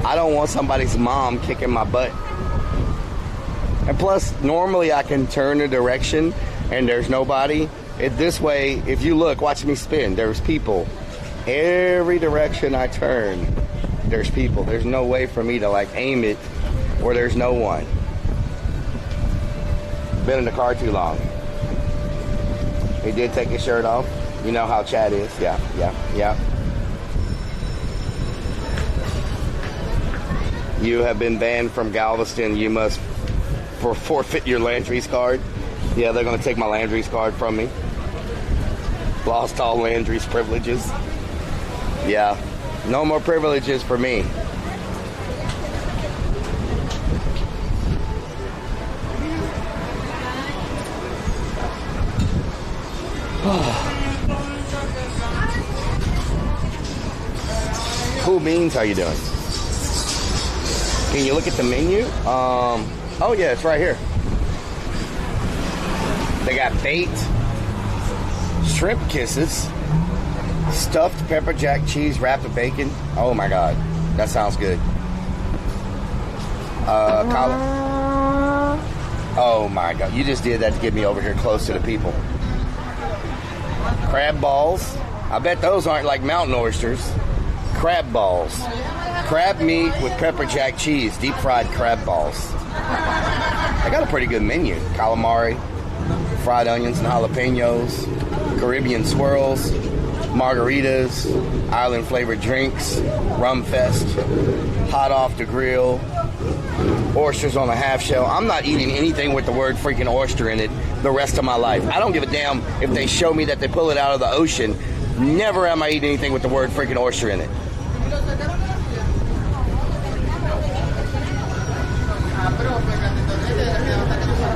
I: I don't want somebody's mom kicking my butt. And plus, normally I can turn a direction and there's nobody. This way, if you look, watch me spin, there's people. Every direction I turn, there's people. There's no way for me to like aim it where there's no one. Been in the car too long. He did take his shirt off. You know how Chad is. Yeah. You have been banned from Galveston. You must forfeit your Landry's card. Yeah, they're going to take my Landry's card from me. Lost all Landry's privileges. Yeah, no more privileges for me. Cool beans, how you doing? Can you look at the menu? Oh yeah, it's right here. They got bait, shrimp kisses, stuffed pepper jack cheese wrapped with bacon. Oh my God, that sounds good. Oh my God, you just did that to get me over here close to the people. Crab balls. I bet those aren't like mountain oysters. Crab balls. Crab meat with pepper jack cheese. Deep fried crab balls. They got a pretty good menu. Calamari, fried onions and jalapenos, Caribbean swirls, margaritas, island flavored drinks, rum fest, hot off the grill, oysters on a half shell. I'm not eating anything with the word freaking oyster in it the rest of my life. I don't give a damn if they show me that they pull it out of the ocean. Never am I eating anything with the word freaking oyster in it.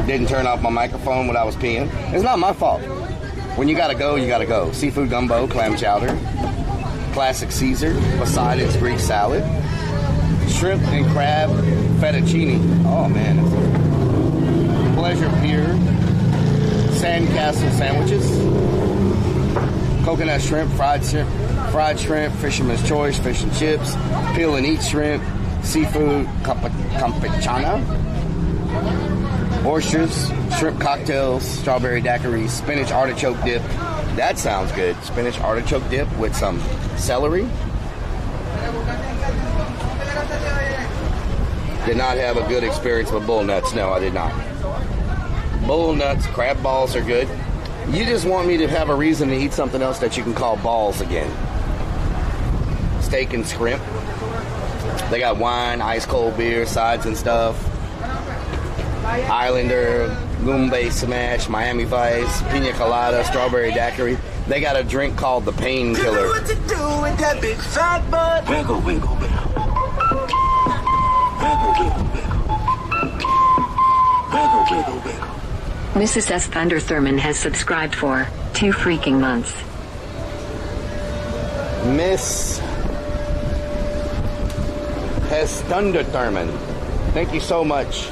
I: Didn't turn off my microphone when I was peeing. It's not my fault. When you gotta go, you gotta go. Seafood gumbo, clam chowder, classic Caesar, Poseidon's Greek salad, shrimp and crab fettuccine. Oh man. Pleasure Pier, Sandcastle sandwiches, coconut shrimp, fried shrimp, fisherman's choice, fish and chips, peel and eat shrimp, seafood campechana, oysters, shrimp cocktails, strawberry daiquiris, spinach artichoke dip. That sounds good. Spinach artichoke dip with some celery. Did not have a good experience with bull nuts. No, I did not. Bull nuts, crab balls are good. You just want me to have a reason to eat something else that you can call balls again. Steak and shrimp. They got wine, ice cold beer, sides and stuff. Islander, Goombay Smash, Miami Vice, Pina Colada, Strawberry Daiquiri. They got a drink called the Painkiller.
M: What to do with that big fat butt? Wiggle, wiggle, wiggle. Wiggle, wiggle, wiggle. Wiggle, wiggle, wiggle.
K: Mrs. S. Thunder Thurman has subscribed for 2 freaking months.
I: Miss S. Thunder Thurman, thank you so much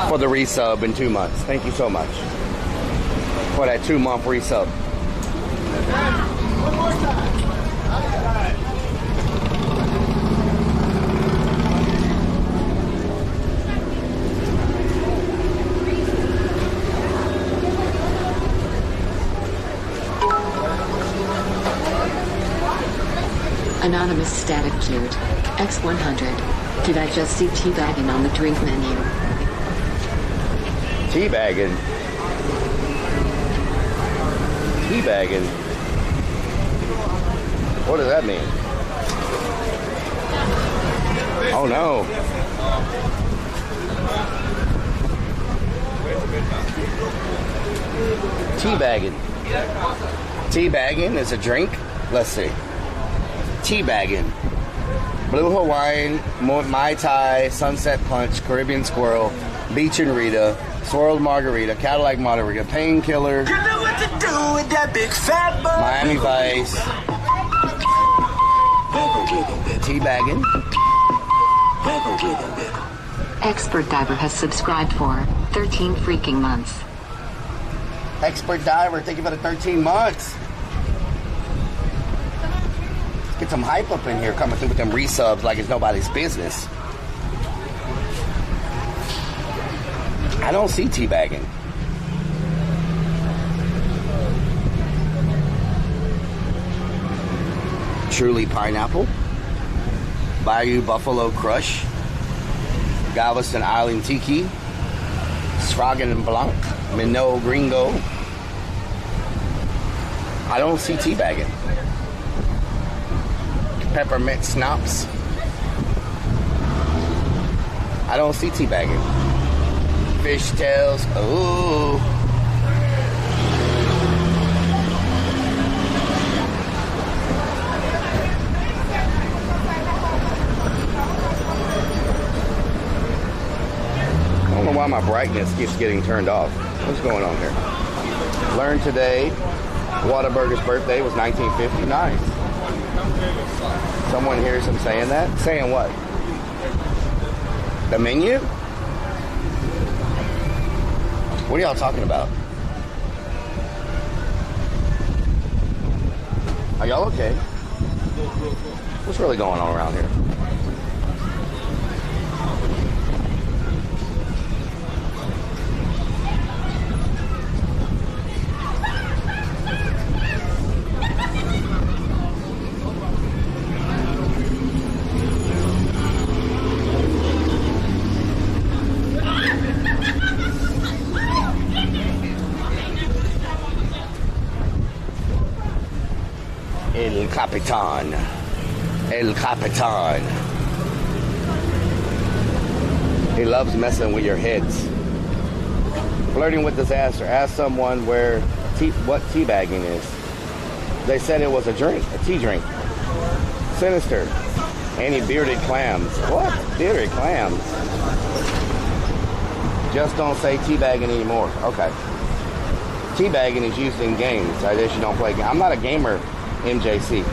I: for the resub in 2 months. Thank you so much for that 2-month resub.
M: One more time.
K: Anonymous static cute. X100. Did I just see teabagging on the drink menu?
I: Teabagging? Teabagging? What does that mean? Oh no. Teabagging. Teabagging is a drink? Let's see. Teabagging. Blue Hawaiian, Mai Tai, Sunset Punch, Caribbean Squirrel, Beach and Rita, Swirled Margarita, Cadillac Margarita, Painkiller,
M: You know what to do with that big fat butt?
I: Miami Vice, Teabagging.
K: Expert Diver has subscribed for 13 freaking months.
I: Expert Diver, thank you for the 13 months. Get some hype up in here coming through with them resubs like it's nobody's business. I don't see teabagging. Truly Pineapple, Bayou Buffalo Crush, Galveston Island Tiki, Sfragan and Blanc, Minot Gringo. I don't see teabagging. Peppermint Schnapps. I don't see teabagging. Fishtails. Ooh. I don't know why my brightness keeps getting turned off. What's going on here? Learned today Whataburger's birthday was 1950. Nice. Someone hears him saying that? Saying what? The menu? What are y'all talking about? Are y'all okay? What's really going on around here? El Capitan. El Capitan. He loves messing with your heads. Flirting with disaster. Ask someone what teabagging is. They said it was a drink, a tea drink. Sinister. Any bearded clams. What? Bearded clams. Just don't say teabagging anymore. Okay. Teabagging is used in games. I guess you don't play games. I'm not a gamer. MJC.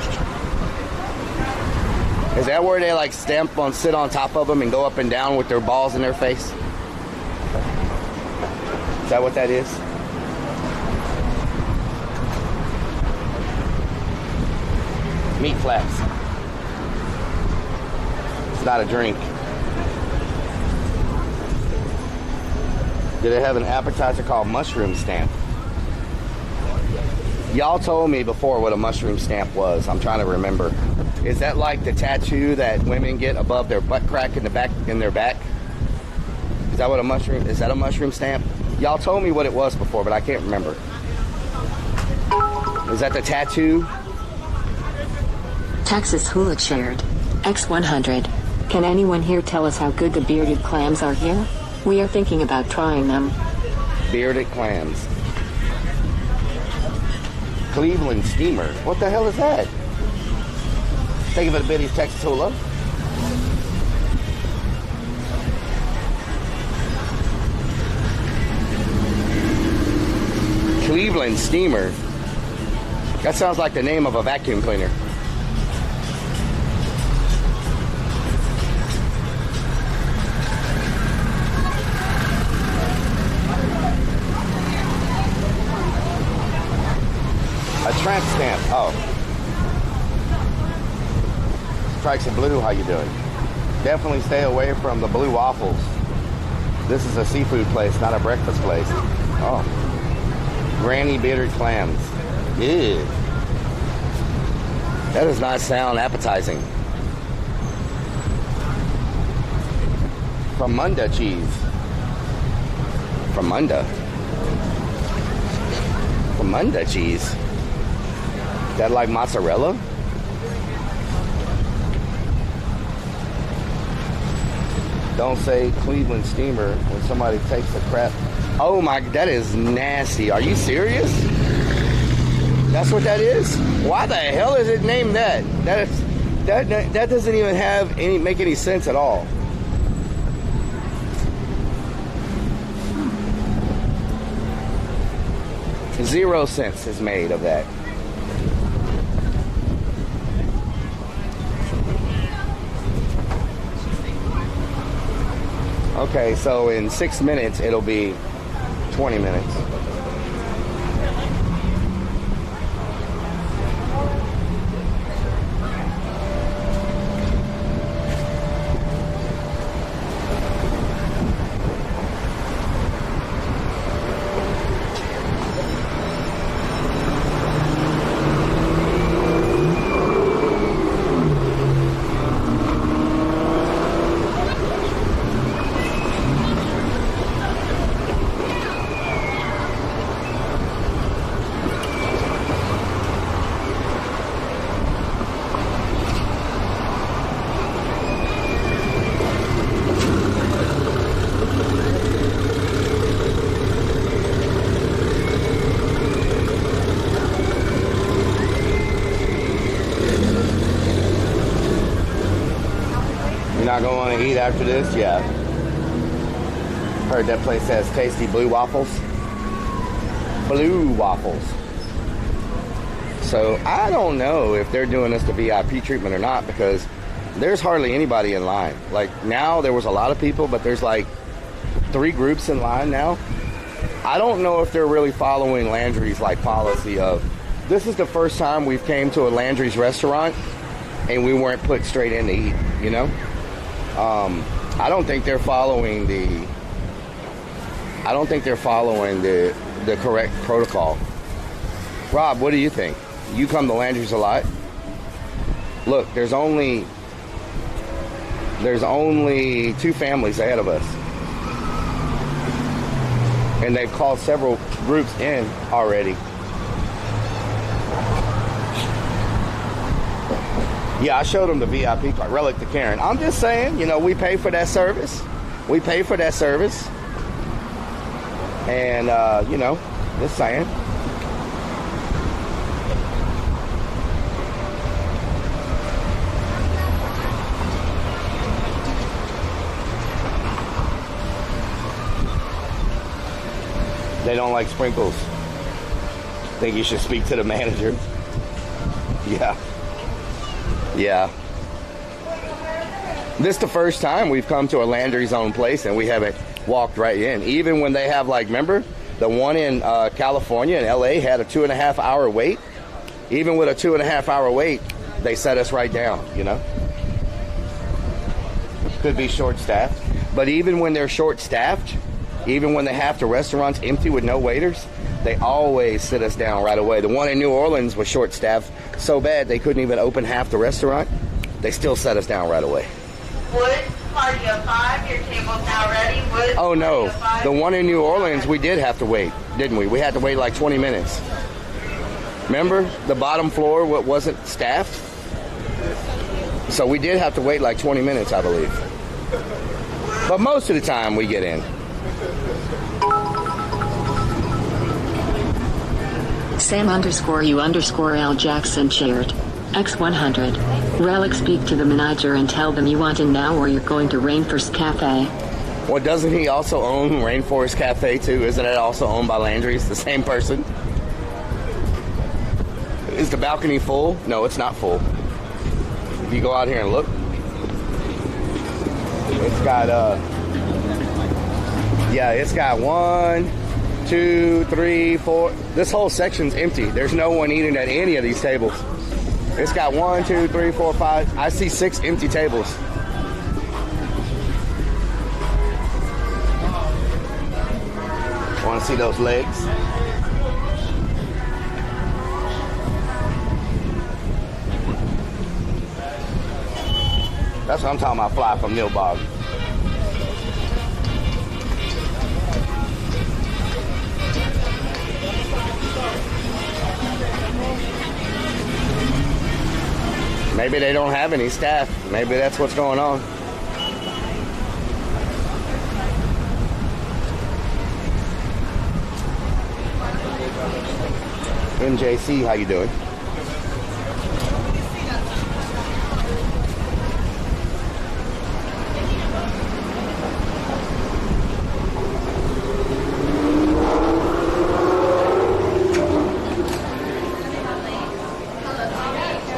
I: Is that where they like sit on top of them and go up and down with their balls in their face? Is that what that is? Meat flaps. It's not a drink. Do they have an appetizer called mushroom stamp? Y'all told me before what a mushroom stamp was. I'm trying to remember. Is that like the tattoo that women get above their butt crack in their back? Is that what a mushroom? Is that a mushroom stamp? Y'all told me what it was before, but I can't remember. Is that the tattoo?
K: Texas Hula shared. X100. Can anyone here tell us how good the bearded clams are here? We are thinking about trying them.
I: Bearded clams. Cleveland steamer. What the hell is that? Think of it, Biddy's Texas Hula. Cleveland steamer. That sounds like the name of a vacuum cleaner. A tramp stamp. Oh. Strikes of Blue, how you doing? Definitely stay away from the blue waffles. This is a seafood place, not a breakfast place. Oh. Granny bearded clams. Ew. That does not sound appetizing. Fromunda cheese. Fromunda. Fromunda cheese. That like mozzarella? Don't say Cleveland steamer when somebody takes a crap. Oh my, that is nasty. Are you serious? That's what that is? Why the hell is it named that? That doesn't even make any sense at all. Zero sense is made of that. Okay, so in 6 minutes, it'll be 20 minutes. Not gonna want to eat after this? Yeah. Heard that place has tasty blue waffles. Blue waffles. So I don't know if they're doing this to VIP treatment or not, because there's hardly anybody in line. Like now there was a lot of people, but there's like 3 groups in line now. I don't know if they're really following Landry's like policy of, this is the first time we've came to a Landry's restaurant and we weren't put straight in to eat, you know? I don't think they're following the correct protocol. Rob, what do you think? You come to Landry's a lot. Look, there's only 2 families ahead of us. And they've called several groups in already. Yeah, I showed them the VIP card, Rellik to Karen. I'm just saying, you know, we pay for that service. We pay for that service. And, you know, just saying. They don't like sprinkles. Think you should speak to the manager. Yeah. Yeah. This is the first time we've come to a Landry's own place and we haven't walked right in. Even when they have, like, remember, the one in California and LA had a 2.5 hour wait. Even with a 2.5 hour wait, they set us right down, you know. Could be short-staffed. But even when they're short-staffed, even when they have the restaurants empty with no waiters, they always sit us down right away. The one in New Orleans was short-staffed so bad they couldn't even open half the restaurant. They still set us down right away.
G: What?
J: Party of 5, your table's now ready.
I: Oh no, the one in New Orleans, we did have to wait, didn't we? We had to wait like 20 minutes. Remember, the bottom floor wasn't staffed? So we did have to wait like 20 minutes, I believe. But most of the time we get in.
K: Sam_U_L Jackson shared. X100. Rellik, speak to the manager and tell them you want in now or you're going to Rainforest Cafe.
I: Well, doesn't he also own Rainforest Cafe too? Isn't it also owned by Landry's, the same person? Is the balcony full? No, it's not full. If you go out here and look, it's got yeah, it's got 1, 2, 3, 4. This whole section's empty. There's no one eating at any of these tables. It's got 1, 2, 3, 4, 5. I see 6 empty tables. Want to see those legs? That's what I'm talking about, fly from Nilbog. Maybe they don't have any staff. Maybe that's what's going on. MJC, how you doing?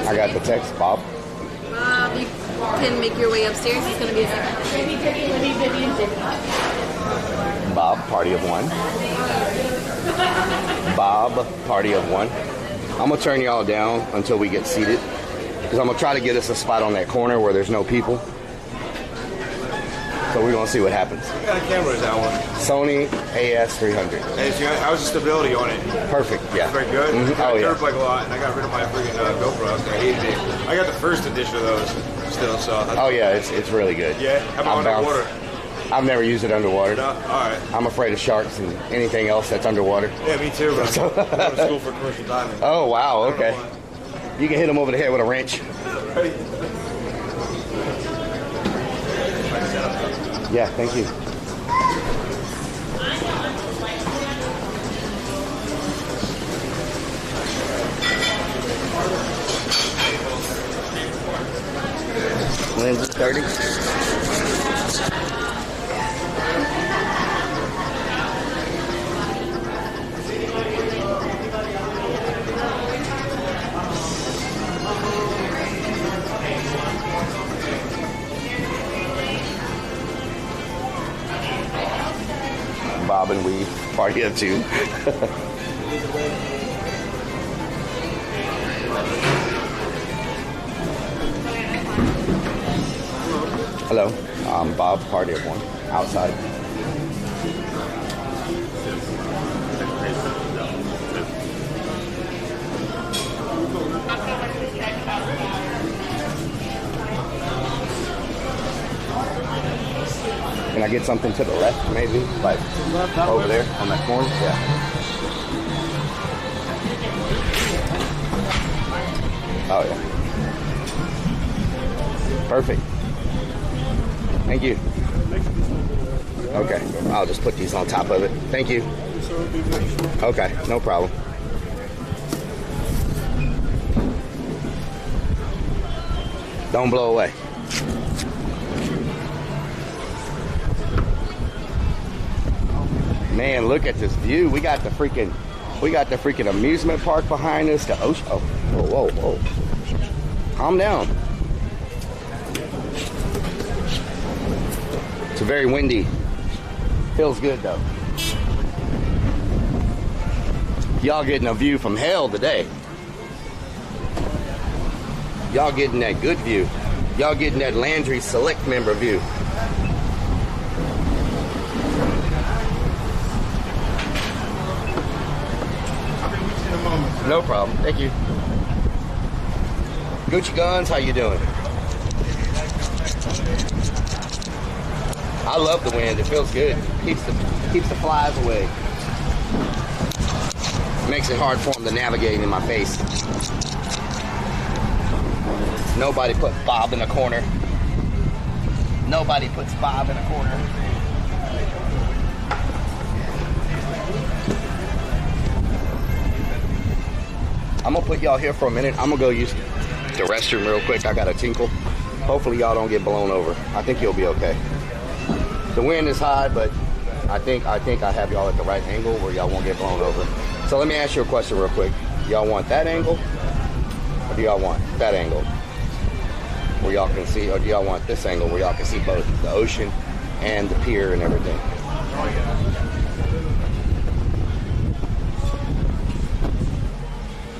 I: I got the text, Bob.
A: You can make your way upstairs. It's going to be a second.
I: Bob, party of 1. Bob, party of 1. I'm going to turn y'all down until we get seated. Because I'm going to try to get us a spot on that corner where there's no people. So we're going to see what happens.
L: What kind of camera is that one?
I: Sony AS300.
L: Hey, so how's the stability on it?
I: Perfect, yeah.
L: Very good?
I: Mm-hmm. Oh,
L: I
I: yeah.
L: curved like a lot, and I got rid of my freaking GoPro. I hated it. I got the first edition of those still, so.
I: Oh, yeah, it's really good.
L: Yeah? How about underwater?
I: I've never used it underwater.
L: No? All right.
I: I'm afraid of sharks and anything else that's underwater.
L: Yeah, me too. But I'm going to school for commercial diving.
I: Oh, wow, okay. You can hit him over the head with a wrench. Yeah, thank you. Lens 30. Bob and weave, party of 2. Hello, I'm Bob, party of 1, outside. Can I get something to the left, maybe? Like over there on that corner? Yeah. Oh, yeah. Perfect. Thank you. Okay, I'll just put these on top of it. Thank you. Okay, no problem. Don't blow away. Man, look at this view. We got the freaking amusement park behind us. The ocean. Oh, whoa, whoa, whoa. Calm down. It's very windy. Feels good though. Y'all getting a view from hell today. Y'all getting that good view. Y'all getting that Landry Select member view. No problem. Thank you. Gucci Guns, how you doing? I love the wind. It feels good. Keeps the flies away. Makes it hard for them to navigate in my face. Nobody put Bob in a corner. Nobody puts Bob in a corner. I'm gonna put y'all here for a minute. I'm gonna go use the restroom real quick. I got a tinkle. Hopefully y'all don't get blown over. I think you'll be okay. The wind is high, but I think I have y'all at the right angle where y'all won't get blown over. So let me ask you a question real quick. Y'all want that angle? Or do y'all want that angle where y'all can see, or do y'all want this angle where y'all can see both the ocean and the pier and everything?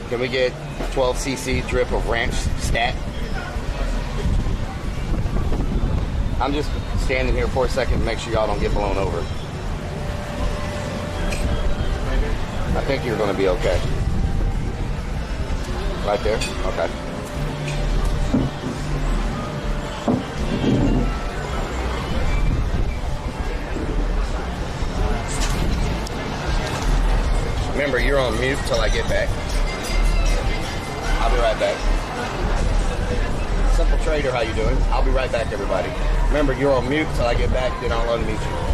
I: Can we get 12 cc drip of ranch stat? I'm just standing here for a second to make sure y'all don't get blown over. I think you're going to be okay. Right there? Okay. Remember, you're on mute till I get back. I'll be right back. Simple Trader, how you doing? I'll be right back, everybody. Remember, you're on mute till I get back, then I'll unmute you.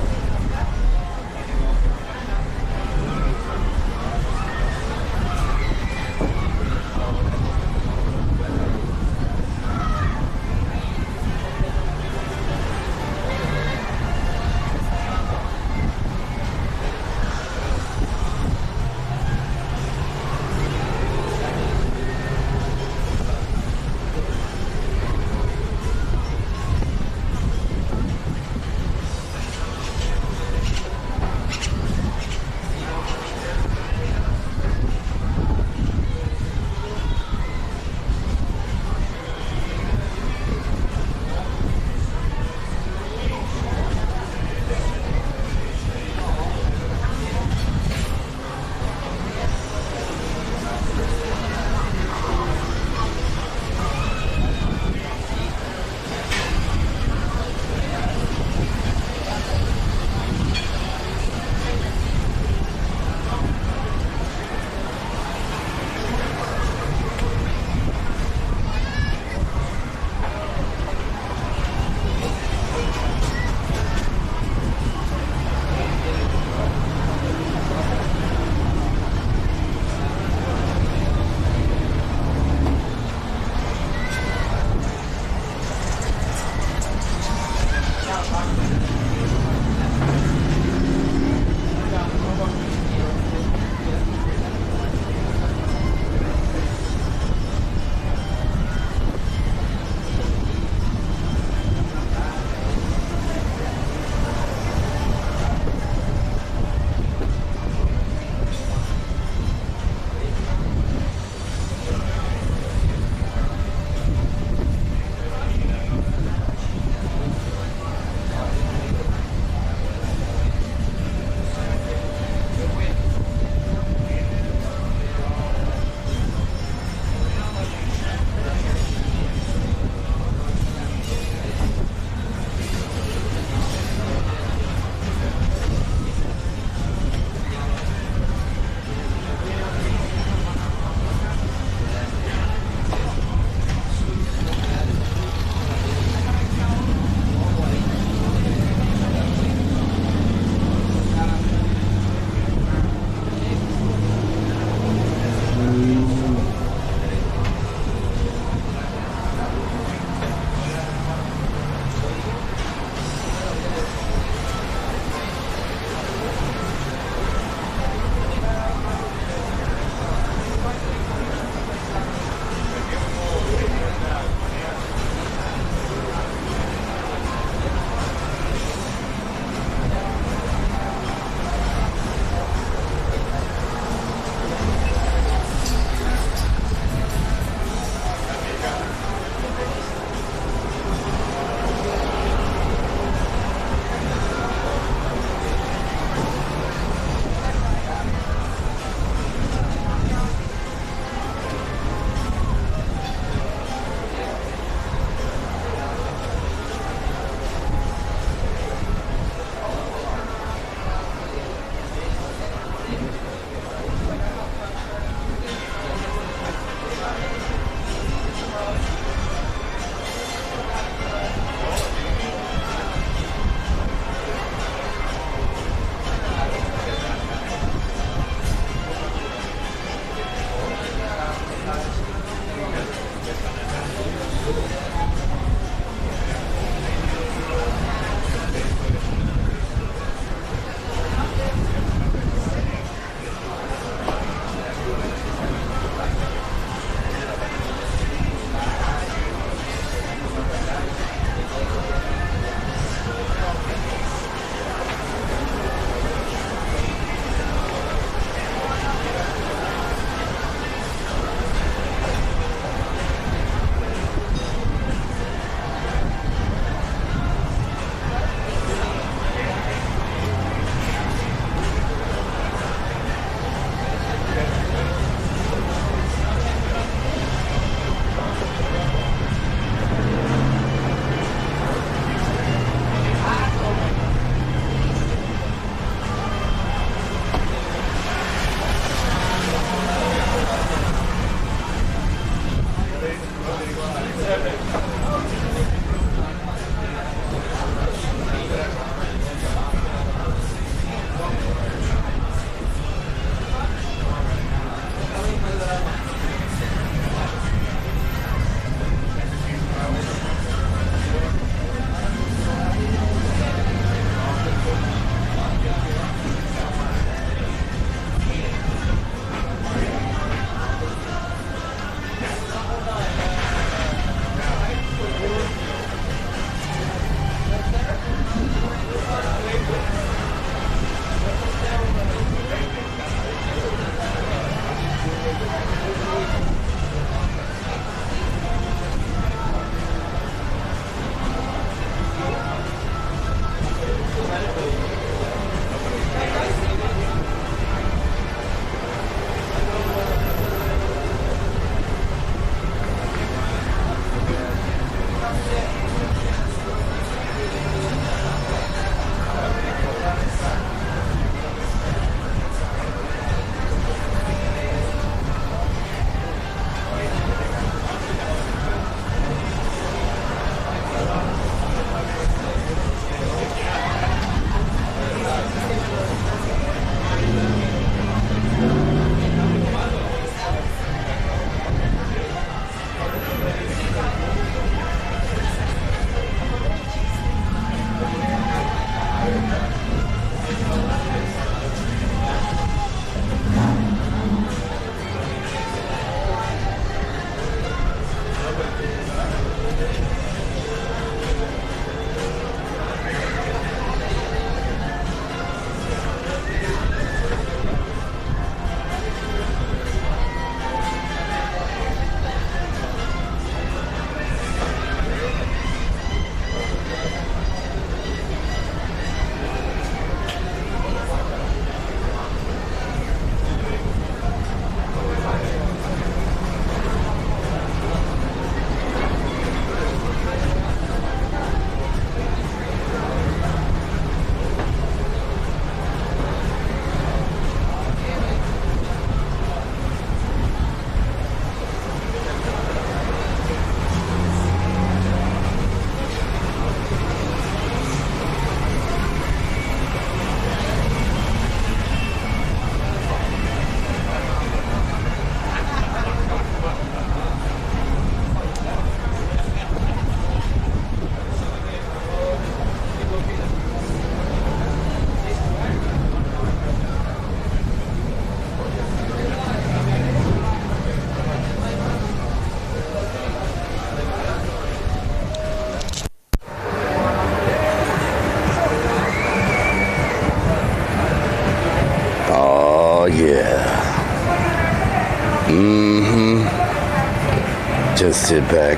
D: Just sit back,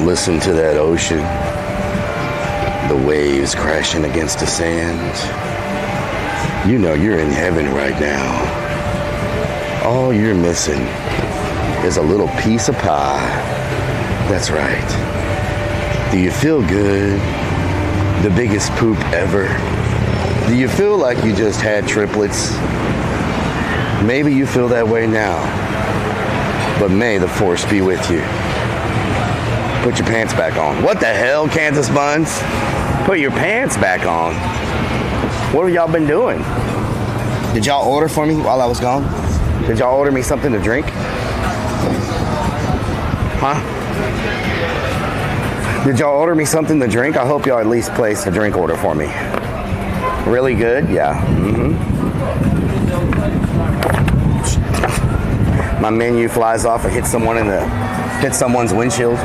D: listen to that ocean, the waves crashing against the sand. You know you're in heaven right now. All you're missing is a little piece of pie. That's right. Do you feel good? The biggest poop ever? Do you feel like you just had triplets? Maybe you feel that way now. But may the force be with you. Put your pants back on. What the hell, Kansas Buns? Put your pants back on. What have y'all been doing? Did y'all order for me while I was gone? Did y'all order me something to drink? Huh? Did y'all order me something to drink? I hope y'all at least placed a drink order for me. Really good? Yeah. My menu flies off and hits someone's windshield.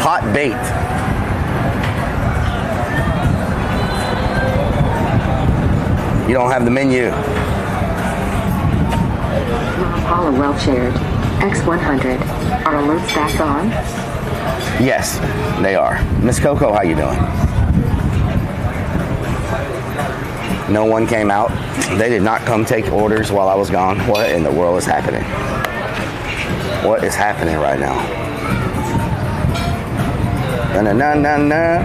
D: Hot bait. You don't have the menu.
K: Paula well shared. X100. Are alerts back on?
D: Yes, they are. Miss Coco, how you doing? No one came out. They did not come take orders while I was gone. What in the world is happening? What is happening right now? Na-na-na-na-na.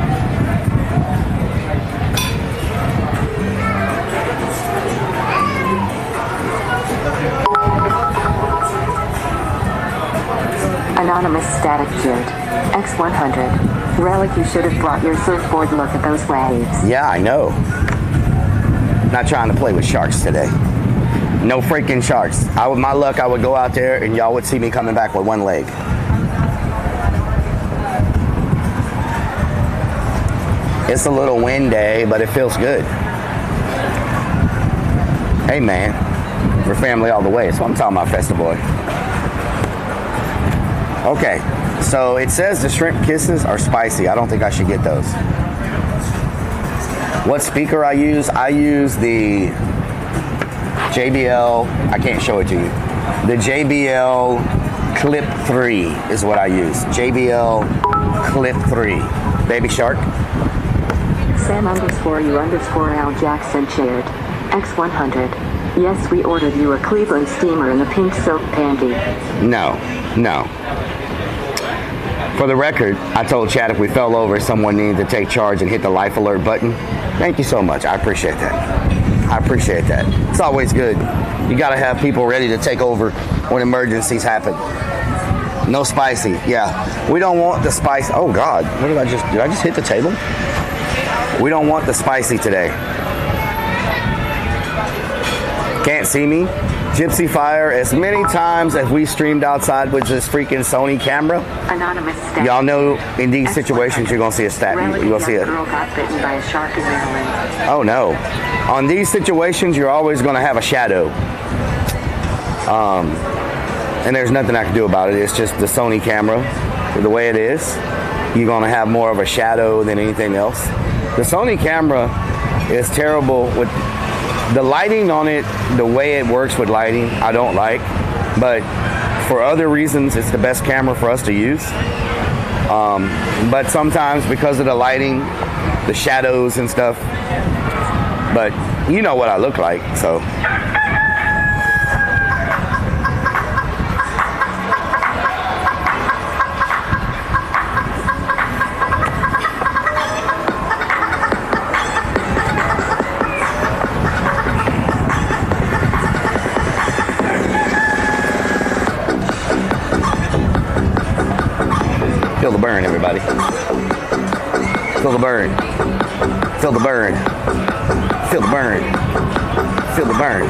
K: Anonymous static cured. X100. Rellik, you should have brought your surfboard. Look at those waves.
D: Yeah, I know. Not trying to play with sharks today. No freaking sharks. With my luck, I would go out there and y'all would see me coming back with one leg. It's a little windy, but it feels good. Hey man, we're family all the way. That's what I'm talking about, Festa Boy. Okay, so it says the shrimp kisses are spicy. I don't think I should get those. What speaker I use? I use the JBL, I can't show it to you. The JBL Clip 3 is what I use. JBL Clip 3. Baby Shark.
K: Sam_U_Al Jackson shared. X100. Yes, we ordered you a Cleveland steamer in the pink silk panty.
D: No. For the record, I told Chad if we fell over, someone needed to take charge and hit the life alert button. Thank you so much. I appreciate that. It's always good. You got to have people ready to take over when emergencies happen. No spicy. Yeah. We don't want the spice. Oh, God. Did I just hit the table? We don't want the spicy today. Can't see me? Gypsy Fire, as many times as we streamed outside with this freaking Sony camera,
K: Anonymous static.
D: Y'all know in these situations you're going to see a stat. You're going to see it.
K: Girl got bitten by a shark in Maryland.
D: Oh, no. On these situations, you're always going to have a shadow. And there's nothing I can do about it. It's just the Sony camera, the way it is. You're going to have more of a shadow than anything else. The Sony camera is terrible with the lighting on it. The way it works with lighting, I don't like. But for other reasons, it's the best camera for us to use. But sometimes because of the lighting, the shadows and stuff. But you know what I look like, so. Feel the burn, everybody. Feel the burn. Feel the burn. Feel the burn. Feel the burn.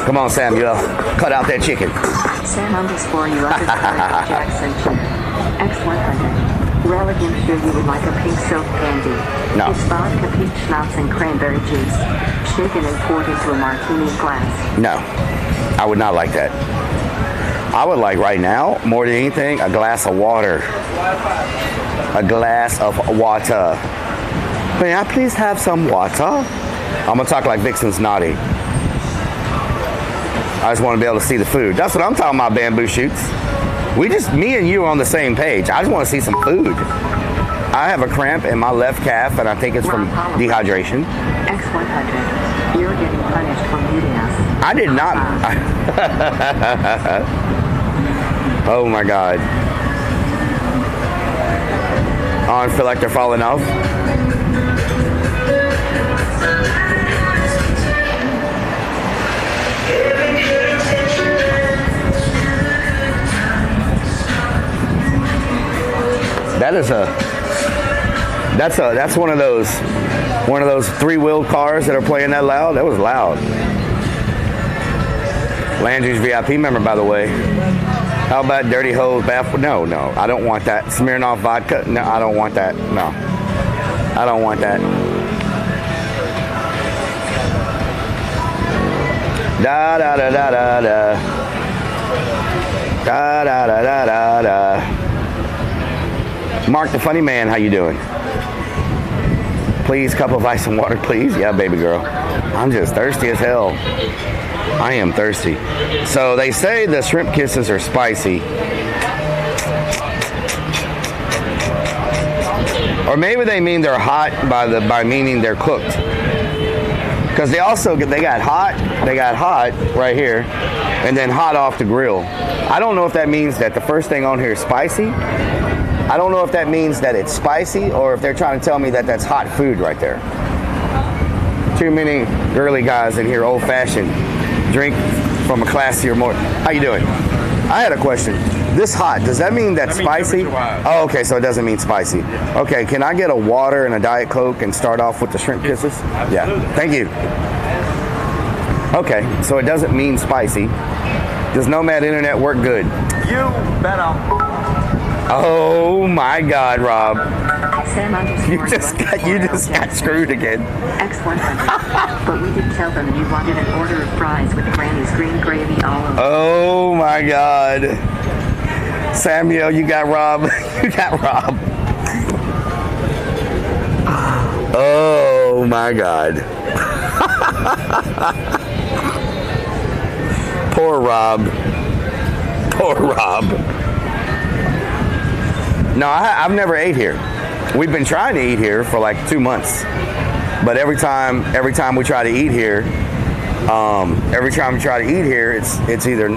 D: Come on, Samuel. Cut out that chicken.
K: Sam_U_Jackson X100. Rellik, I'm sure you would like a pink silk candy.
D: No.
K: It's vodka, peach schnapps, and cranberry juice. Shaken and poured into a martini glass.
D: No, I would not like that. I would like right now, more than anything, a glass of water. A glass of water. May I please have some water? I'm gonna talk like Vixen's naughty. I just want to be able to see the food. That's what I'm talking about, Bamboo Shoots. Me and you are on the same page. I just want to see some food. I have a cramp in my left calf, and I think it's from dehydration.
K: X100. You're getting punished for muting us.
D: I did not. Oh my God. Oh, I feel like they're falling off. That's one of those three-wheeled cars that are playing that loud. That was loud. Landry's VIP member, by the way. How about Dirty Hose bath? No, I don't want that. Smirnoff vodka? No, I don't want that. No, I don't want that. Da da da da da da. Da da da da da da. Mark the Funny Man, how you doing? Please, cup of ice and water, please. Yeah, baby girl. I'm just thirsty as hell. I am thirsty. So they say the shrimp kisses are spicy. Or maybe they mean they're hot by meaning they're cooked. Because they got hot right here, and then hot off the grill. I don't know if that means that the first thing on here is spicy. I don't know if that means that it's spicy or if they're trying to tell me that that's hot food right there. Too many girly guys in here, old-fashioned. Drink from a classier more. How you doing? I had a question. This hot, does that mean that's spicy? Oh, okay, so it doesn't mean spicy. Okay, can I get a water and a Diet Coke and start off with the shrimp kisses?
L: Absolutely.
D: Yeah, thank you. Okay, so it doesn't mean spicy. Does Nomad Internet work good?
L: You better.
D: Oh my God, Rob.
H: Sam
D: You just got screwed again.
H: X100. But we did tell them you wanted an order of fries with Granny's green gravy all over.
D: Oh my God. Samuel, you got Rob. You got Rob. Oh my God. Poor Rob. Poor Rob. No, I've never ate here. We've been trying to eat here for like 2 months, but every time we try to eat here, it's either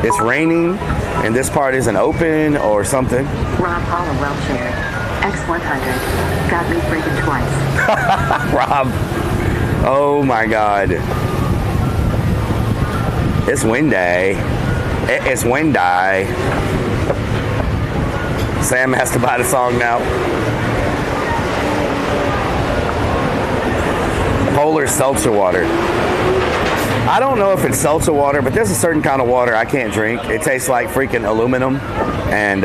D: it's raining and this part isn't open or something.
H: Rob Paula Welcher, X100, got me freaking twice.
D: Rob, oh my God, it's windy. It's windy. Sam has to buy the song now. Polar seltzer water. I don't know if it's seltzer water, but there's a certain kind of water I can't drink. It tastes like freaking aluminum. And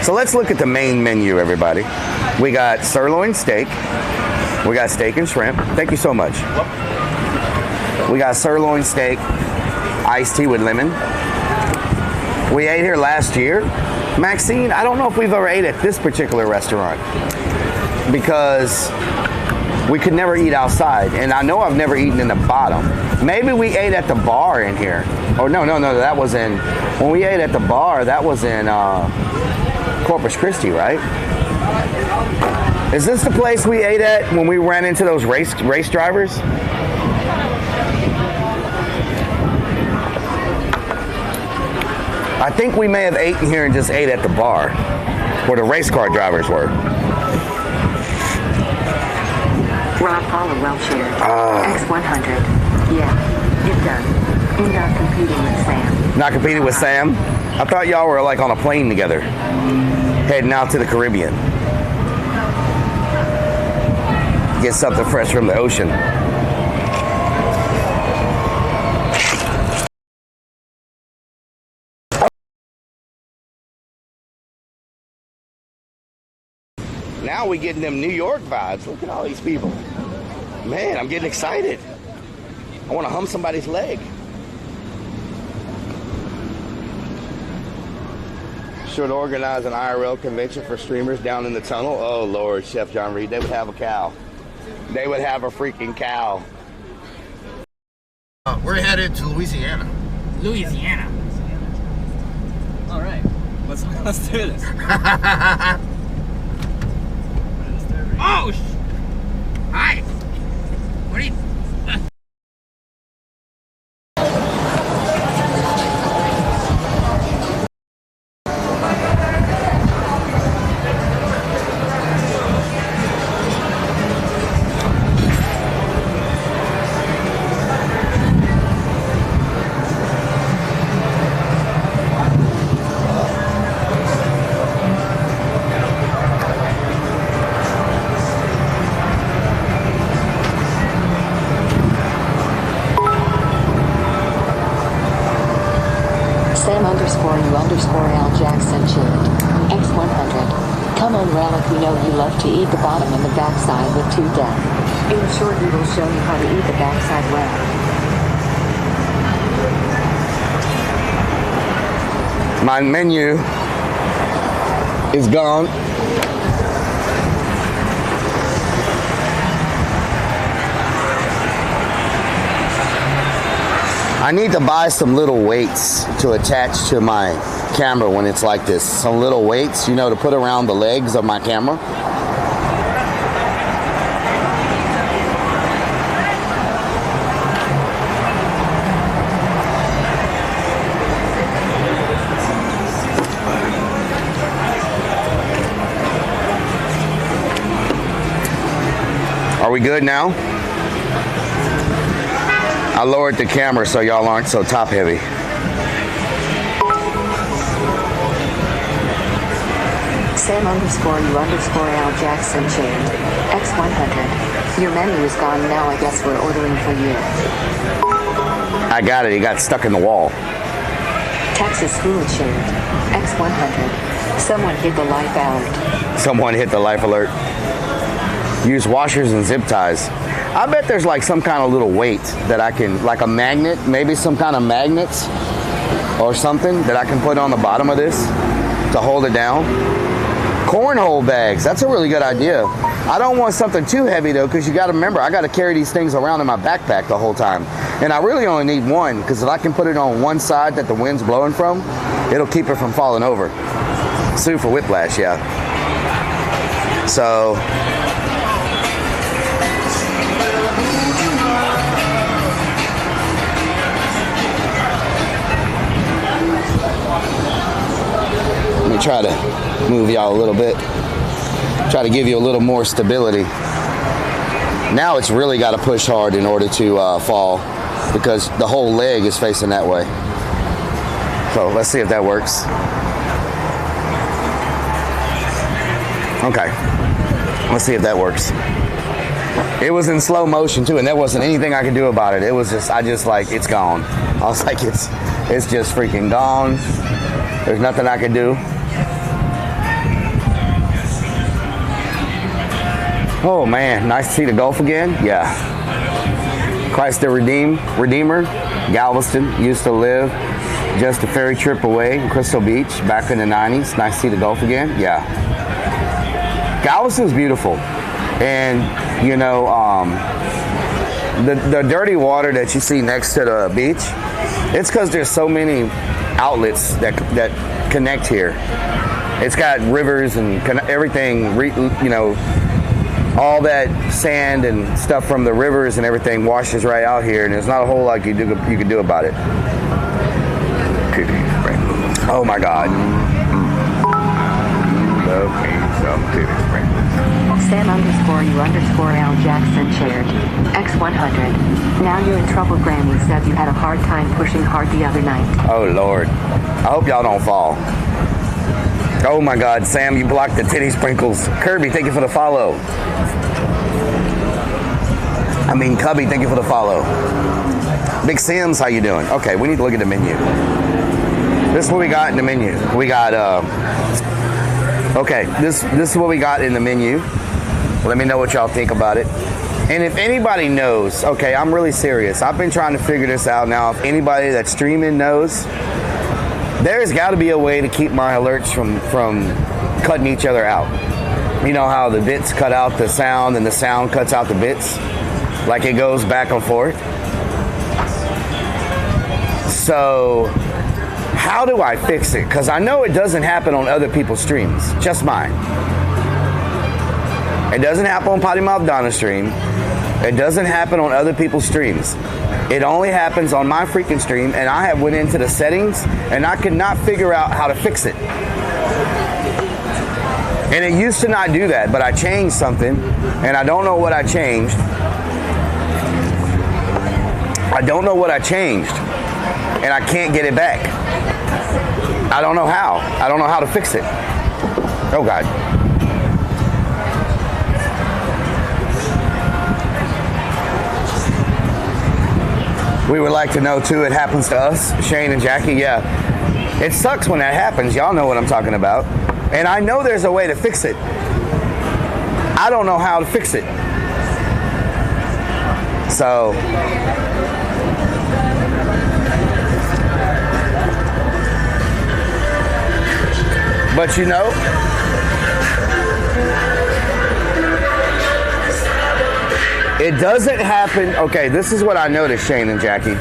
D: so let's look at the main menu, everybody. We got sirloin steak. We got steak and shrimp. Thank you so much. We got sirloin steak, iced tea with lemon. We ate here last year. Maxine, I don't know if we've ever ate at this particular restaurant because we could never eat outside. And I know I've never eaten in the bottom. Maybe we ate at the bar in here. Oh, no, that was in, when we ate at the bar, that was in Corpus Christi, right? Is this the place we ate at when we ran into those race drivers? I think we may have eaten here and just ate at the bar where the race car drivers were.
H: Rob Paula Welcher, X100. Yeah, you're done. You're not competing with Sam.
D: Not competing with Sam? I thought y'all were like on a plane together, heading out to the Caribbean. Get something fresh from the ocean. Now we getting them New York vibes. Look at all these people. Man, I'm getting excited. I want to hump somebody's leg. Should organize an IRL convention for streamers down in the tunnel. Oh, Lord, Chef John Reed. They would have a cow. They would have a freaking cow.
I: We're headed to Louisiana.
P: Louisiana. All right. Let's do this. Oh, hi. What are you?
K: Sam_U_Al Jackson shared. X100. Come on, Rellik, we know you love to eat the bottom and the backside with 2 death. In short, we will show you how to eat the backside well.
D: My menu is gone. I need to buy some little weights to attach to my camera when it's like this. Some little weights, you know, to put around the legs of my camera. Are we good now? I lowered the camera so y'all aren't so top heavy.
K: Sam_U_Al Jackson shared. X100. Your menu is gone now. I guess we're ordering for you.
D: I got it. It got stuck in the wall.
K: Texas Food shared. X100. Someone hit the life alert.
D: Someone hit the life alert. Use washers and zip ties. I bet there's like some kind of little weight that I can, like a magnet, maybe some kind of magnets or something that I can put on the bottom of this to hold it down. Cornhole bags, that's a really good idea. I don't want something too heavy though, because you got to remember, I got to carry these things around in my backpack the whole time. And I really only need one, because if I can put it on one side that the wind's blowing from, it'll keep it from falling over. Sue for whiplash, yeah. So, let me try to move y'all a little bit. Try to give you a little more stability. Now it's really got to push hard in order to fall, because the whole leg is facing that way. So let's see if that works. Okay. Let's see if that works. It was in slow motion too, and there wasn't anything I could do about it. It was just, I just like, it's gone. I was like, it's just freaking gone. There's nothing I can do. Oh man, nice to see the Gulf again. Yeah. Christ the Redeemer, Galveston, used to live just a ferry trip away in Crystal Beach back in the 90s. Nice to see the Gulf again. Yeah. Galveston's beautiful. And, you know, the dirty water that you see next to the beach, it's because there's so many outlets that connect here. It's got rivers and everything, you know, all that sand and stuff from the rivers and everything washes right out here, and there's not a whole lot you can do about it. Oh my God.
X: Love me some titty sprinkles.
K: Sam_U_Al Jackson shared. X100. Now you're in trouble. Granny said you had a hard time pushing hard the other night.
D: Oh Lord. I hope y'all don't fall. Oh my God, Sam, you blocked the titty sprinkles. Kirby, thank you for the follow. Cubby, thank you for the follow. Big Sims, how you doing? Okay, we need to look at the menu. This is what we got in the menu. We got, okay, this is what we got in the menu. Let me know what y'all think about it. And if anybody knows, okay, I'm really serious. I've been trying to figure this out now. If anybody that's streaming knows, there's got to be a way to keep my alerts from cutting each other out. You know how the bits cut out the sound and the sound cuts out the bits? Like it goes back and forth. So how do I fix it? Because I know it doesn't happen on other people's streams, just mine. It doesn't happen on Potty Mouth Donna's stream. It doesn't happen on other people's streams. It only happens on my freaking stream, and I have went into the settings and I could not figure out how to fix it. And it used to not do that, but I changed something, and I don't know what I changed. I don't know what I changed, and I can't get it back. I don't know how. I don't know how to fix it. Oh God. We would like to know too, it happens to us, Shane and Jackie, yeah. It sucks when that happens. Y'all know what I'm talking about. And I know there's a way to fix it. I don't know how to fix it. So, but you know, it doesn't happen. Okay, this is what I noticed, Shane and Jackie.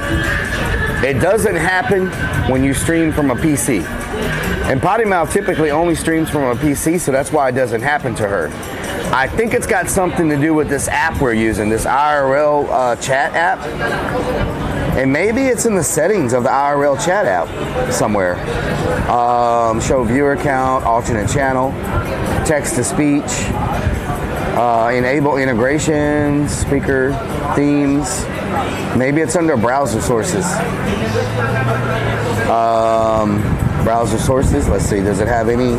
D: It doesn't happen when you stream from a PC. And Potty Mouth typically only streams from a PC, so that's why it doesn't happen to her. I think it's got something to do with this app we're using, this IRL chat app. And maybe it's in the settings of the IRL chat app somewhere. Show viewer count, alternate channel, text to speech, enable integrations, speaker, themes. Maybe it's under browser sources. Browser sources, let's see, does it have any?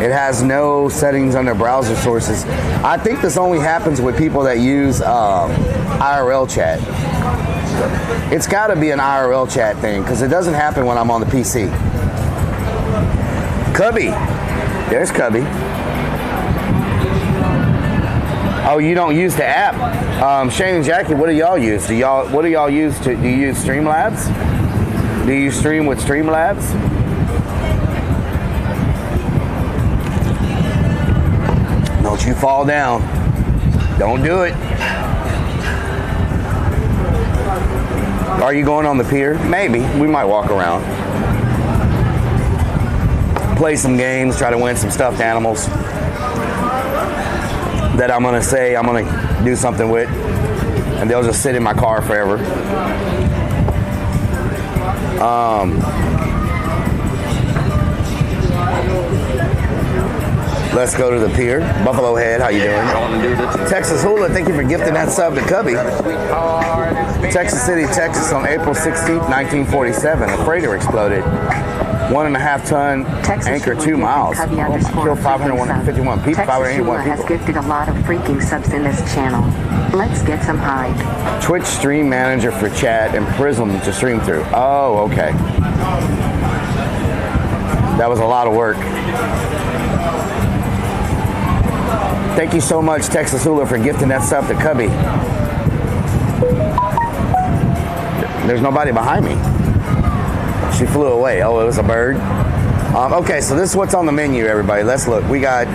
D: It has no settings under browser sources. I think this only happens with people that use IRL chat. It's got to be an IRL chat thing because it doesn't happen when I'm on the PC. Cubby. There's Cubby. Oh, you don't use the app. Shane and Jackie, what do y'all use? What do y'all use? Do you use Streamlabs? Do you stream with Streamlabs? Don't you fall down. Don't do it. Are you going on the pier? Maybe. We might walk around. Play some games, try to win some stuffed animals that I'm going to do something with. And they'll just sit in my car forever. Let's go to the pier. Buffalo Head, how you doing? Texas Hula, thank you for gifting that sub to Cubby. Texas City, Texas on April 16th, 1947. A freighter exploded. 1.5 ton, anchor 2 miles. Killed 551 people,
H: Texas
D: 581
H: Hula
D: people.
H: has gifted a lot of freaking subs in this channel. Let's get some hype.
D: Twitch Stream Manager for chat and Prism to stream through. Oh, okay. That was a lot of work. Thank you so much, Texas Hula, for gifting that sub to Cubby. There's nobody behind me. She flew away. Oh, it was a bird. Okay, so this is what's on the menu, everybody. Let's look. We got.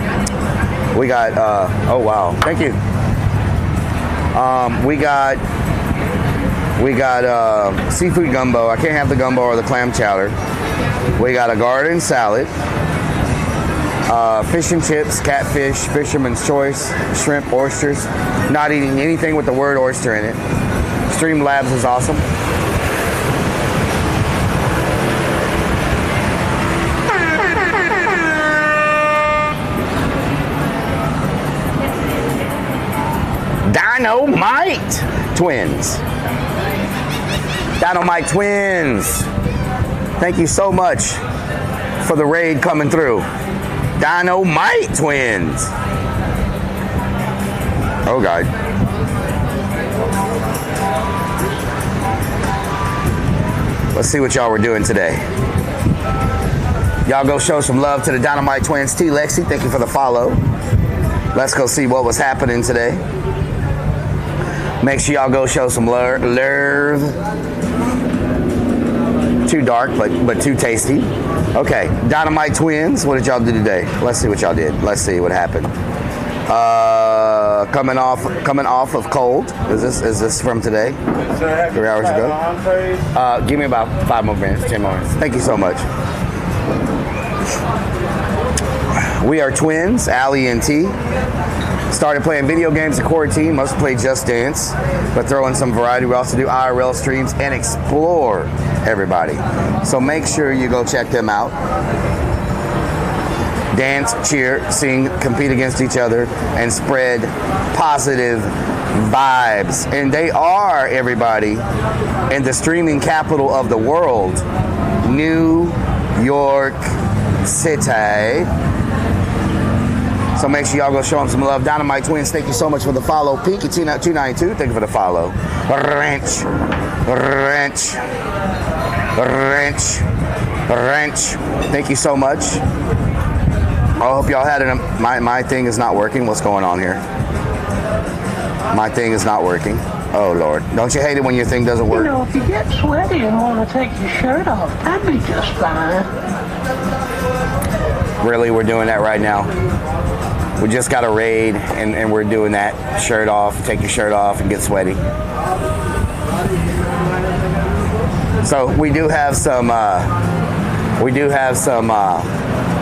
D: Oh wow, thank you. We got seafood gumbo. I can't have the gumbo or the clam chowder. We got a garden salad. Fish and chips, catfish, fisherman's choice, shrimp, oysters. Not eating anything with the word oyster in it. Streamlabs is awesome. Dynamite Twins. Dynamite Twins. Thank you so much for the raid coming through. Dynamite Twins. Oh God. Let's see what y'all were doing today. Y'all go show some love to the Dynamite Twins. T. Lexi, thank you for the follow. Let's go see what was happening today. Make sure y'all go show some love. Too dark, but too tasty. Okay, Dynamite Twins. What did y'all do today? Let's see what y'all did. Let's see what happened. Coming off of cold. Is this from today? 3 hours ago. Give me about 5 more minutes, 10 more minutes. Thank you so much. We are twins, Allie and T. Started playing video games in quarantine. Mostly play Just Dance, but throw in some variety. We also do IRL streams and explore everybody. So make sure you go check them out. Dance, cheer, sing, compete against each other, and spread positive vibes. And they are, everybody, in the streaming capital of the world, New York City. So make sure y'all go show them some love. Dynamite Twins, thank you so much for the follow. Pinky Tina292, thank you for the follow. Wrench. ranch. Thank you so much. I hope y'all had it. My thing is not working. What's going on here? My thing is not working. Oh, Lord. Don't you hate it when your thing doesn't work?
F: You know, if you get sweaty and want to take your shirt off, that'd be just fine.
D: Really, we're doing that right now. We just got a raid, and we're doing that. Shirt off, take your shirt off, and get sweaty. So we do have some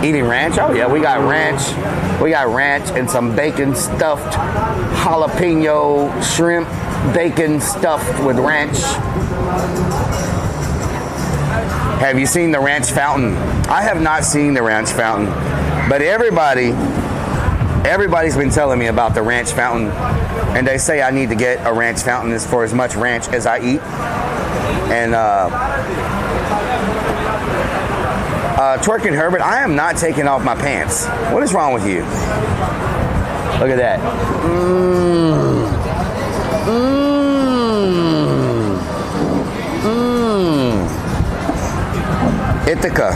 D: eating ranch. Oh yeah, we got ranch and some bacon stuffed jalapeno shrimp bacon stuffed with ranch. Have you seen the ranch fountain? I have not seen the ranch fountain, but everybody's been telling me about the ranch fountain, and they say I need to get a ranch fountain for as much ranch as I eat. And Twerking Herbert, I am not taking off my pants. What is wrong with you? Look at that. Ithaca,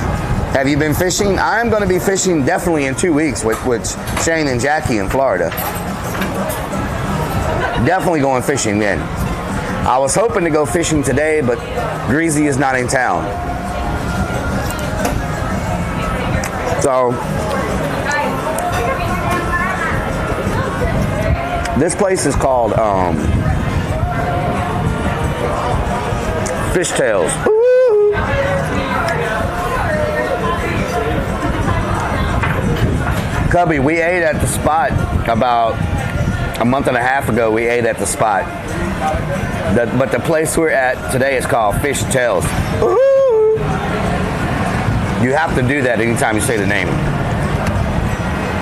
D: have you been fishing? I'm going to be fishing definitely in 2 weeks with Shane and Jackie in Florida. Definitely going fishing then. I was hoping to go fishing today, but Greasy is not in town. So, this place is called Fishtails. Ooh. Cubby, we ate at the spot about a month and a half ago. We ate at the spot. But the place we're at today is called Fishtails. Ooh. You have to do that anytime you say the name.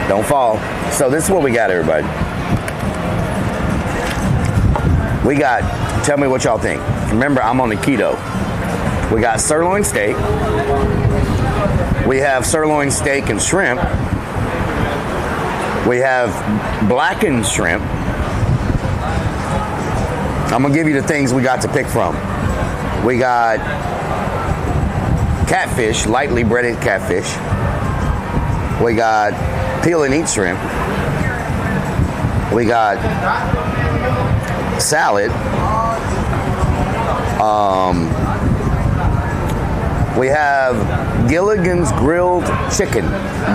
D: Don't fall. So this is what we got, everybody. We got, tell me what y'all think. Remember, I'm on the keto. We got sirloin steak. We have sirloin steak and shrimp. We have blackened shrimp. I'm going to give you the things we got to pick from. We got catfish, lightly breaded catfish. We got peel and eat shrimp. We got salad. We have Gilligan's grilled chicken.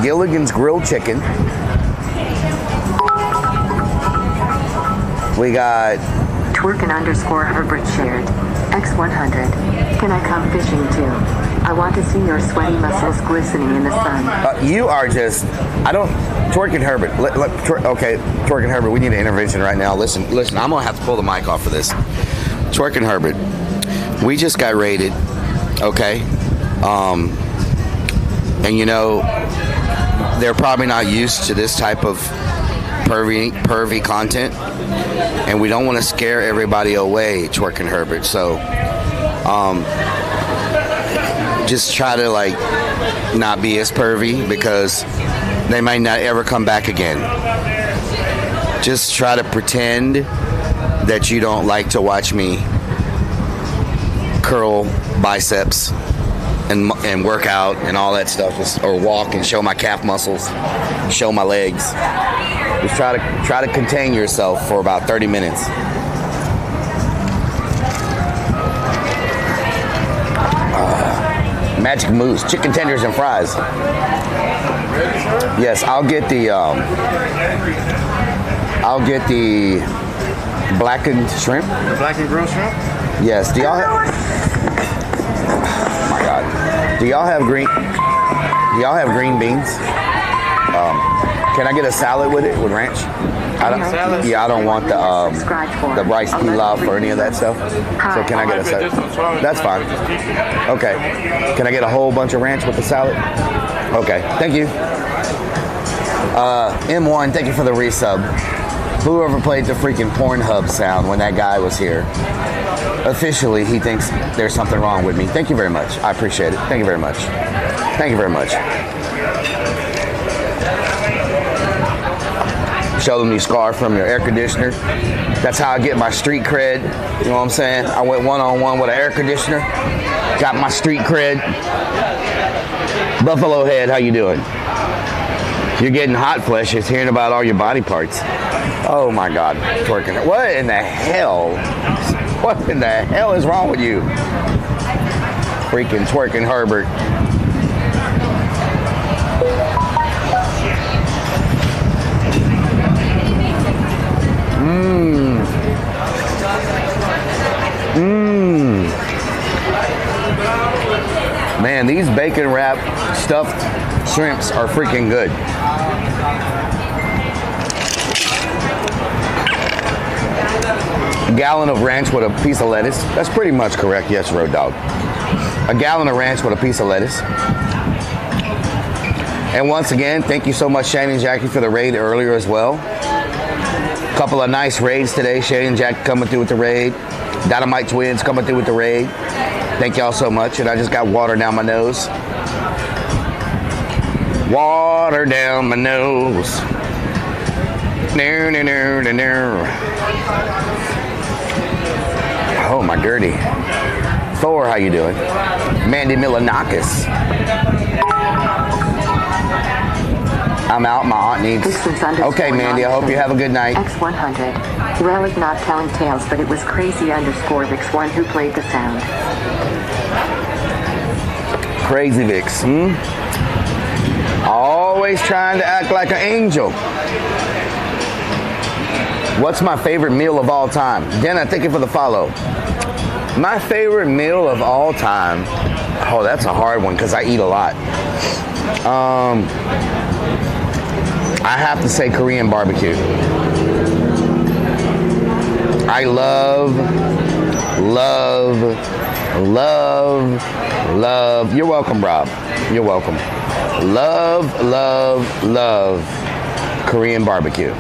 D: Gilligan's grilled chicken. We got
H: Twerkin_Herbert shared. X100. Can I come fishing too? I want to see your sweaty muscles glistening in the sun.
D: You are just, I don't, Twerkin Herbert. Okay, Twerkin Herbert, we need an intervention right now. Listen, I'm going to have to pull the mic off for this. Twerkin Herbert, we just got raided, okay? And you know, they're probably not used to this type of pervy content, and we don't want to scare everybody away, Twerkin Herbert. So just try to like not be as pervy, because they might not ever come back again. Just try to pretend that you don't like to watch me curl biceps and work out and all that stuff, or walk and show my calf muscles, show my legs. Just try to contain yourself for about 30 minutes. Magic Moose, chicken tenders and fries. Yes, I'll get the blackened shrimp.
L: The blackened grilled shrimp?
D: Yes. Do y'all have? Oh my God. Do y'all have green beans? Can I get a salad with it, with ranch? I don't want the rice pilaf or any of that stuff. So can I get a salad? That's fine. Okay. Can I get a whole bunch of ranch with the salad? Okay. Thank you. M1, thank you for the resub. Whoever played the freaking Pornhub sound when that guy was here, officially he thinks there's something wrong with me. Thank you very much. I appreciate it. Thank you very much. Thank you very much. Show them you scar from your air conditioner. That's how I get my street cred. You know what I'm saying? I went one-on-one with an air conditioner. Got my street cred. Buffalo Head, how you doing? You're getting hot flesh just hearing about all your body parts. Oh my God, twerking. What in the hell? What in the hell is wrong with you? Freaking twerking Herbert. Mmm. Mmm. Man, these bacon wrapped stuffed shrimps are freaking good. A gallon of ranch with a piece of lettuce. That's pretty much correct. Yes, Road Dog. A gallon of ranch with a piece of lettuce. And once again, thank you so much, Shane and Jackie, for the raid earlier as well. A couple of nice raids today. Shane and Jackie coming through with the raid. Dynamite Twins coming through with the raid. Thank y'all so much. And I just got water down my nose. Water down my nose. Oh, my Gertie. Thor, how you doing? Mandy Milanakis. I'm out. My aunt needs. Okay, Mandy. I hope you have a good night.
H: X100. Rellik not telling tales, but it was crazy _ Vix1 who played the sound.
D: Crazy Vix, Always trying to act like an angel. What's my favorite meal of all time? Jenna, thank you for the follow. My favorite meal of all time. Oh, that's a hard one because I eat a lot. I have to say Korean barbecue. I love. You're welcome, Rob. You're welcome. Love Korean barbecue.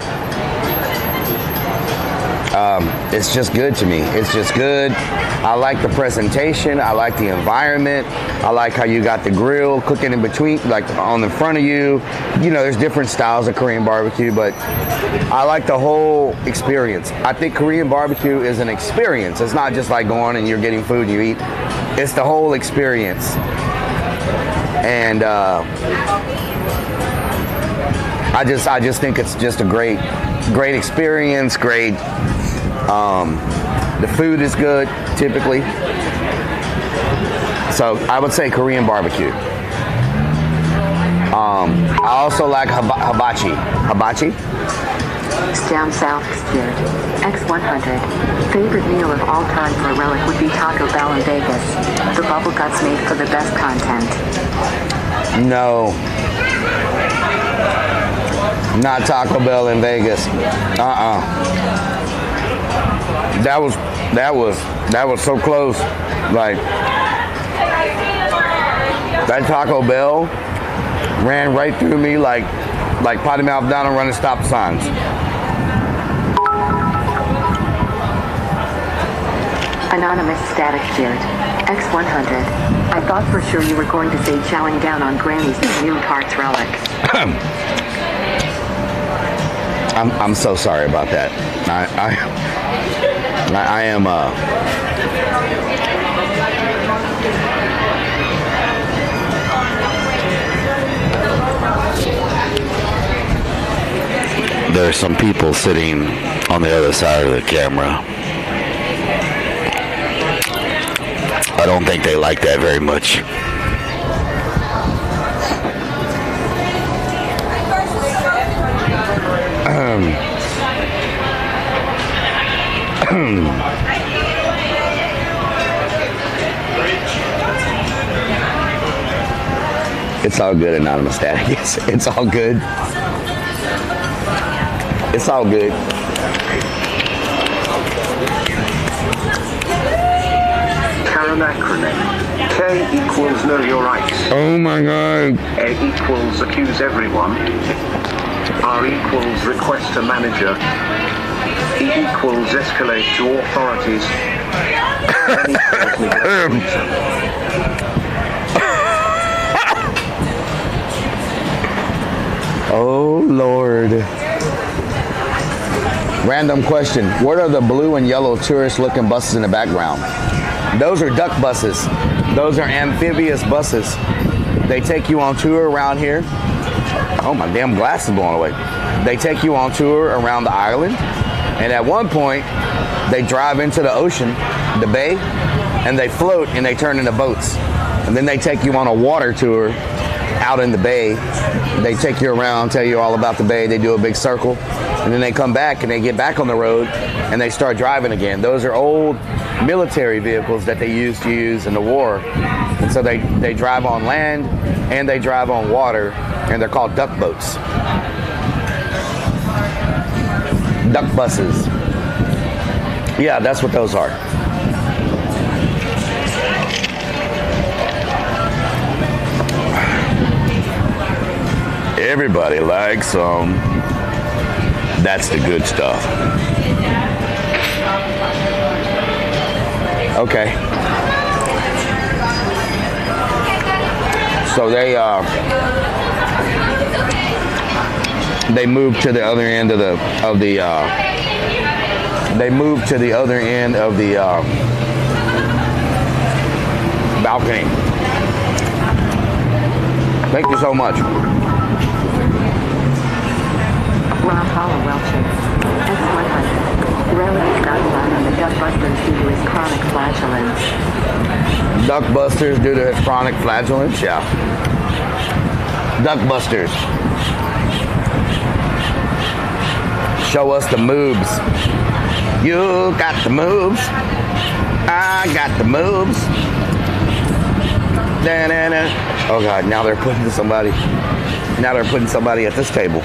D: It's just good to me. It's just good. I like the presentation. I like the environment. I like how you got the grill cooking in between, like on the front of you. You know, there's different styles of Korean barbecue, but I like the whole experience. I think Korean barbecue is an experience. It's not just like going and you're getting food and you eat. It's the whole experience. And I just think it's just a great experience. Great. The food is good, typically. So I would say Korean barbecue. I also like hibachi. Hibachi?
H: Down South Scared. X100. Favorite meal of all time for Rellik would be Taco Bell in Vegas. The bubble guts made for the best content.
D: No. Not Taco Bell in Vegas. That was so close. Like that Taco Bell ran right through me like Potty Mouth Donald running stop signs.
H: Anonymous Static Shared. X100. I thought for sure you were going to say chowing down on Granny's new tarts Rellik.
D: I'm so sorry about that. I am there are some people sitting on the other side of the camera. I don't think they like that very much. It's all good, Anonymous Static. It's all good. It's all good.
C: Acronym. K equals know your rights.
D: Oh my God.
C: A equals accuse everyone. R equals request a manager. E equals escalate to authorities. N equals negotiation.
D: Oh Lord. Random question. What are the blue and yellow tourist looking buses in the background? Those are duck buses. Those are amphibious buses. They take you on tour around here. Oh, my damn glass is blowing away. They take you on tour around the island. And at one point, they drive into the ocean, the bay, and they float and they turn into boats. And then they take you on a water tour out in the bay. They take you around, tell you all about the bay. They do a big circle. And then they come back and they get back on the road and they start driving again. Those are old military vehicles that they used to use in the war. And so they drive on land and they drive on water, and they're called duck boats. Duck buses. Yeah, that's what those are. Everybody likes them. That's the good stuff. Okay. So they moved to the other end of the balcony. Thank you so much.
H: Rob Hollow Welcher, X100. Rellik got one on the Duck Busters due to his chronic flatulence.
D: Duck Busters due to his chronic flatulence? Yeah. Duck Busters. Show us the moves. You got the moves. I got the moves. Da-na-na. Oh God, now they're putting somebody at this table.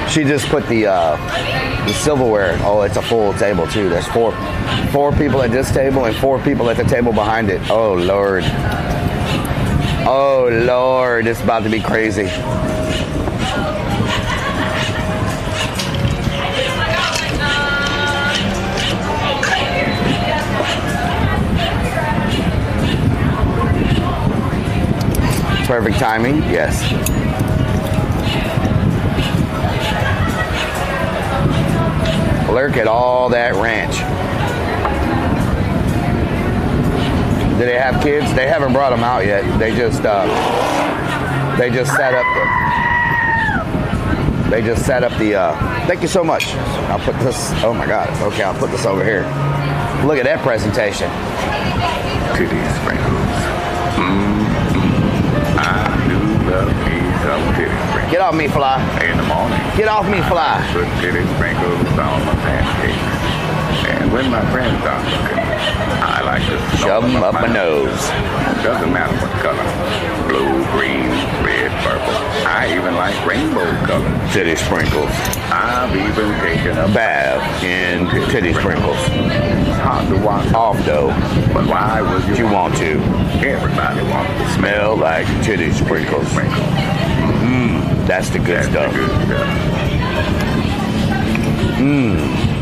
D: She just put the silverware. Oh, it's a full table too. There's four people at this table and 4 people at the table behind it. Oh Lord. Oh Lord, it's about to be crazy. Perfect timing, yes. Look at all that ranch. Do they have kids? They haven't brought them out yet. They just set up the thank you so much. I'll put this, oh my God. Okay, I'll put this over here. Look at that presentation.
X: Titty sprinkles. I do love me some titty sprinkles.
D: Get off me, fly.
X: In the morning.
D: Get off me, fly.
X: Put titty sprinkles on my pancakes. And when my friends are looking, I like to
D: shove them up my nose.
X: Doesn't matter what color. Blue, green, red, purple. I even like rainbow color.
D: Titty sprinkles.
X: I've even taken a
D: bath in titty sprinkles.
X: It's hard to wash
D: off though.
X: But why would you
D: want to?
X: Everybody wants to
D: smell like titty sprinkles. That's the good stuff.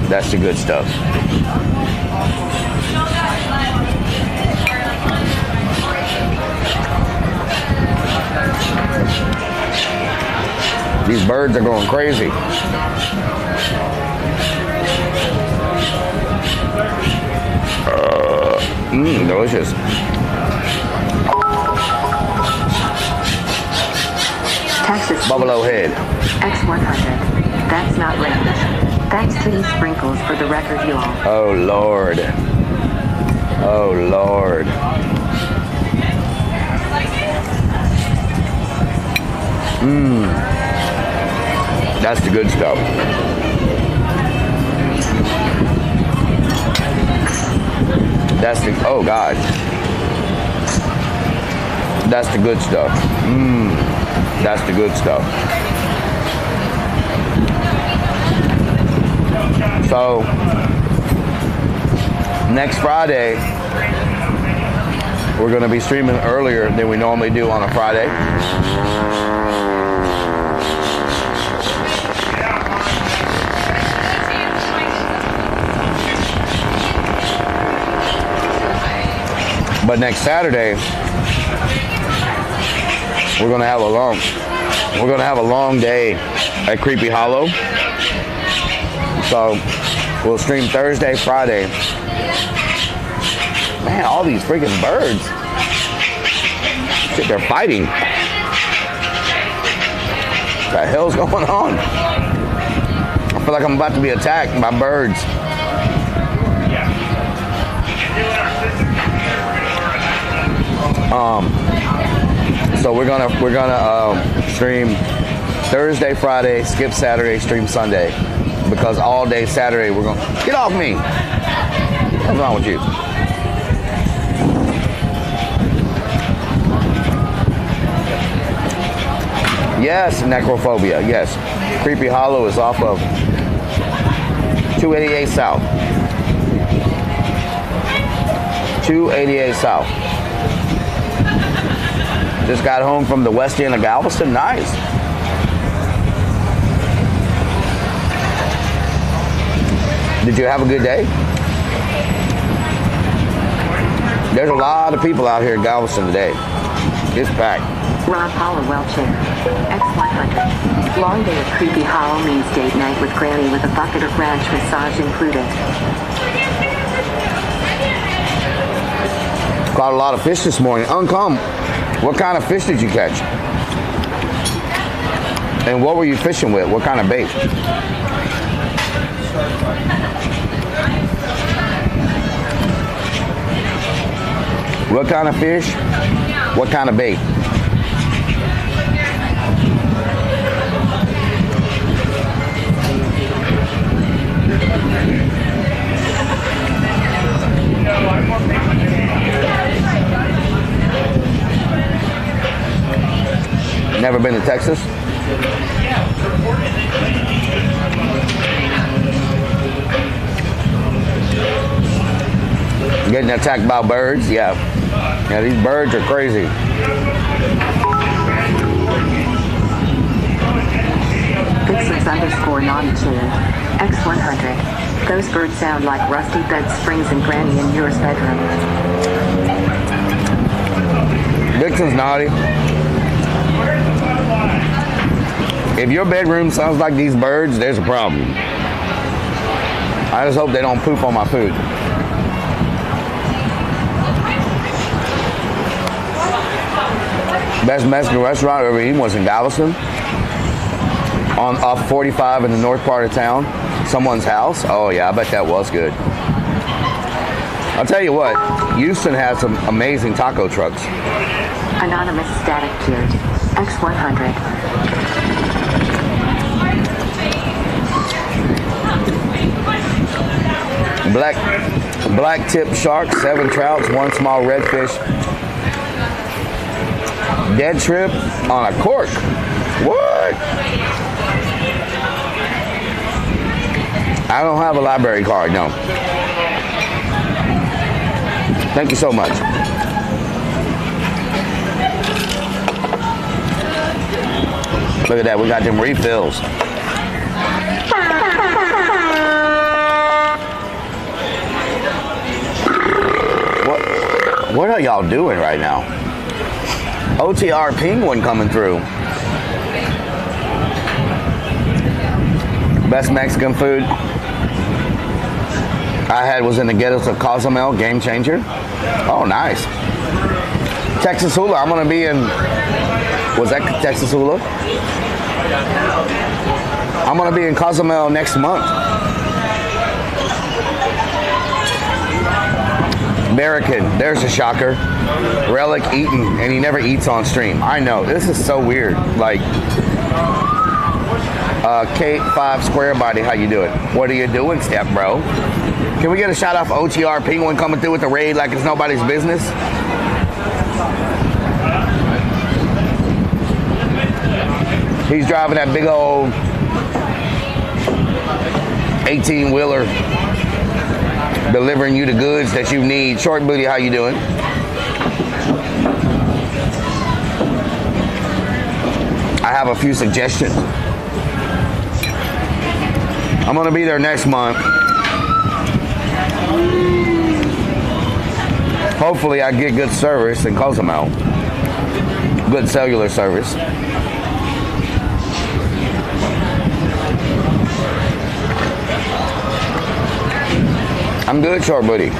D: That's the good stuff. These birds are going crazy. Delicious.
H: Texas
D: Buffalo head.
H: X100. That's not ranch. That's titty sprinkles for the record, you all.
D: Oh Lord. Oh Lord. That's the good stuff. That's the, oh God. That's the good stuff. That's the good stuff. So, next Friday, we're going to be streaming earlier than we normally do on a Friday. But next Saturday, we're gonna have a long day at Creepy Hollow. So we'll stream Thursday, Friday. Man, all these freaking birds. Shit, they're fighting. What the hell's going on? I feel like I'm about to be attacked by birds. So we're gonna stream Thursday, Friday, skip Saturday, stream Sunday, because all day Saturday we're gonna get off me. What's wrong with you? Yes, Necrophobia. Yes, Creepy Hollow is off of 288 South. 288 South. Just got home from the west end of Galveston. Nice. Did you have a good day? There's a lot of people out here in Galveston today. It's packed.
H: Rob Hollowell chair. X100. Long day at Creepy Hollow means date night with Granny with a bucket of ranch massage included.
D: Caught a lot of fish this morning. Uncome. What kind of fish did you catch? And what were you fishing with? What kind of bait? What kind of fish? What kind of bait? Never been to Texas? Getting attacked by birds? Yeah. Yeah, these birds are crazy.
H: Vixens_naughty2. X100. Those birds sound like rusty bed springs in Granny and yours bedroom.
D: Vixen's naughty. If your bedroom sounds like these birds, there's a problem. I just hope they don't poop on my food. Best Mexican restaurant I ever eaten was in Galveston, off 45 in the north part of town. Someone's house. Oh yeah, I bet that was good. I'll tell you what, Houston has some amazing taco trucks.
H: Anonymous static tiered. X100.
D: Black tip shark, 7 trouts, 1 small redfish. Dead shrimp on a cork. What? I don't have a library card, no. Thank you so much. Look at that, we got them refills. What are y'all doing right now? OTR Penguin coming through. Best Mexican food I had was in the ghettos of Cozumel, Game Changer. Oh, nice. Texas Hula, I'm gonna be in, was that Texas Hula? I'm gonna be in Cozumel next month. American, there's a shocker. Rellik eating, and he never eats on stream. I know, this is so weird. Like, K5 Square Body, how you doing? What are you doing, step bro? Can we get a shout out for OTR Penguin coming through with the raid like it's nobody's business? He's driving that big old 18-wheeler, delivering you the goods that you need. Short Booty, how you doing? I have a few suggestions. I'm gonna be there next month. Hopefully I get good service in Cozumel. Good cellular service. I'm good, Short Booty.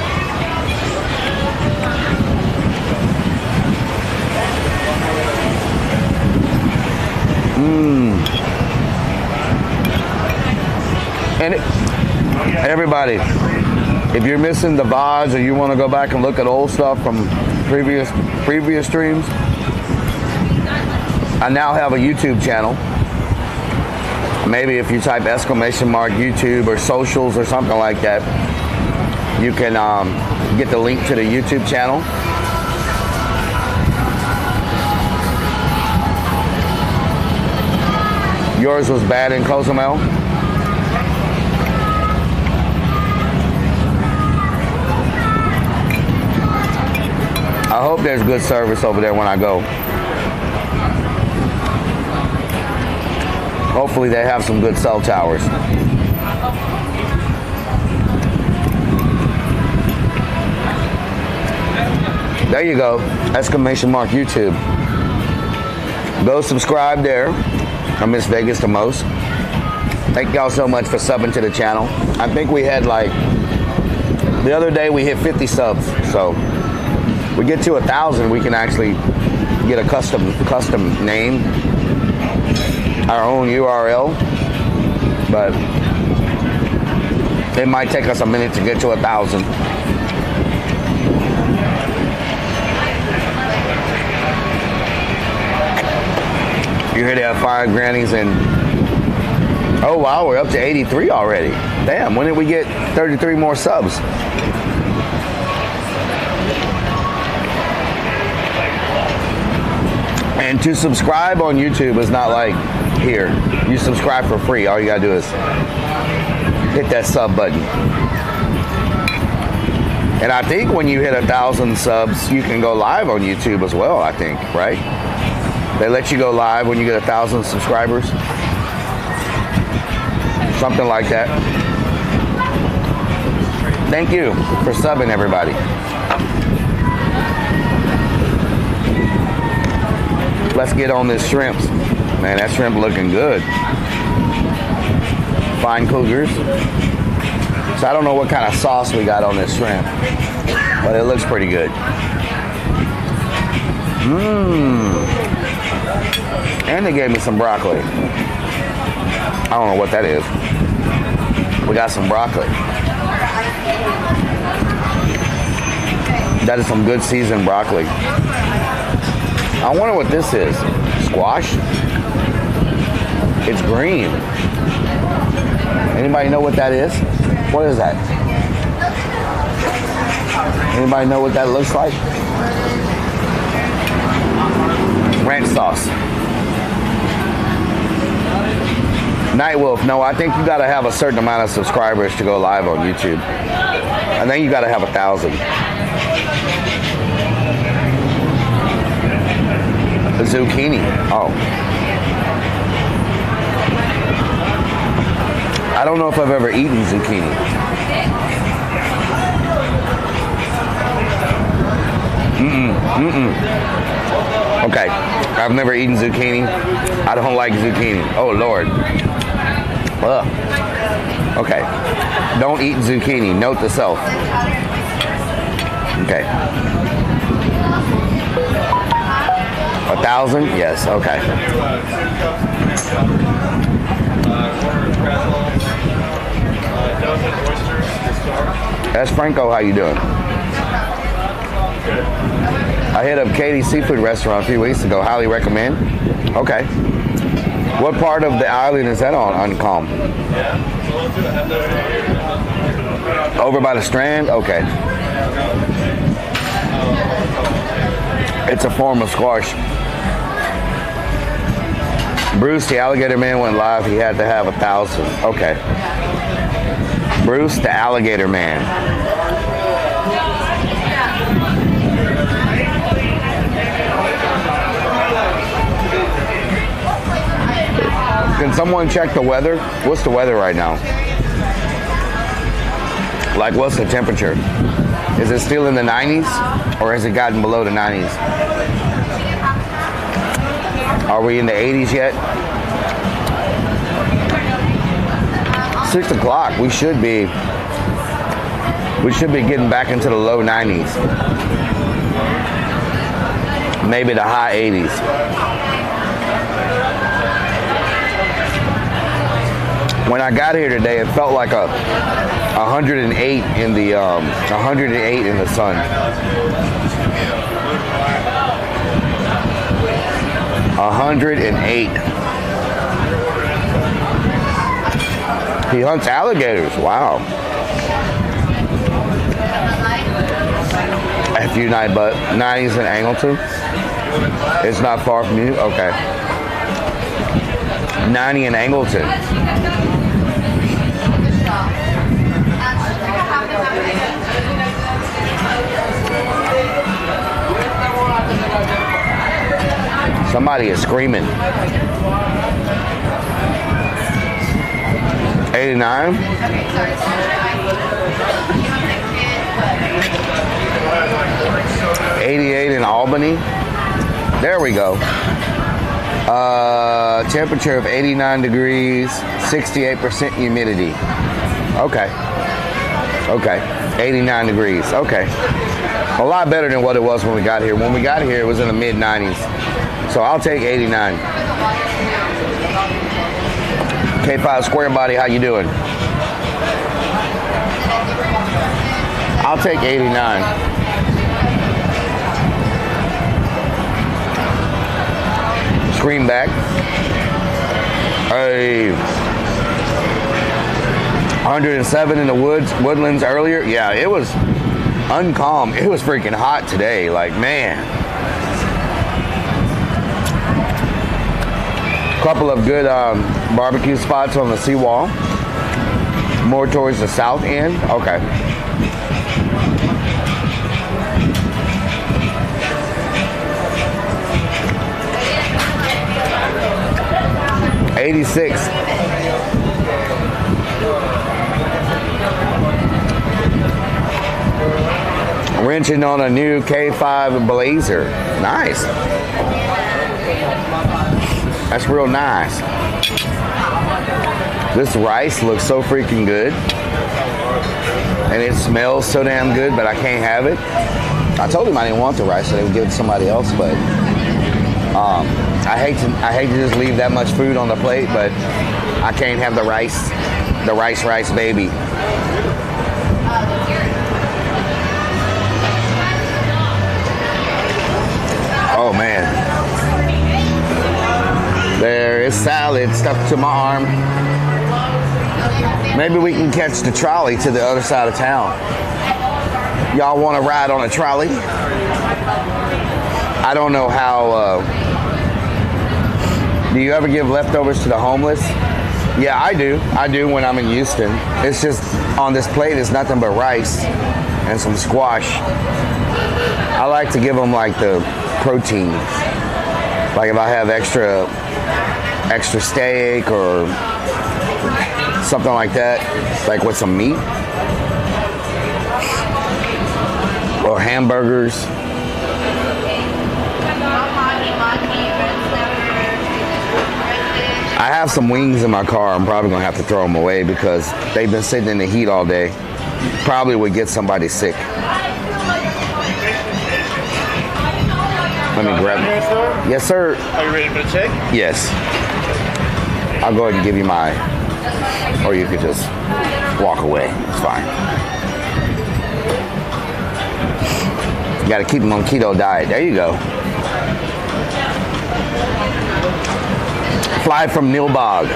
D: And everybody, if you're missing the VODs or you want to go back and look at old stuff from previous streams, I now have a YouTube channel. Maybe if you type !YouTube or socials or something like that, you can get the link to the YouTube channel. Yours was bad in Cozumel? I hope there's good service over there when I go. Hopefully they have some good cell towers. There you go, !YouTube. Go subscribe there. I miss Vegas the most. Thank y'all so much for subbing to the channel. I think we had like, the other day we hit 50 subs. So we get to 1,000, we can actually get a custom name, our own URL. But it might take us a minute to get to 1,000. You hear that 5 grannies and oh wow, we're up to 83 already. Damn, when did we get 33 more subs? And to subscribe on YouTube is not like here. You subscribe for free. All you gotta do is hit that sub button. And I think when you hit 1,000 subs, you can go live on YouTube as well, I think, right? They let you go live when you get 1,000 subscribers. Something like that. Thank you for subbing, everybody. Let's get on this shrimps. Man, that shrimp looking good. Fine cougars. So I don't know what kind of sauce we got on this shrimp, but it looks pretty good. And they gave me some broccoli. I don't know what that is. We got some broccoli. That is some good seasoned broccoli. I wonder what this is. Squash? It's green. Anybody know what that is? What is that? Anybody know what that looks like? Ranch sauce. Nightwolf, no, I think you gotta have a certain amount of subscribers to go live on YouTube. I think you gotta have 1,000. The zucchini. Oh. I don't know if I've ever eaten zucchini. Okay, I've never eaten zucchini. I don't like zucchini. Oh Lord. Ugh. Okay, don't eat zucchini. Note to self. Okay. 1,000? Yes. Okay. That's Franco. How you doing? I hit up Katie's Seafood Restaurant a few weeks ago. Highly recommend. Okay. What part of the island is that on Calm? Over by the Strand? Okay. It's a form of squash. Bruce, the Alligator Man, went live. He had to have 1,000. Okay. Bruce, the Alligator Man. Can someone check the weather? What's the weather right now? Like, what's the temperature? Is it still in the 90s? Or has it gotten below the 90s? Are we in the 80s yet? 6 o'clock. We should be getting back into the low 90s. Maybe the high 80s. When I got here today, it felt like 108 in the 108 in the sun. 108. He hunts alligators. Wow. FU 90s in Angleton. It's not far from you. Okay. 90 in Angleton. Somebody is screaming. 89. 88 in Albany. There we go. Temperature of 89 degrees, 68% humidity. Okay. Okay. 89 degrees. Okay. A lot better than what it was when we got here. When we got here, it was in the mid 90s. So I'll take 89. K5 Square Body, how you doing? I'll take 89. Scream back. Hey. 107 in the woodlands earlier. Yeah, it was uncalm. It was freaking hot today. Like, man. Couple of good barbecue spots on the seawall. More towards the south end. Okay. '86. Wrenching on a new K5 Blazer. Nice. That's real nice. This rice looks so freaking good. And it smells so damn good, but I can't have it. I told him I didn't want the rice, so they would give it to somebody else, but I hate to just leave that much food on the plate, but I can't have the rice baby. Oh man. There is salad stuck to my arm. Maybe we can catch the trolley to the other side of town. Y'all want to ride on a trolley? I don't know how. Do you ever give leftovers to the homeless? Yeah, I do. I do when I'm in Houston. It's just on this plate is nothing but rice and some squash. I like to give them like the protein. Like if I have extra steak or something like that, like with some meat or hamburgers. I have some wings in my car. I'm probably gonna have to throw them away because they've been sitting in the heat all day. Probably would get somebody sick. Let me grab it. Yes, sir.
L: Are you ready for the check?
D: Yes. I'll go ahead and give you my, or you could just walk away. It's fine. You got to keep them on keto diet. There you go. Fly from Nilbog.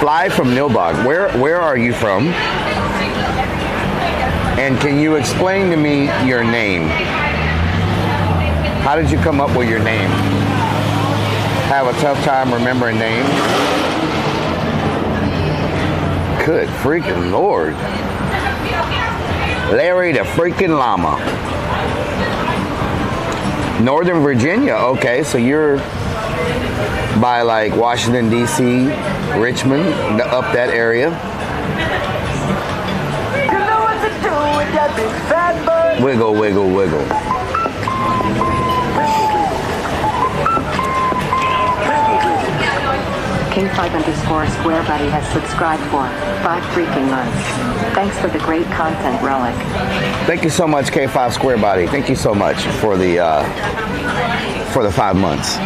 D: Fly from Nilbog. Where are you from? And can you explain to me your name? How did you come up with your name? Have a tough time remembering names? Good freaking Lord. Larry the freaking llama. Northern Virginia. Okay, so you're by like Washington, D.C., Richmond, up that area.
M: You know what to do with that big fat butt.
D: Wiggle, wiggle, wiggle.
H: K5_Square Buddy has subscribed for 5 freaking months. Thanks for the great content, Rellik.
D: Thank you so much, K5 Square Body. Thank you so much for the 5 months.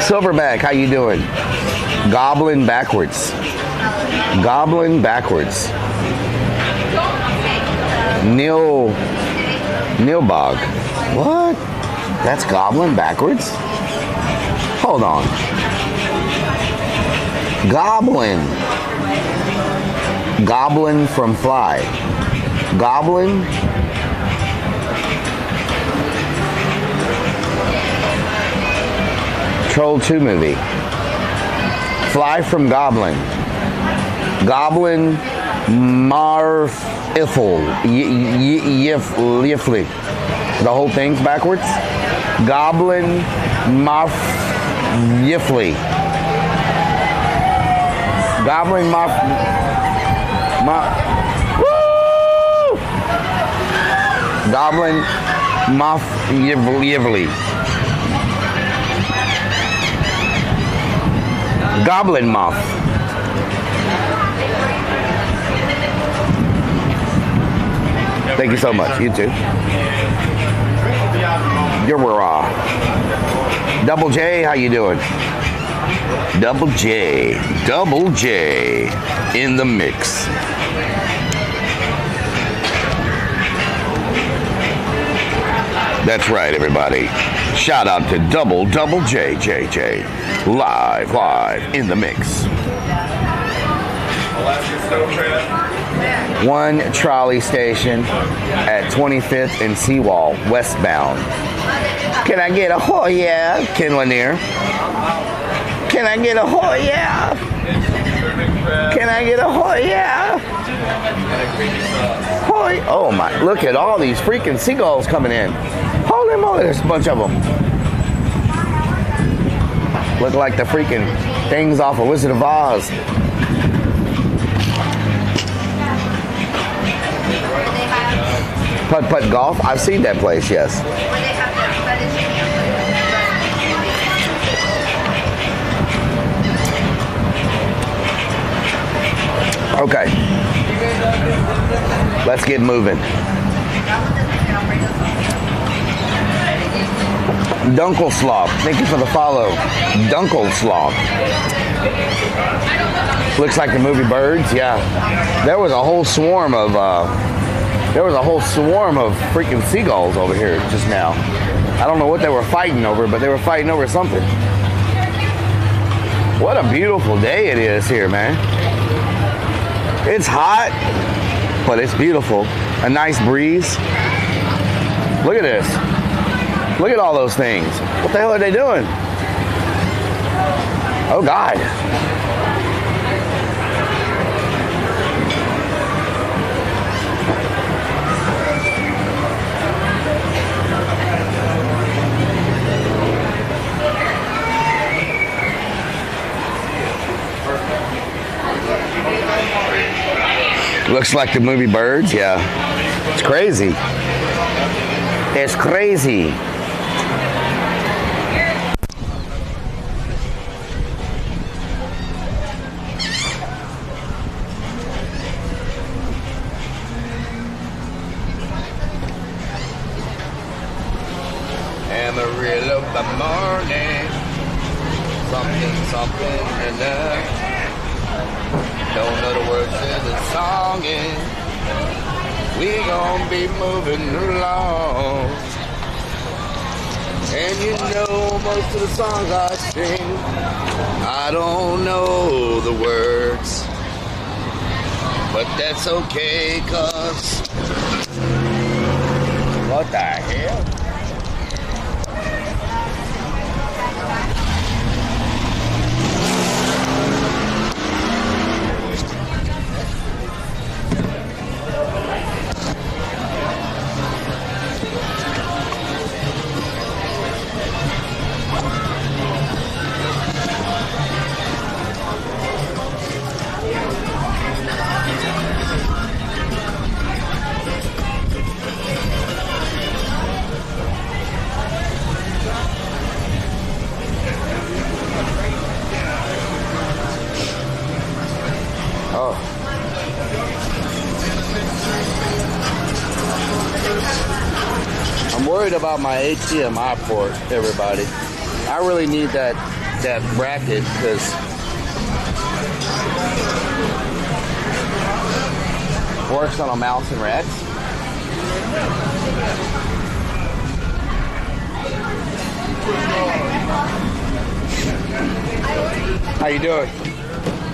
D: Silverback, how you doing? Goblin backwards. Goblin backwards. Neilbog. What? That's goblin backwards? Hold on. Goblin. Goblin from Fly. Goblin. Troll 2 movie. Fly from Goblin. Goblin Marf Iffle. Yifly. The whole thing's backwards. Goblin Marf Yifly. Goblin Marf. Woo! Goblin Marf Yivly. Goblin Moth. Thank you so much. You too. You're raw. Double J, how you doing? Double J. Double J in the mix. That's right, everybody. Shout out to Double J. Live in the mix. One trolley station at 25th and Seawall, westbound. Can I get a oh yeah, Ken Lanier? Can I get a oh yeah? Can I get a oh yeah? Hoy. Oh my, look at all these freaking seagulls coming in. Holy moly, there's a bunch of them. Look like the freaking things off of Wizard of Oz. Putt Putt Golf? I've seen that place, yes. Okay. Let's get moving. Dunkelslaw, thank you for the follow. Dunkelslaw. Looks like the movie Birds, yeah. There was a whole swarm of freaking seagulls over here just now. I don't know what they were fighting over, but they were fighting over something. What a beautiful day it is here, man. It's hot, but it's beautiful. A nice breeze. Look at this. Look at all those things. What the hell are they doing? Oh, God. Looks like the movie Birds, yeah. It's crazy. It's crazy.
I: Amarillo by morning, something, and don't know the words to the song, and we gon' be moving along. And you know most of the songs I sing, I don't know the words, but that's okay, 'cause what the hell? I'm worried about my HDMI port, everybody. I really need that bracket because Works on a Mouse and Rex. How you doing?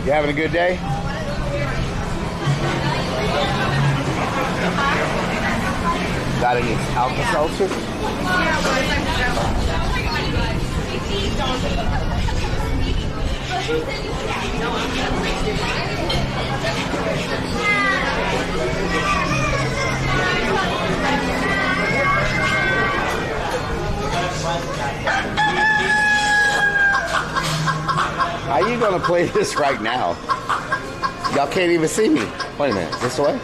I: You having a good day? Got any Alka-Seltzer? How you gonna play this right now? Y'all can't even see me. Wait a minute, this way?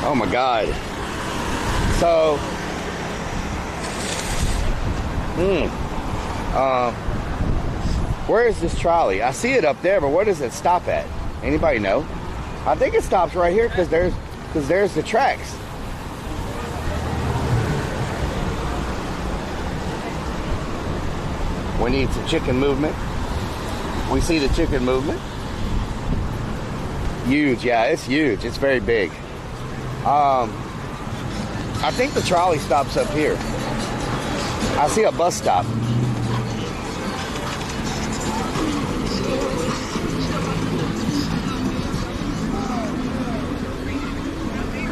I: Oh my God. So, where is this trolley? I see it up there, but where does it stop at? Anybody know? I think it stops right here because there's the tracks. We need some chicken movement. We see the chicken movement. Huge, yeah, it's huge. It's very big. I think the trolley stops up here. I see a bus stop.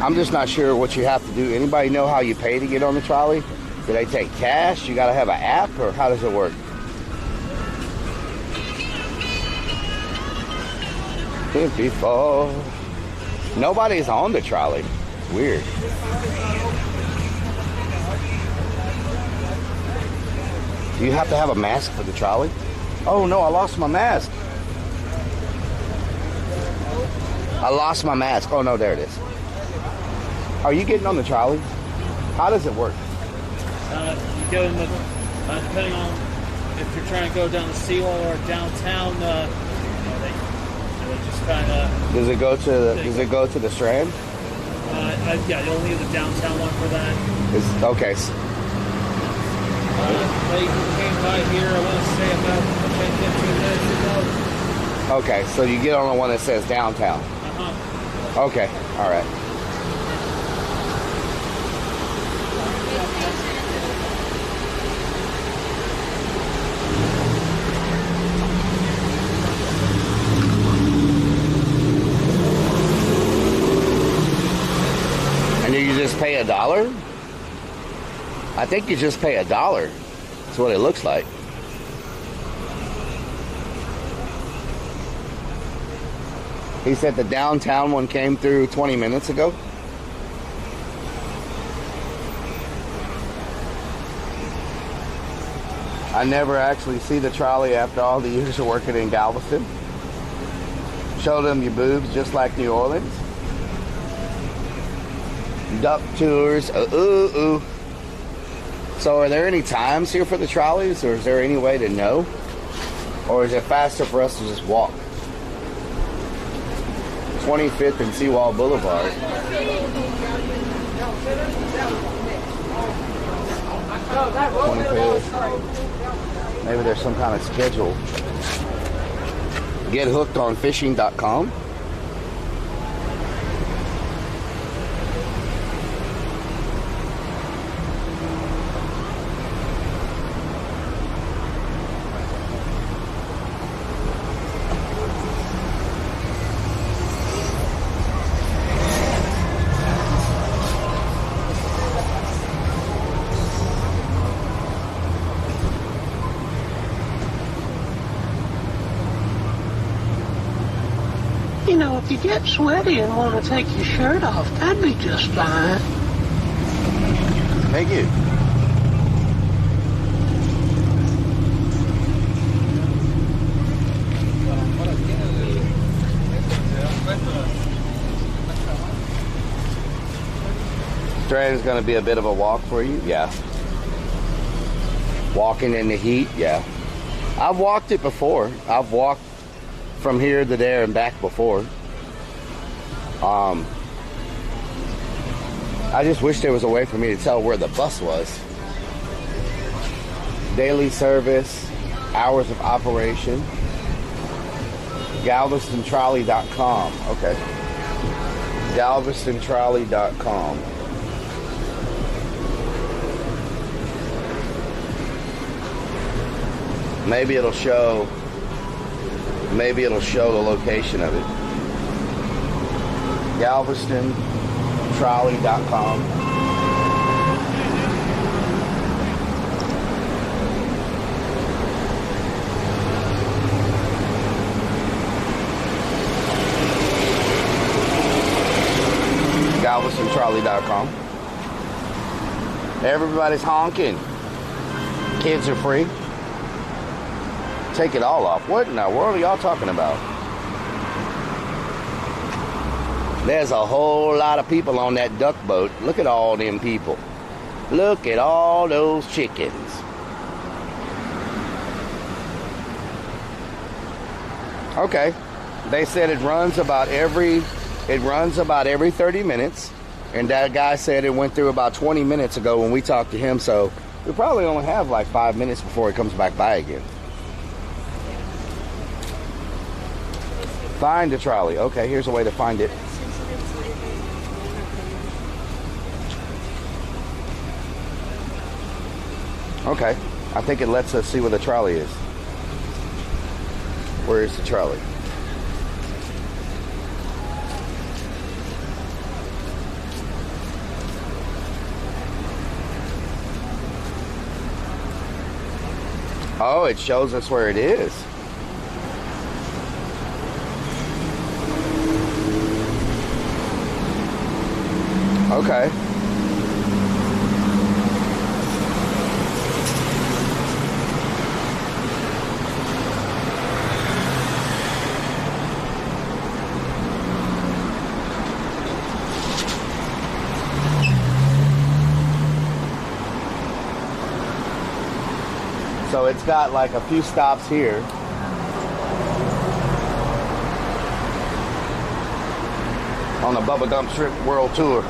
I: I'm just not sure what you have to do. Anybody know how you pay to get on the trolley? Do they take cash? You gotta have an app, or how does it work? Before nobody's on the trolley. Weird. Do you have to have a mask for the trolley? Oh no, I lost my mask. I lost my mask. Oh no, there it is. Are you getting on the trolley? How does it work?
B: You go in the, depending on if you're trying to go down the Seawall or downtown, they just kind of.
I: Does it go to the Strand?
B: Yeah, you'll need the downtown one for that.
I: Okay.
B: They came by here, I want to say about 10-15 minutes ago.
I: Okay, so you get on the one that says downtown. Okay, all right. And you just pay $1? I think you just pay $1. That's what it looks like. He said the downtown one came through 20 minutes ago. I never actually see the trolley after all the years of working in Galveston. Show them your boobs just like New Orleans. Duck tours. So are there any times here for the trolleys, or is there any way to know? Or is it faster for us to just walk? 25th and Seawall Boulevard. Maybe there's some kind of schedule. GetHookedOnFishing.com.
F: You know, if you get sweaty and want to take your shirt off, that'd be just fine.
I: Thank you. Train's gonna be a bit of a walk for you, yeah. Walking in the heat, yeah. I've walked it before. I've walked from here to there and back before. I just wish there was a way for me to tell where the bus was. Daily service, hours of operation. GalvestonTrolley.com. Okay. GalvestonTrolley.com. Maybe it'll show the location of it. GalvestonTrolley.com. GalvestonTrolley.com. Everybody's honking. Kids are free. Take it all off. What in the world are y'all talking about? There's a whole lot of people on that duck boat. Look at all them people. Look at all those chickens. Okay. They said it runs about every 30 minutes. And that guy said it went through about 20 minutes ago when we talked to him, so we probably only have like 5 minutes before it comes back by again. Find the trolley. Okay, here's a way to find it. Okay, I think it lets us see where the trolley is. Where is the trolley? Oh, it shows us where it is. Okay. So it's got like a few stops here. On the Bubba Gump Strip World Tour.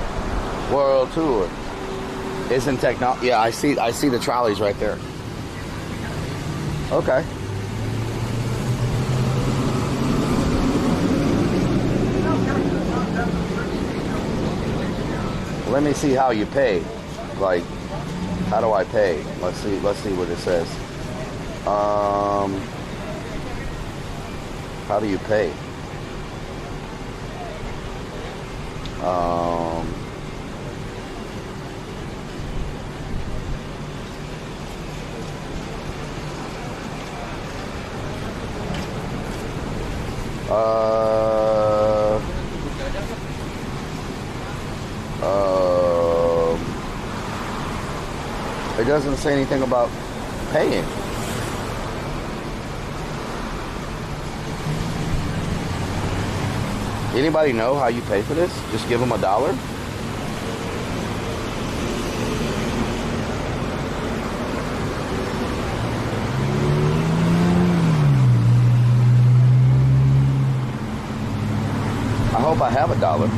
I: Isn't technology? Yeah, I see the trolleys right there. Okay. Let me see how you pay. Like, how do I pay? Let's see what it says. How do you pay? It doesn't say anything about paying. Anybody know how you pay for this? Just give them $1? I hope I have $1.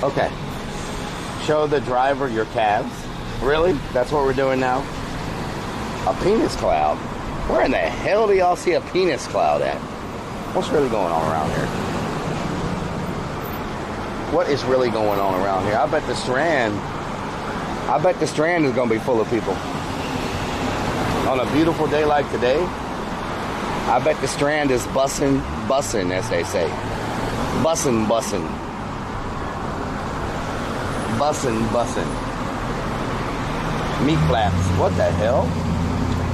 I: Okay. Show the driver your calves. Really? That's what we're doing now? A penis cloud? Where in the hell do y'all see a penis cloud at? What's really going on around here? What is really going on around here? I bet the Strand is going to be full of people. On a beautiful day like today, I bet the Strand is bussin', as they say. Bussin'. Bussin'. Meat flaps. What the hell?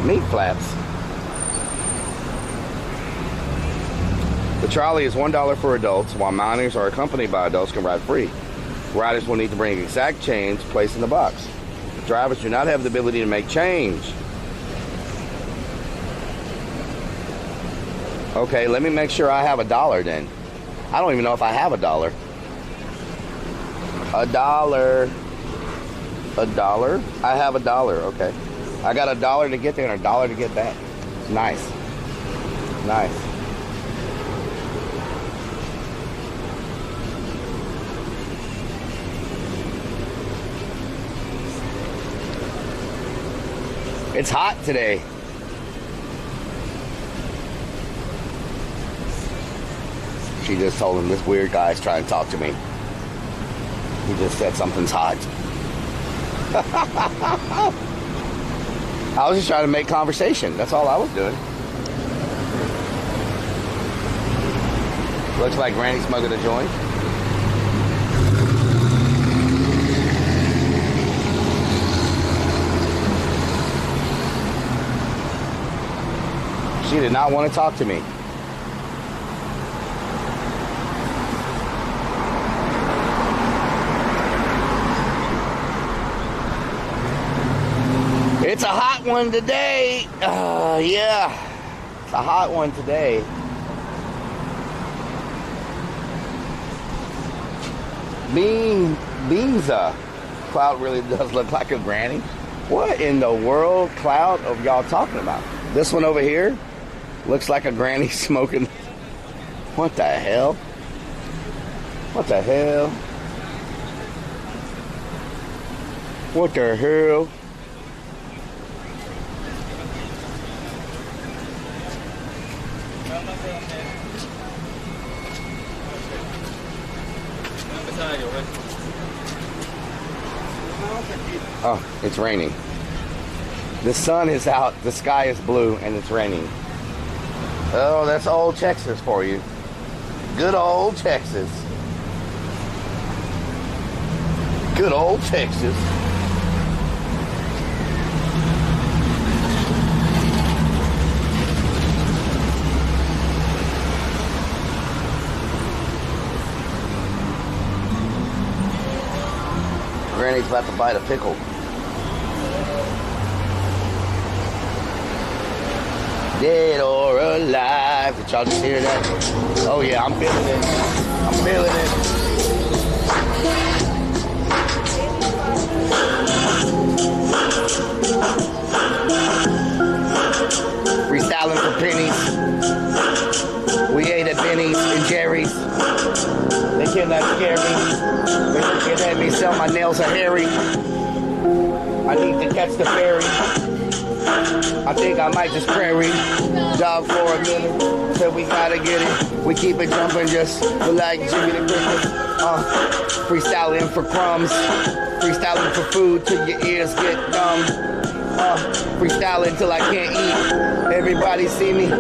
I: Meat flaps. The trolley is $1 for adults, while minors or accompanied by adults can ride free. Riders will need to bring exact change placed in the box. The drivers do not have the ability to make change. Okay, let me make sure I have $1 then. I don't even know if I have $1. $1. I have $1, okay. I got $1 to get there and $1 to get back. Nice. It's hot today. She just told him this weird guy's trying to talk to me. He just said something's hot. I was just trying to make conversation. That's all I was doing. Looks like Granny's smoking a joint. She did not want to talk to me. It's a hot one today. Yeah, it's a hot one today. Beanza. Cloud really does look like a granny. What in the world, Cloud, of y'all talking about? This one over here looks like a granny smoking. What the hell? What the hell? What the hell? Oh, it's raining. The sun is out, the sky is blue, and it's raining. Oh, that's old Texas for you. Good old Texas. Good old Texas. Granny's about to bite a pickle. Dead or alive. Did y'all just hear that? Oh yeah, I'm feeling it. I'm feeling it. Freestyling for pennies. We ate at Benny's and Jerry's. They cannot scare me. They looking at me, sell my nails are hairy. I need to catch the ferry. I think I might just prairie jog for a minute. Said we gotta get it. We keep it jumping just like Jimmy the Cricket. Freestyling for crumbs. Freestyling for food till your ears get numb. Freestyling till I can't eat. Everybody see me.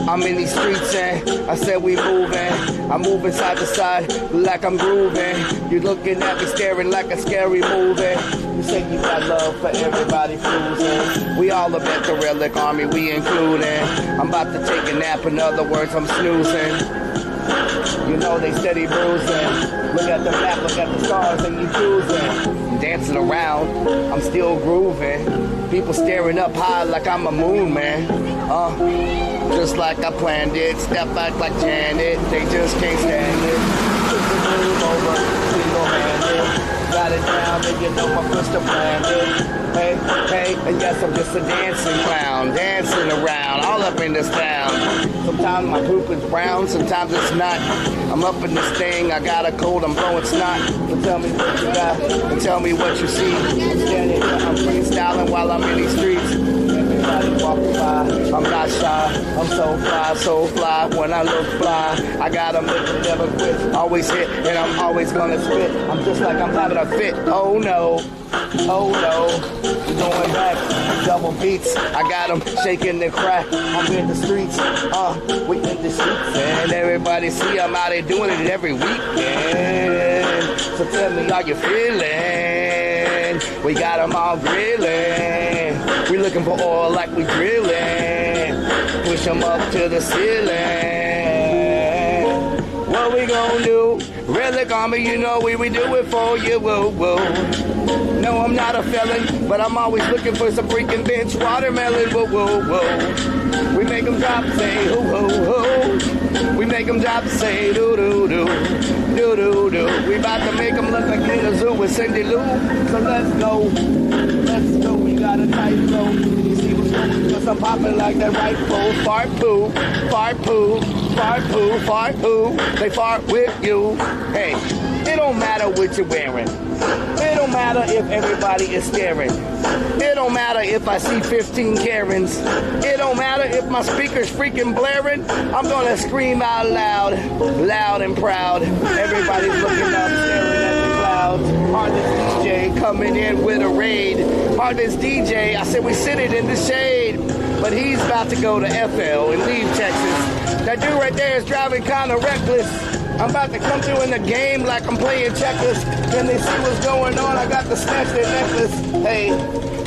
I: I'm in these streets and I said we moving. I'm moving side to side like I'm grooving. You're looking at me staring like a scary movie. You say you got love for everybody cruising. We all up at the Rellik Army, we including. I'm about to take a nap, in other words, I'm snoozing. You know they steady bruising. Look at the map, look at the stars and you choosing. Dancing around, I'm still grooving. People staring up high like I'm a moon man. Just like I planned it. Step back like Janet, they just can't stand it. Took the move over, single-handed. Got it down, and you know my crystal branded. Hey, And yes, I'm just a dancing clown, dancing around, all up in this town. Sometimes my poop is brown, sometimes it's not. I'm up in this thing, I got a cold, I'm blowing snot. So tell me what you got, and tell me what you see. I'm standing here, I'm freestyling while I'm in these streets. Everybody walking by, I'm not shy. I'm so fly, when I look fly. I got 'em that never quit, always hit, and I'm always gonna spit. I'm just like I'm having a fit, oh no. Oh no, we're going back, double beats. I got them shaking and crack. I'm in the streets, we in the streets. And everybody see I'm out here doing it every weekend. So tell me how you feeling. We got them all grilling. We looking for oil like we drilling. Push them up to the ceiling. What we gonna do? Rellik Army, you know we do it for you, whoa, whoa. No, I'm not a felon, but I'm always looking for some freaking bench watermelon, whoa, whoa, whoa. We make them drop, say, ho, ho, ho. We make them drop, say, do, do, do, do, do, do. We about to make them look like in a zoo with Cindy Lou. So let's go, we got a tight flow. You see what's going on, cause I'm popping like that right fool. Fart poo, fart poo, fart poo, fart poo. They fart with you. Hey, it don't matter what you're wearing. It don't matter if everybody is staring. It don't matter if I see 15 Karens. It don't matter if my speaker's freaking blaring. I'm gonna scream out loud, loud and proud. Everybody's looking up, staring at the clouds. Hardest DJ coming in with a raid. Hardest DJ, I said we sitting in the shade. But he's about to go to FL and leave Texas. That dude right there is driving kind of reckless. I'm about to come through in the game like I'm playing checkers. Then they see what's going on, I got to snatch their necklace. Hey,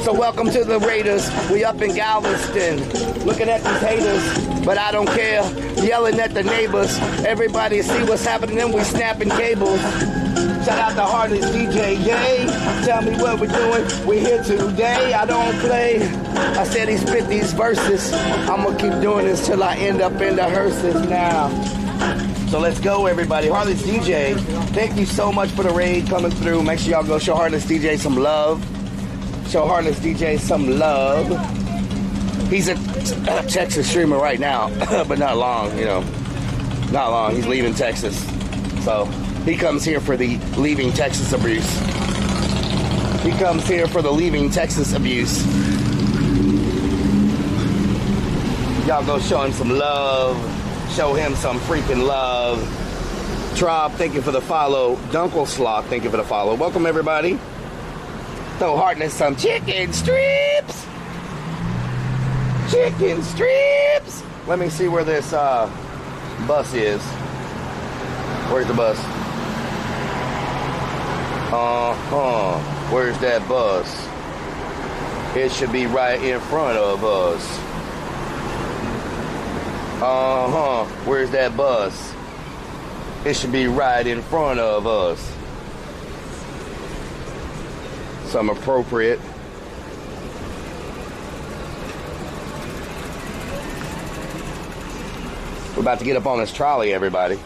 I: so welcome to the Raiders. We up in Galveston, looking at these haters. But I don't care, yelling at the neighbors. Everybody see what's happening and we snapping cables. Shout out to Hardest DJ, yay. Tell me what we're doing, we're here today. I don't play, I said he spit these verses. I'm gonna keep doing this till I end up in the hearses now. So let's go, everybody. Hardest DJ, thank you so much for the raid coming through. Make sure y'all go show Hardest DJ some love. Show Hardest DJ some love. He's a Texas streamer right now, but not long, you know. Not long. He's leaving Texas. So he comes here for the leaving Texas abuse. He comes here for the leaving Texas abuse. Y'all go show him some love. Show him some freaking love. Trob, thank you for the follow. Dunkle Sloth, thank you for the follow. Welcome, everybody. Throw Hardness some chicken strips. Chicken strips. Let me see where this bus is. Where's the bus? Where's that bus? It should be right in front of us. Where's that bus? It should be right in front of us. Some appropriate. We're about to get up on this trolley, everybody.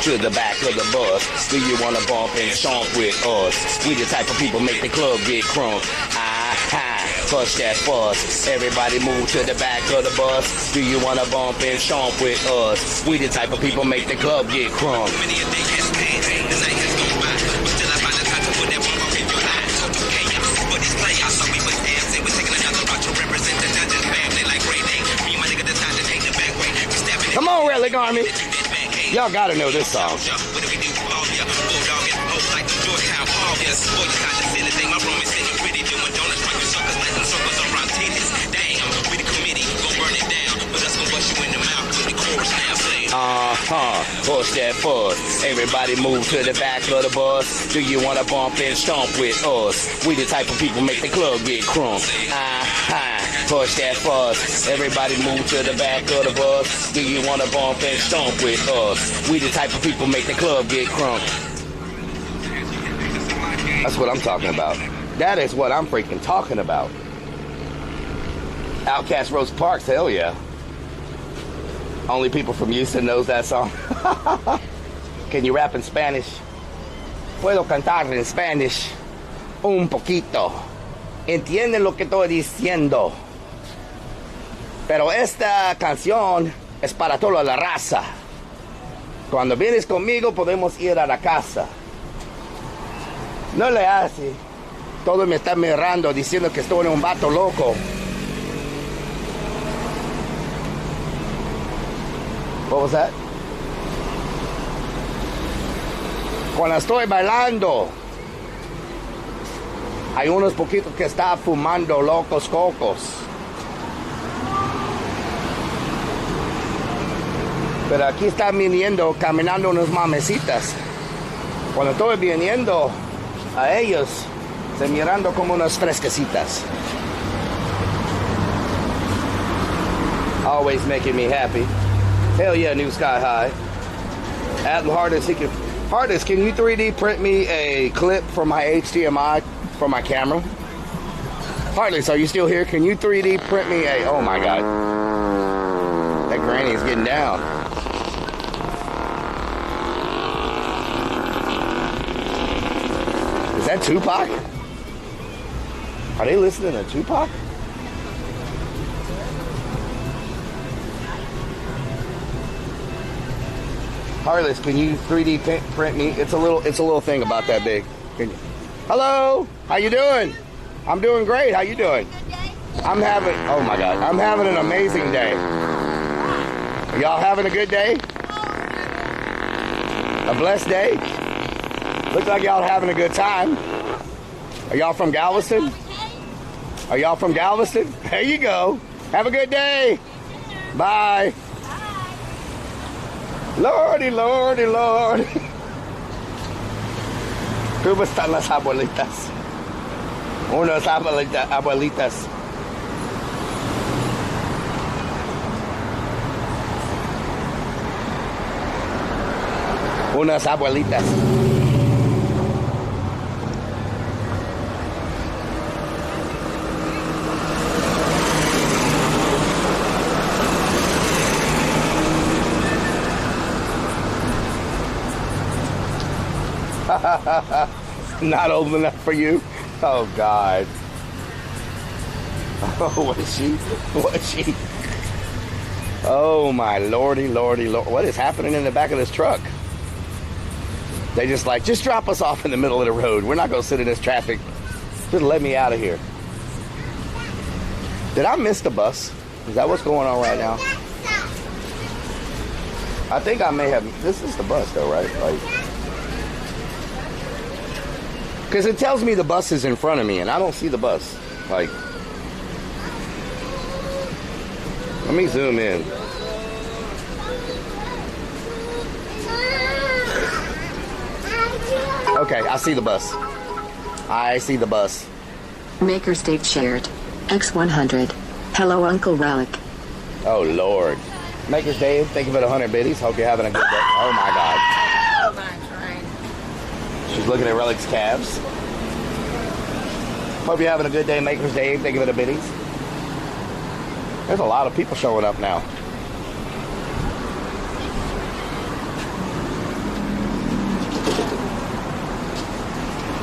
I: To the back of the bus, do you wanna bump and stomp with us? We the type of people make the club get crunk. Push that fuss. Everybody move to the back of the bus. Do you wanna bump and stomp with us? We the type of people make the club get crunk. Come on, Rellik Army. Y'all gotta know this song. Push that fuss. Everybody move to the back of the bus. Do you wanna bump and stomp with us? We the type of people make the club get crunk. Push that fuss. Everybody move to the back of the bus. Do you want to bump and stomp with us? We the type of people make the club get crunk. That's what I'm talking about. That is what I'm freaking talking about. Outcast Rose Parks, hell yeah. Only people from Houston knows that song. Can you rap in Spanish? Puedo cantar en Spanish. Un poquito. Entienden lo que estoy diciendo. Pero esta canción es para toda la raza. Cuando vienes conmigo podemos ir a la casa. No le hace. Todos me están mirando diciendo que estoy un vato loco. What was that? Cuando estoy bailando, hay unos poquitos que están fumando locos cocos. Pero aquí están viniendo, caminando unas mamecitas. Cuando estoy viniendo a ellos, se mirando como unas fresquecitas. Always making me happy. Hell yeah, new sky high. At hardest he can. Hardest, can you 3D print me a clip for my HDMI for my camera? Hardest, are you still here? Can you 3D print me a? Oh my God, that granny's getting down. Is that Tupac? Are they listening to Tupac? Harless, can you 3D print me? It's a little thing about that big. Can you? Hello, how you doing? I'm doing great. How you doing? I'm having. Oh my God, I'm having an amazing day. Are y'all having a good day? A blessed day? Looks like y'all having a good time. Are y'all from Galveston? Are y'all from Galveston? There you go. Have a good day. Bye. Lordy, Lordy, Lord. ¿Cómo están las abuelitas? Unas abuelitas. Unas abuelitas. Not old enough for you? Oh God. Oh, what is she? What is she? Oh my lordy, lordy, lord. What is happening in the back of this truck? They just drop us off in the middle of the road. We're not gonna sit in this traffic. Just let me out of here. Did I miss the bus? Is that what's going on right now? I think I may have. This is the bus though, right? Because it tells me the bus is in front of me and I don't see the bus. Let me zoom in. Okay, I see the bus. I see the bus.
K: Maker's Dave shared. X100. Hello, Uncle Rellik.
I: Oh, Lord. Maker's Dave, thank you for the 100 biddies. Hope you're having a good day. Oh, my God. She's looking at Rellik's calves. Hope you're having a good day, Maker's Dave. Thank you for the biddies. There's a lot of people showing up now.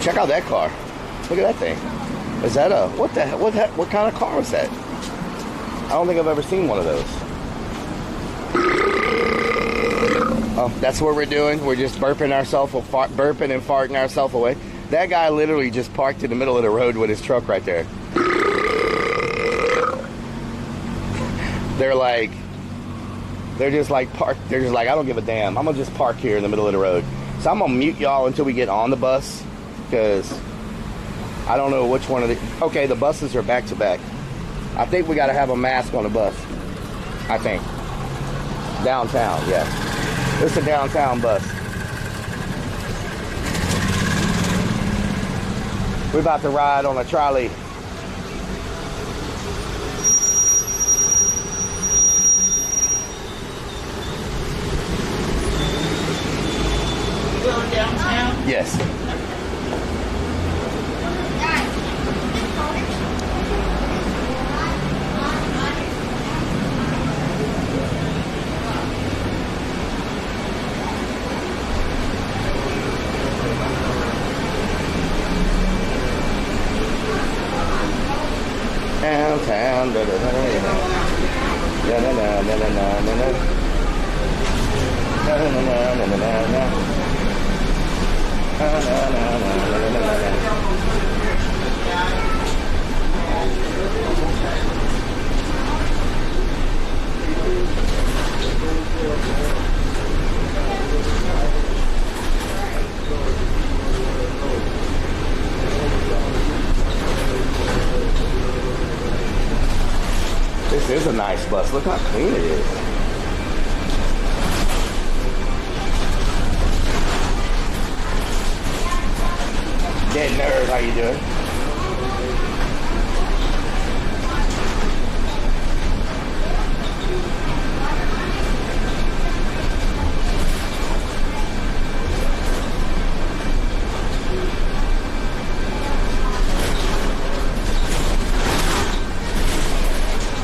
I: Check out that car. Look at that thing. Is that a what kind of car is that? I don't think I've ever seen one of those. Oh, that's what we're doing. We're just burping ourselves, burping and farting ourselves away. That guy literally just parked in the middle of the road with his truck right there. They're just parked. They're just I don't give a damn. I'm gonna just park here in the middle of the road. So I'm gonna mute y'all until we get on the bus, because I don't know which one of the. Okay, the buses are back to back. I think we gotta have a mask on the bus. I think. Downtown, yeah. It's a downtown bus. We're about to ride on a trolley. down, da da da da da da da da da This is a nice bus. Look how clean it is. Dead nerd, how you doing?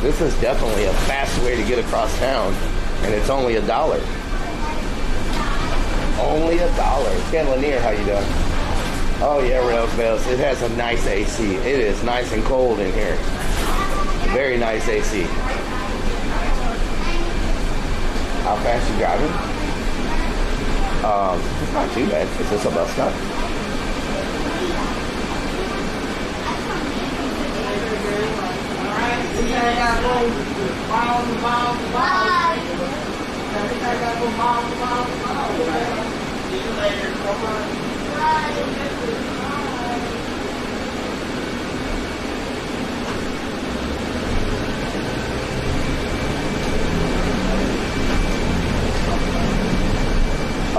I: This is definitely a fast way to get across town, and it's only $1. Only $1. Ken Lanier, how you doing? Oh yeah, Rails Bells. It has a nice AC. It is nice and cold in here. Very nice AC. How fast you driving? It's not too bad. Is this a bus stop?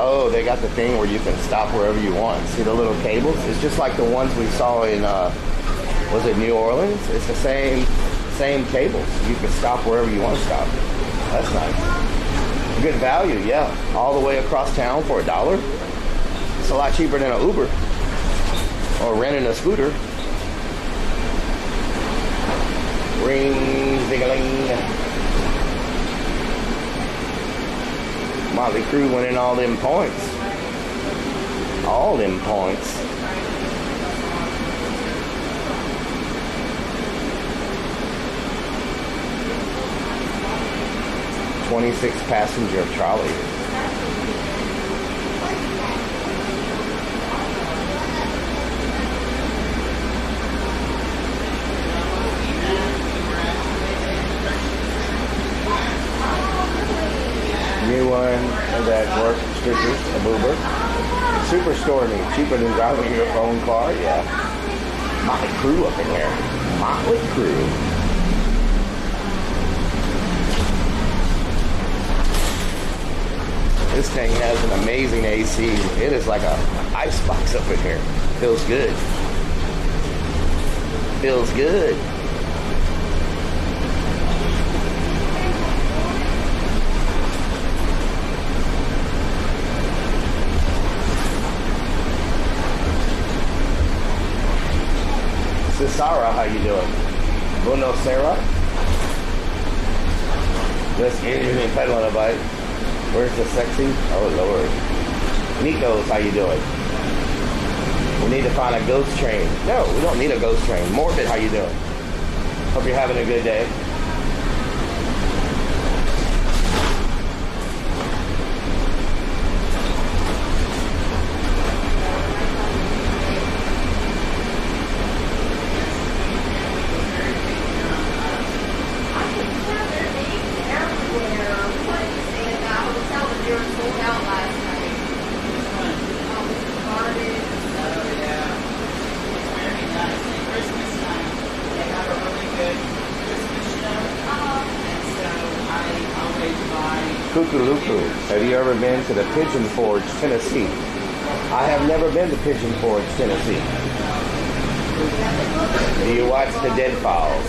I: Oh, they got the thing where you can stop wherever you want. See the little cables? It's just like the ones we saw in, was it New Orleans? It's the same cables. You can stop wherever you want to stop. That's nice. Good value, yeah. All the way across town for $1. It's a lot cheaper than an Uber or renting a scooter. Ring, ding-a-ling. Motley Crue winning all them points. All them points. $26 passenger trolley. New one that works, stickers, a boober. Superstore me, cheaper than driving your own car, yeah. Motley Crue up in here. Motley Crue. This thing has an amazing AC. It is like a ice box up in here. Feels good. Feels good. Sarah, how you doing? Buenos Sarah? Just me pedaling a bike. Where's the sexy? Oh Lord. Nico's, how you doing? We need to find a ghost train. No, we don't need a ghost train. Morbid, how you doing? Hope you're having a good day. Have you ever been to the Pigeon Forge, Tennessee? I have never been to Pigeon Forge, Tennessee. Do you watch the Deadfalls?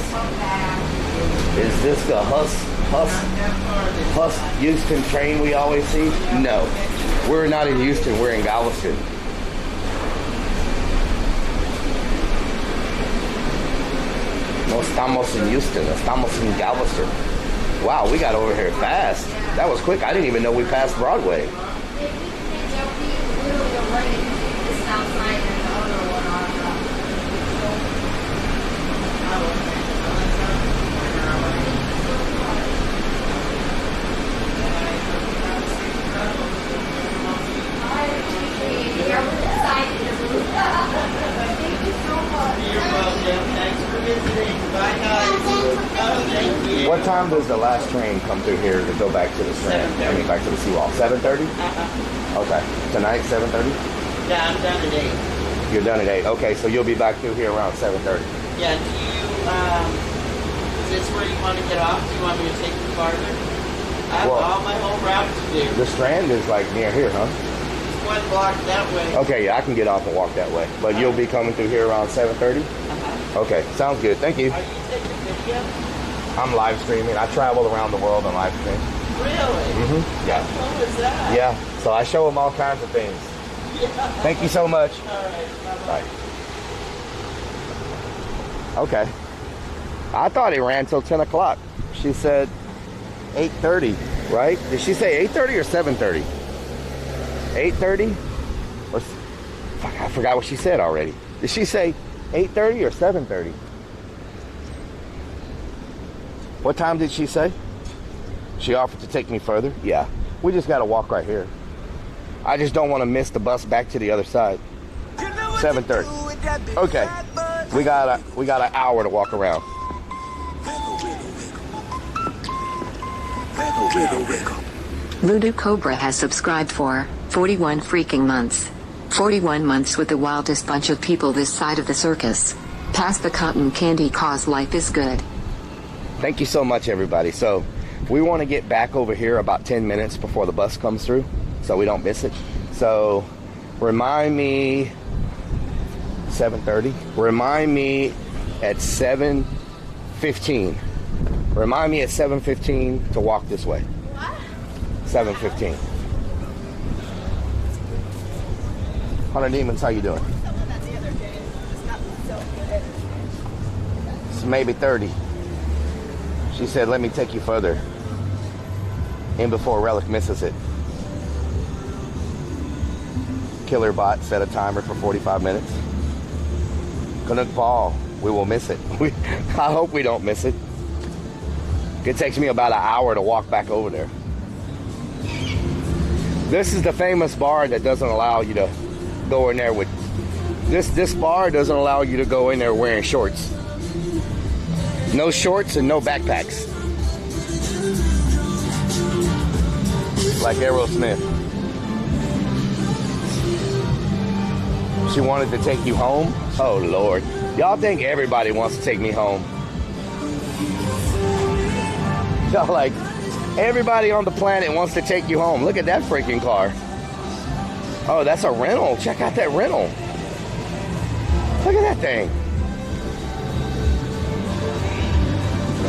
I: Is this the Huss Houston train we always see? No. We're not in Houston, we're in Galveston. No estamos in Houston, estamos in Galveston. Wow, we got over here fast. That was quick. I didn't even know we passed Broadway. What time does the last train come through here to go back to the strand? I mean, back to the seawall. 7:30? Okay. Tonight, 7:30?
F: Yeah, I'm done at 8.
I: You're done at 8. Okay, so you'll be back through here around 7:30.
F: Yeah, do you, is this where you want to get off? Do you want me to take you farther? I have all my whole route to do.
I: The strand is like near here, huh?
F: It's 1 block that way.
I: Okay, yeah, I can get off and walk that way. But you'll be coming through here around 7:30? Okay, sounds good. Thank you.
F: Are you taking video?
I: I'm live streaming. I travel around the world on live stream.
F: Really?
I: Yeah.
F: How cool is that?
I: Yeah, so I show them all kinds of things.
F: Yeah.
I: Thank you so much.
F: All right, bye-bye.
I: Bye. Okay. I thought it ran till 10 o'clock. She said 8:30, right? Did she say 8:30 or 7:30? 8:30? Or fuck, I forgot what she said already. Did she say 8:30 or 7:30? What time did she say? She offered to take me further? Yeah. We just got to walk right here. I just don't want to miss the bus back to the other side. 7:30. Okay. We got an hour to walk around.
H: Voodoo Cobra has subscribed for 41 freaking months. 41 months with the wildest bunch of people this side of the circus. Pass the cotton candy cause life is good.
I: Thank you so much, everybody. So we want to get back over here about 10 minutes before the bus comes through so we don't miss it. So remind me 7:30. Remind me at 7:15. Remind me at 7:15 to walk this way. What? 7:15. Hunter Demons, how you doing? It's maybe 30. She said, let me take you further. In before Rellik misses it. Killer Bot set a timer for 45 minutes. Canuck Ball, we will miss it. I hope we don't miss it. It takes me about an hour to walk back over there. This is the famous bar that doesn't allow you to go in there with... This bar doesn't allow you to go in there wearing shorts. No shorts and no backpacks. Like Aerosmith. She wanted to take you home? Oh, Lord. Y'all think everybody wants to take me home. Y'all like, everybody on the planet wants to take you home. Look at that freaking car. Oh, that's a rental. Check out that rental. Look at that thing.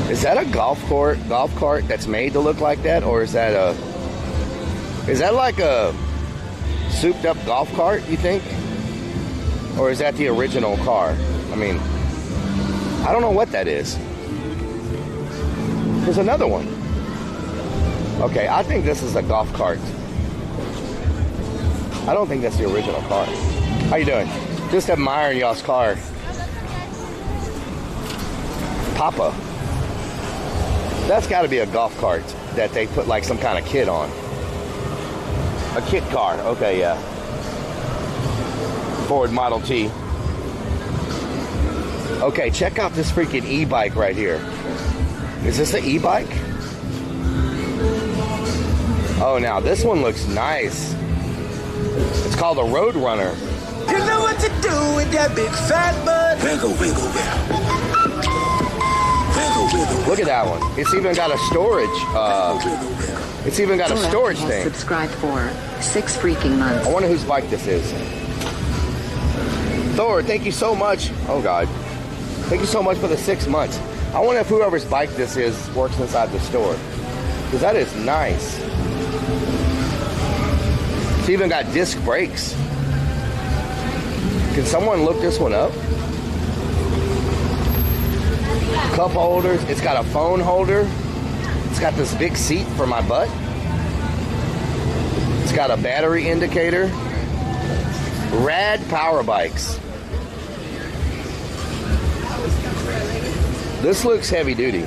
I: Is that a golf cart that's made to look like that? Or is that like a souped up golf cart, you think? Or is that the original car? I mean, I don't know what that is. There's another one. Okay, I think this is a golf cart. I don't think that's the original car. How you doing? Just admiring y'all's car. Papa. That's got to be a golf cart that they put like some kind of kit on. A kit car. Okay, yeah. Ford Model T. Okay, check out this freaking e-bike right here. Is this an e-bike? Oh, now this one looks nice. It's called a Road Runner.
M: You know what to do with that big fat butt. Wiggle, wiggle, wiggle.
I: Look at that one. It's even got a storage. It's even got a storage thing.
H: Subscribed for 6 freaking months.
I: I wonder whose bike this is. Thor, thank you so much. Oh God, thank you so much for the 6 months. I wonder if whoever's bike this is works inside the store, because that is nice. It's even got disc brakes. Can someone look this one up? Cup holders. It's got a phone holder. It's got this big seat for my butt. It's got a battery indicator. Rad power bikes. This looks heavy duty.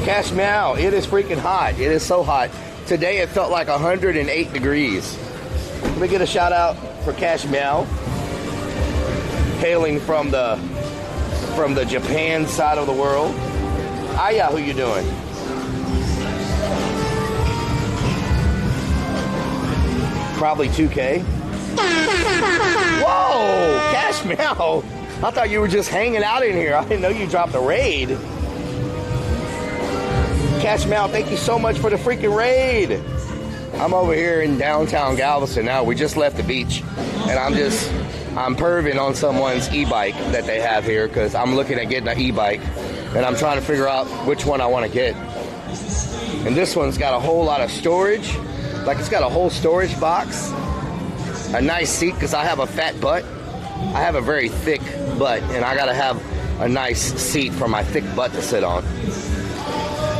I: Cash Meow, it is freaking hot. It is so hot. Today it felt like 108 degrees. Let me get a shout out for Cash Meow. Hailing from the from the Japan side of the world. Aya, who you doing? Probably 2K. Whoa, Cash Meow. I thought you were just hanging out in here. I didn't know you dropped a raid. Cash Meow, thank you so much for the freaking raid. I'm over here in downtown Galveston now. We just left the beach, and I'm perving on someone's e-bike that they have here because I'm looking at getting an e-bike, and I'm trying to figure out which one I want to get. And this one's got a whole lot of storage. Like, it's got a whole storage box, a nice seat because I have a fat butt. I have a very thick butt, and I gotta have a nice seat for my thick butt to sit on.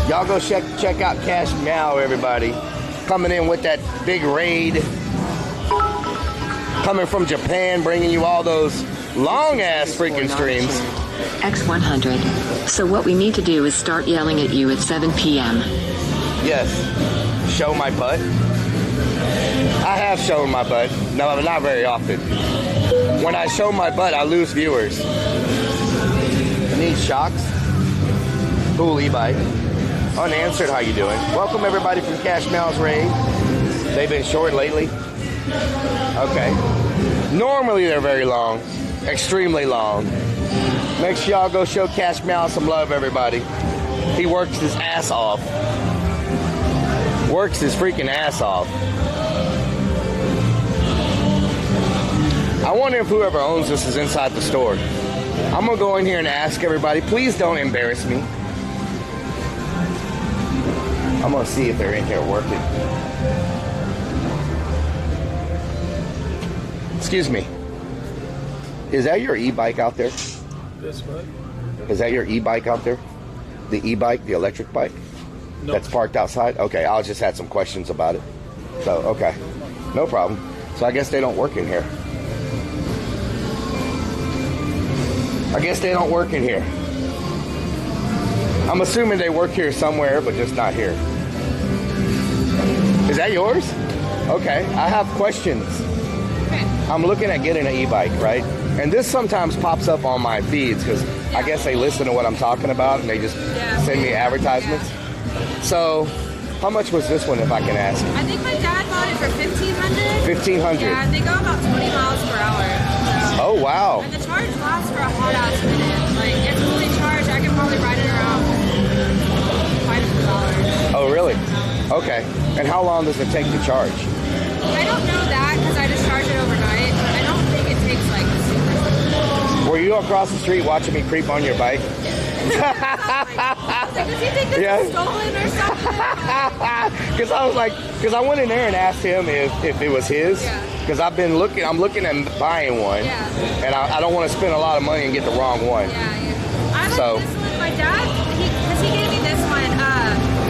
I: Y'all go check out Cash Meow, everybody. Coming in with that big raid. Coming from Japan, bringing you all those long-ass freaking streams.
H: X100. So what we need to do is start yelling at you at 7 p.m.
I: Yes. Show my butt. I have shown my butt. No, not very often. When I show my butt, I lose viewers. Need shocks. Cool e-bike. Unanswered, how you doing? Welcome everybody from Cash Meow's raid. They've been short lately. Okay. Normally they're very long. Extremely long. Make sure y'all go show Cash Meow some love, everybody. He works his ass off. Works his freaking ass off. I wonder if whoever owns this is inside the store. I'm gonna go in here and ask everybody, please don't embarrass me. I'm gonna see if they're in here working. Excuse me. Is that your e-bike out there?
B: This what?
I: Is that your e-bike out there? The e-bike, the electric bike?
B: No.
I: That's parked outside? Okay, I just had some questions about it. So, okay. No problem. So I guess they don't work in here. I guess they don't work in here. I'm assuming they work here somewhere, but just not here. Is that yours? Okay, I have questions. I'm looking at getting an e-bike, right? And this sometimes pops up on my feeds because I guess they listen to what I'm talking about and they just send me advertisements. So, how much was this one, if I can ask?
A: I think my dad bought it for $1,500.
I: $1,500?
A: Yeah, they go about 20 miles per hour. So.
I: Oh, wow.
A: And the charge lasts for a hot ass minute. Like, if fully charged, I can probably ride it around quite a few hours.
I: Oh, really? Okay. And how long does it take to charge?
A: I don't know that because I just charge it overnight. I don't think it takes like super.
I: Were you across the street watching me creep on your bike?
A: I was like, does he think this is stolen or something?
I: Because I was like, because I went in there and asked him if it was his. Because I'm looking at buying one. Yeah. And I don't want to spend a lot of money and get the wrong one.
A: Yeah. I like this one. My dad, because he gave me this one,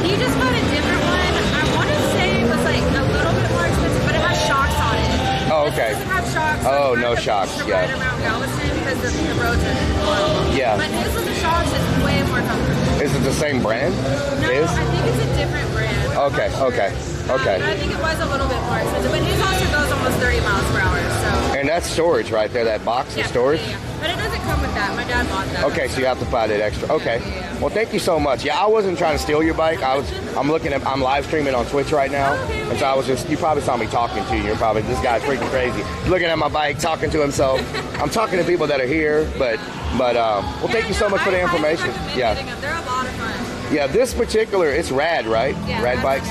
A: he just got a different one. I want to say it was like a little bit more expensive, but it has shocks on it.
I: Oh, okay.
A: It doesn't have shocks.
I: Oh, no shocks.
A: To ride around Galveston because the roads are horrible.
I: Yeah.
A: But his with the shocks is way more comfortable.
I: Is it the same brand?
A: No, I think it's a different brand.
I: Okay, okay, okay.
A: But I think it was a little bit more expensive. But his also goes almost 30 miles per hour. So.
I: And that's storage right there, that box of storage?
A: Yeah. But it doesn't come with that. My dad bought that.
I: Okay, so you have to buy that extra. Okay. Well, thank you so much. Yeah, I wasn't trying to steal your bike. I'm live streaming on Twitch right now. And so I was you probably saw me talking to you. You're probably, this guy's freaking crazy. Looking at my bike, talking to himself. I'm talking to people that are here, well, thank you so much for the information. Yeah.
A: They're a lot of fun.
I: Yeah, this particular, it's Rad, right?
A: Yeah,
I: Rad bikes.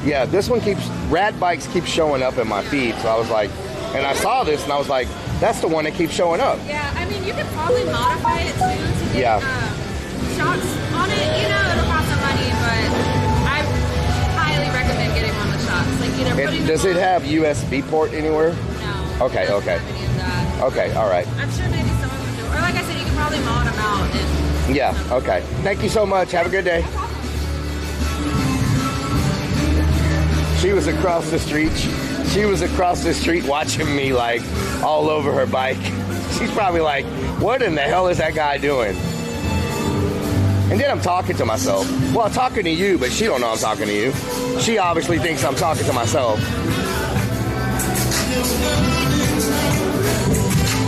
I: Yeah, this one Rad bikes keep showing up in my feed. So I was like, and I saw this and I was like, that's the one that keeps showing up.
A: Yeah, I mean, you could probably modify it too to get shocks on it. You know, it'll cost some money, but I highly recommend getting one with shocks. Like, you know,
I: Does it have USB port anywhere?
A: No.
I: Okay, okay. Okay, all right.
A: I'm sure maybe someone would do it. Or like I said, you can probably mod them out. And,
I: yeah, okay. Thank you so much. Have a good day. She was across the street. She was across the street watching me like all over her bike. She's probably like, what in the hell is that guy doing? And then I'm talking to myself. Well, I'm talking to you, but she don't know I'm talking to you. She obviously thinks I'm talking to myself.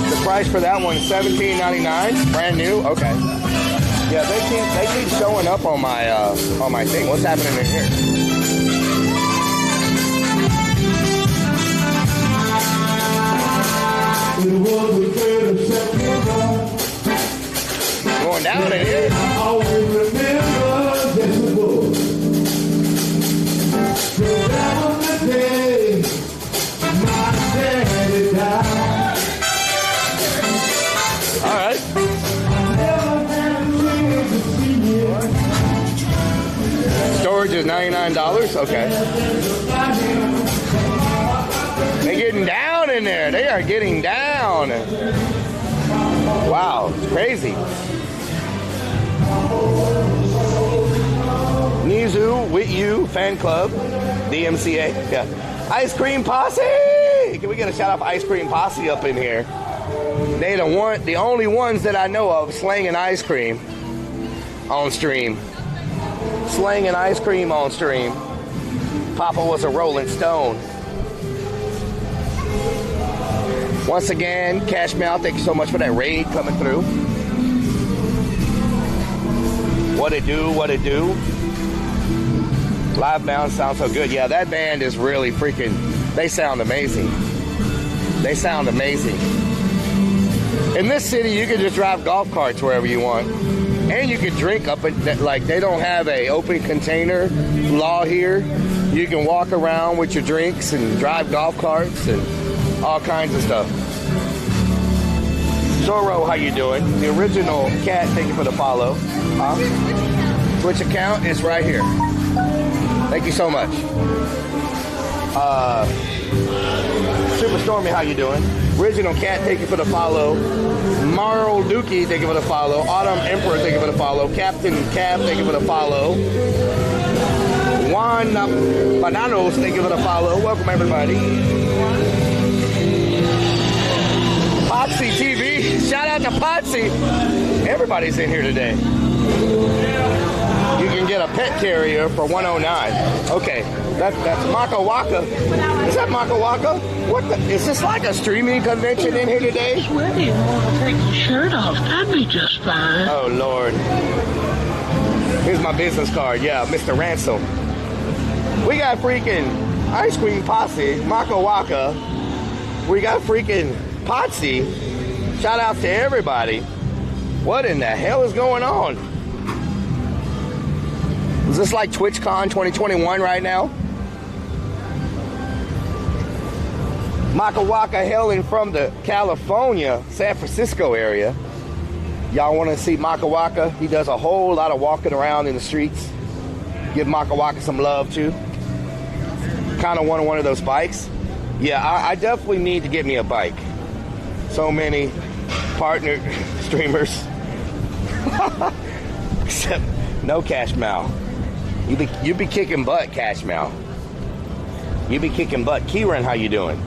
I: The price for that one? $17.99, brand new. Okay. Yeah, they keep showing up on my thing. What's happening in here? Going down in here. I always remember this book. That was the day my daddy died. All right. Storage is $99. Okay. They're getting down in there. They are getting down. Wow, it's crazy. Nizu with you fan club, DMCA. Yeah. Ice Cream Posse. Can we get a shout out for Ice Cream Posse up in here? They the only ones that I know of slanging ice cream on stream. Slanging ice cream on stream. Papa was a Rolling Stone. Once again, Cash Mouth, thank you so much for that raid coming through. What it do, what it do. Live Bound sounds so good. Yeah, that band is really freaking, they sound amazing. They sound amazing. In this city, you can just drive golf carts wherever you want. And you can drink up at, like, they don't have a open container law here. You can walk around with your drinks and drive golf carts and all kinds of stuff. Zorro, how you doing? The original cat, thank you for the follow. Twitch account is right here. Thank you so much. Super Stormy, how you doing? Original Cat, thank you for the follow. Marl Dookie, thank you for the follow. Autumn Emperor, thank you for the follow. Captain Cab, thank you for the follow. Juan Bananos, thank you for the follow. Welcome everybody. Potsy TV, shout out to Potsy. Everybody's in here today. You can get a pet carrier for $109. Okay, that's Maka Waka. Is that Maka Waka? What the, is this like a streaming convention in here today?
S: Well, you want to take your shirt off? That'd be just fine.
I: Oh Lord. Here's my business card. Yeah, Mr. Ransom. We got freaking Ice Cream Posse, Maka Waka. We got freaking Potsy. Shout out to everybody. What in the hell is going on? Is this like TwitchCon 2021 right now? Maka Waka hailing from the California, San Francisco area. Y'all want to see Maka Waka? He does a whole lot of walking around in the streets. Give Maka Waka some love too. Kind of want one of those bikes. Yeah, I definitely need to get me a bike. So many partner streamers. Except no Cash Mal. You be kicking butt, Cash Mal. You be kicking butt. Kieran, how you doing?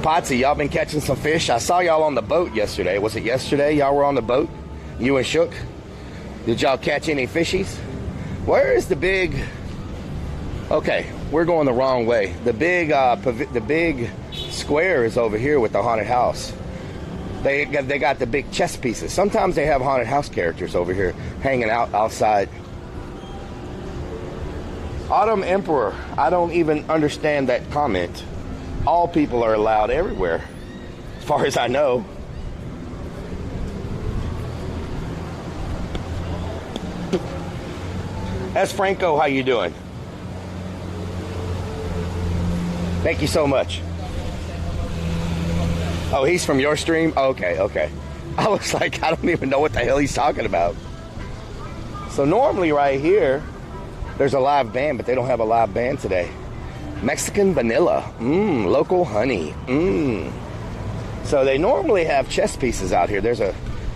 I: Potsy, y'all been catching some fish? I saw y'all on the boat yesterday. Was it yesterday y'all were on the boat? You and Shook? Did y'all catch any fishies? Where is the big... Okay, we're going the wrong way. The big square is over here with the haunted house. They got the big chess pieces. Sometimes they have haunted house characters over here hanging out outside. Autumn Emperor, I don't even understand that comment. All people are allowed everywhere, as far as I know. S. Franco, how you doing? Thank you so much. Oh, he's from your stream? Okay, okay. I was like, I don't even know what the hell he's talking about. So normally right here, there's a live band, but they don't have a live band today. Mexican vanilla, local honey, So they normally have chess pieces out here.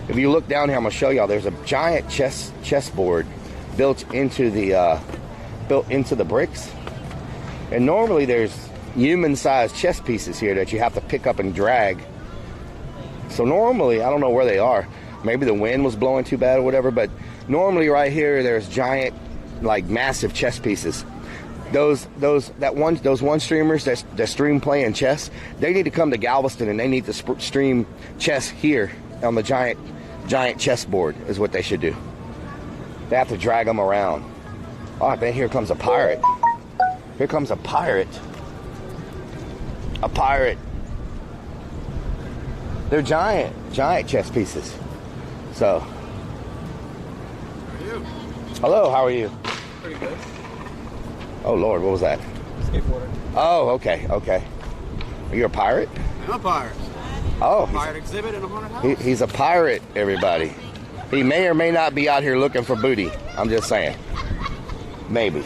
I: If you look down here, I'm gonna show y'all. There's a giant chessboard built into the bricks, and normally there's human-sized chess pieces here that you have to pick up and drag. So normally, I don't know where they are. Maybe the wind was blowing too bad or whatever, but normally right here, there's giant, like massive chess pieces.
D: those one streamers that stream playing chess, they need to come to Galveston and they need to stream chess here on the giant chessboard is what they should do. They have to drag them around. Oh, I bet here comes a pirate. Here comes a pirate. A pirate. They're giant chess pieces. So.
L: How are you?
D: Hello, how are you?
L: Pretty good.
D: Oh, Lord, what was that?
L: Skateboarder.
D: Oh, okay. Are you a pirate?
L: I'm a pirate.
D: Oh.
L: Pirate exhibit in a haunted house.
D: He's a pirate, everybody. He may or may not be out here looking for booty. I'm just saying. Maybe.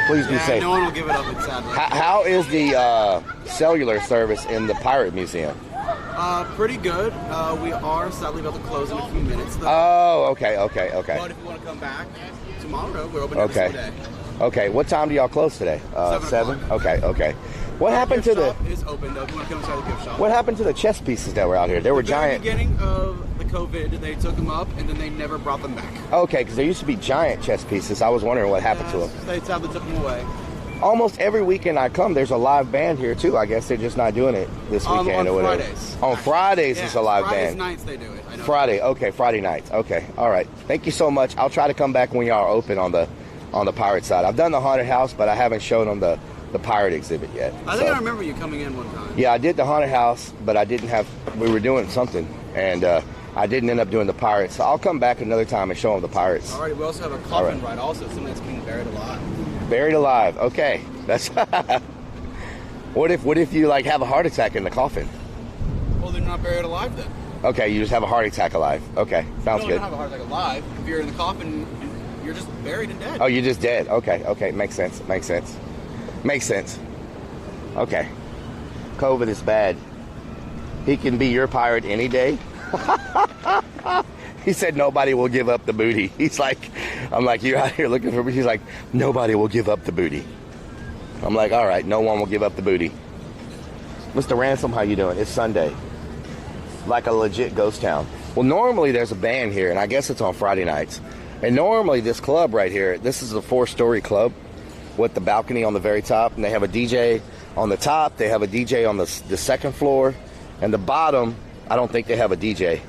D: Please be safe.
L: No one will give it up, it's sad.
D: How is the cellular service in the Pirate Museum?
L: Pretty good. We are sadly about to close in a few minutes, though.
D: Oh, okay.
L: But if you want to come back tomorrow, we're open every single day.
D: Okay, what time do y'all close today? 7? Okay. What happened to the...
L: shop is open, though, if you want to come inside the gift shop.
D: What happened to the chess pieces that were out here? They were giant...
L: At the beginning of the COVID, they took them up, and then they never brought them back.
D: Okay, because there used to be giant chess pieces. I was wondering what happened to them.
L: They sadly took them away.
D: Almost every weekend I come, there's a live band here, too. I guess they're just not doing it this weekend or whatever.
L: Fridays.
D: On Fridays, it's a live
L: Fridays
D: band.
L: nights they do it. I know
D: Friday nights. Okay, all right. Thank you so much. I'll try to come back when y'all are open on the pirate side. I've done the haunted house, but I haven't shown them the pirate exhibit yet.
L: I think I remember you coming in one time.
D: Yeah, I did the haunted house, but I didn't have... We were doing something, and I didn't end up doing the pirates. So I'll come back another time and show them the pirates.
L: All right, we also have a coffin ride also, something that's being buried alive.
D: Buried alive. Okay, that's... What if you like have a heart attack in the coffin?
L: Well, they're not buried alive then.
D: Okay, you just have a heart attack alive. Okay, sounds good.
L: You don't have a heart attack alive. If you're in the coffin, you're just buried and dead.
D: Oh, you're just dead. Okay, makes sense. Okay. COVID is bad. He can be your pirate any day. He said nobody will give up the booty. I'm like, you're out here looking for booty. He's like, nobody will give up the booty. I'm like, all right, no one will give up the booty. Mr. Ransom, how you doing? It's Sunday. Like a legit ghost town. Well, normally there's a band here, and I guess it's on Friday nights. And normally this club right here, this is a 4-story club with the balcony on the very top, and they have a DJ on the top, they have a DJ on the second floor, and the bottom, I don't think they have a DJ.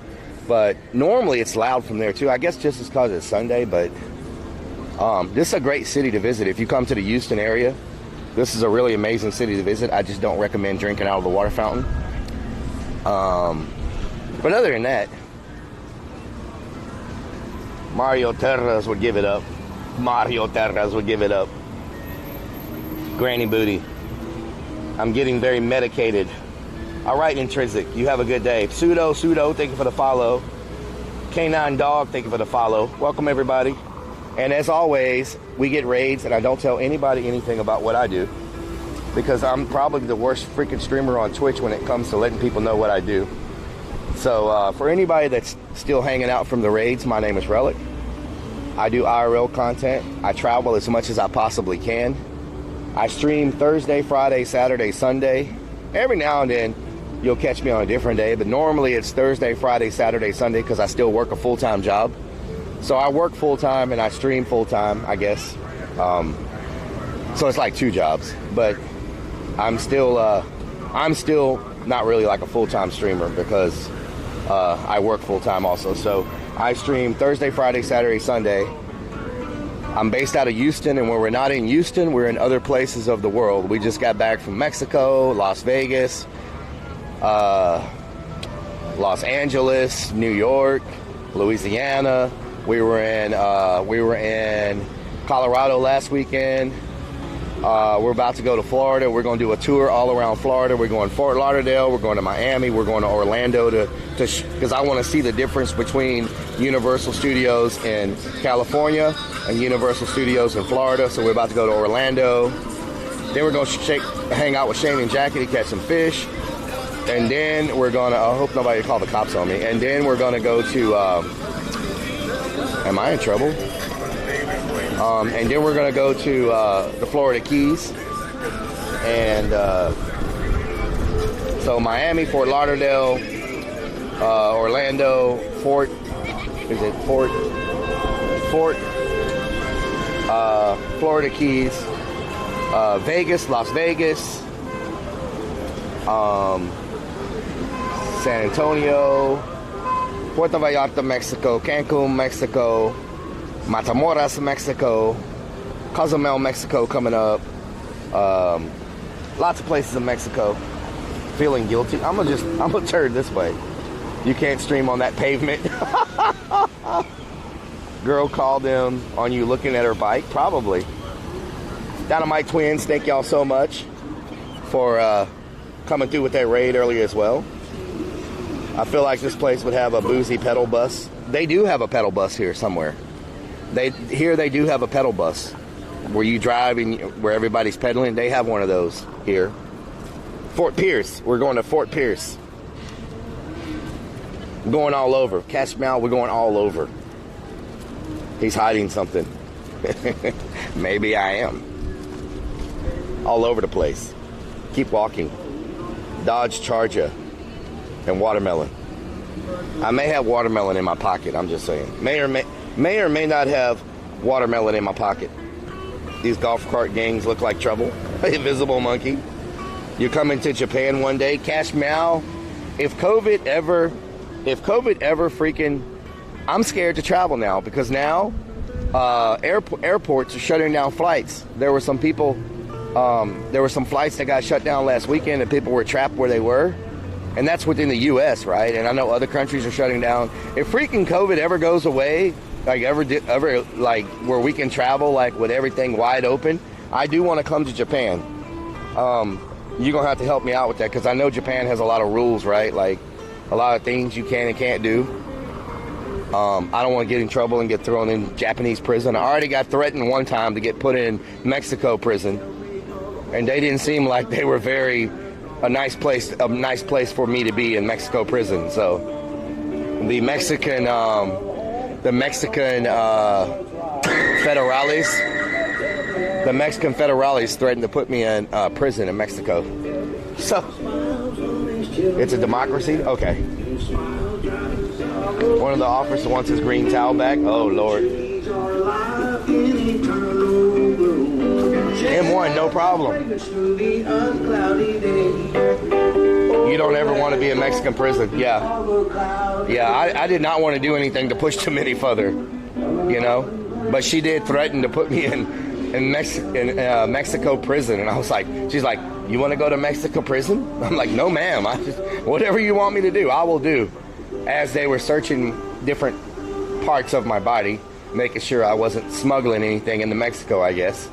D: But normally it's loud from there too. I guess just because it's Sunday, but this is a great city to visit. If you come to the Houston area, this is a really amazing city to visit. I just don't recommend drinking out of the water fountain. But other than that, Mario Terras would give it up. Granny Booty. I'm getting very medicated. All right, Intrinsic, you have a good day. Pseudo, thank you for the follow. K9 Dog, thank you for the follow. Welcome, everybody. And as always, we get raids, and I don't tell anybody anything about what I do because I'm probably the worst freaking streamer on Twitch when it comes to letting people know what I do. So for anybody that's still hanging out from the raids, my name is Rellik. I do IRL content. I travel as much as I possibly can. I stream Thursday, Friday, Saturday, Sunday. Every now and then, you'll catch me on a different day, but normally it's Thursday, Friday, Saturday, Sunday because I still work a full-time job. So I work full-time and I stream full-time, I guess. So it's like 2 jobs, but I'm still not really like a full-time streamer because I work full-time also. So I stream Thursday, Friday, Saturday, Sunday. I'm based out of Houston, and when we're not in Houston, we're in other places of the world. We just got back from Mexico, Las Vegas, Los Angeles, New York, Louisiana. We were in Colorado last weekend. We're about to go to Florida. We're going to do a tour all around Florida. We're going to Fort Lauderdale. We're going to Miami. We're going to Orlando because I want to see the difference between Universal Studios in California and Universal Studios in Florida. So we're about to go to Orlando. Then we're going to hang out with Shane and Jackie to catch some fish. And then we're going to, I hope nobody called the cops on me. And then we're going to go to, am I in trouble? And then we're going to go to the Florida Keys. And so Miami, Fort Lauderdale, Orlando, Florida Keys,
I: Vegas, Las Vegas, San Antonio, Puerto Vallarta, Mexico, Cancun, Mexico, Matamoros, Mexico, Cozumel, Mexico coming up. Lots of places in Mexico. Feeling guilty. I'm gonna turn this way. You can't stream on that pavement. Girl called in on you looking at her bike? Probably. Dynamite Twins, thank y'all so much for coming through with that raid earlier as well. I feel like this place would have a boozy pedal bus. They do have a pedal bus here somewhere. They do have a pedal bus where you drive and where everybody's pedaling. They have one of those here. Fort Pierce. We're going to Fort Pierce. Going all over. Cash Mal, we're going all over. He's hiding something. Maybe I am. All over the place. Keep walking. Dodge Charger and watermelon. I may have watermelon in my pocket. I'm just saying. May or may not have watermelon in my pocket. These golf cart gangs look like trouble. Invisible monkey. You're coming to Japan one day. Cash Meow. If COVID ever freaking, I'm scared to travel now because now airports are shutting down flights. There were some people, there were some flights that got shut down last weekend and people were trapped where they were. And that's within the U.S., right? And I know other countries are shutting down. If freaking COVID ever goes away, like ever like where we can travel like with everything wide open, I do want to come to Japan. You're going to have to help me out with that because I know Japan has a lot of rules, right? Like a lot of things you can and can't do. I don't want to get in trouble and get thrown in Japanese prison. I already got threatened one time to get put in Mexico prison. And they didn't seem like they were a nice place for me to be in Mexico prison. So the Mexican federales threatened to put me in prison in Mexico. So it's a democracy? Okay. One of the officers wants his green towel back. Oh, Lord. M1, no problem. You don't ever want to be in Mexican prison. Yeah. Yeah, I did not want to do anything to push too many further, you know. But she did threaten to put me in Mexico prison. And I was like, she's like, you want to go to Mexico prison? I'm like, no, ma'am. Whatever you want me to do, I will do. As they were searching different parts of my body, making sure I wasn't smuggling anything into Mexico, I guess.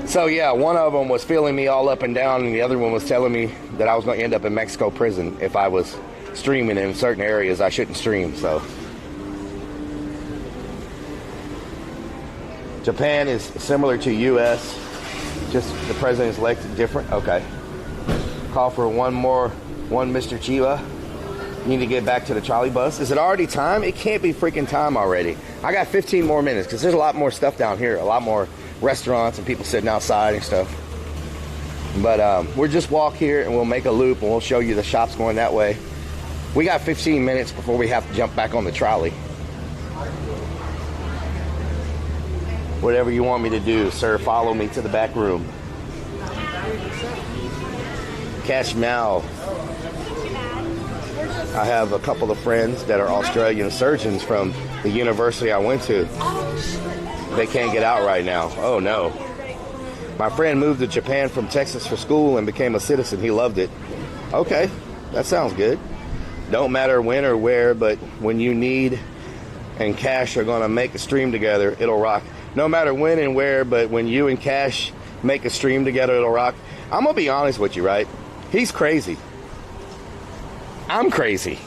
I: So yeah, one of them was feeling me all up and down, and the other one was telling me that I was going to end up in Mexico prison if I was streaming in certain areas I shouldn't stream. So Japan is similar to U.S., just the president is elected different. Okay. Call for one Mr. Chiba. Need to get back to the trolley bus. Is it already time? It can't be freaking time already. I got 15 more minutes because there's a lot more stuff down here. A lot more restaurants and people sitting outside and stuff. But we'll just walk here and we'll make a loop and we'll show you the shops going that way. We got 15 minutes before we have to jump back on the trolley. Whatever you want me to do, sir, follow me to the back room. Cash Mal. I have a couple of friends that are Australian surgeons from the university I went to. They can't get out right now. Oh no. My friend moved to Japan from Texas for school and became a citizen. He loved it. Okay, that sounds good. Don't matter when or where, but when you need and Cash are going to make a stream together, it'll rock. No matter when and where, but when you and Cash make a stream together, it'll rock. I'm going to be honest with you, right? He's crazy. I'm crazy.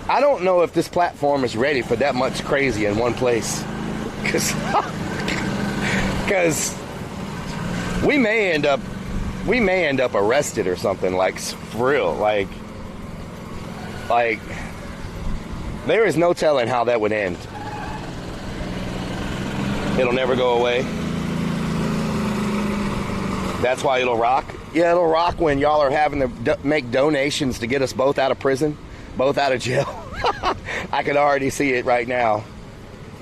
I: I don't know if this platform is ready for that much crazy in one place. Because we may end up arrested or something, like, for real. Like there is no telling how that would end. It'll never go away. That's why it'll rock. Yeah, it'll rock when y'all are having to make donations to get us both out of prison, both out of jail. I can already see it right now.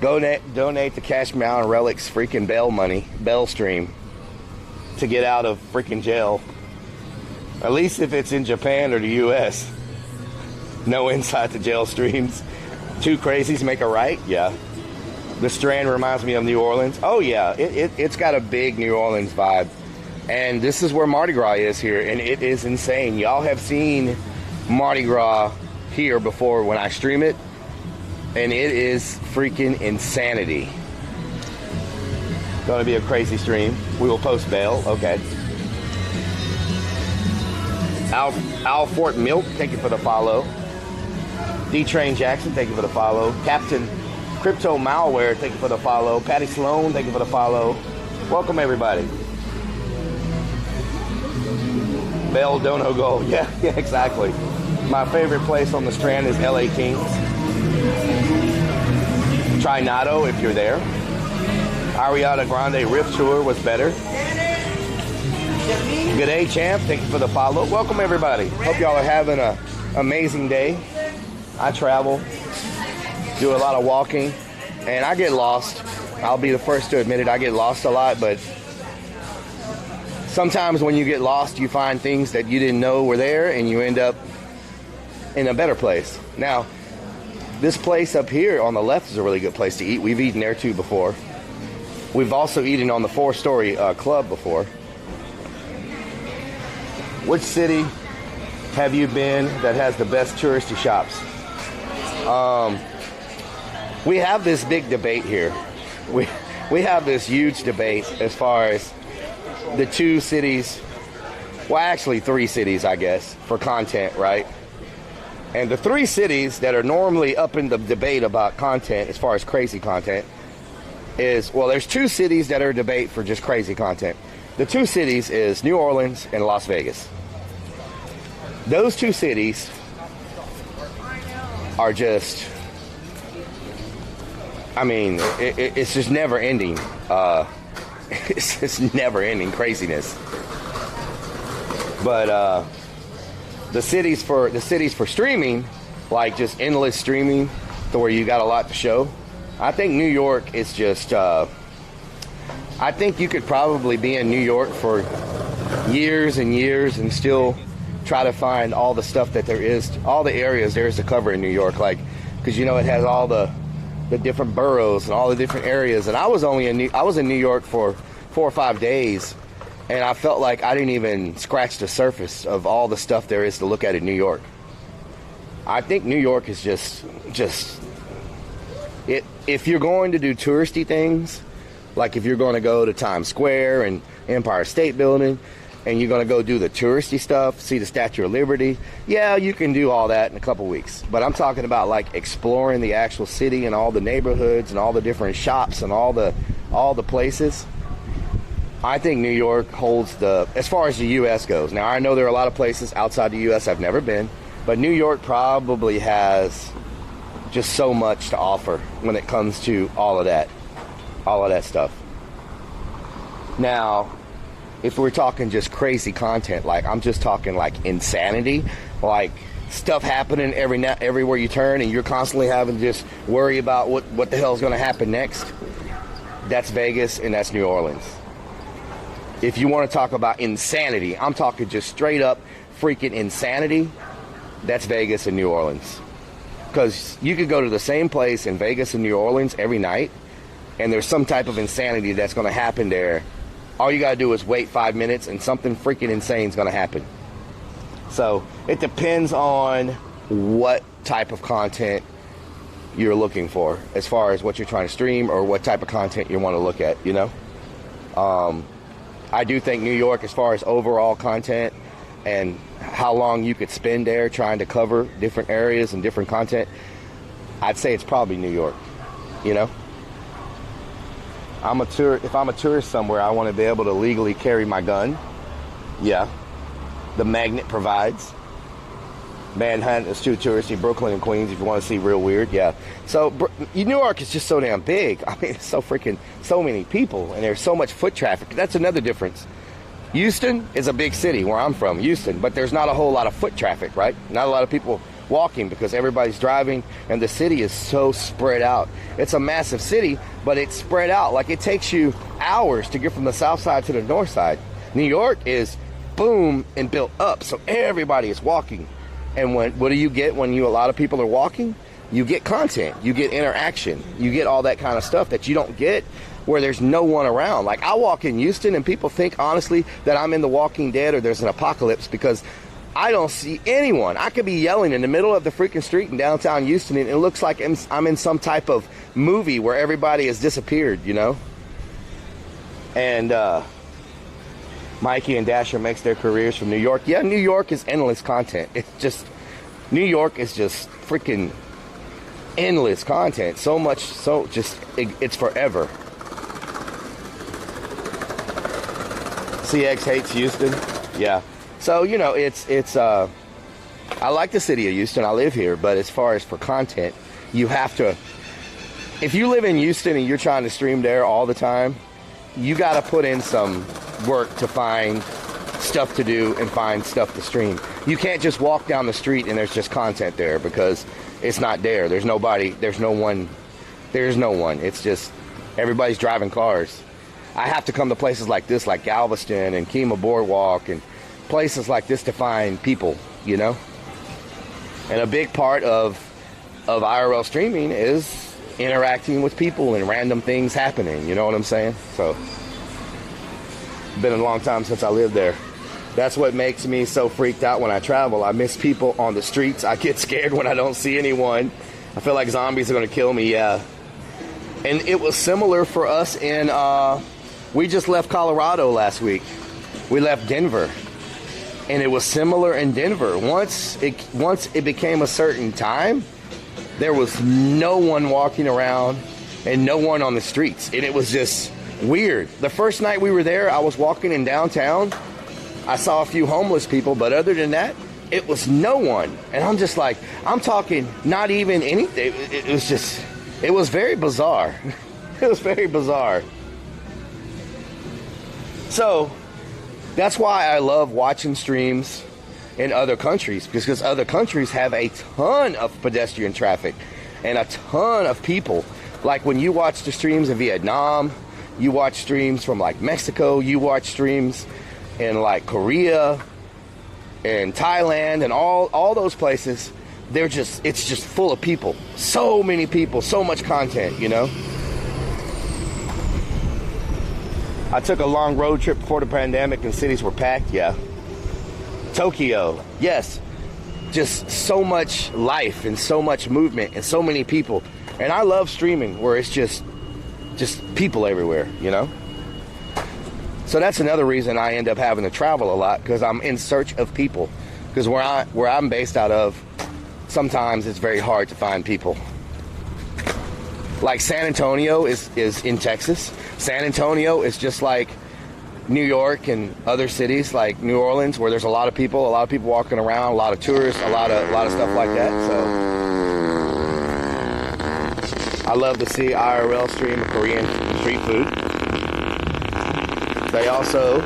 I: Donate to Cash Me Out and Rellik's freaking bail money, bail stream, to get out of freaking jail. At least if it's in Japan or the U.S. No inside the jail streams. Two crazies make a right? Yeah. The Strand reminds me of New Orleans. Oh, yeah. It's got a big New Orleans vibe. And this is where Mardi Gras is here, and it is insane. Y'all have seen Mardi Gras here before when I stream it, and it is freaking insanity. Gonna be a crazy stream. We will post bail. Okay. Al Fort Milk, thank you for the follow. D-Train Jackson, thank you for the follow. Captain Crypto Malware, thank you for the follow. Patty Sloan, thank you for the follow. Welcome, everybody. Bell Dono Go. Yeah, exactly. My favorite place on the Strand is LA Kings. Try Nato if you're there. Ariana Grande Rift Tour was better. Good day, champ. Thank you for the follow. Welcome, everybody. Hope y'all are having an amazing day. I travel, do a lot of walking, and I get lost. I'll be the first to admit it. I get lost a lot, but sometimes when you get lost, you find things that you didn't know were there, and you end up in a better place. Now, this place up here on the left is a really good place to eat. We've eaten there too before. We've also eaten on the 4-story club before. Which city have you been that has the best touristy shops? We have this big debate here. We have this huge debate as far as the two cities, well, actually 3 cities, I guess, for content, right? And the 3 cities that are normally up in the debate about content, as far as crazy content, is, well, there's 2 cities that are debate for just crazy content. The 2 cities is New Orleans and Las Vegas. Those 2 cities are just, I mean, it's just never ending. It's just never ending craziness. But the cities for streaming, like just endless streaming to where you got a lot to show. I think New York is just, I think you could probably be in New York for years and years and still try to find all the stuff that there is, all the areas there is to cover in New York. Like, because, you know, it has all the different boroughs and all the different areas. And I was in New York for 4 or 5 days, and I felt like I didn't even scratch the surface of all the stuff there is to look at in New York. I think New York is just it. If you're going to do touristy things, like if you're going to go to Times Square and Empire State Building, and you're going to go do the touristy stuff, see the Statue of Liberty, yeah, you can do all that in a couple weeks. But I'm talking about like exploring the actual city and all the neighborhoods and all the different shops and all the places. I think New York holds as far as the U.S. goes. Now, I know there are a lot of places outside the U.S. I've never been, but New York probably has just so much to offer when it comes to all of that stuff. Now, if we're talking just crazy content, like I'm just talking like insanity, like stuff happening everywhere you turn, and you're constantly having to just worry about what the hell is going to happen next, that's Vegas and that's New Orleans. If you want to talk about insanity, I'm talking just straight up freaking insanity, that's Vegas and New Orleans. Because you could go to the same place in Vegas and New Orleans every night, and there's some type of insanity that's going to happen there. All you got to do is wait 5 minutes and something freaking insane is going to happen. So it depends on what type of content you're looking for as far as what you're trying to stream or what type of content you want to look at, you know? I do think New York, as far as overall content and how long you could spend there trying to cover different areas and different content, I'd say it's probably New York, you know? If I'm a tourist somewhere, I want to be able to legally carry my gun. Yeah. The magnet provides. Manhattan is too touristy. Brooklyn and Queens, if you want to see real weird, yeah. So New York is just so damn big. I mean, it's so many people, and there's so much foot traffic. That's another difference. Houston is a big city where I'm from, Houston, but there's not a whole lot of foot traffic, right? Not a lot of people walking because everybody's driving and the city is so spread out. It's a massive city, but it's spread out. Like, it takes you hours to get from the south side to the north side. New York is boom and built up, so everybody is walking. And what do you get when a lot of people are walking? You get content, you get interaction, you get all that kind of stuff that you don't get where there's no one around. Like, I walk in Houston and people think, honestly, that I'm in The Walking Dead or there's an apocalypse because I don't see anyone. I could be yelling in the middle of the freaking street in downtown Houston and it looks like I'm in some type of movie where everybody has disappeared, you know? And Mikey and Dasher makes their careers from New York. Yeah, New York is endless content. It's just, New York is just freaking endless content. So much, it's forever. CX hates Houston. Yeah. So, you know, I like the city of Houston. I live here. But as far as for content, you have to, if you live in Houston and you're trying to stream there all the time, you got to put in some work to find stuff to do and find stuff to stream. You can't just walk down the street and there's just content there because it's not there. There's nobody. There's no one. It's just everybody's driving cars. I have to come to places like this, like Galveston and Kemah Boardwalk and places like this to find people, you know? And a big part of IRL streaming is interacting with people and random things happening, you know what I'm saying? So, been a long time since I lived there. That's what makes me so freaked out when I travel. I miss people on the streets. I get scared when I don't see anyone. I feel like zombies are going to kill me, yeah. And it was similar for us in, we just left Colorado last week. We left Denver. And it was similar in Denver. Once it became a certain time, there was no one walking around and no one on the streets. And it was just weird. The first night we were there, I was walking in downtown. I saw a few homeless people, but other than that, it was no one. And I'm just like, I'm talking not even anything. It was very bizarre. It was very bizarre. So, that's why I love watching streams in other countries, because other countries have a ton of pedestrian traffic and a ton of people. Like when you watch the streams in Vietnam, you watch streams from like Mexico, you watch streams in like Korea and Thailand and all those places, it's just full of people. So many people, so much content, you know? I took a long road trip before the pandemic and cities were packed, yeah. Tokyo, yes. Just so much life and so much movement and so many people. And I love streaming where it's just people everywhere, you know? So that's another reason I end up having to travel a lot, because I'm in search of people. Because where I'm based out of, sometimes it's very hard to find people. Like San Antonio is in Texas. San Antonio is just like New York and other cities like New Orleans, where there's a lot of people walking around, a lot of tourists, a lot of stuff like that. So I love to see IRL stream Korean street food. They also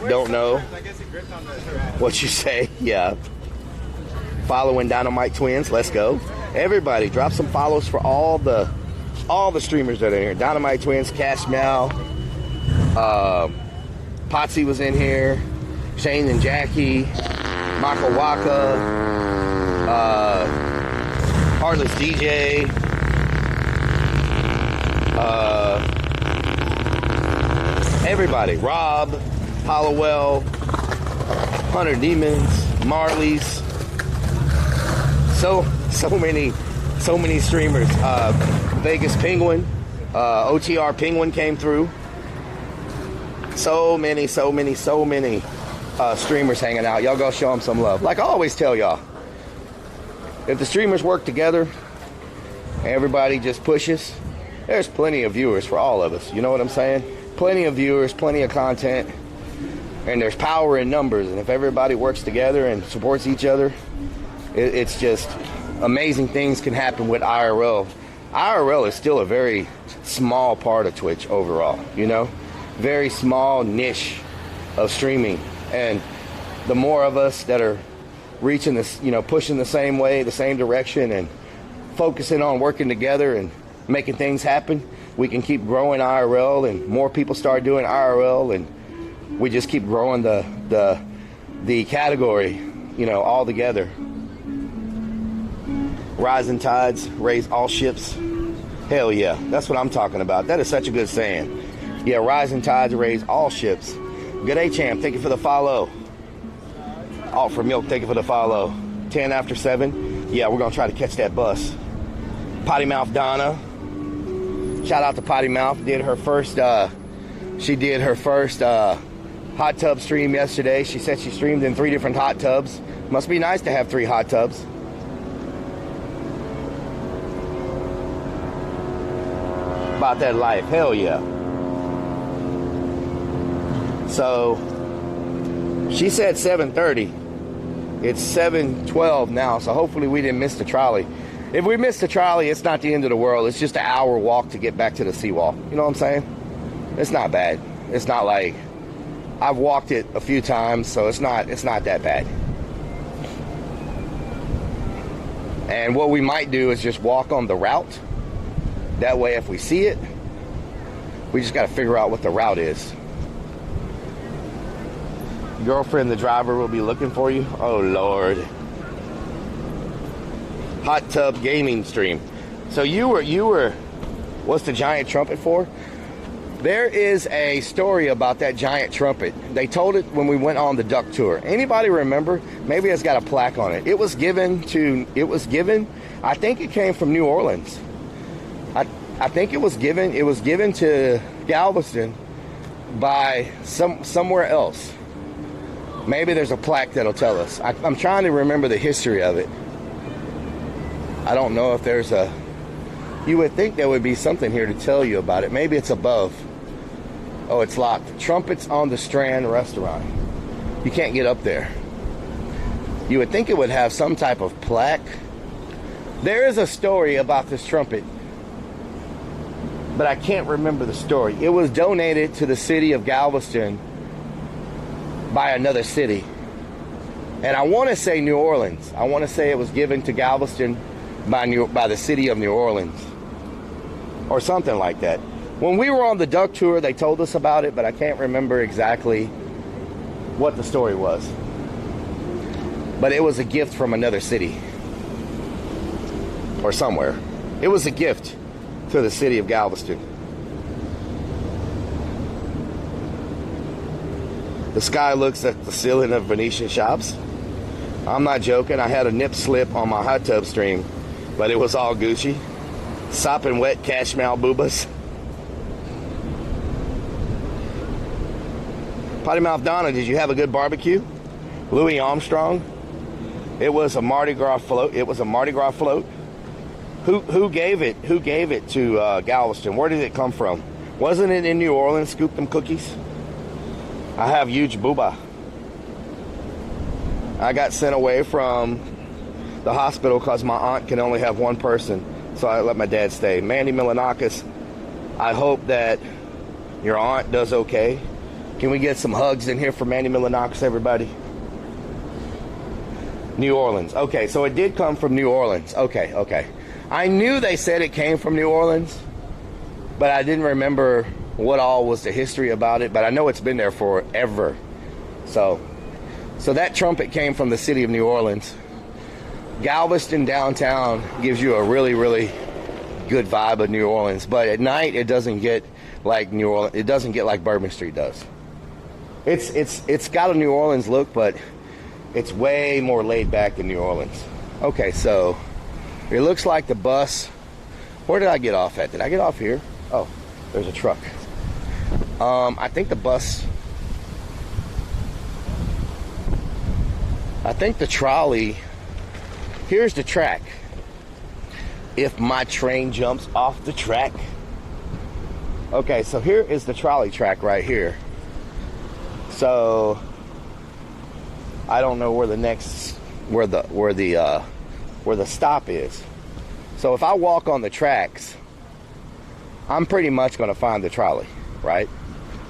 I: don't know what you say. Yeah. Following Dynamite Twins, let's go. Everybody, drop some follows for all the streamers that are here. Dynamite Twins, Cash Meow, Potsy was in here, Shane and Jackie, Michael Waka, Heartless DJ, everybody, Rob, Hollowell, Hunter Demons, Marley's, so many streamers. Vegas Penguin, OTR Penguin came through. So many streamers hanging out. Y'all go show them some love. Like I always tell y'all, if the streamers work together, everybody just pushes, there's plenty of viewers for all of us. You know what I'm saying? Plenty of viewers, plenty of content, and there's power in numbers. And if everybody works together and supports each other, it's just amazing things can happen with IRL. IRL is still a very small part of Twitch overall, you know? Very small niche of streaming. And the more of us that are reaching this, pushing the same way, the same direction, and focusing on working together and making things happen, we can keep growing IRL, and more people start doing IRL, and we just keep growing the category, all together. Rising tides raise all ships. Hell yeah, that's what I'm talking about. That is such a good saying. Yeah, rising tides raise all ships. Good day, champ. Thank you for the follow. Alt for milk. Thank you for the follow. 10 after 7. Yeah, we're gonna try to catch that bus. Potty Mouth Donna. Shout out to Potty Mouth. She did her first hot tub stream yesterday. She said she streamed in 3 different hot tubs. Must be nice to have 3 hot tubs. About that life. Hell yeah. So she said 7:30. It's 7:12 now, so hopefully we didn't miss the trolley. If we missed the trolley, it's not the end of the world. It's just an hour walk to get back to the seawall. You know what I'm saying? It's not bad. It's not like I've walked it a few times, so it's not that bad. And what we might do is just walk on the route. That way, if we see it, we just got to figure out what the route is. Girlfriend, the driver, will be looking for you. Oh, Lord. Hot tub gaming stream. So you were, what's the giant trumpet for? There is a story about that giant trumpet. They told it when we went on the duck tour. Anybody remember? Maybe it's got a plaque on it. It was given, I think it came from New Orleans. I think it was given to Galveston by somewhere else. Maybe there's a plaque that'll tell us. I'm trying to remember the history of it. I don't know if there's you would think there would be something here to tell you about it. Maybe it's above. Oh, it's locked. Trumpets on the Strand restaurant. You can't get up there. You would think it would have some type of plaque. There is a story about this trumpet, but I can't remember the story. It was donated to the city of Galveston by another city. And I want to say New Orleans. I want to say it was given to Galveston by the city of New Orleans. Or something like that. When we were on the duck tour, they told us about it, but I can't remember exactly what the story was. But it was a gift from another city. Or somewhere. It was a gift to the city of Galveston. The sky looks at the ceiling of Venetian shops. I'm not joking. I had a nip slip on my hot tub stream, but it was all Gucci. Sopping wet cashmere boobas. Potty Mouth Donna, did you have a good barbecue? Louis Armstrong. It was a Mardi Gras float. It was a Mardi Gras float. Who gave it? Who gave it to Galveston? Where did it come from? Wasn't it in New Orleans? Scoop them cookies. I have huge booba. I got sent away from the hospital because my aunt can only have one person, so I let my dad stay. Mandy Milanakis, I hope that your aunt does okay. Can we get some hugs in here for Mandy Milanakis, everybody? New Orleans. Okay, so it did come from New Orleans. Okay. I knew they said it came from New Orleans, but I didn't remember what all was the history about it, but I know it's been there forever. So that trumpet came from the city of New Orleans. Galveston downtown gives you a really, really good vibe of New Orleans, but at night it doesn't get like New Orleans. It doesn't get like Bourbon Street does. It's got a New Orleans look, but it's way more laid back than New Orleans. Okay, so it looks like the bus. Where did I get off at? Did I get off here? Oh, there's a truck. I think the bus. I think the trolley. Here's the track. If my train jumps off the track. Okay, so here is the trolley track right here. So I don't know where the next where the stop is. So if I walk on the tracks, I'm pretty much going to find the trolley, right?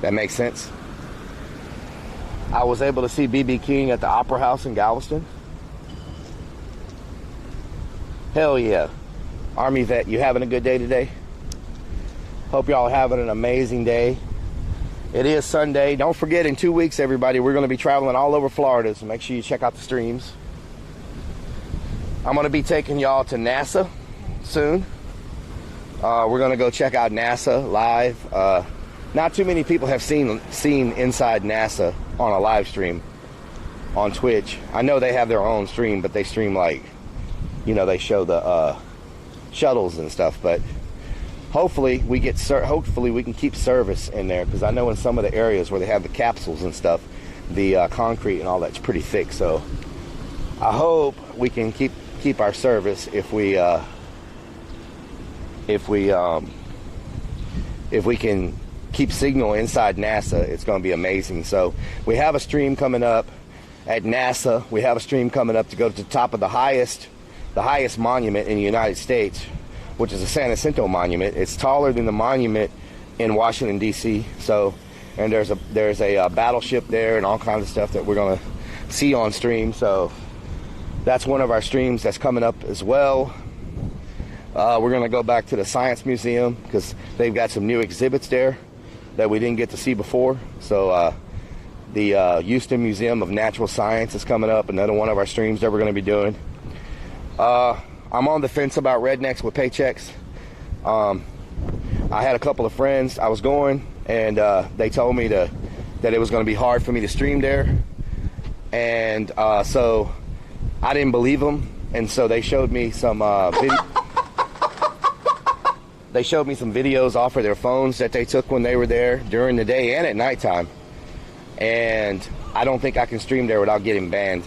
I: That makes sense. I was able to see B.B. King at the Opera House in Galveston. Hell yeah. Army vet, you having a good day today? Hope y'all having an amazing day. It is Sunday. Don't forget, in 2 weeks, everybody, we're going to be traveling all over Florida, so make sure you check out the streams. I'm going to be taking y'all to NASA soon. We're going to go check out NASA live. Not too many people have seen inside NASA on a live stream on Twitch. I know they have their own stream, but they stream like, you know, they show the shuttles and stuff. But hopefully we can keep service in there, because I know in some of the areas where they have the capsules and stuff, the concrete and all that's pretty thick. So I hope we can keep our service if we can keep signal inside NASA. It's going to be amazing. So we have a stream coming up at NASA. We have a stream coming up to go to the top of the highest monument in the United States, which is the San Jacinto Monument. It's taller than the monument in Washington, D.C. So, and there's a battleship there and all kinds of stuff that we're going to see on stream. So that's one of our streams that's coming up as well. We're going to go back to the Science Museum because they've got some new exhibits there that we didn't get to see before. So the Houston Museum of Natural Science is coming up, another one of our streams that we're going to be doing. I'm on the fence about rednecks with paychecks. I had a couple of friends I was going, and they told me that it was going to be hard for me to stream there. And so I didn't believe them, and so they showed me some videos off of their phones that they took when they were there during the day and at nighttime. And I don't think I can stream there without getting banned.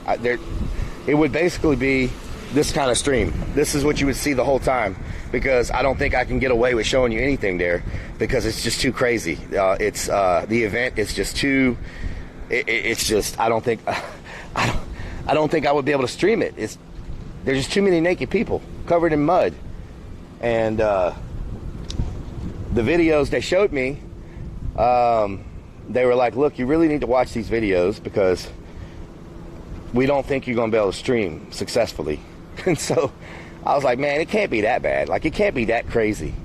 I: It would basically be this kind of stream. This is what you would see the whole time, because I don't think I can get away with showing you anything there because it's just too crazy. The event is just too. It's just I don't think I would be able to stream it. There's just too many naked people covered in mud, and the videos they showed me, they were like, look, you really need to watch these videos because we don't think you're going to be able to stream successfully. And so I was like, man, it can't be that bad. Like, it can't be that crazy.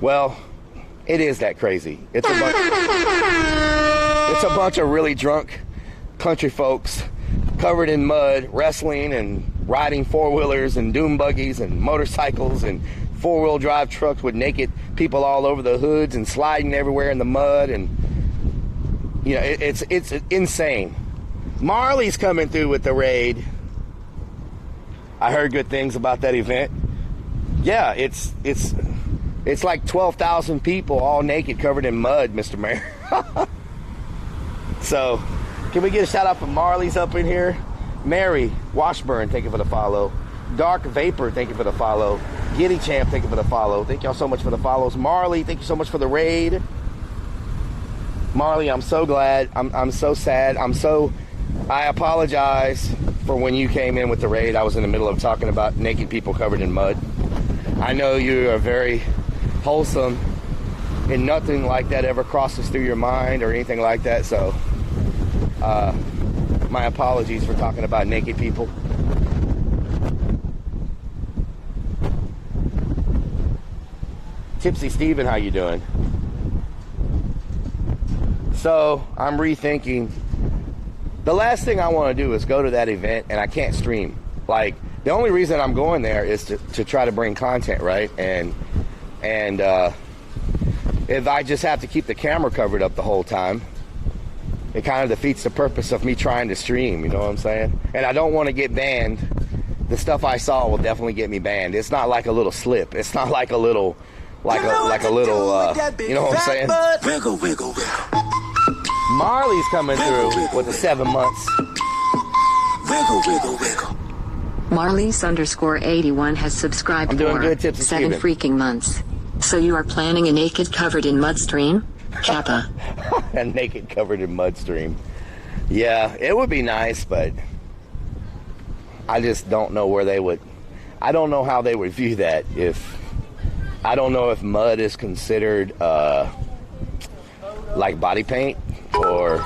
I: Well, it is that crazy. It's a bunch of really drunk country folks covered in mud, wrestling and riding four-wheelers and doom buggies and motorcycles and four-wheel drive trucks with naked people all over the hoods and sliding everywhere in the mud. And you know, it's insane. Marley's coming through with the raid. I heard good things about that event. Yeah, it's like 12,000 people all naked covered in mud, Mr. Mayor. So can we get a shout out for Marley's up in here? Mary Washburn, thank you for the follow. Dark Vapor, thank you for the follow. Giddy Champ, thank you for the follow. Thank y'all so much for the follows. Marley, thank you so much for the raid. Marley, I'm so glad. I'm so sad. I apologize for when you came in with the raid. I was in the middle of talking about naked people covered in mud. I know you are very wholesome and nothing like that ever crosses through your mind or anything like that. So my apologies for talking about naked people. Tipsy Steven, how you doing? So I'm rethinking. The last thing I want to do is go to that event and I can't stream. Like, the only reason I'm going there is to try to bring content, right? And if I just have to keep the camera covered up the whole time, it kind of defeats the purpose of me trying to stream, you know what I'm saying? And I don't want to get banned. The stuff I saw will definitely get me banned. It's not like a little slip. It's not like a little, you know what I'm saying?
M: Wiggle, wiggle, wiggle.
I: Marley's coming through with the 7 months.
M: Wiggle, wiggle, wiggle.
H: Marlies_81 has subscribed
I: I'm doing
H: for
I: good, Tipsy
H: 7
I: Steven.
H: freaking months. So you are planning a naked covered in mud stream? Kappa.
I: A naked covered in mud stream. Yeah, it would be nice, but I just don't know where they would. I don't know how they would view that. I don't know if mud is considered like body paint, or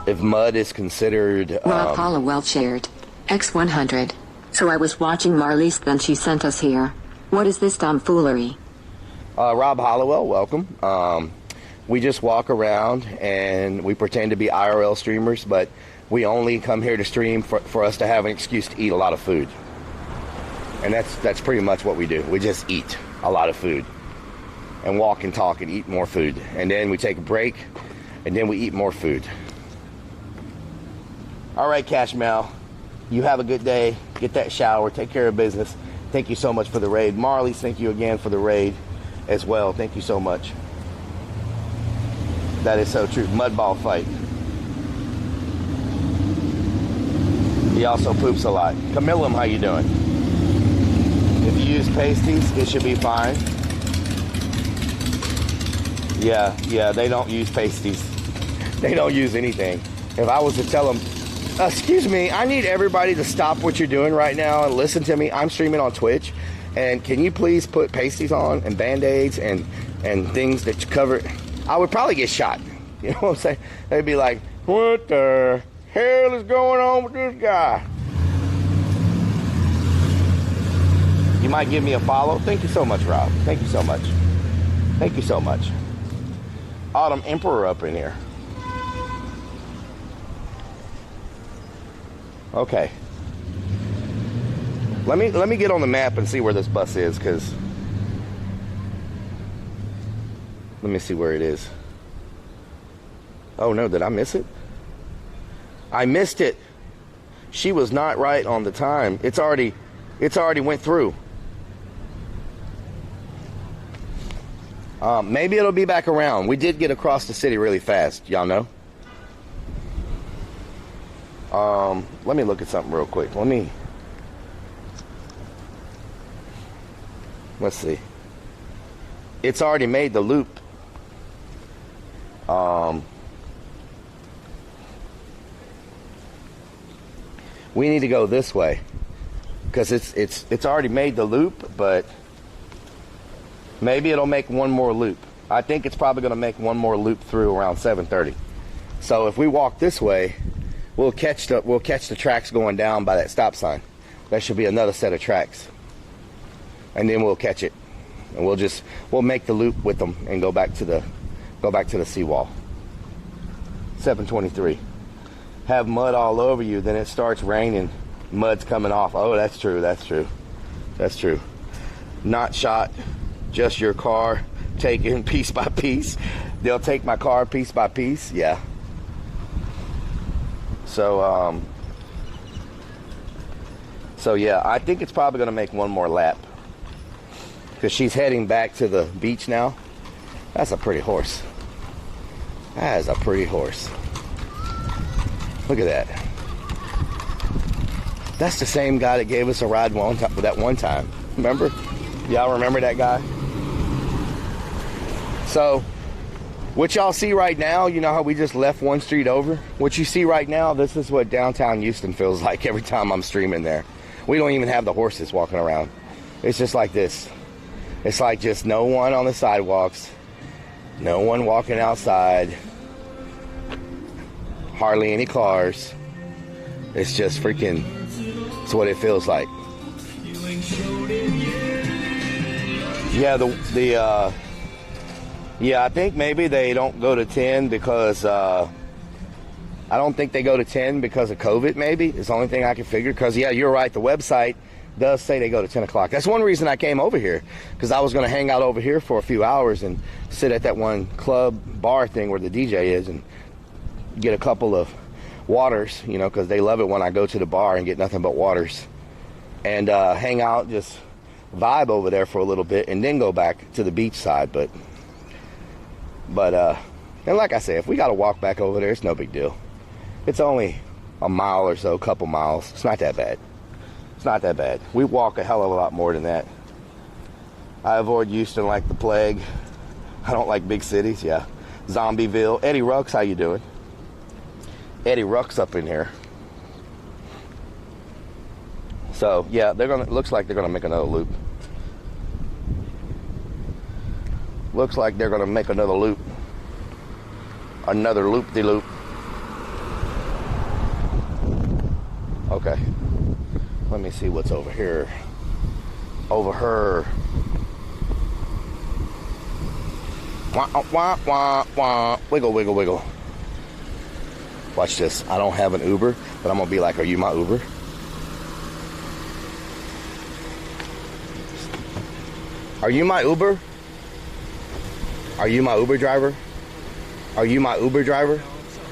I: if mud is considered
H: Raw Paula well shared. X100. So I was watching Marlies, then she sent us here. What is this tomfoolery?
I: Rob Hollowell, welcome. We just walk around and we pretend to be IRL streamers, but we only come here to stream for us to have an excuse to eat a lot of food. And that's pretty much what we do. We just eat a lot of food and walk and talk and eat more food. And then we take a break and then we eat more food. All right, Cash Mal, you have a good day. Get that shower. Take care of business. Thank you so much for the raid. Marley, thank you again for the raid as well. Thank you so much. That is so true. Mudball fight. He also poops a lot. Camillum, how you doing? If you use pasties, it should be fine. Yeah, they don't use pasties. They don't use anything. If I was to tell them, excuse me, I need everybody to stop what you're doing right now and listen to me. I'm streaming on Twitch. And can you please put pasties on and Band-Aids and things that you cover? I would probably get shot. You know what I'm saying? They'd be like, what the hell is going on with this guy? You might give me a follow. Thank you so much, Rob. Thank you so much. Thank you so much. Autumn Emperor up in here. Okay. Let me get on the map and see where this bus is, because let me see where it is. Oh no, did I miss it? I missed it. She was not right on the time. It's already went through. Maybe it'll be back around. We did get across the city really fast, y'all know. Let me look at something real quick. Let's see. It's already made the loop. We need to go this way because it's already made the loop, but maybe it'll make one more loop. I think it's probably going to make one more loop through around 7:30. So if we walk this way, we'll catch the tracks going down by that stop sign. That should be another set of tracks. And then we'll catch it. And we'll make the loop with them and go back to the seawall. 7:23. Have mud all over you, then it starts raining. Mud's coming off. Oh, that's true. Not shot, just your car taken piece by piece. They'll take my car piece by piece. Yeah. So yeah, I think it's probably going to make one more lap because she's heading back to the beach now. That's a pretty horse. That is a pretty horse. Look at that. That's the same guy that gave us a ride that one time. Remember? Y'all remember that guy? So, what y'all see right now, you know how we just left one street over? What you see right now, this is what downtown Houston feels like every time I'm streaming there. We don't even have the horses walking around. It's just like this. It's like just no one on the sidewalks, no one walking outside, hardly any cars. It's just freaking, it's what it feels like. Yeah, yeah, I think maybe they don't go to 10 because, I don't think they go to 10 because of COVID, maybe. It's the only thing I can figure. Because, yeah, you're right, the website does say they go to 10 o'clock. That's one reason I came over here, because I was going to hang out over here for a few hours and sit at that one club bar thing where the DJ is and get a couple of waters, you know, because they love it when I go to the bar and get nothing but waters. And hang out, just vibe over there for a little bit and then go back to the beach side. But and like I say, if we got to walk back over there, it's no big deal. It's only a mile or so, a couple miles. It's not that bad. It's not that bad. We walk a hell of a lot more than that. I avoid Houston like the plague. I don't like big cities, yeah. Zombieville. Eddie Rucks, how you doing? Eddie Rucks up in here. So, yeah, looks like they're gonna make another loop. Looks like they're gonna make another loop. Another loop-de-loop. Okay.
D: Let me see what's over here. Over her. Wah, wah, wah, wah. Wiggle, wiggle, wiggle. Watch this. I don't have an Uber, but I'm going to be like, are you my Uber? Are you my Uber? Are you my Uber driver? Are you my Uber driver?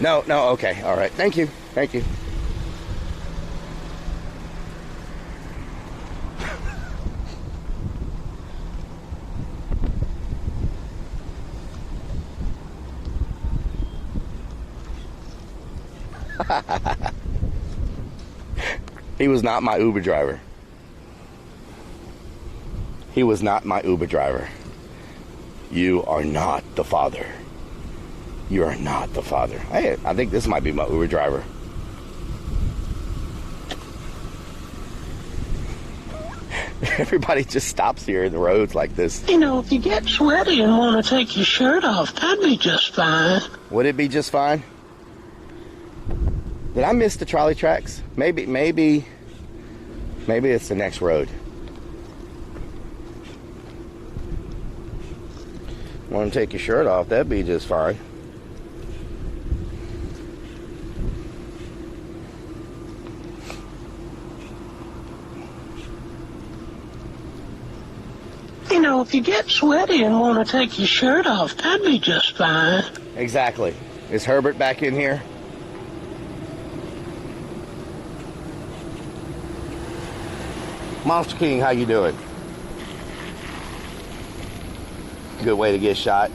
D: No, no, okay. All right. Thank you. Thank you. He was not my Uber driver. He was not my Uber driver. You are not the father. You are not the father. Hey, I think this might be my Uber driver. Everybody just stops here in the roads like this.
S: You know, if you get sweaty and want to take your shirt off, that'd be just fine.
D: Would it be just fine? Did I miss the trolley tracks? Maybe it's the next road. Want to take your shirt off? That'd be just fine.
S: You know, if you get sweaty and want to take your shirt off, that'd be just fine.
D: Exactly. Is Herbert back in here? Monster King, how you doing? Good way to get shot.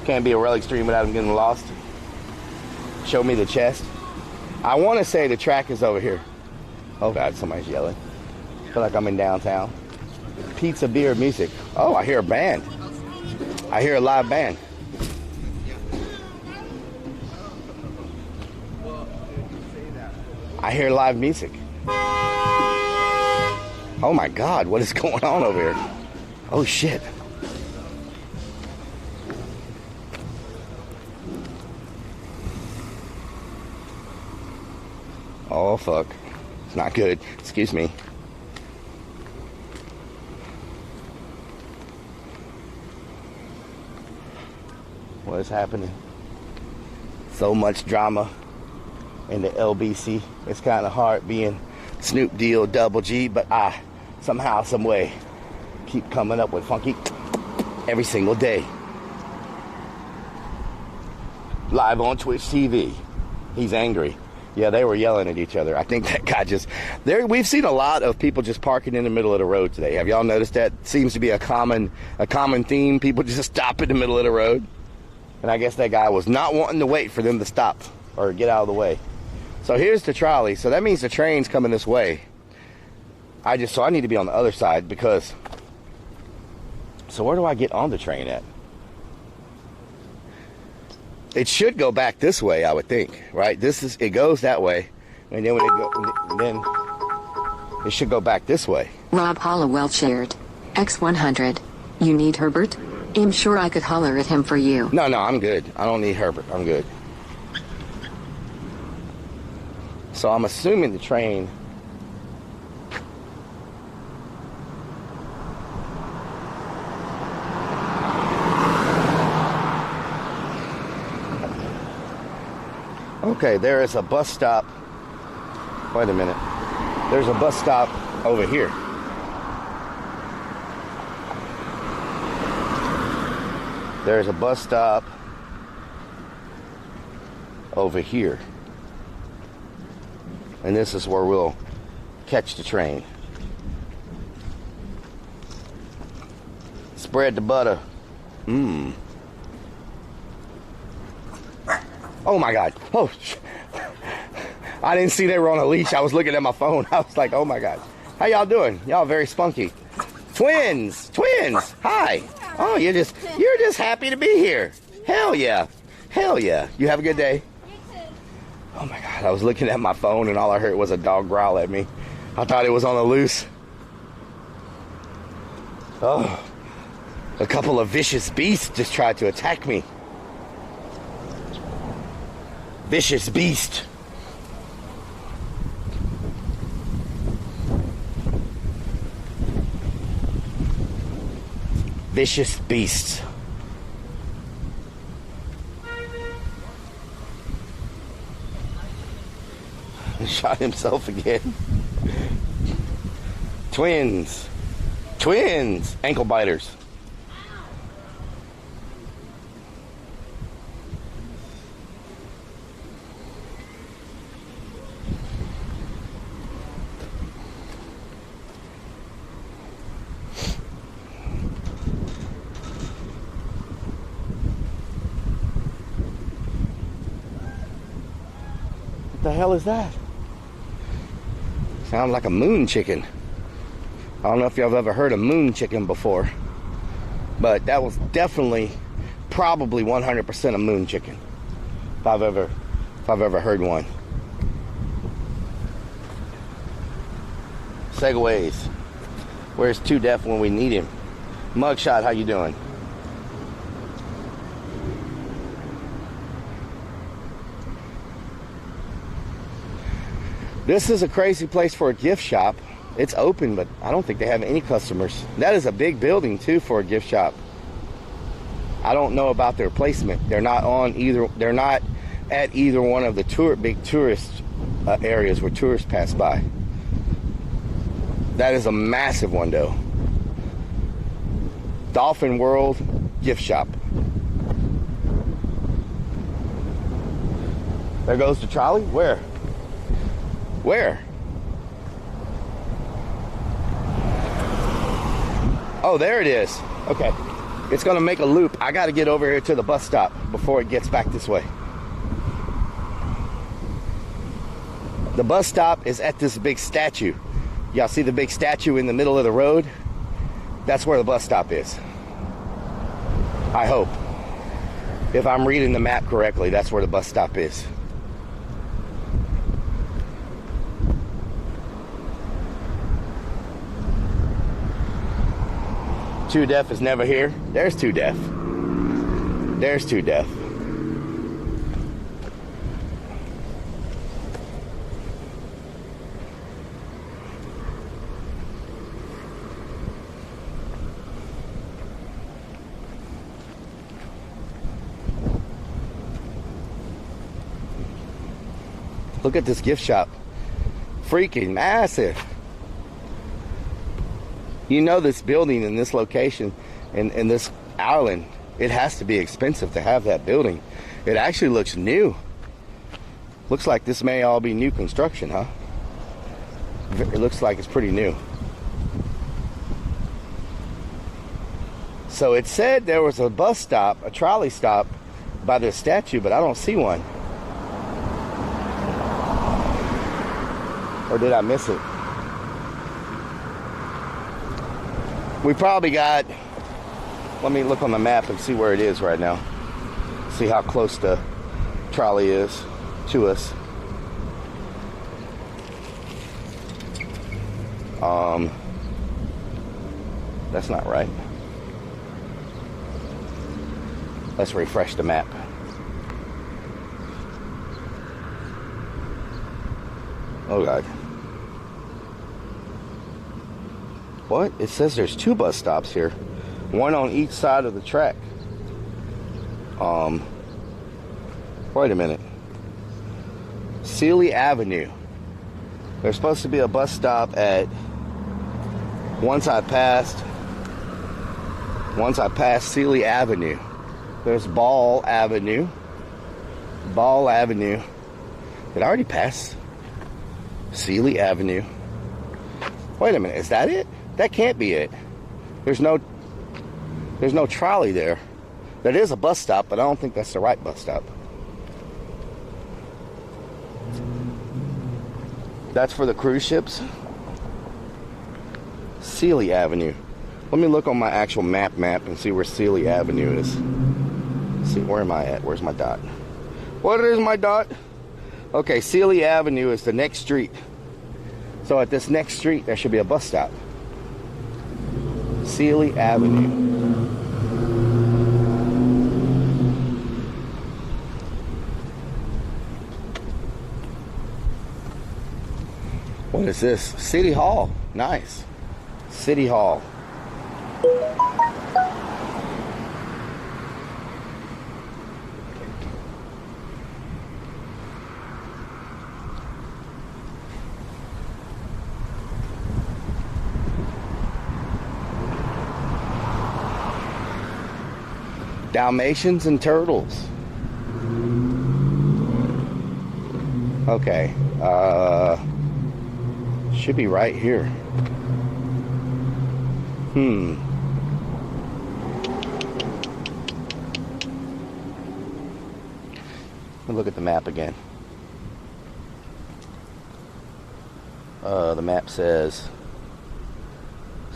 D: Can't be a Rellik stream without him getting lost. Show me the chest. I want to say the track is over here. Oh God, somebody's yelling. I feel like I'm in downtown. Pizza, beer, music. Oh, I hear a band. I hear a live band. I hear live music. Oh my God, what is going on over here? Oh shit. Oh fuck. It's not good. Excuse me. What is happening? So much drama in the LBC. It's kind of hard being Snoop Deal Double G, but I somehow, some way keep coming up with funky every single day. Live on Twitch TV. He's angry. Yeah, they were yelling at each other. I think that guy just... We've seen a lot of people just parking in the middle of the road today. Have y'all noticed that? Seems to be a common theme. People just stop in the middle of the road. And I guess that guy was not wanting to wait for them to stop or get out of the way. So here's the trolley. So that means the train's coming this way. So I need to be on the other side because... So where do I get on the train at? It should go back this way, I would think, right? It goes that way, and then then it should go back this way.
H: Rob Hollowell shared. X100. You need Herbert? I'm sure I could holler at him for you.
D: No, I'm good. I don't need Herbert. I'm good. So I'm assuming the train... Okay, there is a bus stop. Wait a minute. There's a bus stop over here. There's a bus stop over here. And this is where we'll catch the train. Spread the butter. Oh my God. Oh, I didn't see they were on a leash. I was looking at my phone. I was like, oh my God. How y'all doing? Y'all very spunky. Twins. Hi. Oh, you're just happy to be here. Hell yeah. You have a good day. Oh my God. I was looking at my phone and all I heard was a dog growl at me. I thought it was on the loose. Oh, a couple of vicious beasts just tried to attack me. Vicious beast. Vicious beasts. He shot himself again. Twins. Twins. Ankle biters. What the hell is that? Sounds like a moon chicken. I don't know if y'all have ever heard of moon chicken before, but that was definitely, probably 100% a moon chicken. If I've ever heard one. Segways. Where's Too Deaf when we need him? Mugshot, how you doing? This is a crazy place for a gift shop. It's open, but I don't think they have any customers. That is a big building too for a gift shop. I don't know about their placement. They're not on either. They're not at either one of the big tourist areas where tourists pass by. That is a massive one, though. Dolphin World gift shop. There goes the trolley. Where? Where? Oh, there it is. Okay. It's going to make a loop. I got to get over here to the bus stop before it gets back this way. The bus stop is at this big statue. Y'all see the big statue in the middle of the road? That's where the bus stop is. I hope. If I'm reading the map correctly, that's where the bus stop is. Too Deaf is never here. There's Too Deaf. There's Too Deaf. Look at this gift shop. Freaking massive. You know, this building in this location, in this island, it has to be expensive to have that building. It actually looks new. Looks like this may all be new construction, huh? It looks like it's pretty new. So it said there was a bus stop, a trolley stop by this statue, but I don't see one. Or did I miss it? We probably got, let me look on the map and see where it is right now. See how close the trolley is to us. That's not right. Let's refresh the map. Oh God. What? It says there's 2 bus stops here. One on each side of the track. Wait a minute. Sealy Avenue. There's supposed to be a bus stop at once I passed Sealy Avenue. There's Ball Avenue. Ball Avenue. Did I already pass Sealy Avenue? Wait a minute, is that it? That can't be it. There's no trolley there. That is a bus stop, but I don't think that's the right bus stop. That's for the cruise ships. Sealy Avenue. Let me look on my actual map and see where Sealy Avenue is. Let's see, where am I at? Where's my dot? What is my dot? Okay, Sealy Avenue is the next street. So at this next street, there should be a bus stop. Sealy Avenue. What is this? City Hall. Nice. City Hall. Dalmatians and turtles. Okay. Should be right here. Let me look at the map again. The map says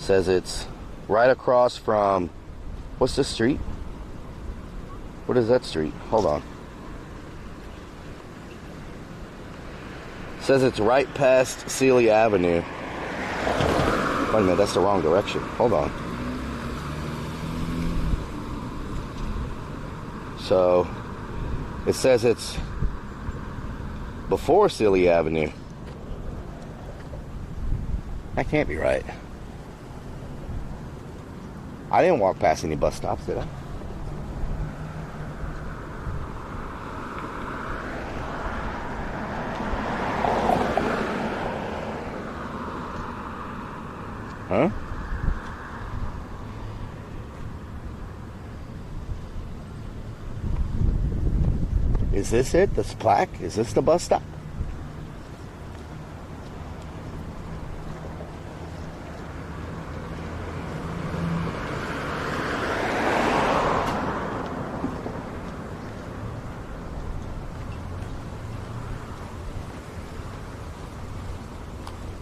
D: it's right across from, what's this street? What is that street? Hold on. Says it's right past Sealy Avenue. Wait a minute, that's the wrong direction. Hold on. So, it says it's before Sealy Avenue. That can't be right. I didn't walk past any bus stops, did I? Huh? Is this it? This plaque? Is this the bus stop?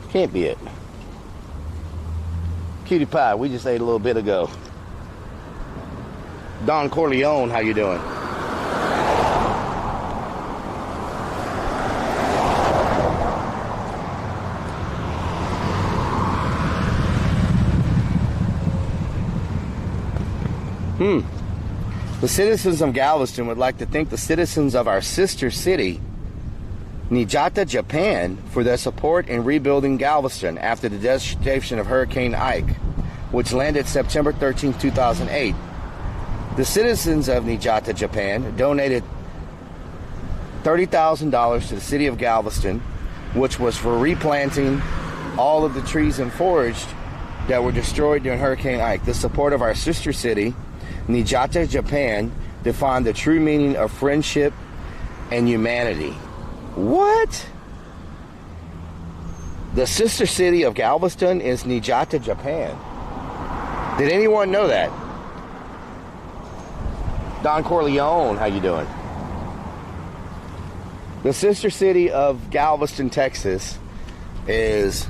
D: Can't be it. Cutie Pie, we just ate a little bit ago. Don Corleone, how you doing? The citizens of Galveston would like to thank the citizens of our sister city, Niigata, Japan, for their support in rebuilding Galveston after the devastation of Hurricane Ike, which landed September 13, 2008. The citizens of Niigata, Japan, donated $30,000 to the city of Galveston, which was for replanting all of the trees and forest that were destroyed during Hurricane Ike. The support of our sister city, Niigata, Japan, defined the true meaning of friendship and humanity. What? The sister city of Galveston is Niigata, Japan. Did anyone know that? Don Corleone, how you doing? The sister city of Galveston, Texas is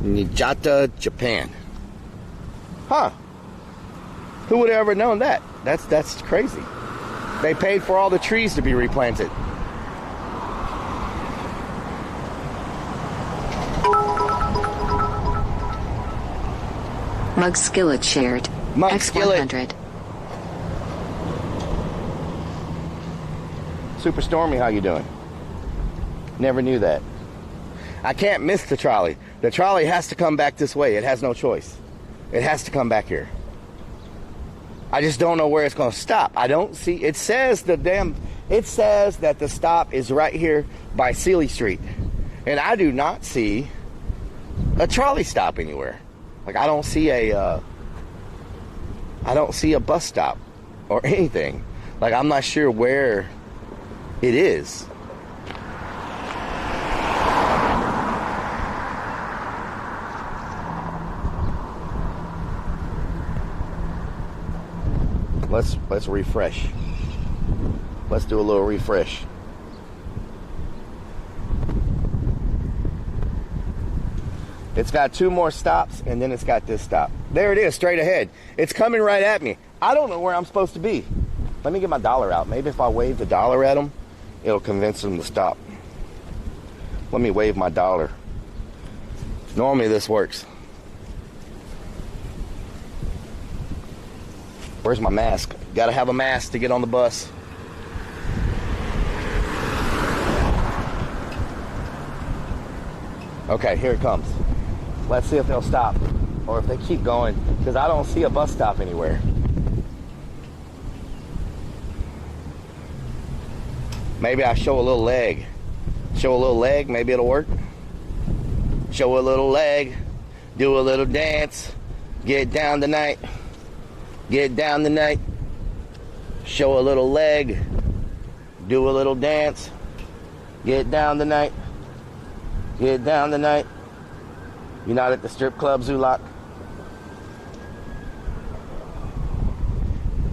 D: Niigata, Japan. Huh. Who would have ever known that? That's crazy. They paid for all the trees to be replanted.
H: Mug Skillet shared.
D: Mug
H: X100.
D: Super Stormy, how you doing? Never knew that. I can't miss the trolley. The trolley has to come back this way. It has no choice. It has to come back here. I just don't know where it's going to stop. I don't see. It says that the stop is right here by Sealy Street, and I do not see a trolley stop anywhere. Like I don't see a bus stop or anything. Like I'm not sure where it is. Let's refresh. Let's do a little refresh. It's got two more stops, and then it's got this stop. There it is, straight ahead. It's coming right at me. I don't know where I'm supposed to be. Let me get my dollar out. Maybe if I wave the dollar at them, it'll convince them to stop. Let me wave my dollar. Normally this works. Where's my mask? Gotta have a mask to get on the bus. Okay, here it comes. Let's see if they'll stop. or if they keep going, because I don't see a bus stop anywhere. Maybe I show a little leg. Show a little leg, maybe it'll work. Show a little leg, do a little dance, get down tonight, get down tonight. Show a little leg, do a little dance, get down tonight, get down tonight. You're not at the strip club, Zulak?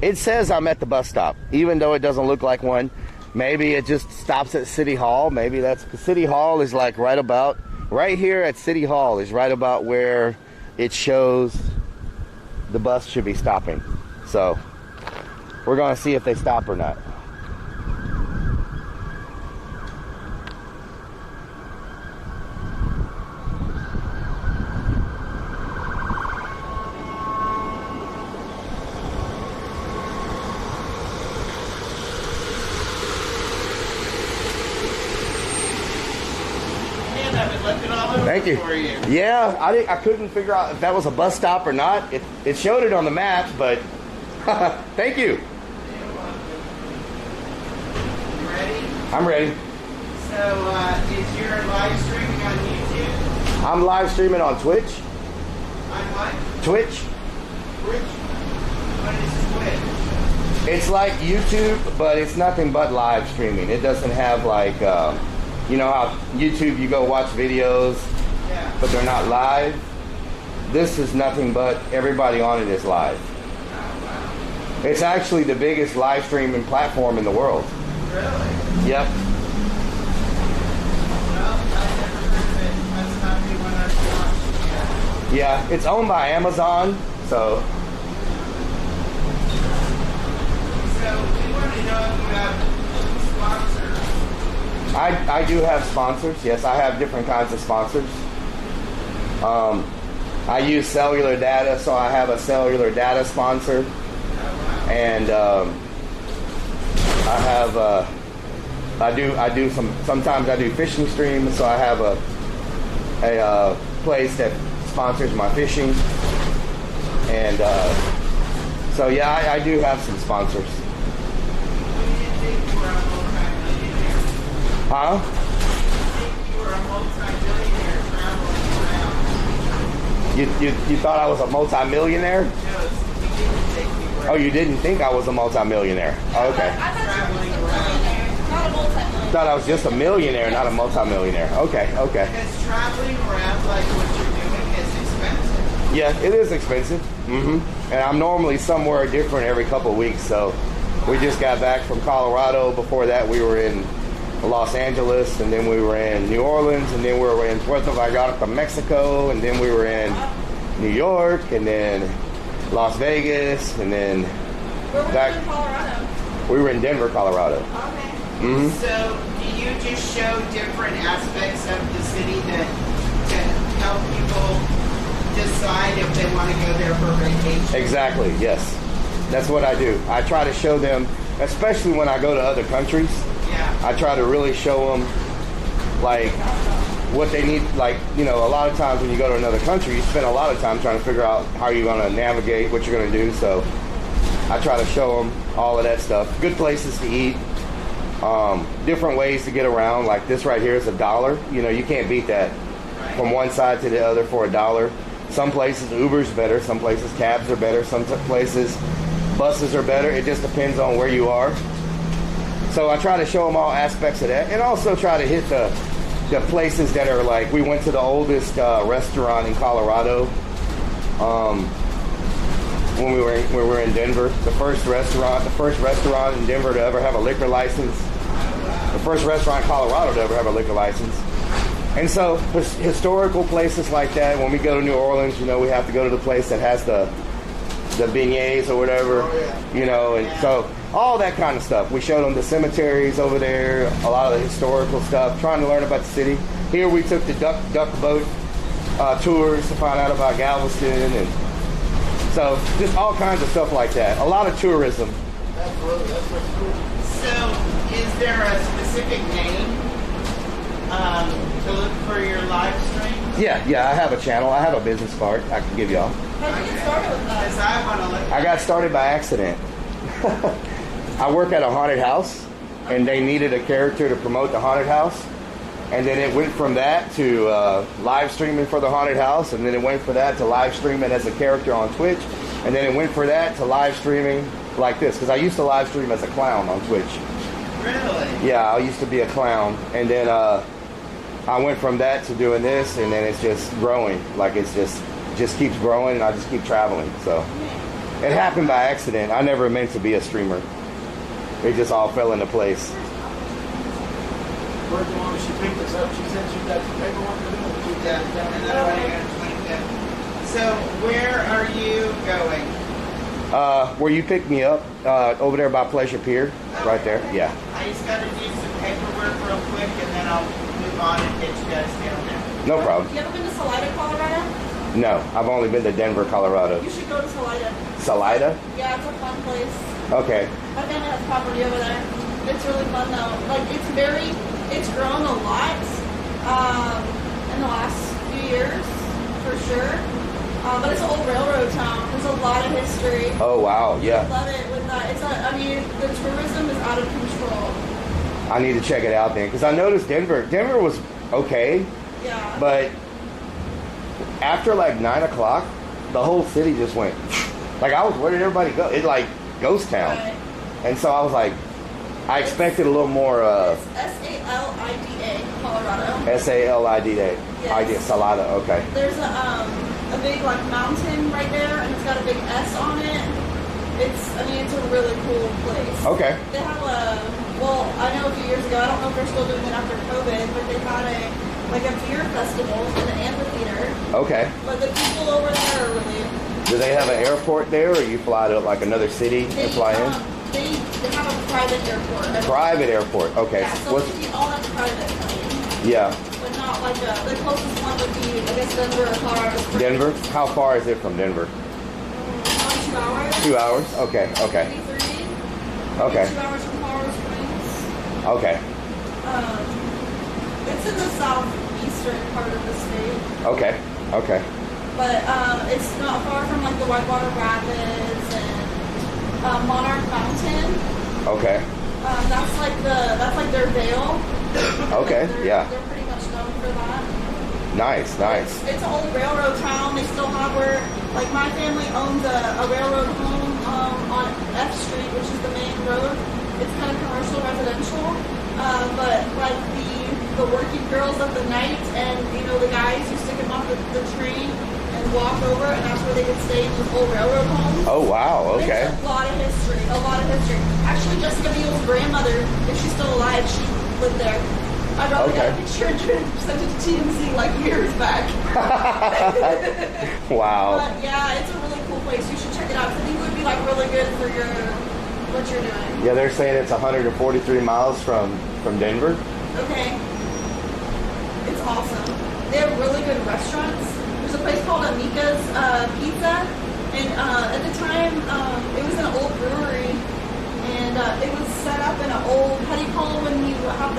D: It says I'm at the bus stop, even though it doesn't look like one. Maybe it just stops at City Hall. Maybe that's, City Hall is like right here at City Hall is right about where it shows the bus should be stopping. So we're going to see if they stop or not. Thank you. Yeah, I couldn't figure out if that was a bus stop or not. It showed it on the maps, but thank you.
F: You ready?
D: I'm ready.
F: So, is your live streaming on YouTube?
D: I'm live streaming on Twitch.
F: On what?
D: Twitch.
F: Twitch? What is Twitch?
D: It's like YouTube, but it's nothing but live streaming. It doesn't have like, you know how YouTube you go watch videos, but they're not live? This is nothing but everybody on it is live. It's actually the biggest live streaming platform in the world.
F: Really?
D: Yep.
F: Well, I've never heard of it. That's not me when I watch.
D: Yeah, it's owned by Amazon, so.
F: So, we want to know if you have sponsors.
D: I do have sponsors. Yes, I have different kinds of sponsors. I use cellular data, so I have a cellular data sponsor. And I do sometimes I do fishing streams, so I have a place that sponsors my fishing. And so yeah, I do have some sponsors. Huh? You thought I was a multi-millionaire? Oh, you didn't think I was a multi-millionaire? Oh, okay. Thought I was just a millionaire, not a multi-millionaire. Okay, okay.
F: Because traveling around like what you're doing is expensive.
D: Yeah, it is expensive. Mm-hmm. And I'm normally somewhere different every couple of weeks, so we just got back from Colorado. Before that, we were in Los Angeles, and then we were in New Orleans, and then we were in Puerto Vallarta, Mexico, and then we were in New York, and then Las Vegas, and then back.
F: In Colorado?
D: We were in Denver, Colorado.
F: Okay.
D: Mm-hmm.
F: So, do you just show different aspects of the city that help people decide if they want to go there for vacation?
D: Exactly, yes. That's what I do. I try to show them, especially when I go to other countries.
F: Yeah.
D: I try to really show them, like, what they need. Like, you know, a lot of times when you go to another country, you spend a lot of time trying to figure out how you're going to navigate, what you're going to do. So I try to show them all of that stuff. Good places to eat, different ways to get around. Like this right here is $1. You know, you can't beat that. From one side to the other for $1. Some places Uber's better. Some places cabs are better. Some places buses are better. It just depends on where you are. So I try to show them all aspects of that, and also try to hit the places that are like, we went to the oldest restaurant in Colorado when we were in Denver. The first restaurant in Denver to ever have a liquor license. The first restaurant in Colorado to ever have a liquor license. And so historical places like that, when we go to New Orleans, you know, we have to go to the place that has the beignets or whatever, you know, and so all that kind of stuff. We showed them the cemeteries over there, a lot of the historical stuff, trying to learn about the city. Here we took the duck boat tours to find out about Galveston, and so just all kinds of stuff like that. A lot of tourism.
F: That's what's cool. So, is there a specific name to look for your live streams?
D: Yeah, I have a channel. I have a business card I can give y'all.
F: How'd you get started with that? Because I want to look.
D: I got started by accident. I work at a haunted house, and they needed a character to promote the haunted house. And then it went from that to live streaming for the haunted house, and then it went for that to live streaming as a character on Twitch, and then it went for that to live streaming like this, because I used to live stream as a clown on Twitch.
F: Really?
D: Yeah, I used to be a clown, and then I went from that to doing this, and then it's just growing. Like it's just keeps growing, and I just keep traveling. So it happened by accident. I never meant to be a streamer. It just all fell into place.
E: Where do you want she picked this up? She said she got some paperwork to do.
F: She does, and then I got to tweet them. So where are you going?
D: Where you picked me up, over there by Pleasure Pier, right there. Yeah.
F: I just got to do some paperwork real quick, and then I'll move on and get you guys down there.
D: No problem.
G: You ever been to Salida, Colorado?
D: No, I've only been to Denver, Colorado.
G: You should go to Salida.
D: Salida?
G: Yeah, it's a fun place.
D: Okay.
G: My family has property over there. It's really fun though. Like it's grown a lot in the last few years, for sure. But it's an old railroad town. There's a lot of history.
D: Oh wow, yeah.
G: I love it with that. I mean, the tourism is out of control.
D: I need to check it out then, because I noticed Denver was okay.
G: Yeah.
D: But after like 9 o'clock, the whole city just went. Like where did everybody go? It's like ghost town.
G: Right.
D: And so I was like, I expected a little more.
G: It's Salida, Colorado.
D: Salida.
G: Yes.
D: Idea Salada. Okay.
G: There's a big like mountain right there, and it's got a big S on it. It's a really cool place.
D: Okay.
G: They have I know a few years ago, I don't know if they're still doing it after COVID, but they had a beer festival in the amphitheater.
D: Okay.
G: But the people over there are really.
D: Do they have an airport there, or you fly to like another city and fly in?
G: They have a private airport.
D: Private airport. Okay.
G: Yeah, so we all have private planes.
D: Yeah.
G: But not like the closest one would be, I guess, Denver or Colorado Springs.
D: Denver? How far is it from Denver?
G: 2 hours.
D: 2 hours? Okay. Okay.
G: Maybe 3.
D: Okay.
G: 2 hours from Colorado Springs.
D: Okay.
G: It's in the southeastern part of the state.
D: Okay. Okay.
G: But it's not far from like the Whitewater Rapids and Monarch Mountain.
D: Okay.
G: That's like their veil.
D: Okay. Yeah.
G: They're pretty much known for that.
D: Nice.
G: It's an old railroad town. They still have like my family owns a railroad home on F Street, which is the main road. It's kind of commercial residential, but like the working girls of the night and the guys who stick them off the train and walk over, and that's where they could stay in these old railroad homes.
D: Oh wow. Okay.
G: There's a lot of history. Actually, Jessica Biel's grandmother, if she's still alive, she lived there. My brother got a picture and sent it to TMZ like years back.
D: Wow.
G: But yeah, it's a really cool place. You should check it out. I think it would be like really good for what you're doing.
D: Yeah, they're saying it's 143 miles from Denver.
G: Okay. It's awesome. They have really good restaurants. There's a place called Amika's Pizza, and at the time it was an old brewery, and it was set up in an old. How do you call it when you have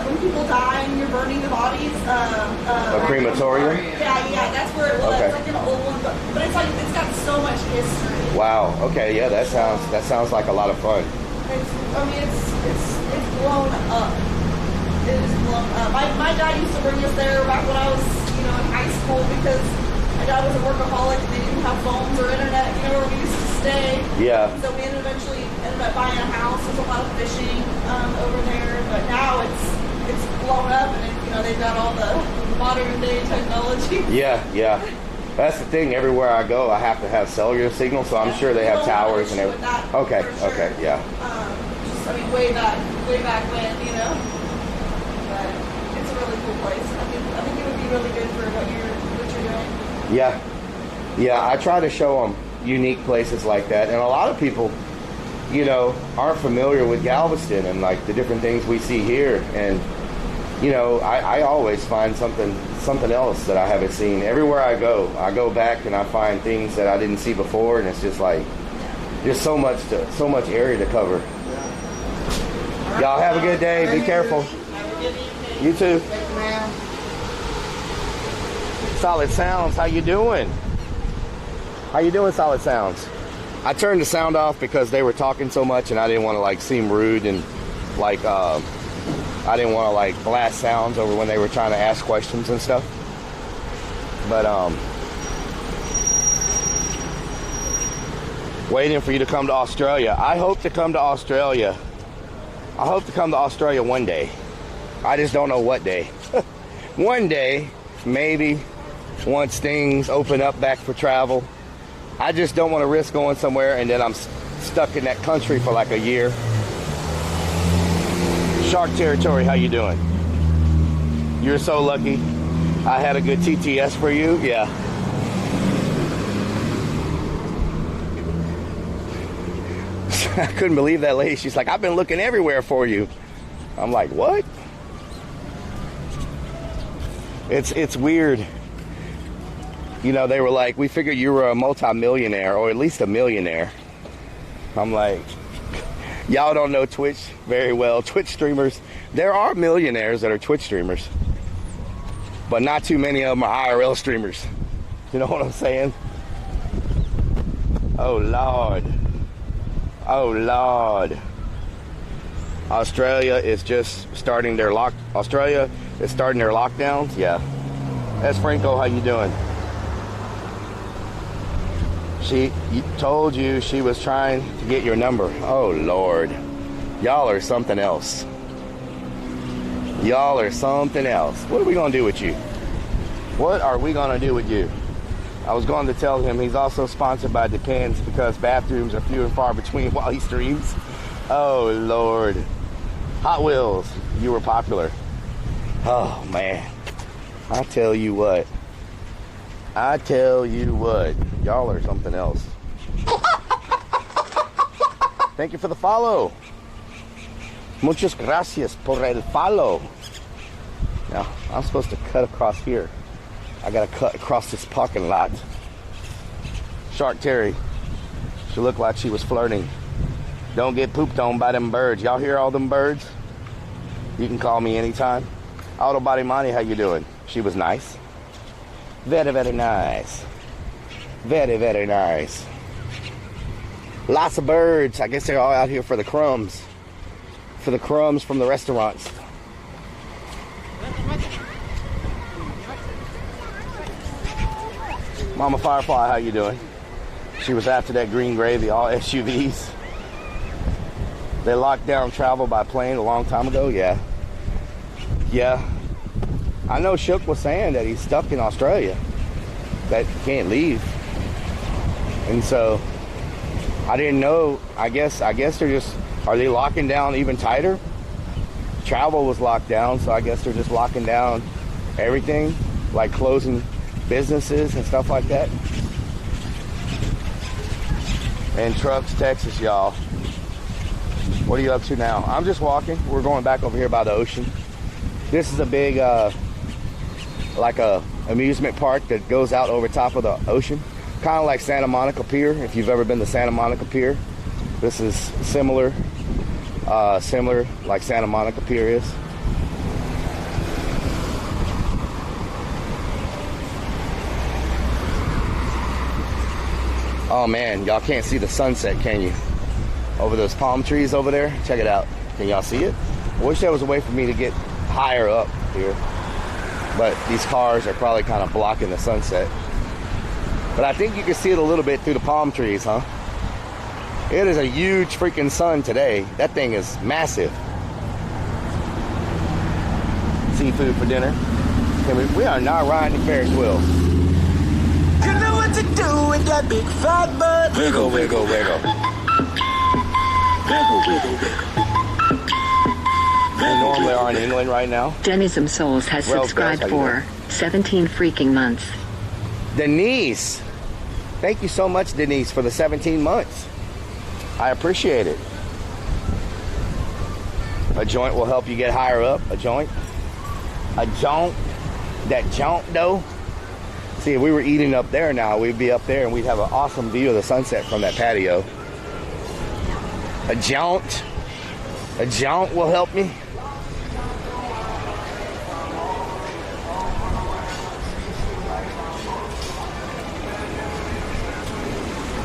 G: when people die and you're burning the bodies?
D: A crematorium?
G: Yeah, that's where it was.
D: Okay.
G: It's like an old one, but it's got so much history.
D: Wow. Okay. Yeah, that sounds like a lot of fun.
G: It's blown up. It is blown up. My dad used to bring us there back when I was, in high school, because my dad was a workaholic and they didn't have phones or internet, where we used to stay.
D: Yeah.
G: So we eventually ended up buying a house. There's a lot of fishing over there, but now it's blown up, and they've got all the modern day technology.
D: Yeah. That's the thing. Everywhere I go, I have to have cellular signal, so I'm sure they have towers and everything. Okay.
G: Sure.
D: Okay. Yeah.
G: Way back when, But it's a really cool place. I think it would be really good for what you're doing.
D: Yeah. I try to show them unique places like that, and a lot of people, aren't familiar with Galveston and like the different things we see here, and I always find something else that I haven't seen. Everywhere I go back and I find things that I didn't see before, and it's just like there's so much area to cover. Y'all have a good day. Be careful.
F: Have a good evening.
D: You too.
F: Thank you, ma'am.
I: Solid Sounds, how you doing? How you doing, Solid Sounds? I turned the sound off because they were talking so much and I didn't want to like seem rude and like I didn't want to like blast sounds over when they were trying to ask questions and stuff. But waiting for you to come to Australia. I hope to come to Australia. I hope to come to Australia one day. I just don't know what day. One day, maybe, once things open up back for travel. I just don't want to risk going somewhere and then I'm stuck in that country for like a year. Shark Territory, how you doing? You're so lucky. I had a good TTS for you. Yeah. I couldn't believe that lady. She's like, I've been looking everywhere for you. I'm like, what? It's weird. You know, they were like, we figured you were a multi-millionaire or at least a millionaire. I'm like, y'all don't know Twitch very well. Twitch streamers, there are millionaires that are Twitch streamers, but not too many of them are IRL streamers. You know what I'm saying? Oh, Lord. Oh, Lord. Australia is just starting their Australia is starting their lockdowns. Yeah. That's Franco. How you doing? She told you she was trying to get your number. Oh, Lord. Y'all are something else. Y'all are something else. What are we going to do with you? What are we going to do with you? I was going to tell him he's also sponsored by Depends because bathrooms are few and far between while he streams. Oh, Lord. Hot Wheels, you were popular. Oh, man. I tell you what. I tell you what. Y'all are something else. Thank you for the follow. Muchas gracias por el follow. Now, I'm supposed to cut across here. I gotta cut across this parking lot. Shark Terry. She looked like she was flirting. Don't get pooped on by them birds. Y'all hear all them birds? You can call me anytime. Auto Body Monty, how you doing? She was nice. Very, very nice. Very, very nice. Lots of birds. I guess they're all out here for the crumbs. For the crumbs from the restaurants. Mama Firefly, how you doing? She was after that green gravy, all SUVs. They locked down travel by plane a long time ago, yeah. Yeah. I know Shook was saying that he's stuck in Australia, that he can't leave. And so, I didn't know, I guess they're just, are they locking down even tighter? Travel was locked down, so I guess they're just locking down everything, like closing businesses and stuff like that. And Trucks, Texas, y'all. What are you up to now? I'm just walking. We're going back over here by the ocean. This is a big, like a amusement park that goes out over top of the ocean. Kind of like Santa Monica Pier, if you've ever been to Santa Monica Pier. This is similar like Santa Monica Pier is. Oh man, y'all can't see the sunset, can you? Over those palm trees over there? Check it out. Can y'all see it? I wish there was a way for me to get higher up here. But these cars are probably kind of blocking the sunset. But I think you can see it a little bit through the palm trees, huh? It is a huge freaking sun today. That thing is massive. Seafood for dinner. We are not riding the Ferris wheel.
M: You know what to do with that big fat butt.
I: Wiggle, wiggle, wiggle.
M: Wiggle, wiggle, wiggle.
I: We normally are in England right now.
H: Denism Souls has subscribed for 17 freaking months.
I: Denise. Thank you so much, Denise, for the 17 months. I appreciate it. A joint will help you get higher up. A joint. A jaunt. That jaunt, though. See, if we were eating up there now, we'd be up there and we'd have an awesome view of the sunset from that patio. A jaunt. A jaunt will help me.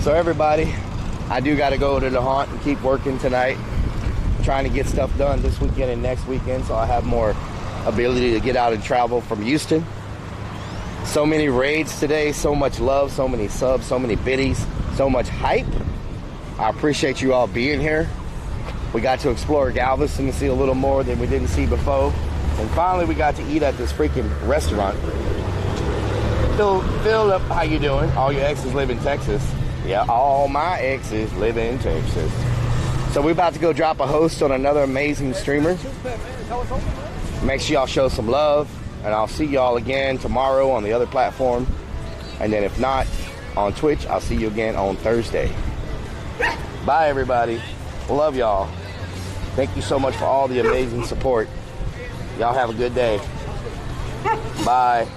I: So everybody, I do got to go to the haunt and keep working tonight. Trying to get stuff done this weekend and next weekend so I have more ability to get out and travel from Houston. So many raids today, so much love, so many subs, so many biddies, so much hype. I appreciate you all being here. We got to explore Galveston and see a little more than we didn't see before. And finally we got to eat at this freaking restaurant. Phil, how you doing? All your exes live in Texas. Yeah, all my exes live in Texas. So we're about to go drop a host on another amazing streamer. Make sure y'all show some love. And I'll see y'all again tomorrow on the other platform. And then if not, on Twitch, I'll see you again on Thursday. Bye, everybody. Love y'all. Thank you so much for all the amazing support. Y'all have a good day. Bye.